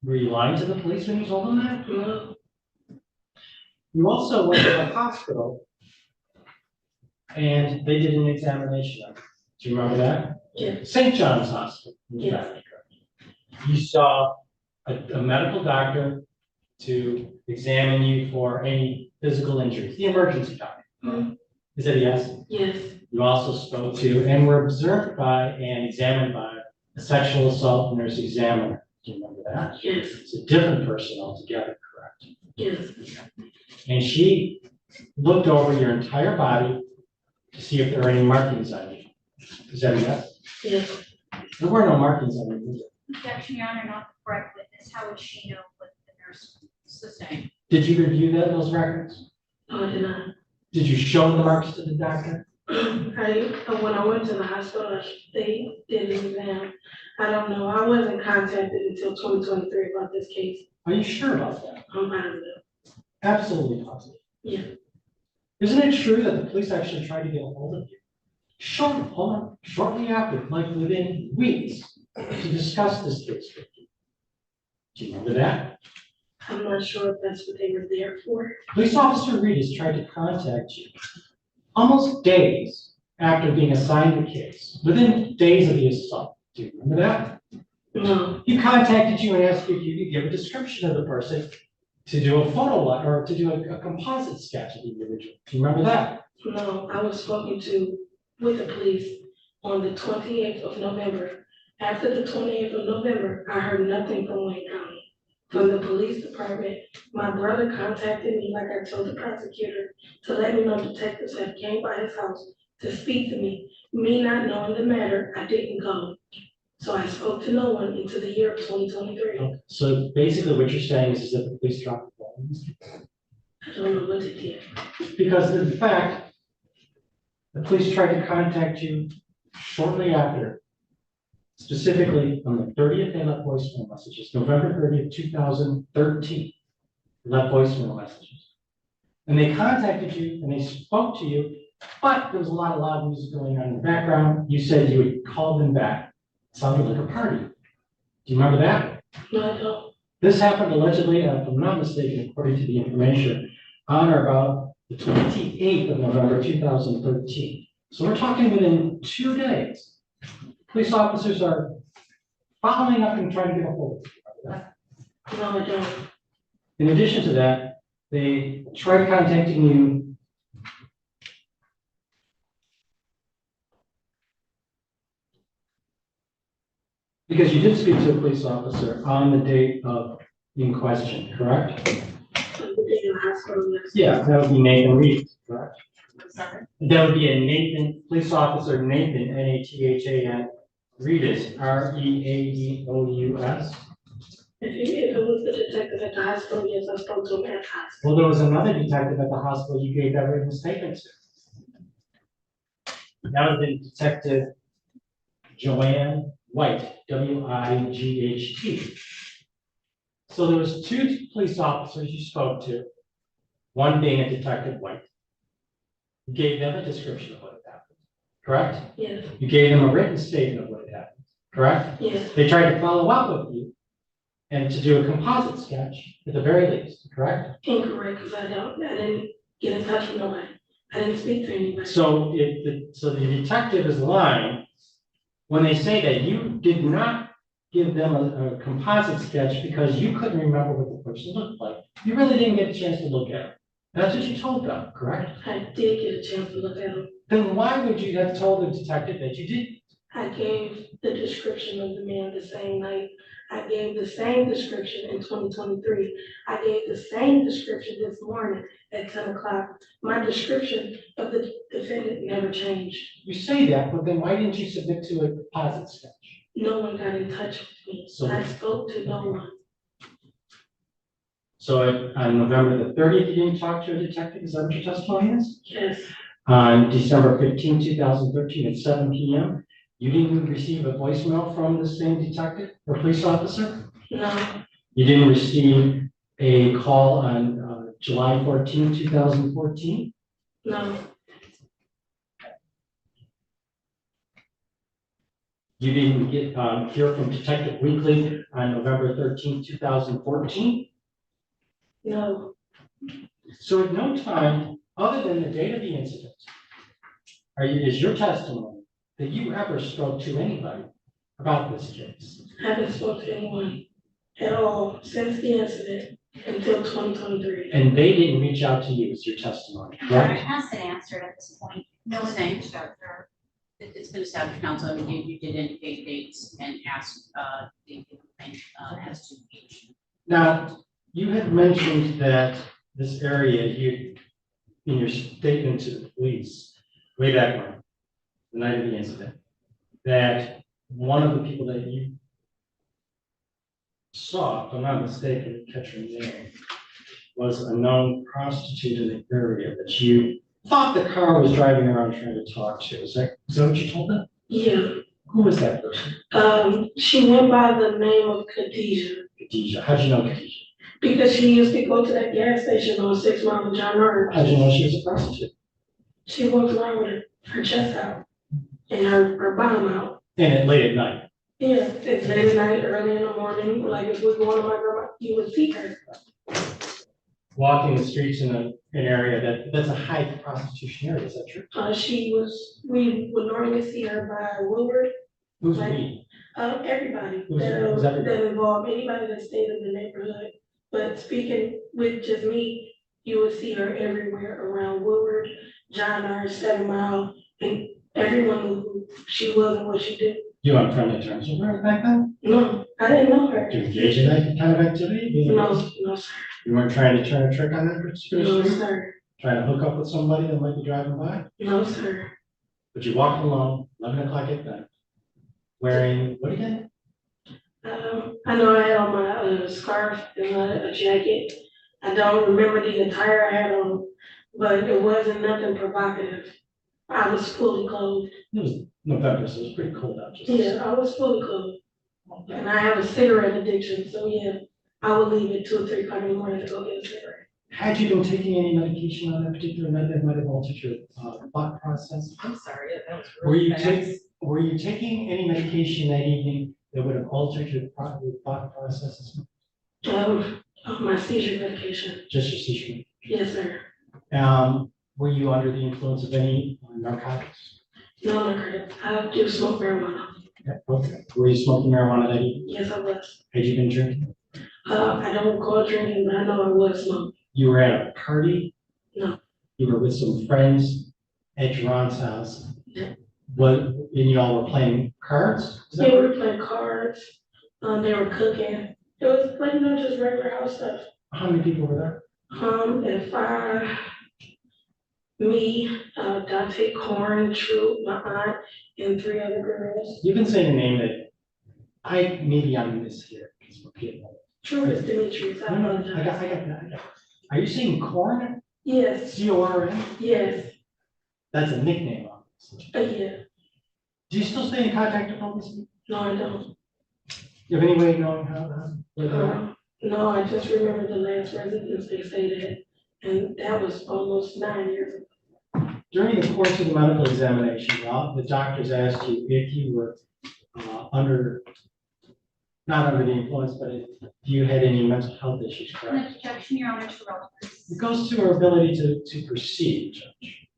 [SPEAKER 2] Were you lying to the police when you told them that?
[SPEAKER 22] No.
[SPEAKER 2] You also went to the hospital and they did an examination of it. Do you remember that?
[SPEAKER 22] Yeah.
[SPEAKER 2] St. John's Hospital.
[SPEAKER 22] Yeah.
[SPEAKER 2] You saw a medical doctor to examine you for any physical injuries, the emergency doctor.
[SPEAKER 22] Mm-hmm.
[SPEAKER 2] Is that a yes?
[SPEAKER 22] Yes.
[SPEAKER 2] You also spoke to and were observed by and examined by a sexual assault nurse examiner. Do you remember that?
[SPEAKER 22] Yes.
[SPEAKER 2] It's a different person altogether, correct?
[SPEAKER 22] Yes.
[SPEAKER 2] And she looked over your entire body to see if there were any markings on you. Is that a yes?
[SPEAKER 22] Yes.
[SPEAKER 2] There were no markings on you, was there?
[SPEAKER 11] Objection, Your Honor, not the correct witness. How would she know what the nurse was saying?
[SPEAKER 2] Did you review those records?
[SPEAKER 22] No, I did not.
[SPEAKER 2] Did you show the marks to the doctor?
[SPEAKER 22] When I went to the hospital, they did an exam. I don't know. I wasn't contacted until 2023 about this case.
[SPEAKER 2] Are you sure about that?
[SPEAKER 22] I'm positive.
[SPEAKER 2] Absolutely positive.
[SPEAKER 22] Yeah.
[SPEAKER 2] Isn't it true that the police actually tried to get a hold of you? Shortly after, like within weeks, to discuss this case with you. Do you remember that?
[SPEAKER 22] I'm not sure if that's what they were there for.
[SPEAKER 2] Police Officer Reedus tried to contact you almost days after being assigned the case, within days of the assault. Do you remember that?
[SPEAKER 22] No.
[SPEAKER 2] He contacted you and asked if you could give a description of the person to do a photo or to do a composite sketch of the individual. Do you remember that?
[SPEAKER 22] No, I was spoken to with the police on the 28th of November. After the 28th of November, I heard nothing from Wayne County. From the police department, my brother contacted me, like I told the prosecutor, to let me know detectives had came by his house to speak to me. Me not knowing the matter, I didn't go. So I spoke to no one into the year of 2023.
[SPEAKER 2] Okay. So basically what you're saying is that the police dropped the ball.
[SPEAKER 22] I don't know what they did.
[SPEAKER 2] Because in fact, the police tried to contact you shortly after. Specifically, on the 30th, they left voicemail messages, November 30th, 2013, they left voicemail messages. And they contacted you and they spoke to you, but there was a lot of loud music going on in the background. You said you would call them back. It sounded like a party.
[SPEAKER 18] Do you remember that?
[SPEAKER 22] No, I don't.
[SPEAKER 18] This happened allegedly, if I'm not mistaken, according to the information, on or about the 28th of November, 2013. So we're talking within 2 days. Police officers are following up and trying to get a hold of you.
[SPEAKER 22] No, I don't.
[SPEAKER 18] In addition to that, they tried contacting you because you did speak to a police officer on the date of in question, correct? Yeah, that would be Nathan Reed, correct? That would be a Nathan, police officer Nathan, Nathan Reedus, Reaeous.
[SPEAKER 22] If it was the detective at the hospital, yes, I spoke to him at the hospital.
[SPEAKER 18] Well, there was another detective at the hospital you gave that written statement to. That would be Detective Joanne White, Wight. So there was 2 police officers you spoke to, one being a Detective White. You gave them a description of what had happened, correct?
[SPEAKER 22] Yes.
[SPEAKER 18] You gave them a written statement of what had happened, correct?
[SPEAKER 22] Yes.
[SPEAKER 18] They tried to follow up with you and to do a composite sketch at the very least, correct?
[SPEAKER 22] Incorrect, because I didn't get in touch with nobody. I didn't speak to anybody.
[SPEAKER 18] So the detective is lying when they say that you did not give them a composite sketch because you couldn't remember what the person looked like. You really didn't get a chance to look at it. That's what you told them, correct?
[SPEAKER 22] I did get a chance to look at him.
[SPEAKER 18] Then why would you have told the detective that you didn't?
[SPEAKER 22] I gave the description of the man the same night. I gave the same description in 2023. I gave the same description this morning at 10 o'clock. My description of the defendant never changed.
[SPEAKER 18] You say that, but then why didn't you submit to a composite sketch?
[SPEAKER 22] No one got in touch with me.
[SPEAKER 18] So-
[SPEAKER 22] I spoke to no one.
[SPEAKER 18] So on November the 30th, you didn't talk to a detective, is that what your testimony is?
[SPEAKER 22] Yes.
[SPEAKER 18] On December 15, 2013 at 7 p.m., you didn't receive a voicemail from the same detective or police officer?
[SPEAKER 22] No.
[SPEAKER 18] You didn't receive a call on July 14, 2014?
[SPEAKER 22] No.
[SPEAKER 18] You didn't get hear from Detective Weekly on November 13, 2014?
[SPEAKER 22] No.
[SPEAKER 18] So at no time, other than the date of the incident, is your testimony that you ever spoke to anybody about this case?
[SPEAKER 22] I haven't spoken to anyone at all since the incident until 2023.
[SPEAKER 18] And they didn't reach out to you, is your testimony, correct?
[SPEAKER 13] Has been answered at this point. No one's reached out there. It's been established, counsel, and you did indicate dates and ask the complaint as to each.
[SPEAKER 18] Now, you had mentioned that this area, you, in your statement to the police, way back when, the night of the incident, that one of the people that you saw, if I'm not mistaken, catch her name, was a known prostitute in the area that you thought the car was driving around trying to talk to. Is that what you told them?
[SPEAKER 22] Yeah.
[SPEAKER 18] Who was that person?
[SPEAKER 22] She went by the name of Khadijah.
[SPEAKER 18] Khadijah. How'd you know Khadijah?
[SPEAKER 22] Because she used to go to that gas station on 6 Mile of John Earth.
[SPEAKER 18] How'd you know she was a prostitute?
[SPEAKER 22] She walked around with her chest out and her bottom out.
[SPEAKER 18] And late at night.
[SPEAKER 22] Yeah, it's late at night, early in the morning, like if we're going to my grandma, you would see her.
[SPEAKER 18] Walking the streets in an area that's a high prostitution area, is that true?
[SPEAKER 22] We would normally see her by Woodward.
[SPEAKER 18] Who's we?
[SPEAKER 22] Everybody
[SPEAKER 18] Who's everybody?
[SPEAKER 22] that involved, anybody that stayed in the neighborhood. But speaking with just me, you would see her everywhere around Woodward, John R., 7 Mile, and everyone knew who she was and what she did.
[SPEAKER 18] You on friendly terms with her back then?
[SPEAKER 22] No, I didn't know her.
[SPEAKER 18] Did you engage in that kind of activity?
[SPEAKER 22] No, sir.
[SPEAKER 18] You weren't trying to turn a trick on that particular
[SPEAKER 22] No,
[SPEAKER 18] street?
[SPEAKER 22] sir.
[SPEAKER 18] Trying to hook up with somebody that might be driving by?
[SPEAKER 22] No, sir.
[SPEAKER 18] But you walked alone, 11 o'clock at night, wearing, what again?
[SPEAKER 22] I know I had on my scarf and a jacket. I don't remember the attire I had on, but it wasn't nothing provocative. I was fully clothed.
[SPEAKER 18] It was November, so it was pretty cold out.
[SPEAKER 22] Yeah, I was fully clothed. And I have a cigarette addiction, so yeah, I would leave at 2 or 3 o'clock in the morning to go get a cigarette.
[SPEAKER 18] Had you been taking any medication on that particular night that might have altered your thought process?
[SPEAKER 9] I'm sorry, that was
[SPEAKER 18] Were
[SPEAKER 9] really
[SPEAKER 18] you
[SPEAKER 9] fast.
[SPEAKER 18] Were you taking any medication that evening that would have altered your thought processes?
[SPEAKER 22] Of my seizure medication.
[SPEAKER 18] Just your seizure?
[SPEAKER 22] Yes, sir.
[SPEAKER 18] Were you under the influence of any narcotics?
[SPEAKER 22] No narcotics. I do smoke marijuana.
[SPEAKER 18] Yeah, okay. Were you smoking marijuana that evening?
[SPEAKER 22] Yes, I was.
[SPEAKER 18] Had you been drinking?
[SPEAKER 22] I don't go drinking, but I know I was smoking.
[SPEAKER 18] You were at a party?
[SPEAKER 22] No.
[SPEAKER 18] You were with some friends at your aunt's house?
[SPEAKER 22] Yeah.
[SPEAKER 18] And y'all were playing cards?
[SPEAKER 22] Yeah, we were playing cards. They were cooking. It was like, just regular house stuff.
[SPEAKER 18] How many people were there?
[SPEAKER 22] Me, Dante, Corn, True, my aunt, and 3 other girls.
[SPEAKER 18] You can say a name that maybe I'm missed here.
[SPEAKER 22] True is Demetrius. I apologize.
[SPEAKER 18] I got that. Are you saying Corn?
[SPEAKER 22] Yes.
[SPEAKER 18] C-O-R-N?
[SPEAKER 22] Yes.
[SPEAKER 18] That's a nickname, obviously.
[SPEAKER 22] Yeah.
[SPEAKER 18] Do you still stay in contact with all these people?
[SPEAKER 22] No, I don't.
[SPEAKER 18] You have any way of knowing where they are?
[SPEAKER 22] No, I just remember the last residence they stayed at, and that was almost 9 years ago.
[SPEAKER 18] During the course of the medical examination, the doctors asked you if you were not under the influence, but if you had any mental health issues,
[SPEAKER 11] An
[SPEAKER 18] correct?
[SPEAKER 11] objection, Your Honor, to relevance.
[SPEAKER 18] It goes to our ability to proceed, Judge.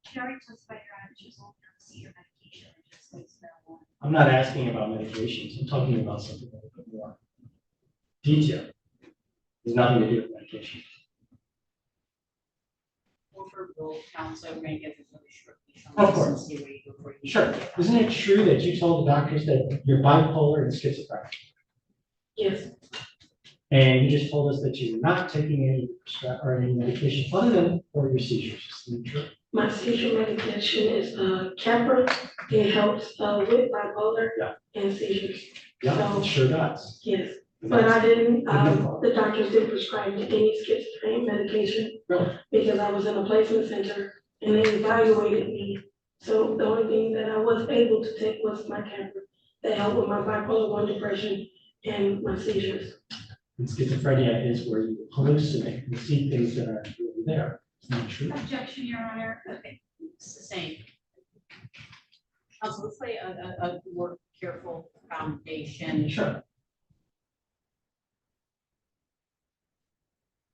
[SPEAKER 11] She already testified, Your Honor, she was only on seizure medication and just takes marijuana.
[SPEAKER 18] I'm not asking about medications. I'm talking about something a little bit more detailed. There's nothing to do with medication.
[SPEAKER 13] Counsel, we're gonna give it really short.
[SPEAKER 18] Of course. Sure. Isn't it true that you told the doctors that you're bipolar and schizophrenic?
[SPEAKER 22] Yes.
[SPEAKER 18] And you just told us that you're not taking any medication other than for your seizures. Isn't it true?
[SPEAKER 22] My seizure medication is Keppra. It helps with bipolar and seizures.
[SPEAKER 18] Yeah,
[SPEAKER 22] So,
[SPEAKER 18] it sure does.
[SPEAKER 22] yes. But I didn't, the doctors didn't prescribe me any schizophrenia medication because I was in a placement center and they evaluated me. So the only thing that I was able to take was my Keppra that helped with my bipolar 1 depression and my seizures.
[SPEAKER 18] And schizophrenia is where you hallucinate and see things that aren't really there. Isn't that true?
[SPEAKER 11] Objection, Your Honor.
[SPEAKER 13] Okay, it's the same. Also, let's lay a more careful foundation.
[SPEAKER 18] Sure.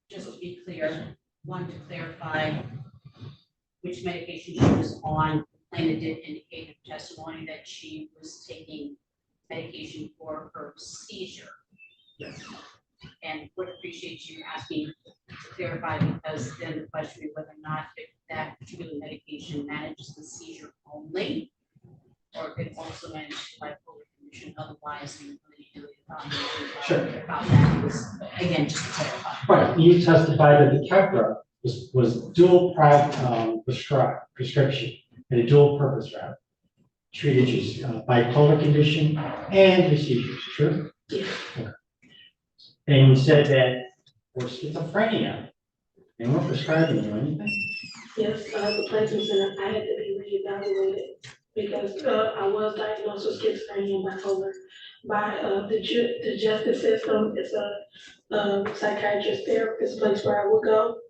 [SPEAKER 13] Just to be clear, one, to clarify which medication she was on. The plaintiff did indicate in her testimony that she was taking medication for her seizure.
[SPEAKER 18] Yes.
[SPEAKER 13] And would appreciate you asking to clarify, because then the question is whether or not if that particular medication manages the seizure only, or if it also manages bipolar condition otherwise.
[SPEAKER 18] Sure.
[SPEAKER 13] About that was, again, just to clarify.
[SPEAKER 18] Right, you testified that the Keppra was dual prescription and a dual purpose route. Treated your bipolar condition and your seizures, true?
[SPEAKER 22] Yes.
[SPEAKER 18] Okay. And you said that for schizophrenia, they weren't prescribing you anything?
[SPEAKER 22] Yes, the placement center, I had to be reevaluated because I was diagnosed with schizophrenia and bipolar by the justice system. It's a psychiatrist therapist place where I would go.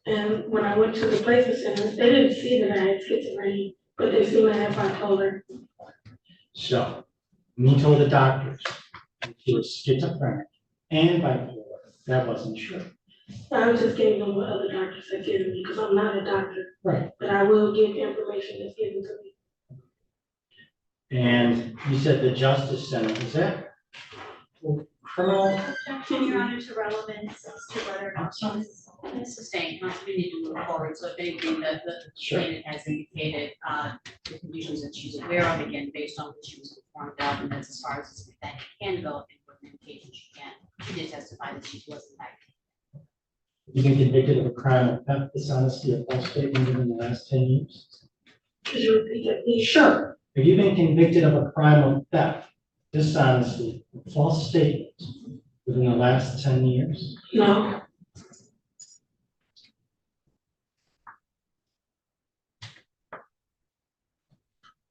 [SPEAKER 22] And when I went to the placement center, they didn't see that I had schizophrenia, but they see that I had bipolar.
[SPEAKER 18] So, when you told the doctors that you were schizophrenic and bipolar, that wasn't true.
[SPEAKER 22] I was just giving them what other doctors had given me because I'm not a doctor.
[SPEAKER 18] Right.
[SPEAKER 22] But I will give information that's given to me.
[SPEAKER 18] And you said the Justice Center, is that criminal?
[SPEAKER 11] Objection, Your Honor, to relevance as to whether or not she was.
[SPEAKER 13] It's sustained, we need to move forward, so if anything that the plaintiff has indicated, the conditions that she's aware of, again, based on what she was informed of, and that's as far as that can go, and what medication she can. She did testify that she wasn't back.
[SPEAKER 18] You've been convicted of a crime of theft, dishonesty, or false statement within the last 10 years?
[SPEAKER 22] Could you repeat that, please?
[SPEAKER 18] Sure. Have you been convicted of a crime of theft, dishonesty, or false statement within the last 10 years?
[SPEAKER 22] No.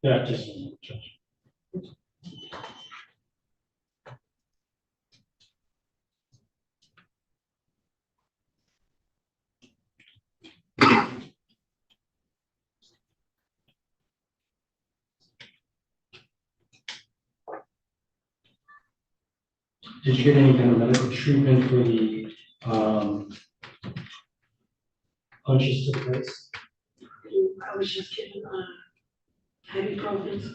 [SPEAKER 18] Yeah, just a minute, Judge. Did you get any kind of medical treatment for the punches to the face?
[SPEAKER 22] I was just given, ibuprofen.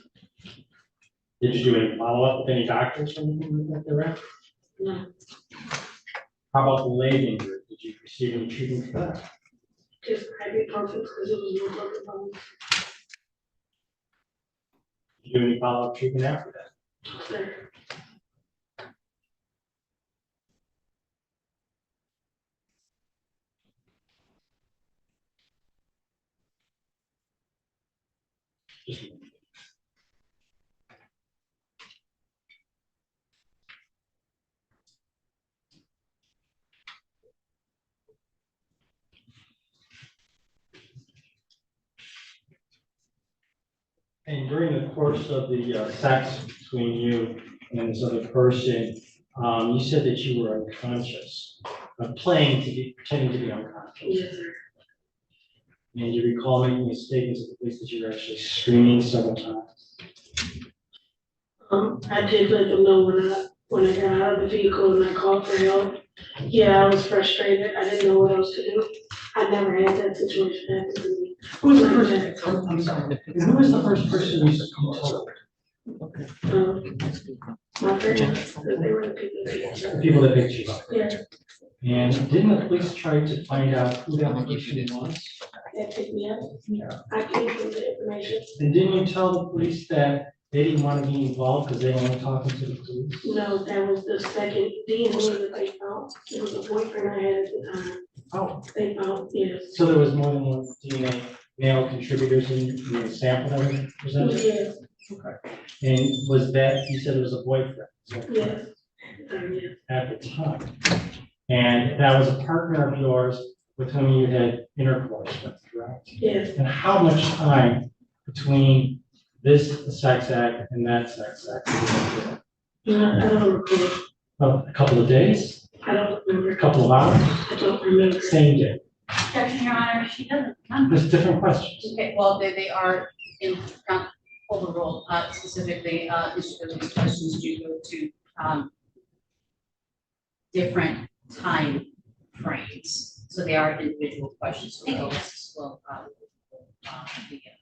[SPEAKER 18] Did you do any follow-up with any doctors or anything like that there?
[SPEAKER 22] No,
[SPEAKER 18] How about the leg injury? Did you receive any treatment for that?
[SPEAKER 22] just ibuprofen because it was no broken bones.
[SPEAKER 18] Did you do any follow-up treatment after that?
[SPEAKER 22] Sir.
[SPEAKER 18] Just a minute. And during the course of the sex between you and this other person, you said that you were unconscious, pretending to be unconscious.
[SPEAKER 22] Yes, sir.
[SPEAKER 18] And you recall making a statement to the police that you were actually screaming several times.
[SPEAKER 22] I did let them know when I got out of the vehicle and I called for help. Yeah, I was frustrated. I didn't know what else to do. I never had that situation happen to me.
[SPEAKER 18] Who was the first? I'm sorry. Who was the first person you told?
[SPEAKER 22] My parents, they were the people that picked
[SPEAKER 18] The people that picked you up.
[SPEAKER 22] Yeah,
[SPEAKER 18] And didn't the police try to find out who that person was?
[SPEAKER 22] they picked me up. I gave them the information.
[SPEAKER 18] And didn't you tell the police that they didn't want to be involved because they were only talking to the police?
[SPEAKER 22] No, that was the second DNA that they found. It was a boyfriend I had at the time.
[SPEAKER 18] Oh.
[SPEAKER 22] They found, yes.
[SPEAKER 18] So there was more than one DNA male contributors in the sample that was presented?
[SPEAKER 22] Yes.
[SPEAKER 18] Okay. And was that, you said it was a boyfriend? So
[SPEAKER 22] Yes. Yes.
[SPEAKER 18] at the time. And that was a partner of yours with whom you had intercourse with, correct?
[SPEAKER 22] Yes.
[SPEAKER 18] And how much time between this sex act and that sex act did you have?
[SPEAKER 22] I don't recall.
[SPEAKER 18] Oh, a couple of days?
[SPEAKER 22] I don't remember.
[SPEAKER 18] A couple of hours?
[SPEAKER 22] I don't remember.
[SPEAKER 18] Same day?
[SPEAKER 13] Objection, Your Honor, she doesn't remember.
[SPEAKER 18] There's different questions.
[SPEAKER 13] Okay, well, they are in overall, specifically, these questions do go to, different time frames. So they are individual questions, so those will, begin.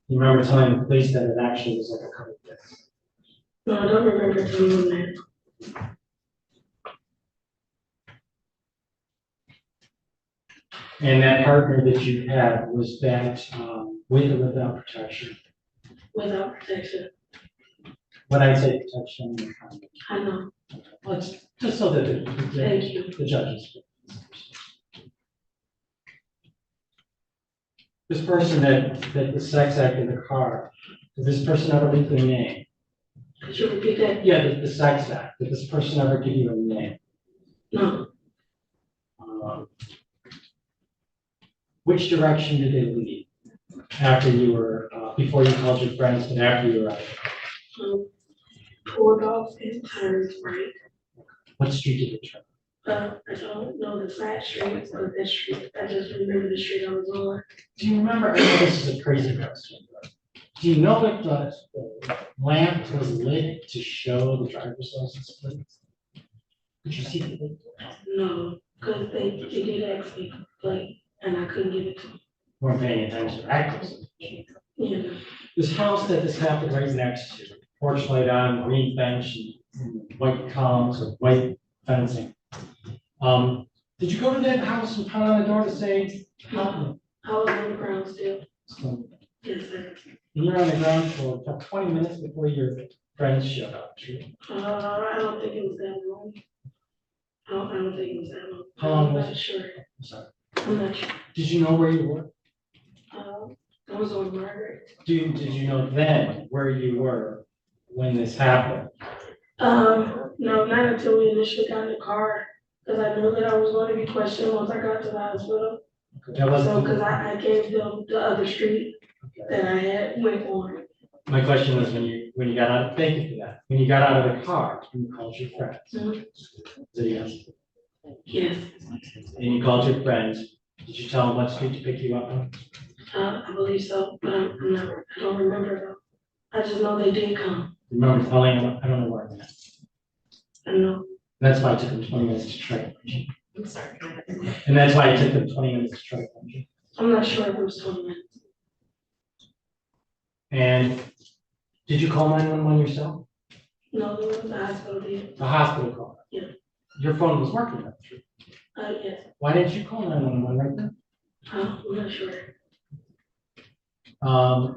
[SPEAKER 18] You remember telling the police that it actually was like a couple of days?
[SPEAKER 22] No, I don't remember doing that.
[SPEAKER 18] And that partner that you had, was that with or without protection?
[SPEAKER 22] Without protection.
[SPEAKER 18] When I say protection,
[SPEAKER 22] I know.
[SPEAKER 18] well, it's just so that
[SPEAKER 22] Thank you.
[SPEAKER 18] the judges. This person that the sex act in the car, did this person ever leave their name?
[SPEAKER 22] Could you repeat that?
[SPEAKER 18] Yeah, the sex act, did this person ever give you a name?
[SPEAKER 22] No.
[SPEAKER 18] Which direction did they lead after you were, before you called your friends and after you were out?
[SPEAKER 22] Pulled off and turned right.
[SPEAKER 18] What street did you turn?
[SPEAKER 22] I don't know the side street or this street. I just remember the street I was on.
[SPEAKER 18] Do you remember, I know this is a crazy question, but do you know if the lamp was lit to show the driver's license plate? Did you see the plate?
[SPEAKER 22] No, because they did ask me for the plate and I couldn't give it to them.
[SPEAKER 18] Weren't paying attention, actors.
[SPEAKER 22] Yeah.
[SPEAKER 18] This house that this happened right next to, porch light on, green bench, and white columns with white fencing. Did you go to that house and pound on the door to say, how?
[SPEAKER 22] I was on the ground still.
[SPEAKER 18] So,
[SPEAKER 22] Yes, sir.
[SPEAKER 18] you were on the ground for about 20 minutes before your friends showed up, true?
[SPEAKER 22] I don't think it was that long. I don't think it was that long.
[SPEAKER 18] How long
[SPEAKER 22] I'm
[SPEAKER 18] was
[SPEAKER 22] not
[SPEAKER 18] it?
[SPEAKER 22] sure.
[SPEAKER 18] I'm sorry.
[SPEAKER 22] I'm not sure.
[SPEAKER 18] Did you know where you were?
[SPEAKER 22] I was on Margaret.
[SPEAKER 18] Did you know then where you were when this happened?
[SPEAKER 22] No, not until we initially got in the car, because I knew that I was going to be questioned once I got to the hospital.
[SPEAKER 18] That was
[SPEAKER 22] So, because I gave them the other street that I had went on.
[SPEAKER 18] my question was when you got out, thank you for that. When you got out of the car, you called your friends.
[SPEAKER 22] Mhm.
[SPEAKER 18] Is it yes?
[SPEAKER 22] Yes,
[SPEAKER 18] And you called your friends. Did you tell them what street to pick you up on?
[SPEAKER 22] I believe so, but I don't remember though. I just know they did come.
[SPEAKER 18] Remember telling him, I don't know where I'm at.
[SPEAKER 22] I know.
[SPEAKER 18] That's why it took him 20 minutes to try.
[SPEAKER 22] I'm sorry.
[SPEAKER 18] And that's why it took him 20 minutes to try.
[SPEAKER 22] I'm not sure if it was 20 minutes.
[SPEAKER 18] And did you call 911 yourself?
[SPEAKER 22] No, the hospital did.
[SPEAKER 18] The hospital called?
[SPEAKER 22] Yeah.
[SPEAKER 18] Your phone was working, that's true.
[SPEAKER 22] Yes.
[SPEAKER 18] Why didn't you call 911 right then?
[SPEAKER 22] I'm not sure.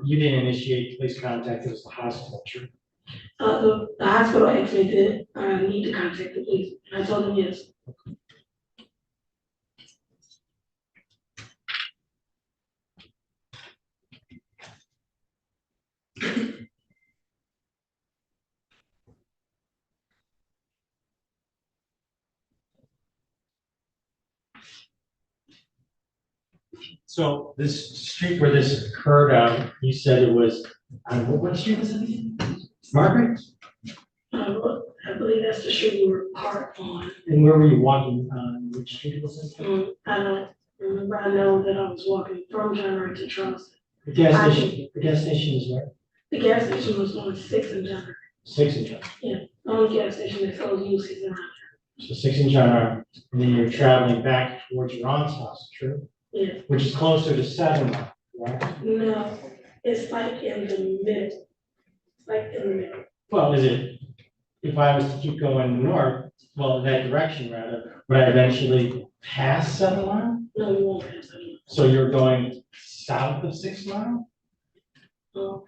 [SPEAKER 18] You didn't initiate police contact, it was the hospital, true?
[SPEAKER 22] The hospital asked me did I need to contact the police, and I told them yes.
[SPEAKER 18] So this street where this occurred, you said it was, what street was it again? Margaret?
[SPEAKER 22] I believe that's the street we were parked on.
[SPEAKER 18] And where were you walking on, which street was it?
[SPEAKER 22] I don't remember. I know that I was walking from January to Charleston.
[SPEAKER 18] The gas station is where?
[SPEAKER 22] The gas station was on 6 and January.
[SPEAKER 18] 6 and January.
[SPEAKER 22] Yeah, the only gas station that sells UCs around here.
[SPEAKER 18] So 6 and January, and then you're traveling back towards your aunt's house, true?
[SPEAKER 22] Yeah.
[SPEAKER 18] Which is closer to 7, right?
[SPEAKER 22] No, it's like in the middle. It's like in the middle.
[SPEAKER 18] Well, is it, if I was to keep going north, well, that direction rather, would I eventually pass 7 Mile?
[SPEAKER 22] No, you won't pass 7 Mile.
[SPEAKER 18] So you're going south of 6 Mile?
[SPEAKER 22] Oh.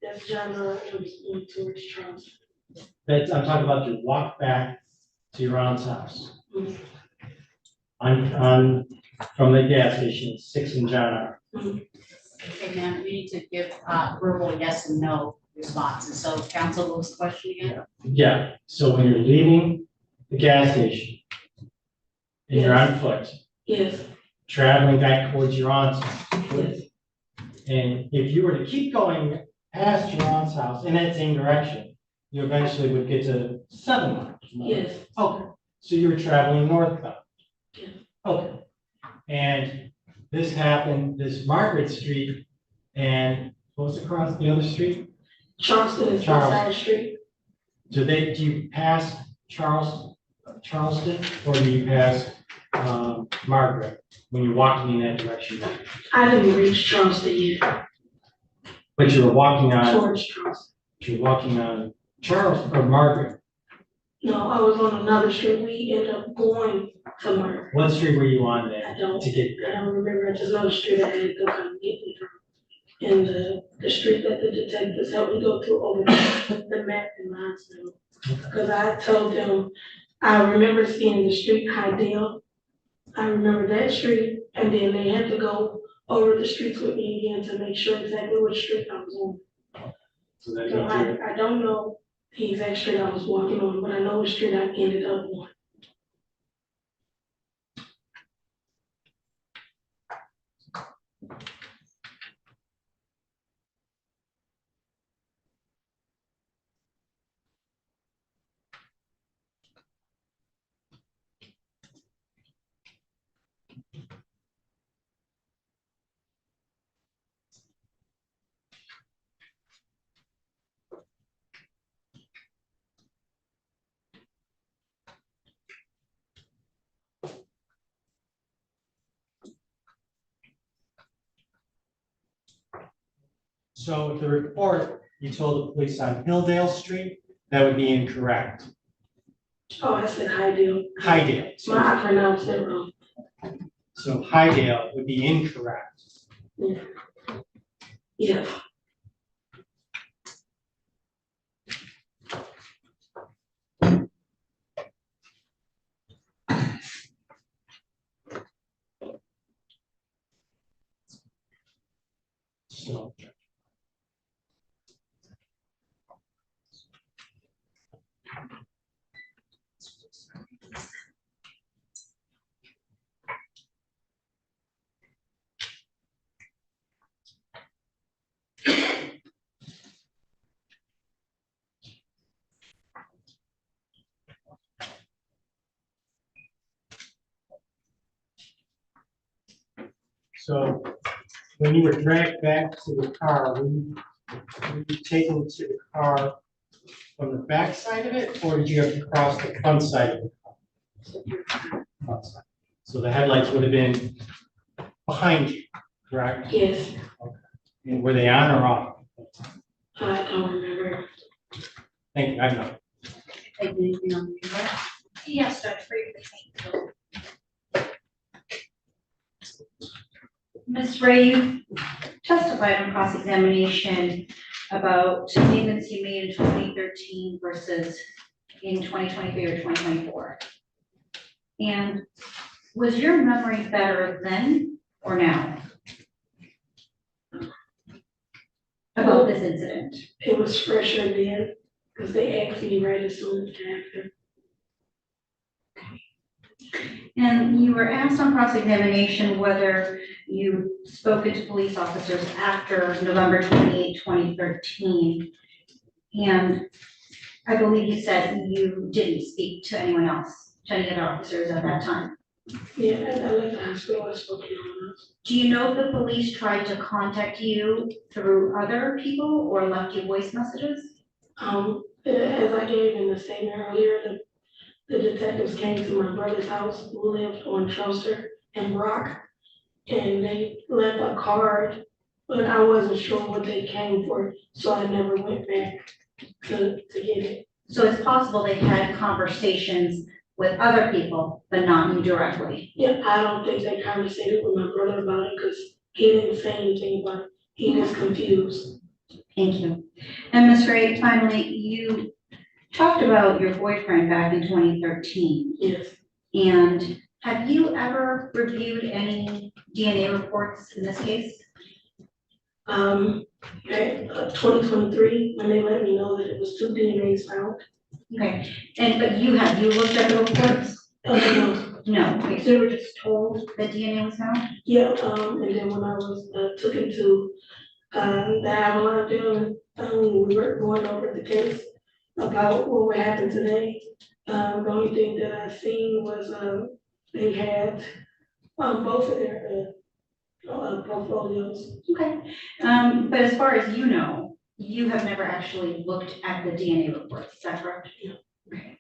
[SPEAKER 22] That's January, it was going towards Charleston.
[SPEAKER 18] That's, I'm talking about your walk back to your aunt's house.
[SPEAKER 22] Mhm.
[SPEAKER 18] From the gas station, 6 and John.
[SPEAKER 13] Okay, ma'am, we need to give verbal yes and no responses. So council, what was the question again?
[SPEAKER 18] Yeah, so when you're leaving the gas station and you're on foot,
[SPEAKER 22] Yes.
[SPEAKER 18] traveling back towards your aunt's house.
[SPEAKER 22] Yes.
[SPEAKER 18] And if you were to keep going past your aunt's house in that same direction, you eventually would get to 7 Mile.
[SPEAKER 22] Yes.
[SPEAKER 18] Okay, so you were traveling northbound.
[SPEAKER 22] Yes.
[SPEAKER 18] Okay. And this happened, this Margaret Street, and what was across the other street?
[SPEAKER 22] Charleston is South Street.
[SPEAKER 18] Do you pass Charleston, or do you pass Margaret when you're walking in that direction?
[SPEAKER 22] I didn't reach Charleston yet.
[SPEAKER 18] But you were walking on.
[SPEAKER 22] Towards Charleston.
[SPEAKER 18] You're walking on Charles or Margaret.
[SPEAKER 22] No, I was on another street. We ended up going to Margaret.
[SPEAKER 18] What street were you on there?
[SPEAKER 22] I don't
[SPEAKER 18] there?
[SPEAKER 22] remember. I just know the street I had to go kind of get me from. And the street that the detectives helped me go to over the map in Limestone. Because I told them, I remember seeing the street Hydale. I remember that street, and then they had to go over the streets with me again to make sure exactly which street I was on. So I don't know the exact street I was walking on, but I know which street I ended up on.
[SPEAKER 2] So the report, you told the police on Hilldale Street, that would be incorrect.
[SPEAKER 22] Oh, I said Hydale.
[SPEAKER 2] Hydale.
[SPEAKER 22] I pronounced it wrong.
[SPEAKER 2] So Hydale would be incorrect.
[SPEAKER 22] Yeah. Yeah.
[SPEAKER 2] So. So when you were dragged back to the car, were you taken to the car from the back side of it, or did you have to cross the front side of the car? Front side. So the headlights would have been behind you, correct?
[SPEAKER 22] Yes,
[SPEAKER 2] And were they on or off?
[SPEAKER 22] I don't remember.
[SPEAKER 2] Thank you, I know.
[SPEAKER 13] Anything on the record?
[SPEAKER 11] Yes, Judge, briefly, thank you. Ms. Ray, you testified on cross-examination about statements you made in 2013 versus in 2023 or 2024. And was your memory better then or now about this incident?
[SPEAKER 22] It was fresher then, because they asked me right as soon as after.
[SPEAKER 11] And you were asked on cross-examination whether you spoken to police officers after November 28, 2013. And I believe you said you didn't speak to anyone else, to any other officers at that time.
[SPEAKER 22] Yeah, and I left the hospital, I spoke to no one else.
[SPEAKER 11] Do you know if the police tried to contact you through other people or left you voice messages?
[SPEAKER 22] As I gave in the statement earlier, the detectives came to my brother's house, who lived on Troster and Brock, and they left a card, but I wasn't sure what they came for, so I never went back to get it.
[SPEAKER 11] So it's possible they had conversations with other people, but not you directly.
[SPEAKER 22] Yeah, I don't think they conversated with my brother about it, because he didn't say anything about it, he was confused.
[SPEAKER 11] Thank you. And Ms. Ray, finally, you talked about your boyfriend back in 2013.
[SPEAKER 22] Yes.
[SPEAKER 11] And have you ever reviewed any DNA reports in this case?
[SPEAKER 22] At 2023, when they let me know that it was 2 DNAs found.
[SPEAKER 11] Okay, but you looked at the reports?
[SPEAKER 22] No.
[SPEAKER 11] No, okay, so you were just told that DNA was found?
[SPEAKER 22] Yeah, and then when I was took into the Avalon building, we were going over the case about what would happen today. The only thing that I seen was they had both of their portfolios.
[SPEAKER 11] Okay, but as far as you know, you have never actually looked at the DNA reports, is that correct?
[SPEAKER 22] Yeah.
[SPEAKER 11] Okay.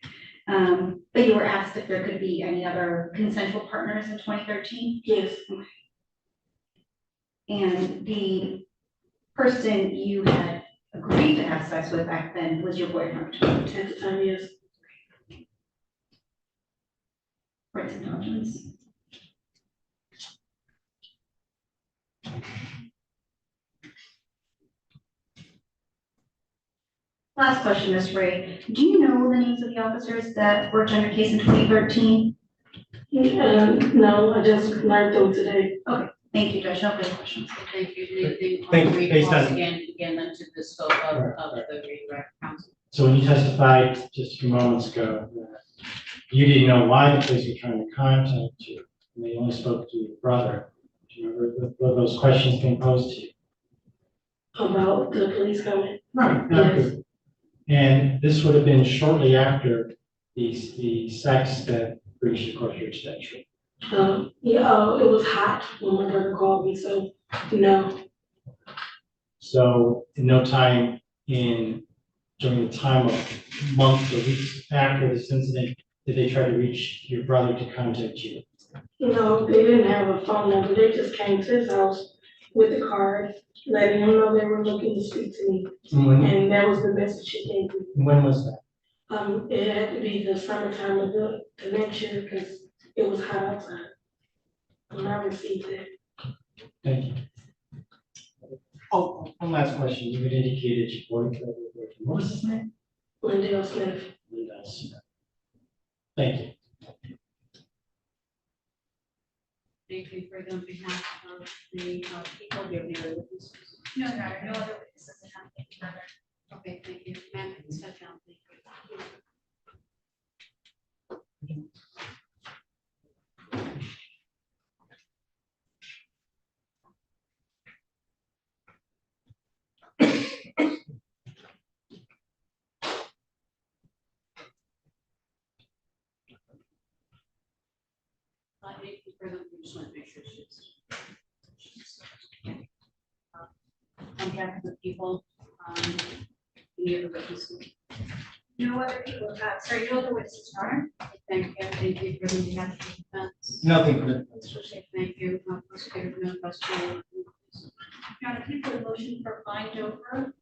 [SPEAKER 11] But you were asked if there could be any other consensual partners in 2013?
[SPEAKER 22] Yes.
[SPEAKER 11] Okay. And the person you had agreed to have sex with back then was your boyfriend?
[SPEAKER 22] At the time, yes.
[SPEAKER 11] Rights intelligence. Last question, Ms. Ray. Do you know the names of the officers that worked on your case in 2013?
[SPEAKER 22] No, I just learned them today.
[SPEAKER 11] Okay, thank you, Judge. No further questions.
[SPEAKER 13] Thank you. Anything
[SPEAKER 2] Thank
[SPEAKER 13] on
[SPEAKER 2] you.
[SPEAKER 13] the
[SPEAKER 2] Based
[SPEAKER 13] recalls
[SPEAKER 2] on-
[SPEAKER 13] again into the scope of the redirect counsel?
[SPEAKER 18] So when you testified just a few moments ago, you didn't know why the police were trying to contact you, and they only spoke to your brother. Do you remember what those questions being posed to you?
[SPEAKER 22] About the police coming?
[SPEAKER 18] Right.
[SPEAKER 22] Yes.
[SPEAKER 18] And this would have been shortly after the sex that breached the court jurisdiction.
[SPEAKER 22] It was hot when my brother called me, so no.
[SPEAKER 18] So in no time during the time of months or weeks after this incident, did they try to reach your brother to contact you?
[SPEAKER 22] No, they didn't have a phone number. They just came to his house with the card, letting him know they were looking to speak to me. And that was the message she gave me.
[SPEAKER 18] When was that?
[SPEAKER 22] It had to be the summertime of the next year, because it was hot outside when I received it.
[SPEAKER 18] Thank you. Oh, one last question. You had indicated your boyfriend. What was his name?
[SPEAKER 22] Lindell Smith.
[SPEAKER 18] Lindell Smith. Thank you.
[SPEAKER 13] Anything further on behalf of the people, your witnesses?
[SPEAKER 11] No, no other witnesses have anything further.
[SPEAKER 13] Okay, thank you. Ma'am, step down, please. Anything further? We just want to make sure she's. from the people, any of the witnesses?
[SPEAKER 11] No other people, sorry, no other witnesses, Your Honor.
[SPEAKER 13] Thank you for the behalf of the defense.
[SPEAKER 2] Nothing for the.
[SPEAKER 13] Okay, thank you, prosecutor, no question.
[SPEAKER 11] Your Honor, people in motion for bind over,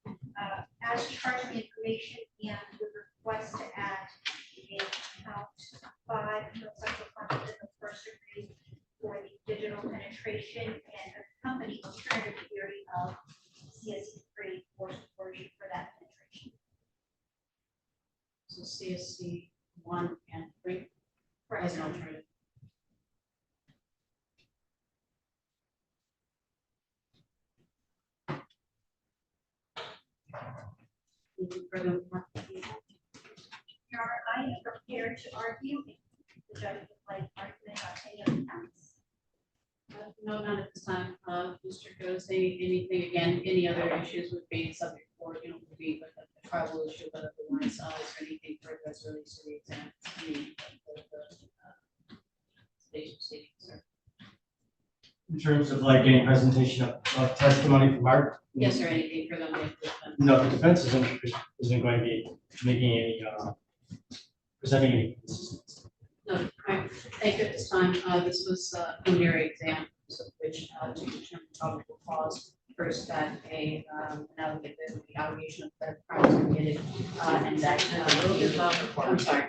[SPEAKER 11] as charging information and with request to add a count 5, no sexual contact in the first degree for the digital penetration and accompanying alternative theory of CSC3 force coercion for that penetration.
[SPEAKER 13] So CSC 1 and 3 as an alternative.
[SPEAKER 11] Your Honor, I am prepared to argue. The judge would like argument on any of the counts.
[SPEAKER 13] No, not at this time. Mr. Gozi, anything, again, any other issues would be subject for, would be like a tribal issue, but otherwise, is there anything further as relates to the exam? Stage proceedings, sir?
[SPEAKER 2] In terms of like any presentation of testimony from our.
[SPEAKER 13] Yes, or anything for them?
[SPEAKER 2] No, the defense isn't going to be making any, presenting any.
[SPEAKER 13] No, all right. Thank you at this time. This was a preliminary exam, which to determine probable cause. First, that the allegation of that crime was committed, and that I'm sorry.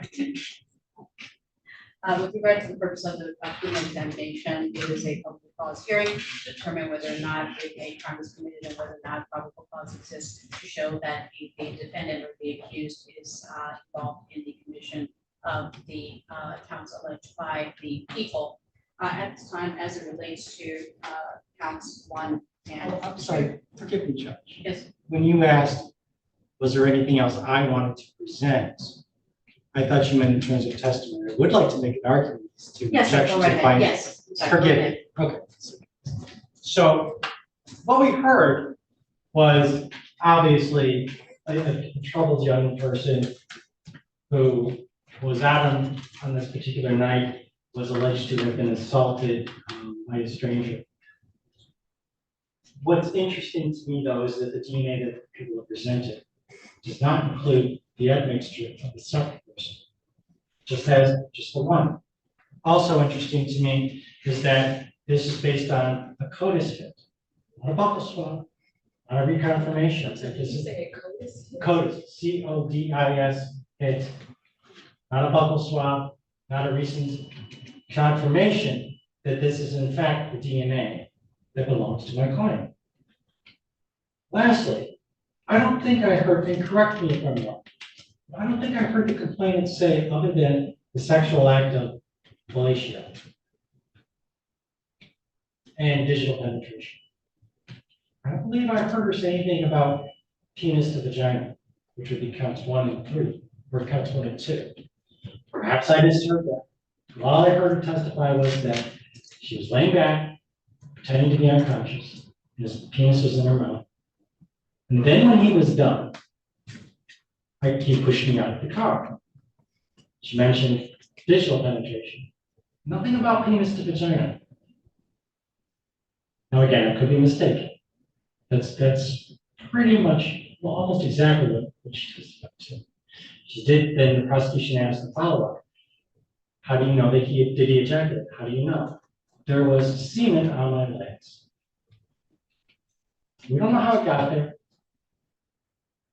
[SPEAKER 13] With regard to the purpose of the criminal examination, it is a probable cause hearing to determine whether or not a crime was committed and whether or not probable cause exists to show that the defendant or the accused is involved in the commission of the counts alleged by the people. At this time, as it relates to counts 1 and.
[SPEAKER 2] I'm sorry, forgive me, Judge.
[SPEAKER 13] Yes.
[SPEAKER 2] When you asked, was there anything else I wanted to present? I thought you meant in terms of testimony. I would like to make an argument to
[SPEAKER 13] Yes,
[SPEAKER 2] objection
[SPEAKER 13] go
[SPEAKER 2] to
[SPEAKER 13] right
[SPEAKER 2] finding.
[SPEAKER 13] ahead. Yes.
[SPEAKER 2] Forgive me. Okay. So what we heard was obviously a troubled young person who was out on this particular night, was alleged to have been assaulted by a stranger. What's interesting to me, though, is that the DNA that people have presented does not include the admixture of the second person, just the one. Also interesting to me is that this is based on a CODIS hit, not a buckle swab, not a reconfirmation. CODIS, C-O-D-I-S hit, not a buckle swab, not a recent confirmation that this is in fact the DNA that belongs to my client. Lastly, I don't think I heard, and correct me if I'm wrong, I don't think I heard the complainant say other than the sexual act of fellatio and digital penetration. I don't believe I heard her say anything about penis to vagina, which would be counts 1 and 3, or counts 1 and 2. Perhaps I misheard that. All I heard her testify was that she was laying back, pretending to be unconscious, and his penis was in her mouth. And then when he was done, he pushed me out of the car. She mentioned digital penetration. Nothing about penis to vagina. Now again, I could be mistaken. That's pretty much, well, almost exactly what she testified to. She did, then the prosecution asked the follow-up. How do you know that did he ejaculate? How do you know? There was semen on my legs. We don't know how it got there.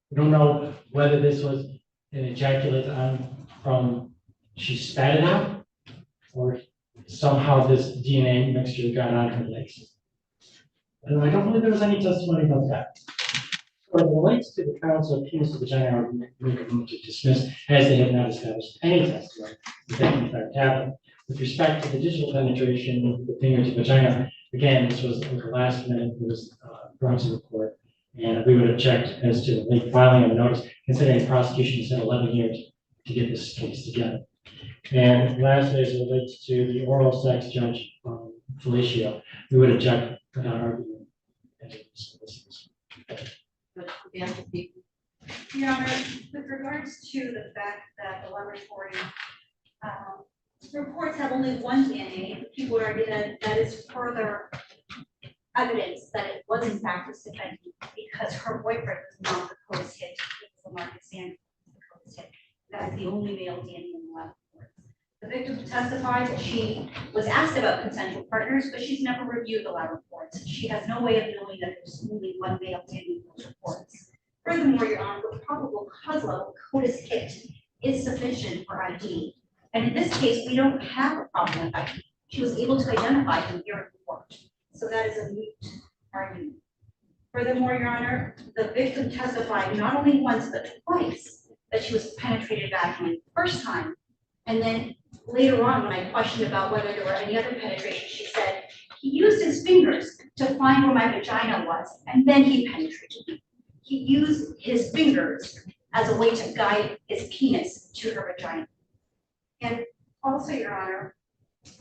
[SPEAKER 2] We don't know whether this was an ejaculate from she spat it out, or somehow this DNA mixture got on her legs. And I don't believe there was any testimony about that. So it relates to the counts of penis to vagina, I would make a move to dismiss, as they have not established any testimony that they in fact happened. With respect to the digital penetration, the finger to vagina, again, this was the last minute, it was brought to the court, and we would object as to the late filing of a notice, considering the prosecution has had 11 years to get this case together. And lastly, as it relates to the oral sex judge fellatio, we would object without argument.
[SPEAKER 11] Your Honor, with regards to the fact that the laboratory reports have only one DNA, people would argue that that is further evidence that it was in fact a defendant because her boyfriend was not the close hit, it was Larcus and the close hit. That is the only male DNA in the lab report. The victim testified that she was asked about consensual partners, but she's never reviewed the lab reports. She has no way of knowing that there's only one male DNA in those reports. Furthermore, Your Honor, the probable cause level CODIS hit is sufficient for ID. And in this case, we don't have a problem with ID. She was able to identify him here in the court. So that is a moot argument. Furthermore, Your Honor, the victim testified not only once but twice that she was penetrated vaginally the first time. And then later on, when I questioned about whether there were any other penetrations, she said, he used his fingers to find where my vagina was, and then he penetrated me. He used his fingers as a way to guide his penis to her vagina. And also, Your Honor,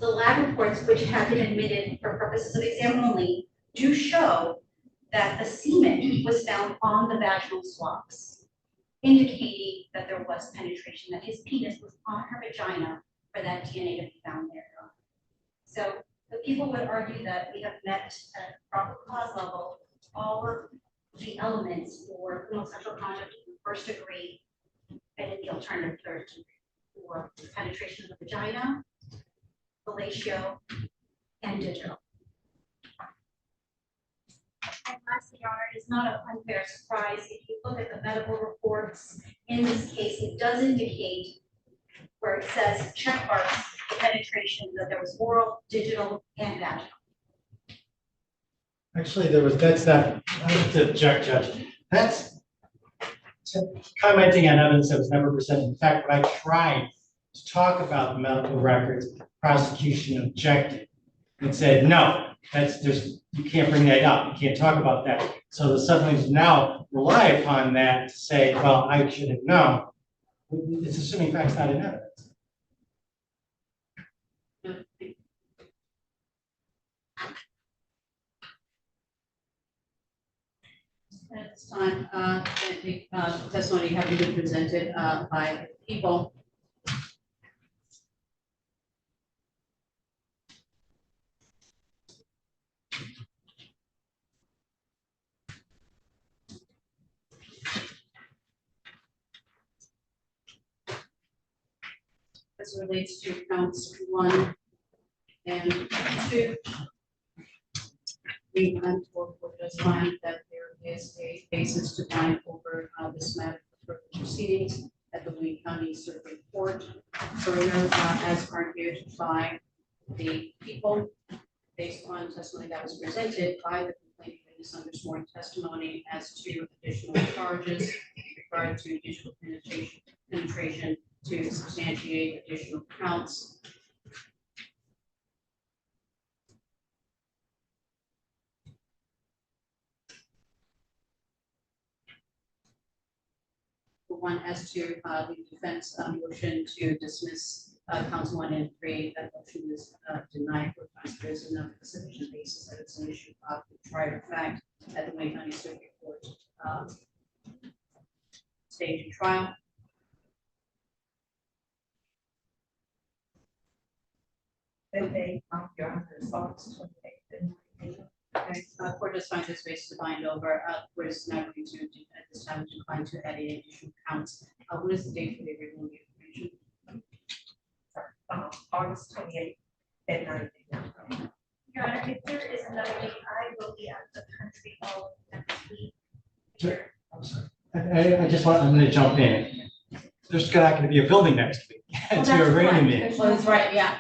[SPEAKER 11] the lab reports, which have been admitted for purposes of exam only, do show that the semen was found on the vaginal swabs, indicating that there was penetration, that his penis was on her vagina for that DNA to be found there. So the people would argue that we have met at a proper cause level all of the elements for criminal sexual conduct in the first degree and in the alternative third degree for penetration of the vagina, fellatio, and digital. And lastly, Your Honor, it is not an unfair surprise if you look at the medical reports. In this case, it does indicate where it says check marks the penetration that there was oral, digital, and vaginal.
[SPEAKER 2] Actually, that's not, I have to object, Judge. That's commenting on evidence that was never presented. In fact, when I tried to talk about the medical records, prosecution objected and said, no, you can't bring that up. You can't talk about that. So the Sutherlands now rely upon that to say, well, I should have known. It's assuming facts not in evidence.
[SPEAKER 13] At this time, the testimony having been presented by people. As relates to counts 1 and 2. We went for just find that there is a basis to find over this matter for proceedings at the Wynn County Circuit Court. Further, as argued by the people, based on testimony that was presented by the complaining witness under sworn testimony as to additional charges with regard to digital penetration to substantiate additional counts. One as to the defense motion to dismiss counts 1 and 3, that motion is denied because there is enough sufficient basis that it's an issue of the trier fact at the Wynn County Circuit Court stage of trial. Court does find this basis to bind over. Court is now going to, at this time, decline to add any additional counts. What is the date for the original information?
[SPEAKER 1] August 28th at 9 a.m.
[SPEAKER 11] Your Honor, if there is another date, I will be out of the country all next week.
[SPEAKER 2] I'm sorry. I'm going to jump in. There's not going to be a building next week. It's your arraignment.
[SPEAKER 13] Oh, that's right, yeah.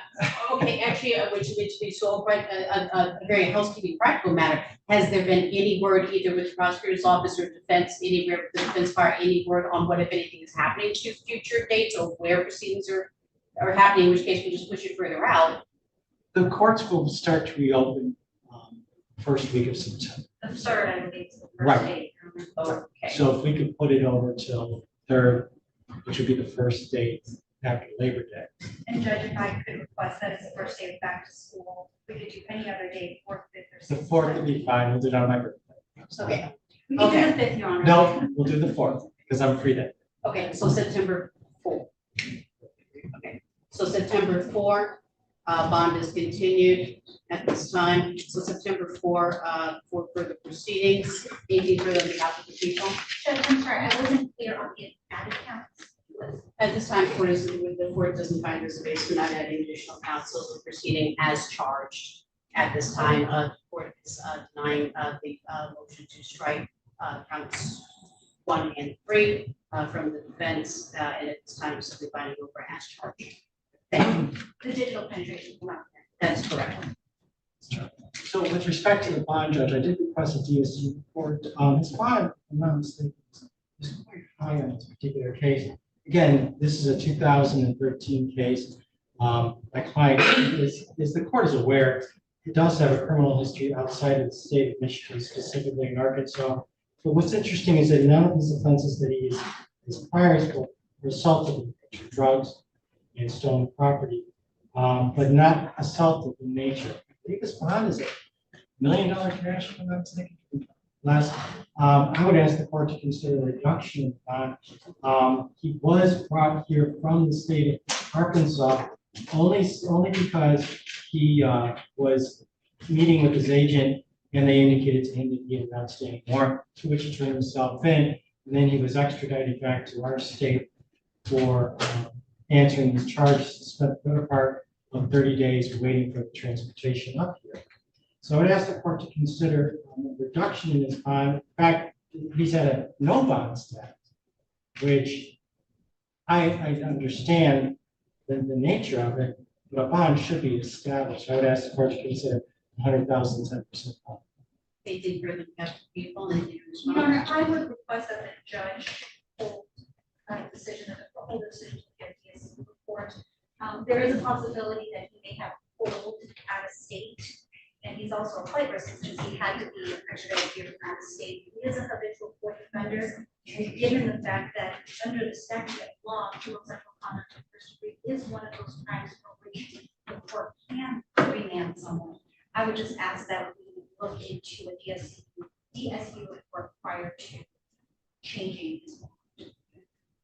[SPEAKER 13] Okay, actually, which we saw quite a very housekeeping practical matter. Has there been any word either with the prosecutor's office or defense, anywhere with the defense bar, any word on what, if anything, is happening to future dates or where proceedings are happening, in which case we just push it further out?
[SPEAKER 2] The courts will start to reopen first week of September.
[SPEAKER 11] The third, I believe, is the first
[SPEAKER 2] Right.
[SPEAKER 11] date.
[SPEAKER 13] Okay.
[SPEAKER 2] So if we could put it over till 3rd, which would be the first date after Labor Day.
[SPEAKER 11] And Judge, if I could request that as the first day of back to school, we could do any other day, 4th, 5th, or 6th.
[SPEAKER 2] The 4th would be fine. We'll do it on my birthday.
[SPEAKER 13] Okay.
[SPEAKER 11] We can do the 5th, Your Honor.
[SPEAKER 2] No, we'll do the 4th because I'm free then.
[SPEAKER 13] Okay, so September 4. Okay, so September 4, Bond is continued at this time, so September 4, for further proceedings. Anything further on behalf of the people?
[SPEAKER 11] Judge, I'm sorry, I wasn't clear on the added counts.
[SPEAKER 13] At this time, the court doesn't find this based on not adding additional counts, so the proceeding as charged. At this time, the court is denying the motion to strike counts 1 and 3 from the defense, and at this time, simply finding over as charged. Thank you.
[SPEAKER 11] The digital penetration will not.
[SPEAKER 13] That's correct.
[SPEAKER 2] So with respect to the bond, Judge, I did request a DSU report. His bond, if I'm not mistaken, is quite high on this particular case. Again, this is a 2013 case. My client, as the court is aware, it does have a criminal history outside of the state of Michigan, specifically in Arkansas. But what's interesting is that none of these offenses that he is prior to were assault of drugs and stolen property, but not assault in nature. I believe his bond is $1 million cash, if I'm not mistaken. I would ask the court to consider the reduction of bond. He was brought here from the state of Arkansas only because he was meeting with his agent and they indicated to him that he had an outstanding warrant, to which he turned himself in. And then he was extradited back to our state for answering these charges. He spent the better part of 30 days waiting for the transportation up here. So I would ask the court to consider a reduction in his bond. In fact, he's at a no bond status, which I understand the nature of it, but a bond should be established. I would ask the court to consider 100,000, 10% bond.
[SPEAKER 13] Anything further from people?
[SPEAKER 11] Your Honor, I would request that the judge hold the decision of the decision to get his report. There is a possibility that he may have pulled out of state, and he's also a flight risk since he had to be extradited here from out of state. He is a habitual court offender, and given the fact that under the statute of law, criminal sexual conduct of first degree is one of those crimes for which the court can remand someone, I would just ask that we look into a DSU report prior to changing his law.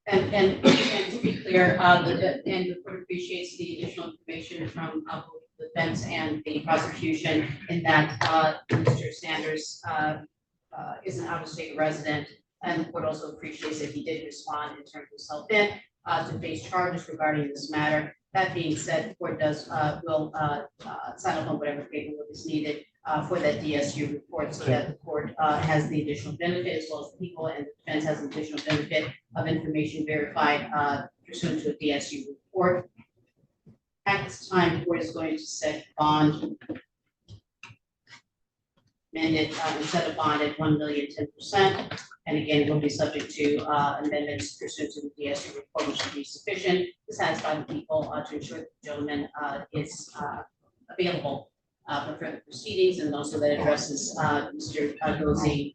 [SPEAKER 13] And to be clear, the court appreciates the additional information from both the defense and the prosecution in that Mr. Sanders is an out-of-state resident, and the court also appreciates that he did respond and turn himself in to face charges regarding this matter. That being said, the court will sign up on whatever paperwork is needed for that DSU report, so that the court has the additional benefit, as well as the people and the defense has the additional benefit of information verified pursuant to a DSU report. At this time, the court is going to set bond amended instead of bond at 1,010,000%. And again, it will be subject to amendments pursuant to the DSU report, which should be sufficient to satisfy the people to ensure that the gentleman is available for further proceedings, and also that addresses Mr. Gozi,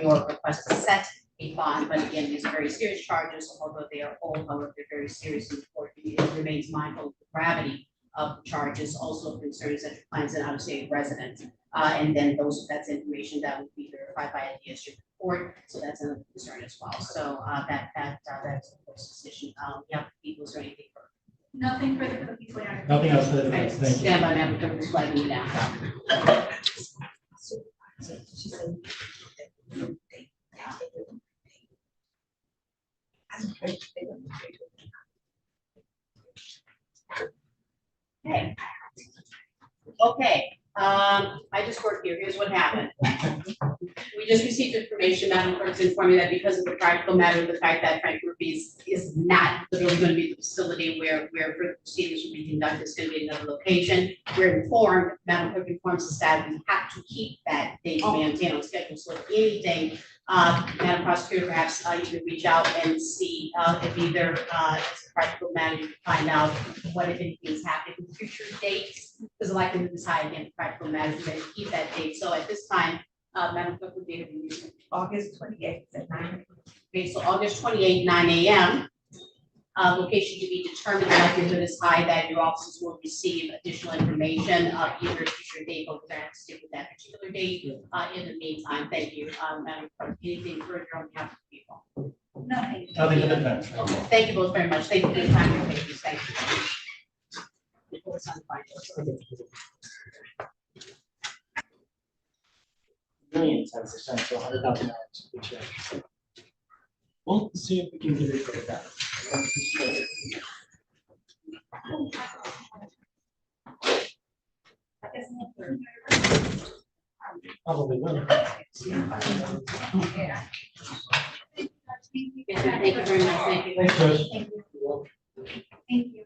[SPEAKER 13] your request to set a bond. But again, these are very serious charges, although they are old, however, they're very serious, and the court remains mindful of the gravity of the charges, also concerns that your client's an out-of-state resident. And then that's information that would be verified by a DSU report, so that's another concern as well. So that's the court's decision. Yeah, people, is there anything further?
[SPEAKER 11] Nothing further for the people. Your Honor.
[SPEAKER 2] Nothing else for the defense. Thank you.
[SPEAKER 13] Stand by, Madam Clerk, just flagging you down. Okay. I just worked here. Here's what happened. We just received information, Madam Clerk's informed me that because of the practical matter of the fact that Frank Murphy's is not literally going to be the facility where further proceedings will be conducted, it's going to be another location. We're informed, Madam Clerk informs us that we have to keep that date maintained on schedule. So if anything, Madam Prosecutor, perhaps you could reach out and see if either as a practical matter you can find out what, if anything, is happening in future dates, because the likelihood is high, again, practical matters, we're going to keep that date. So at this time, Madam Clerk, would be able to use
[SPEAKER 1] August 28th at 9.
[SPEAKER 13] Okay, so August 28th, 9 a.m. Location to be determined. The likelihood is high that your officers will receive additional information either a future date, or we're going to have to stick with that particular date. In the meantime, thank you, Madam Clerk. Anything further on behalf of the people?
[SPEAKER 11] Nothing.
[SPEAKER 2] Nothing for the defense.
[SPEAKER 13] Okay, thank you both very much. Thank you for your time and patience. Thank you.
[SPEAKER 18] Million 10%, so $100,000 per check. We'll see if we can get it for that. Probably will.
[SPEAKER 13] Thank you very much, thank you.
[SPEAKER 18] Thanks, Josh.
[SPEAKER 11] Thank you. Thank you.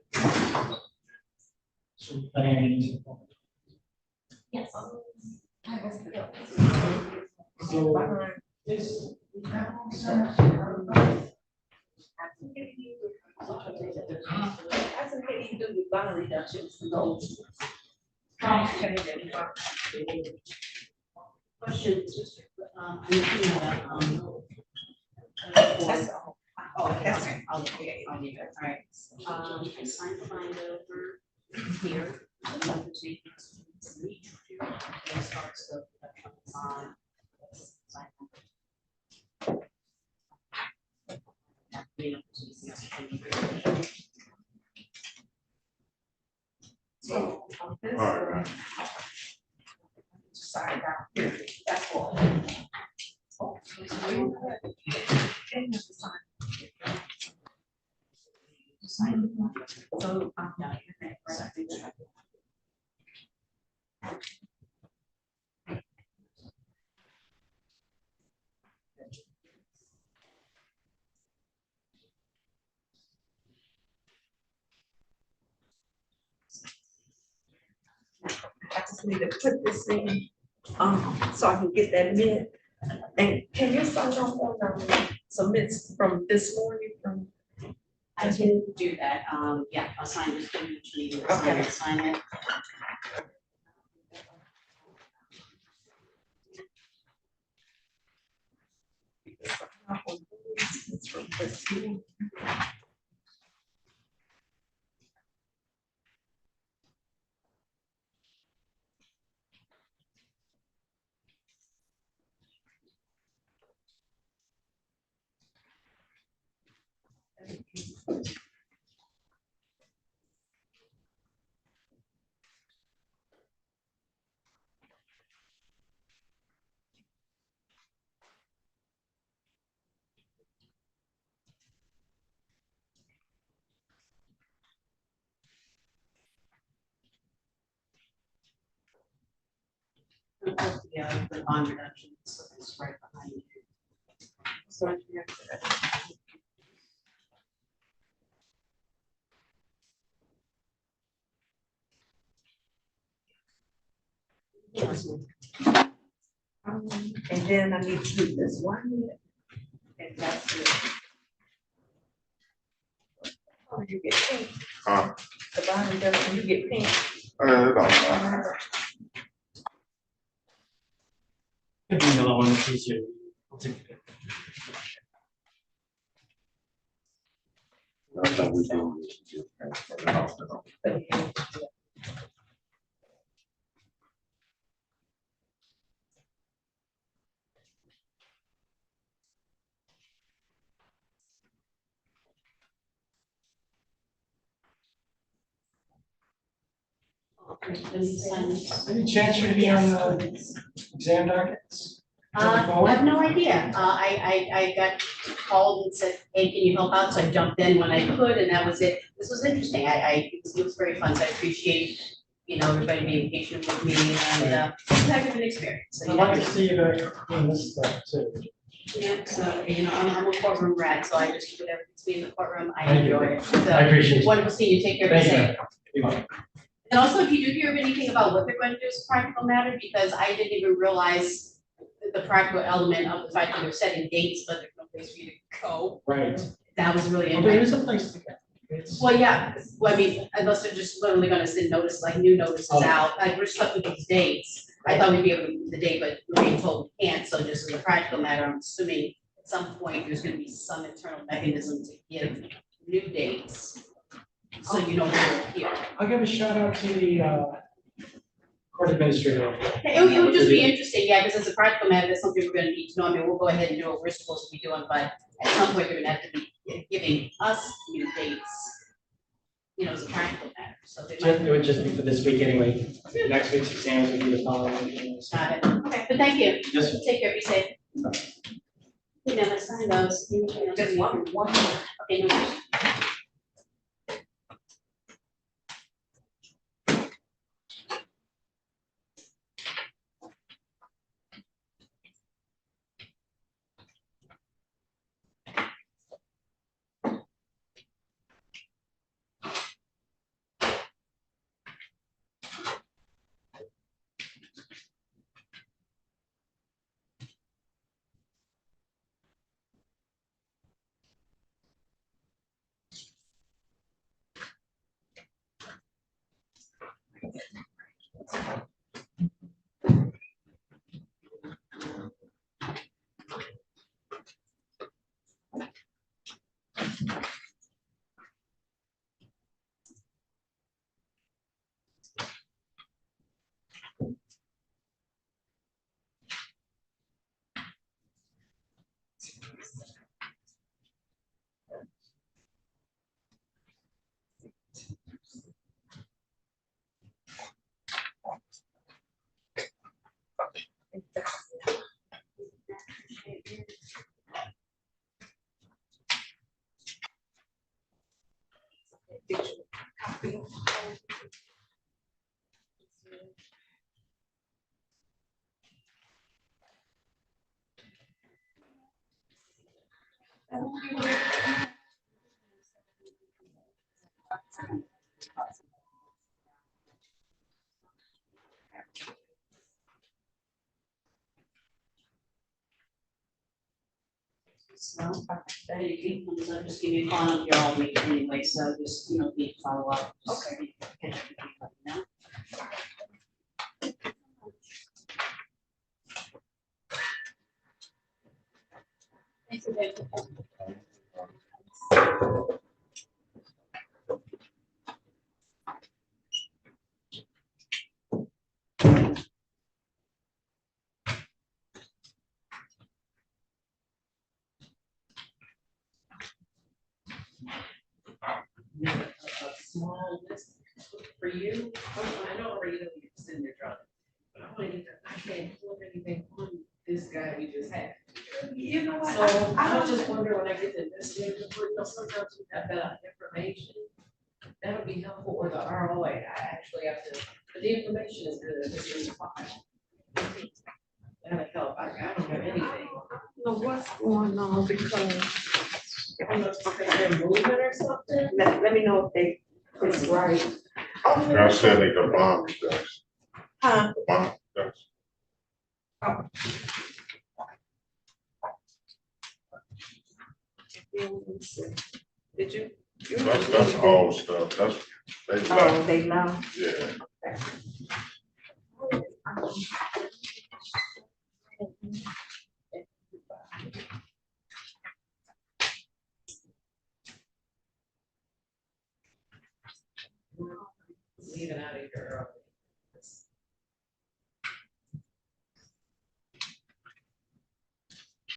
[SPEAKER 18] So, planning.
[SPEAKER 11] Yes.
[SPEAKER 18] So, is.
[SPEAKER 13] Question, I'm looking at, oh, that's okay, I'll leave it, all right. I signed the binder over here. It starts the,
[SPEAKER 1] So, this, side down here, that's all. Oh, it's real good. And there's the sign. So, down here, right? I just need to put this in, so I can get that minute. And can you sign off on some minutes from this morning from?
[SPEAKER 13] I can do that, yeah, I'll sign this,
[SPEAKER 1] Okay.
[SPEAKER 13] Sign it.
[SPEAKER 1] It's from this morning.
[SPEAKER 13] Yeah, the bond reduction, so it's right behind you.
[SPEAKER 1] So I can answer that. And then I need to do this one. And that's it. Oh, you get pink. The bottom doesn't, you get pink.
[SPEAKER 18] Could be another one that's easier. I'll take it. Any chance you're to be on the exam dockets?
[SPEAKER 13] I have no idea. I got called and said, hey, can you help out? So I jumped in when I could, and that was it. This was interesting. It was very fun. So I appreciate, everybody being patient with me, and it's a heck of an experience. So,
[SPEAKER 18] I'd like to see you doing this stuff too.
[SPEAKER 13] Yeah, so, I'm a courtroom rat, so I just do whatever gets me in the courtroom. I
[SPEAKER 18] Thank you.
[SPEAKER 13] enjoy it. So,
[SPEAKER 18] I appreciate it.
[SPEAKER 13] wonderful seeing you. Take care. Be safe.
[SPEAKER 18] Thank you.
[SPEAKER 13] And also, if you do hear of anything about what they're going to do as a practical matter, because I didn't even realize the practical element of the fact that they're setting dates, but there's no place for you to go.
[SPEAKER 18] Right.
[SPEAKER 13] That was really
[SPEAKER 18] Well, there is
[SPEAKER 13] interesting.
[SPEAKER 18] a place to go.
[SPEAKER 13] Well, yeah, I mean, unless they're just literally gonna send notice, like new notices out, like we're stuck with these dates. I thought we'd be able to move the date, but we're being told we can't, so just as a practical matter, I'm assuming at some point, there's gonna be some internal mechanism to give new dates. So where we're here.
[SPEAKER 18] I'll give a shout out to the court administrator.
[SPEAKER 13] It would just be interesting, yeah, because as a practical matter, that's something we're gonna need to know. I mean, we'll go ahead and do what we're supposed to be doing, but at some point, they're gonna have to be giving us new dates. you know, as a practical matter, so.
[SPEAKER 2] It would just be for this week anyway. Next week's exams would be the following week.
[SPEAKER 13] Got it, okay, but thank you.
[SPEAKER 2] Yes.
[SPEAKER 13] Take care, be safe. You know, let's sign those.
[SPEAKER 1] Just one more.
[SPEAKER 13] Okay, no worries. So, so just give me a call on your own week anyway, so just, you know, need to follow up. Okay. Catch up with you, let me know. Thanks, David.
[SPEAKER 20] A small list for you. I know already that we send your drawing, but I can't pull anything on this guy we just had.
[SPEAKER 1] You know what?
[SPEAKER 20] So
[SPEAKER 1] I
[SPEAKER 20] I
[SPEAKER 1] don't
[SPEAKER 20] was just wondering when I get to investigative report, you know, sometimes we have that information. That'll be helpful, or the ROA, I actually have to, but the information is good, it's in the file. That'll help, I don't have anything.
[SPEAKER 9] I don't know what's going on because
[SPEAKER 20] I don't know if they're moving or something.
[SPEAKER 9] let me know if it's right.
[SPEAKER 14] I said they the bomb does.
[SPEAKER 9] Huh?
[SPEAKER 14] The bomb does.
[SPEAKER 9] Did you?
[SPEAKER 14] That's old stuff, that's, they
[SPEAKER 9] Oh,
[SPEAKER 14] left,
[SPEAKER 9] they know.
[SPEAKER 14] yeah.
[SPEAKER 20] Leaving out of here.